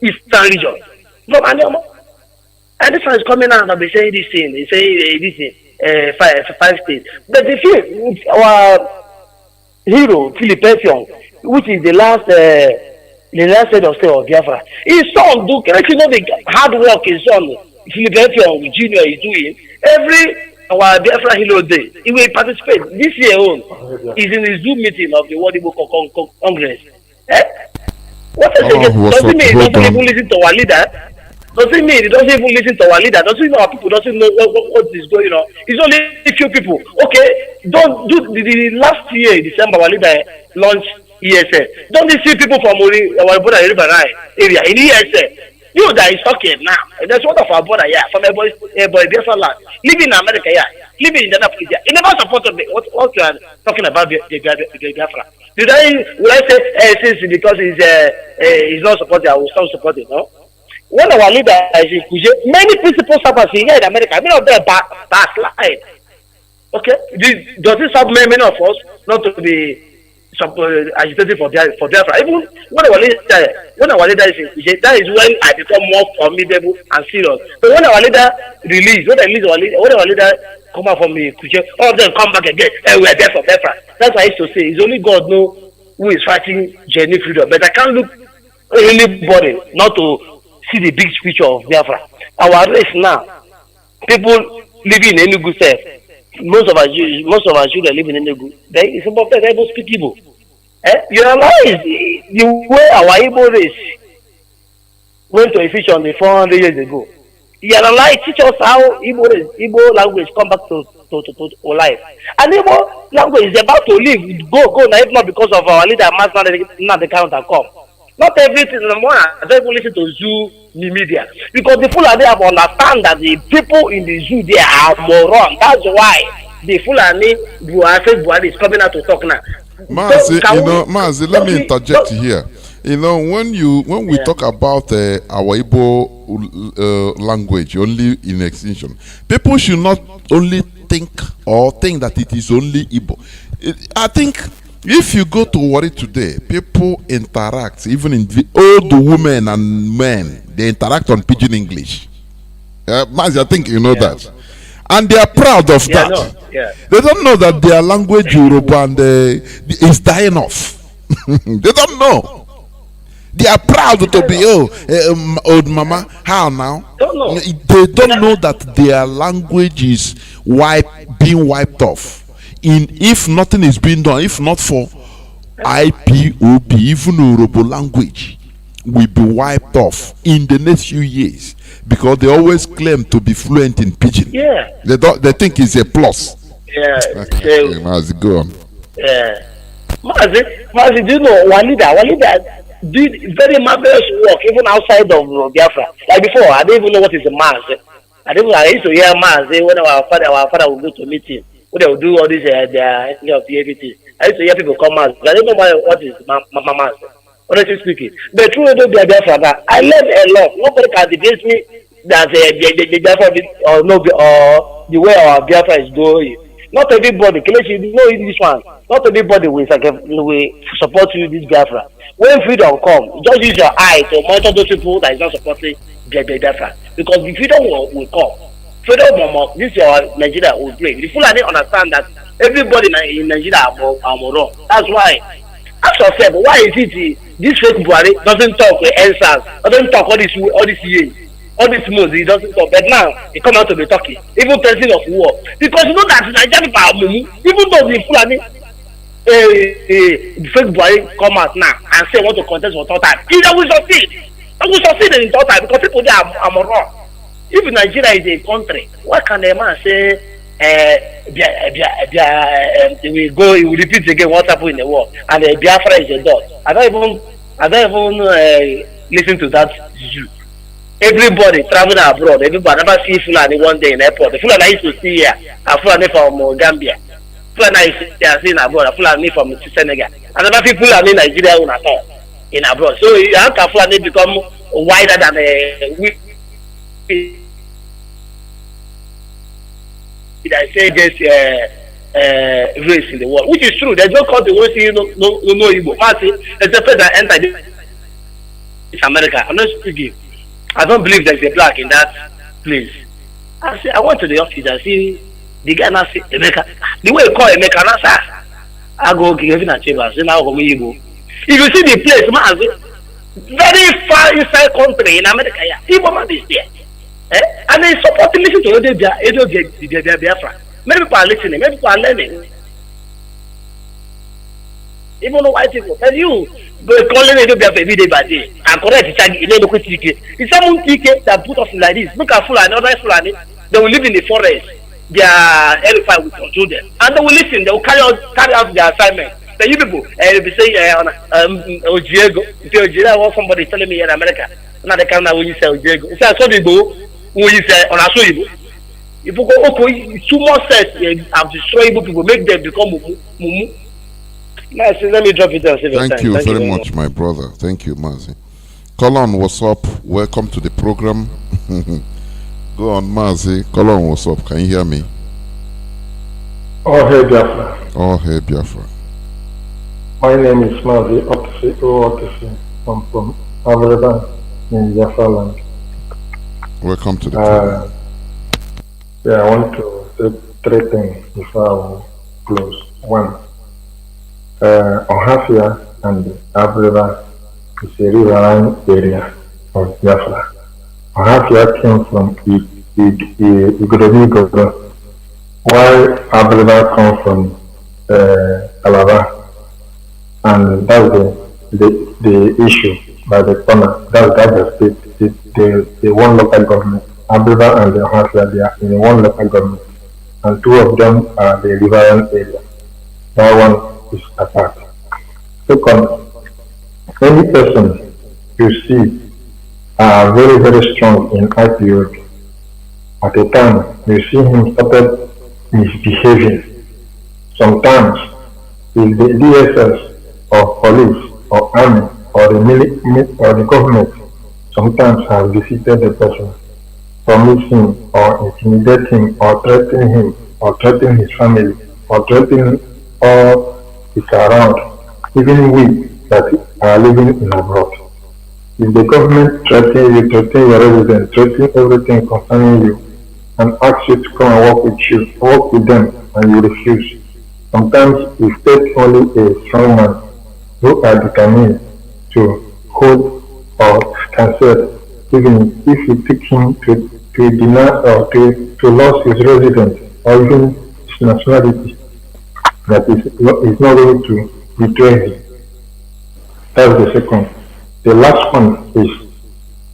Eastern region from Anyama, and this one is coming out and be saying this thing. He say this thing, five states. But the thing, our hero Philip Effiong, which is the last head of state of Biafra, his son do you know the hard work his son Philip Effiong Jr. is doing every. Our Biafra Hero Day, he will participate this year own. Is in the Zoom meeting of the World Igbo Congress. What I say, doesn't mean he doesn't even listen to our leader. Doesn't mean he doesn't even listen to our leader. Doesn't mean our people doesn't know what is going on. It's only a few people. Okay, don't do the last year December our leader launched ESL. Don't you see people from our border area in ESL? You that is talking now. That's one of our brother, yeah, from a boy Biafra land, living in America, yeah, living in Annapolis, yeah. He never supported what you are talking about the Biafra. Would I say since because he's not supporting, I will stop supporting, no? One of our leaders is in Kuje. Many principal suppers here in America, many of them backslide. Okay? Does this have many of us not to be agitated for Biafra? Even when our leader is in Kuje, that is when I become more formidable and serious. But when our leader when our leader come out from the Kuje, all of them come back again, we are there for Biafra. That's what I used to say. It's only God know who is fighting genuine freedom. But I can't look anybody not to see the big picture of Biafra. Our race now, people living in Enugu self, most of our children live in Enugu. It's important that they speak Igbo. You realize the way our Igbo race went to efficient 400 years ago. You realize teach us how Igbo language come back to life. And Igbo language is about to leave, go now, if not because of our leader, master, not the counter come. Not everything in the morning, I don't even listen to zoo media. Because the Fulani have understand that the people in the zoo, they are moron. That's why the Fulani, Buhari is coming out to talk now. Mazi, let me interject here. When we talk about our Igbo language only in extinction, people should not only think that it is only Igbo. I think if you go to Warri today, people interact, even in old women and men, they interact on pidgin English. Mazi, I think you know that. And they are proud of that. They don't know that their language, Yoruba, and is dying off. They don't know. They are proud to be old mama. How now? They don't know that their language is being wiped off. If nothing is being done, if not for IPOB, even Yoruba language will be wiped off in the next few years, because they always claim to be fluent in pidgin. Yeah. They think it's a plus. Yeah. Mazi, go on. Yeah. Mazi, do you know Walida did very marvelous work even outside of Biafra. Like before, I didn't even know what is a mass. I used to hear mass when our father would go to meeting. When they would do all this their of the everything. I used to hear people come mass. I didn't know what is mass. Honestly speaking. But through Biafra, I learned a lot. Nobody can debate me that the Biafra or the way our Biafra is going. Not everybody, you know in this one, not everybody will support you this Biafra. When freedom come, just use your eye to monitor those people that is not supporting Biafra. Because the freedom will come. Freedom, this your Nigeria will break. The Fulani understand that everybody in Nigeria are moron. That's why. Ask yourself, why is it this fake Buhari doesn't talk with answers, doesn't talk all this years, all this months, he doesn't talk. But now he come out to be talking, even president of war. Because you know that Nigeria people are mumu, even though the Fulani the fake Buhari come out now and say want to contest for third time. He will succeed. He will succeed in third time because people there are moron. If Nigeria is a country, why can a man say he will repeat again what happened in the war and Biafra is a dot? I don't even listen to that Jew. Everybody traveling abroad, everybody never see Fulani one day in airport. The Fulani used to see here, a Fulani from Gambia. Fulani is seen abroad, a Fulani from Senegal. And other people are in Nigeria in abroad. So how can Fulani become wider than I say against race in the world, which is true. There's no country where you no Igbo. Except that enter this America. I'm not speaking. I don't believe there's a black in that place. I went to the office and see the guy now say Emeka. The way he call Emeka now say I go give him a chamber. Say now come Igbo. If you see the place, man, very far inside country in America, yeah, Igbo man is there. And they support to listen to Edo Biafra. Many people are listening, many people are learning. Even the white people tell you, go calling Edo Biafra every day by day. And correct it's someone TK that put us like this. Look at Fulani, other Fulani, they will live in the forest. Their L5 will control them. And they will listen, they will carry out their assignment. The you people, they say, Ojiego, was somebody telling me in America. Now they come now when you say Ojiego. It's a Igbo. When you say on a so Igbo, if you go okay, too much sense and destroy Igbo people, make them become mumu. Nice, let me drop it down. Thank you very much, my brother. Thank you, Mazi. Colon, what's up? Welcome to the program. Go on, Mazi. Colon, what's up? Can you hear me? Oh, hey, Biafra. Oh, hey, Biafra. My name is Mazi Otisi. I'm from Abreba in Biafra land. Welcome to the program. Yeah, I want to say three things before I close. One, Ohafia and Abreba is a riverine area of Biafra. Ohafia came from Igorobigogo, while Abreba comes from Calabar. And that's the issue by the corner. That's the state. The one local government, Abreba and the Ohafia, they are in one local government, and two of them are the riverine area. That one is apart. Second, any person you see are very, very strong in IPOB. At a time, you see him started misbehaving. Sometimes, if the DSS or police or army or the government sometimes have visited the person, promise him or intimidate him or threaten his family or threaten all his around, even we that are living in abroad. If the government threaten you, threaten your residents, threaten everything concerning you, and ask you to come and work with them, and you refuse. Sometimes it takes only a strong man who are determined to hold or cancel, even if you take him to deny or to lose his residence or even his nationality, that is not going to betray him. That's the second. The last one is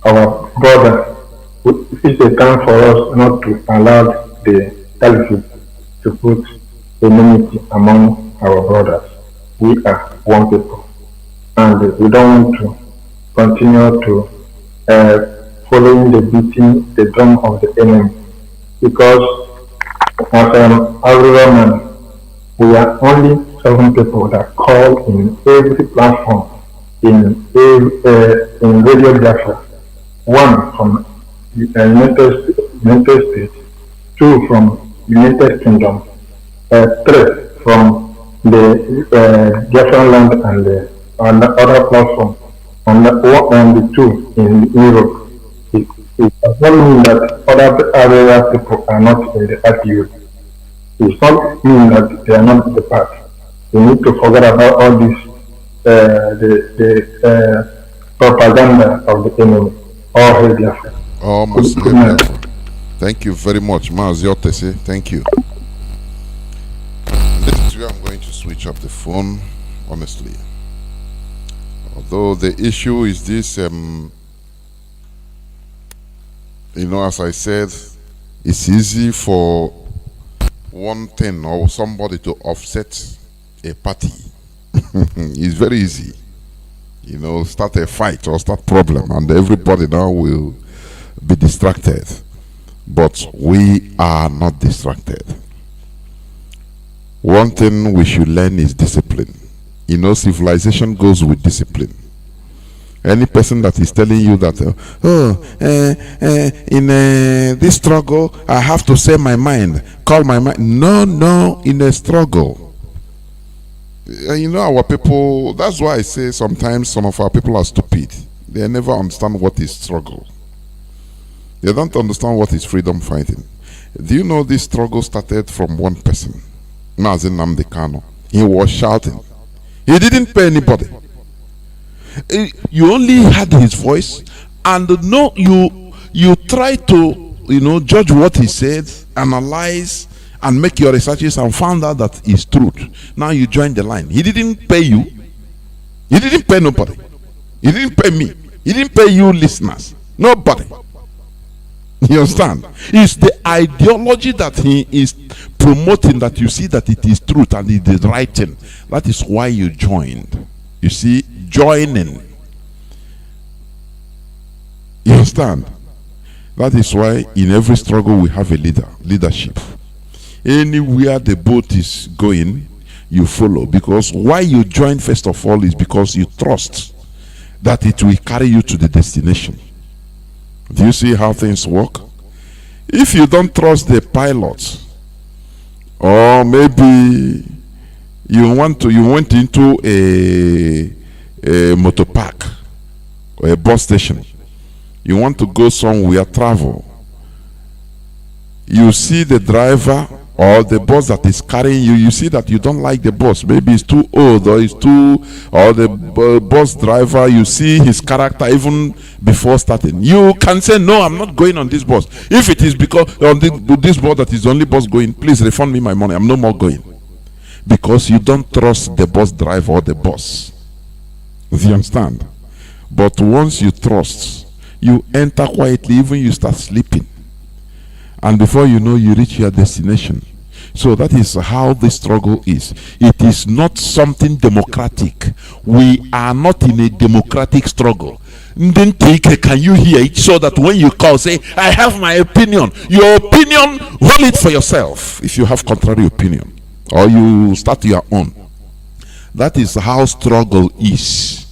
our brother. It's a time for us not to allow the caliphate to put enmity among our brothers. We are one people, and we don't want to continue to following the beating the drum of the enemy, because as an average man, we are only 7 people that call in every platform in Radio Biafra. 1 from United States, 2 from United Kingdom, 3 from the Biafran land and the other platform, and the 2 in Europe. It does not mean that other area people are not in the IPU. It does not mean that they are not in the past. We need to forget about all this propaganda of the enemy. All hail Biafra. Almost. Thank you very much, Maziotese. Thank you. This is where I'm going to switch up the phone, honestly. Although the issue is this, as I said, it's easy for one thing or somebody to offset a party. It's very easy. Start a fight or start problem, and everybody now will be distracted. But we are not distracted. One thing we should learn is discipline. Civilization goes with discipline. Any person that is telling you that, in this struggle, I have to say my mind, call my mind. No, in a struggle. Our people, that's why I say sometimes some of our people are stupid. They never understand what is struggle. They don't understand what is freedom fighting. Do you know this struggle started from one person? Mazi Nnamdi Kanu. He was shouting. He didn't pay anybody. You only heard his voice, and you try to judge what he said, analyze, and make your researches, and found out that it's truth. Now you join the line. He didn't pay you. He didn't pay nobody. He didn't pay me. He didn't pay you listeners. Nobody. You understand? It's the ideology that he is promoting that you see that it is truth and it is right thing. That is why you joined. You see, joining. You understand? That is why in every struggle we have a leadership. Anywhere the boat is going, you follow. Because why you join first of all is because you trust that it will carry you to the destination. Do you see how things work? If you don't trust the pilot, or maybe you went into a motor park or a bus station, you want to go somewhere, travel, you see the driver or the bus that is carrying you, you see that you don't like the bus, maybe it's too old or the bus driver, you see his character even before starting, you can say, no, I'm not going on this bus. If it is because on this bus that is the only bus going, please refund me my money, I'm no more going. Because you don't trust the bus driver or the bus. Do you understand? But once you trust, you enter quietly, even you start sleeping. And before you know, you reach your destination. So that is how the struggle is. It is not something democratic. We are not in a democratic struggle. Then can you hear it so that when you call, say, I have my opinion. Your opinion, hold it for yourself if you have contrary opinion. Or you start your own. That is how struggle is.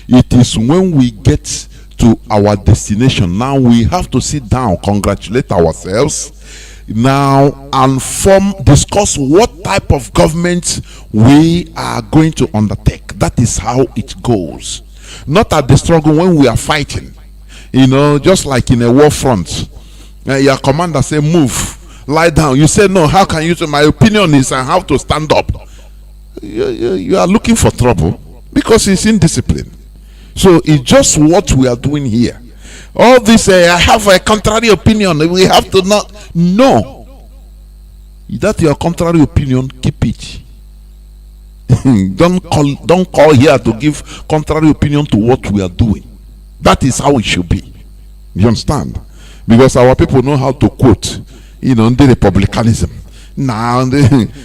It is when we get to our destination. Now we have to sit down, congratulate ourselves now, and discuss what type of government we are going to undertake. That is how it goes. Not at the struggle when we are fighting, just like in a war front. Your commander say move, lie down. You say no, how can you say? My opinion is I have to stand up. You are looking for trouble because it's indiscipline. So it's just what we are doing here. All this, I have a contrary opinion. We have to not. No. That your contrary opinion, keep it. Don't call here to give contrary opinion to what we are doing. That is how it should be. You understand? Because our people know how to quote, the republicanism. Now,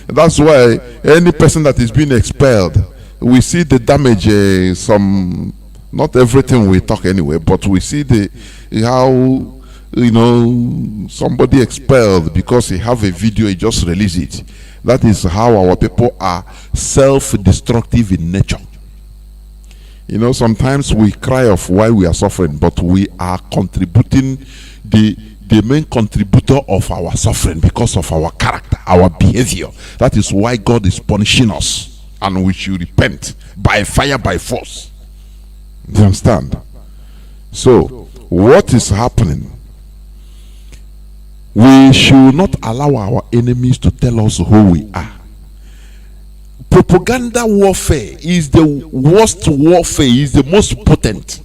that's why any person that is being expelled, we see the damage. Not everything we talk anyway, but we see how somebody expelled because he have a video, he just release it. That is how our people are self-destructive in nature. Sometimes we cry of why we are suffering, but we are contributing the main contributor of our suffering because of our character, our behavior. That is why God is punishing us, and we should repent by fire, by force. Do you understand? So, what is happening? We should not allow our enemies to tell us who we are. Propaganda warfare is the worst warfare, is the most potent.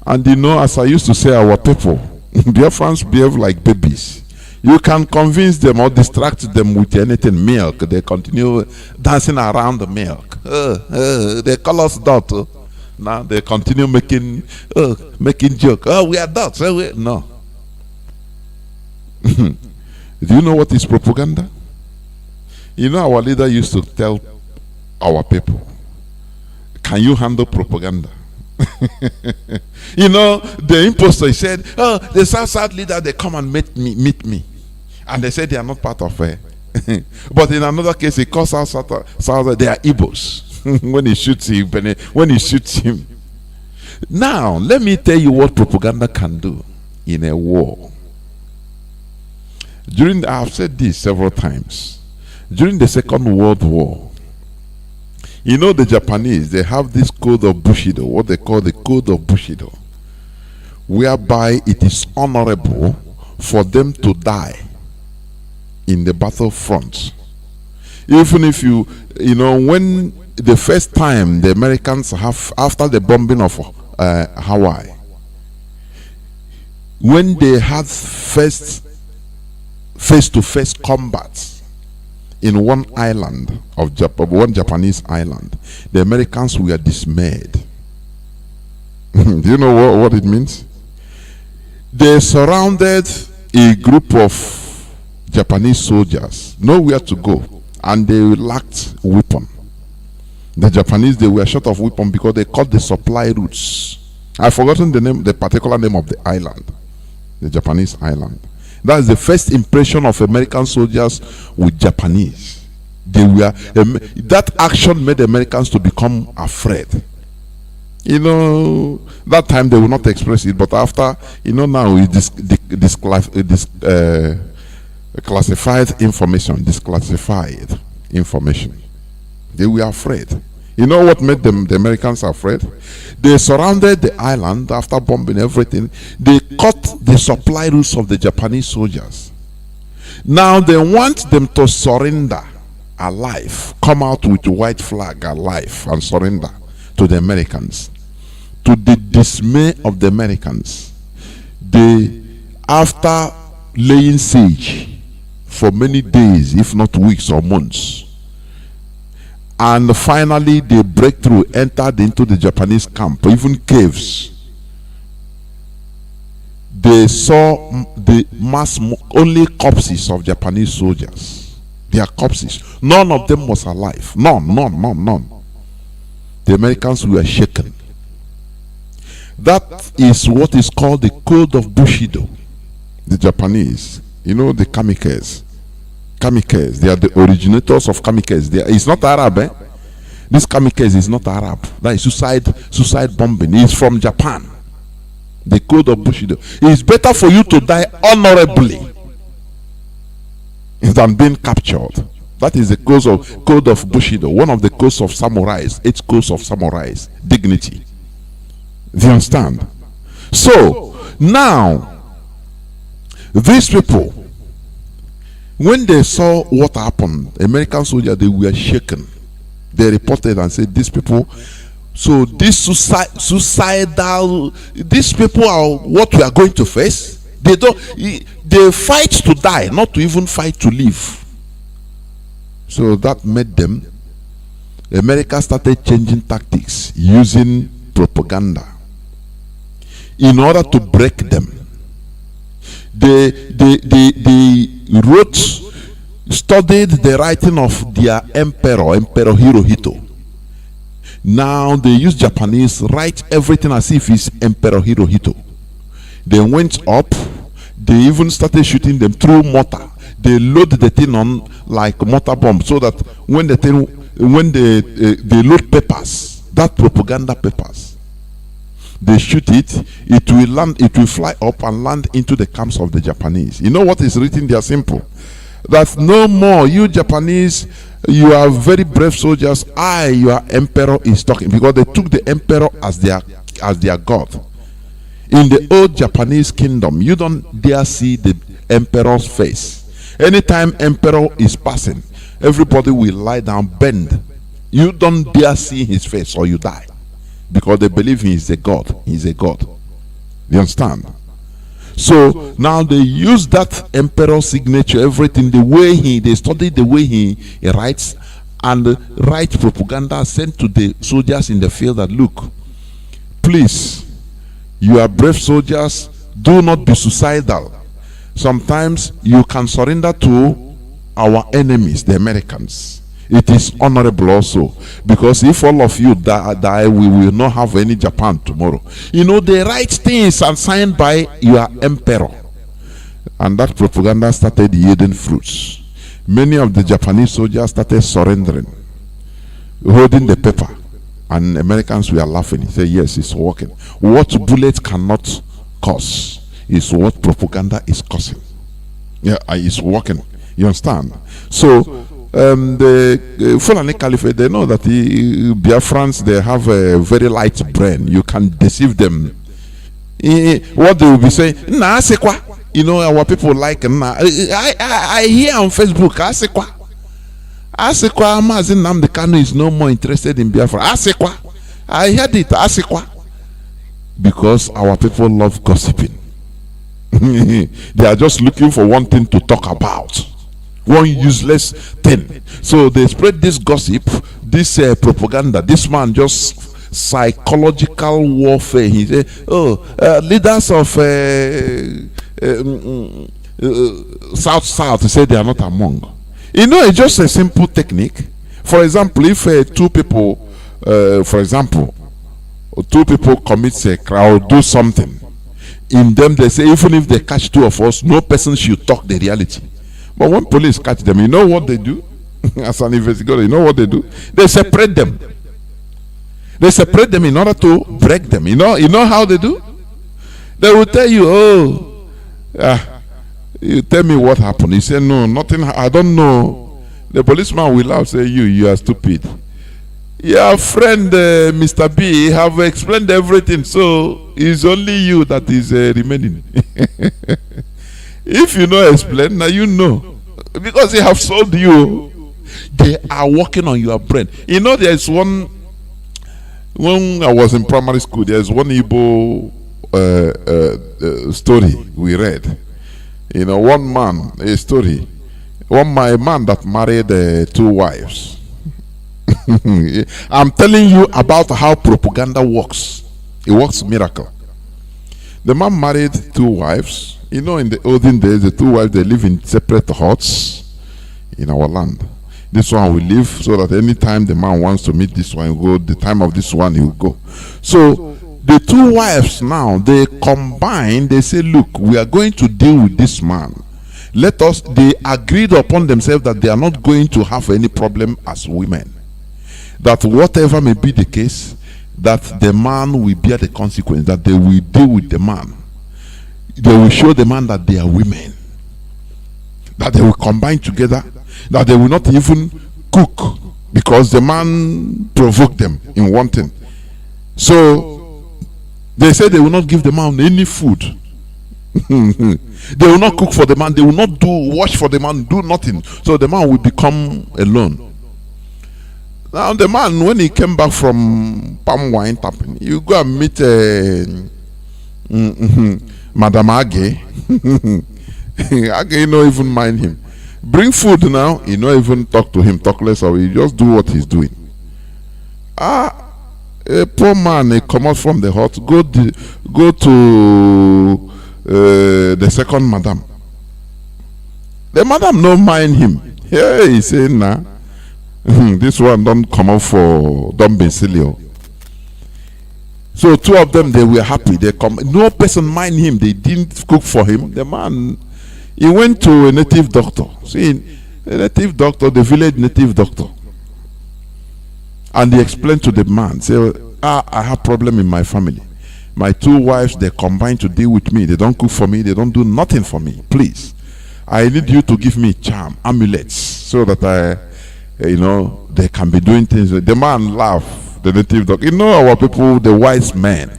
And as I used to say, our people, their friends behave like babies. You can convince them or distract them with anything, milk. They continue dancing around the milk. They call us dot. Now they continue making joke. Oh, we are dots. No. Do you know what is propaganda? Our leader used to tell our people, can you handle propaganda? The impostor, he said, oh, the South leader, they come and meet me. And they said they are not part of it. But in another case, he calls out South, they are Igbos. when he shoots him. Now, let me tell you what propaganda can do in a war. I've said this several times. During the Second World War, the Japanese, they have this code of Bushido, what they call the code of Bushido, whereby it is honorable for them to die in the battlefront. Even if when the first time the Americans after the bombing of Hawaii, when they had face-to-face combat in one island of Japan, one Japanese island, the Americans were dismayed. Do you know what it means? They surrounded a group of Japanese soldiers, nowhere to go, and they lacked weapon. The Japanese, they were short of weapon because they cut the supply routes. I've forgotten the particular name of the island, the Japanese island. That's the first impression of American soldiers with Japanese. That action made Americans to become afraid. That time they will not express it, but after, now it's classified information, disclassified information. They were afraid. You know what made the Americans afraid? They surrounded the island after bombing everything. They cut the supply routes of the Japanese soldiers. Now they want them to surrender alive, come out with the white flag alive and surrender to the Americans. To the dismay of the Americans, after laying siege for many days, if not weeks or months, and finally they break through, entered into the Japanese camp, even caves. They saw the only corpses of Japanese soldiers. Their corpses. None of them was alive. None. The Americans were shaken. That is what is called the Code of Bushido. The Japanese, the kamikazes. Kamikazes, they are the originators of kamikazes. It's not Arab, eh? This kamikaze is not Arab. That is suicide bombing. It's from Japan. The Code of Bushido. It's better for you to die honorably than being captured. That is the Code of Bushido. One of the codes of samurais. 8 codes of samurais. Dignity. Do you understand? So now, these people, when they saw what happened, American soldiers, they were shaken. They reported and said, these people, so this suicidal, these people are what we are going to face. They fight to die, not to even fight to live. So that made them, America started changing tactics, using propaganda in order to break them. They studied the writing of their Emperor Hirohito. Now they use Japanese, write everything as if it's Emperor Hirohito. They went up, they even started shooting them through mortar. They load the thing on like mortar bomb, so that when they load papers, that propaganda papers, they shoot it, it will land, it will fly up and land into the camps of the Japanese. You know what is written there? Simple. That no more, you Japanese, you are very brave soldiers. Your emperor is talking, because they took the emperor as their god. In the old Japanese kingdom, you don't dare see the emperor's face. Anytime emperor is passing, everybody will lie down, bend. You don't dare see his face or you die, because they believe he is a god. He is a god. You understand? So now they use that emperor signature, everything, the way they study the way he writes, and write propaganda sent to the soldiers in the field that, look, please, you are brave soldiers, do not be suicidal. Sometimes you can surrender to our enemies, the Americans. It is honorable also, because if all of you die, we will not have any Japan tomorrow. They write things and signed by your emperor, and that propaganda started yielding fruits. Many of the Japanese soldiers started surrendering, holding the paper, and Americans were laughing. They said, yes, it's working. What bullets cannot cause is what propaganda is causing. Yeah, it's working. You understand? So the Fulani Caliphate, they know that the Biafrans, they have a very light brain. You can deceive them. What they will be saying, nah, asekwa. Our people like, nah. I hear on Facebook, asekwa. Asekwa, Mazin Nnamdi Kanu is no more interested in Biafra. Asekwa. I heard it, asekwa. Because our people love gossiping. They are just looking for one thing to talk about. One useless thing. So they spread this gossip, this propaganda. This man just psychological warfare. He said, leaders of South, he said they are not among. It's just a simple technique. For example, if two people commit a crowd, do something, in them they say, even if they catch two of us, no person should talk the reality. But when police catch them, you know what they do? As an investigator, you know what they do? They separate them. They separate them in order to break them. You know how they do? They will tell you, you tell me what happened. You say, no, nothing, I don't know. The policeman will laugh, say, you are stupid. Your friend, Mr. B, have explained everything, so it's only you that is remaining. If you know explain, now you know. Because they have sold you. They are working on your brain. There's one, when I was in primary school, there's one Igbo story we read. One man, a story. A man that married 2 wives. I'm telling you about how propaganda works. It works miracle. The man married 2 wives. In the olden days, the 2 wives, they live in separate huts. in our land. This one will leave so that anytime the man wants to meet this one, he'll go. The time of this one, he will go. So the two wives now, they combine, they say, look, we are going to deal with this man. They agreed upon themselves that they are not going to have any problem as women. That whatever may be the case, that the man will bear the consequence, that they will deal with the man. They will show the man that they are women. That they will combine together, that they will not even cook because the man provoked them in one thing. So they say they will not give the man any food. They will not cook for the man, they will not wash for the man, do nothing. So the man will become alone. Now the man, when he came back from palm wine tapping, you go and meet Madam Age. Age, you don't even mind him. Bring food now, you don't even talk to him, talk less of it, you just do what he's doing. A poor man, he come out from the hut, go to the second madam. The madam no mind him. Hey, he say, nah, this one don't come out for, don't be silly. So two of them, they were happy. They come. No person mind him. They didn't cook for him. The man, he went to a native doctor. See, a native doctor, the village native doctor, and he explained to the man, say, I have problem in my family. My two wives, they combine to deal with me. They don't cook for me. They don't do nothing for me. Please, I need you to give me charm, amulets, so that they can be doing things. The man laughed. The native doctor, our people, the wise men.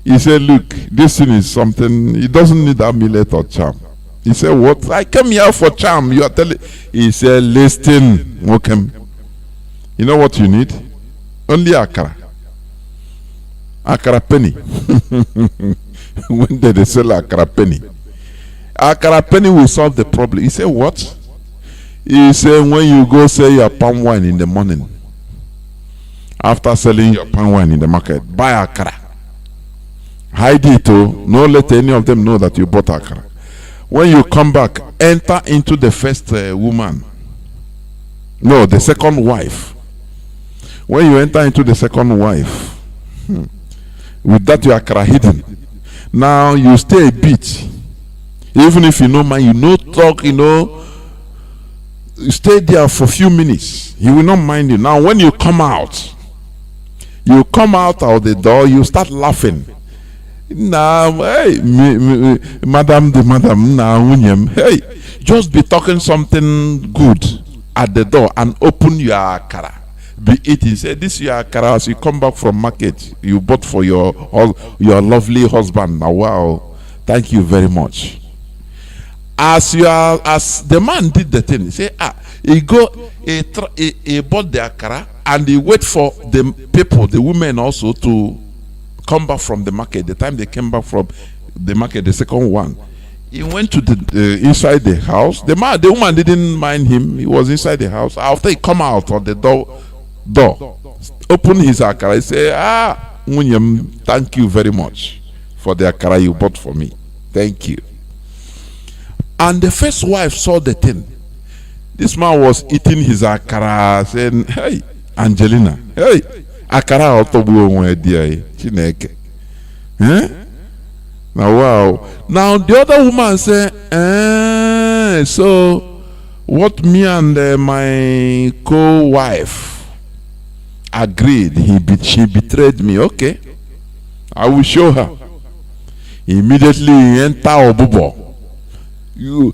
He said, look, this thing is something, it doesn't need amulet or charm. He said, what? I came here for charm. You are telling. He said, listen, Mokem. You know what you need? Only akara. Akara penny. When did they sell akara penny? Akara penny will solve the problem. He said, what? He said, when you go sell your palm wine in the morning, after selling your palm wine in the market, buy akara. Hide it, no let any of them know that you bought akara. When you come back, enter into the first woman. No, the second wife. When you enter into the second wife, with that your akara hidden. Now you stay a bit. Even if you know mind, you know talk, you stay there for a few minutes. He will not mind you. Now when you come out of the door, you start laughing. Now, hey, madam, now, hey, just be talking something good at the door and open your akara. Be eating. Say, this is your akara. As you come back from market, you bought for your lovely husband. Now, wow, thank you very much. As the man did the thing, say, he bought the akara. And he wait for the people, the women also, to come back from the market. The time they came back from the market, the second one, he went to the inside the house. The woman didn't mind him. He was inside the house. After he come out of the door, open his akara. He say, Munyam, thank you very much for the akara you bought for me. Thank you. And the first wife saw the thing. This man was eating his akara, saying, hey, Angelina, hey, akara otobu onwe dia Chineke. Now wow. Now the other woman said, so what me and my co-wife agreed, she betrayed me. Okay, I will show her. Immediately enter Obubo. You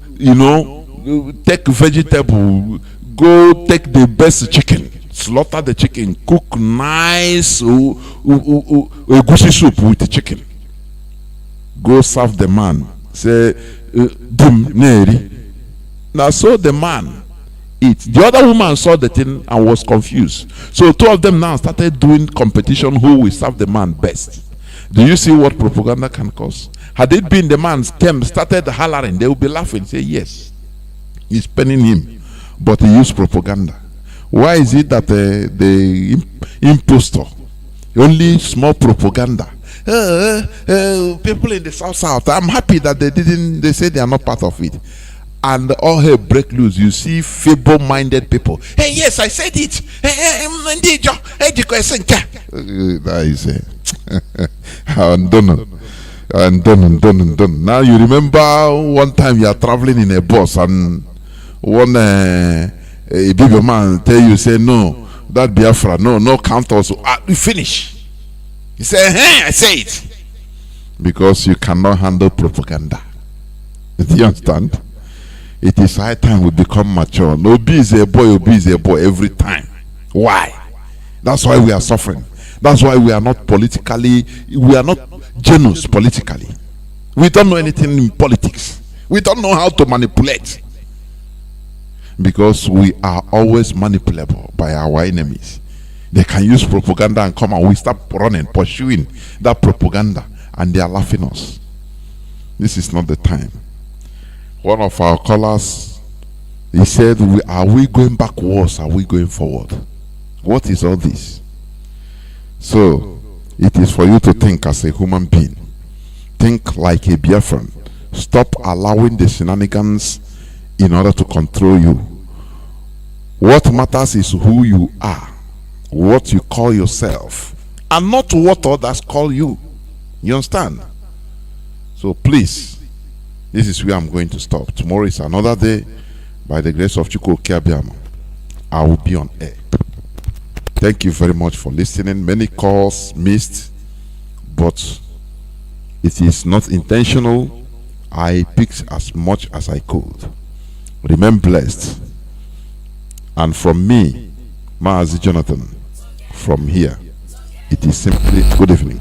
take vegetable, go take the best chicken. Slaughter the chicken, cook nice egusi soup with the chicken. Go serve the man. Say, dim neri. Now, so the man eat. The other woman saw the thing and was confused. So two of them now started doing competition who will serve the man best. Do you see what propaganda can cause? Had it been the man started hollering, they would be laughing. Say, yes, he's penning him, but he used propaganda. Why is it that the impostor, only small propaganda? People in the South, I'm happy that they say they are not part of it. and all hell break loose, you see feeble-minded people. Hey, yes, I said it. That is it. Done. Now you remember one time you are traveling in a bus and one a big man tell you, say, no, that Biafra, no count also. We finish. He said, hey, I say it. Because you cannot handle propaganda. Do you understand? It is high time we become mature. Obi is a boy every time. Why? That's why we are suffering. That's why we are not genuine politically. We don't know anything in politics. We don't know how to manipulate. Because we are always manipulable by our enemies. They can use propaganda and come and we start running, pursuing that propaganda, and they are laughing us. This is not the time. One of our callers, he said, are we going backwards? Are we going forward? What is all this? So, it is for you to think as a human being. Think like a Biafran. Stop allowing the shenanigans in order to control you. What matters is who you are, what you call yourself, and not what others call you. You understand? So please, this is where I'm going to stop. Tomorrow is another day. By the grace of Chukwu Okeabiama, I will be on air. Thank you very much for listening. Many calls missed, but it is not intentional. I picked as much as I could. Remain blessed. And from me, Maazi Jonathan, from here, it is simply good evening.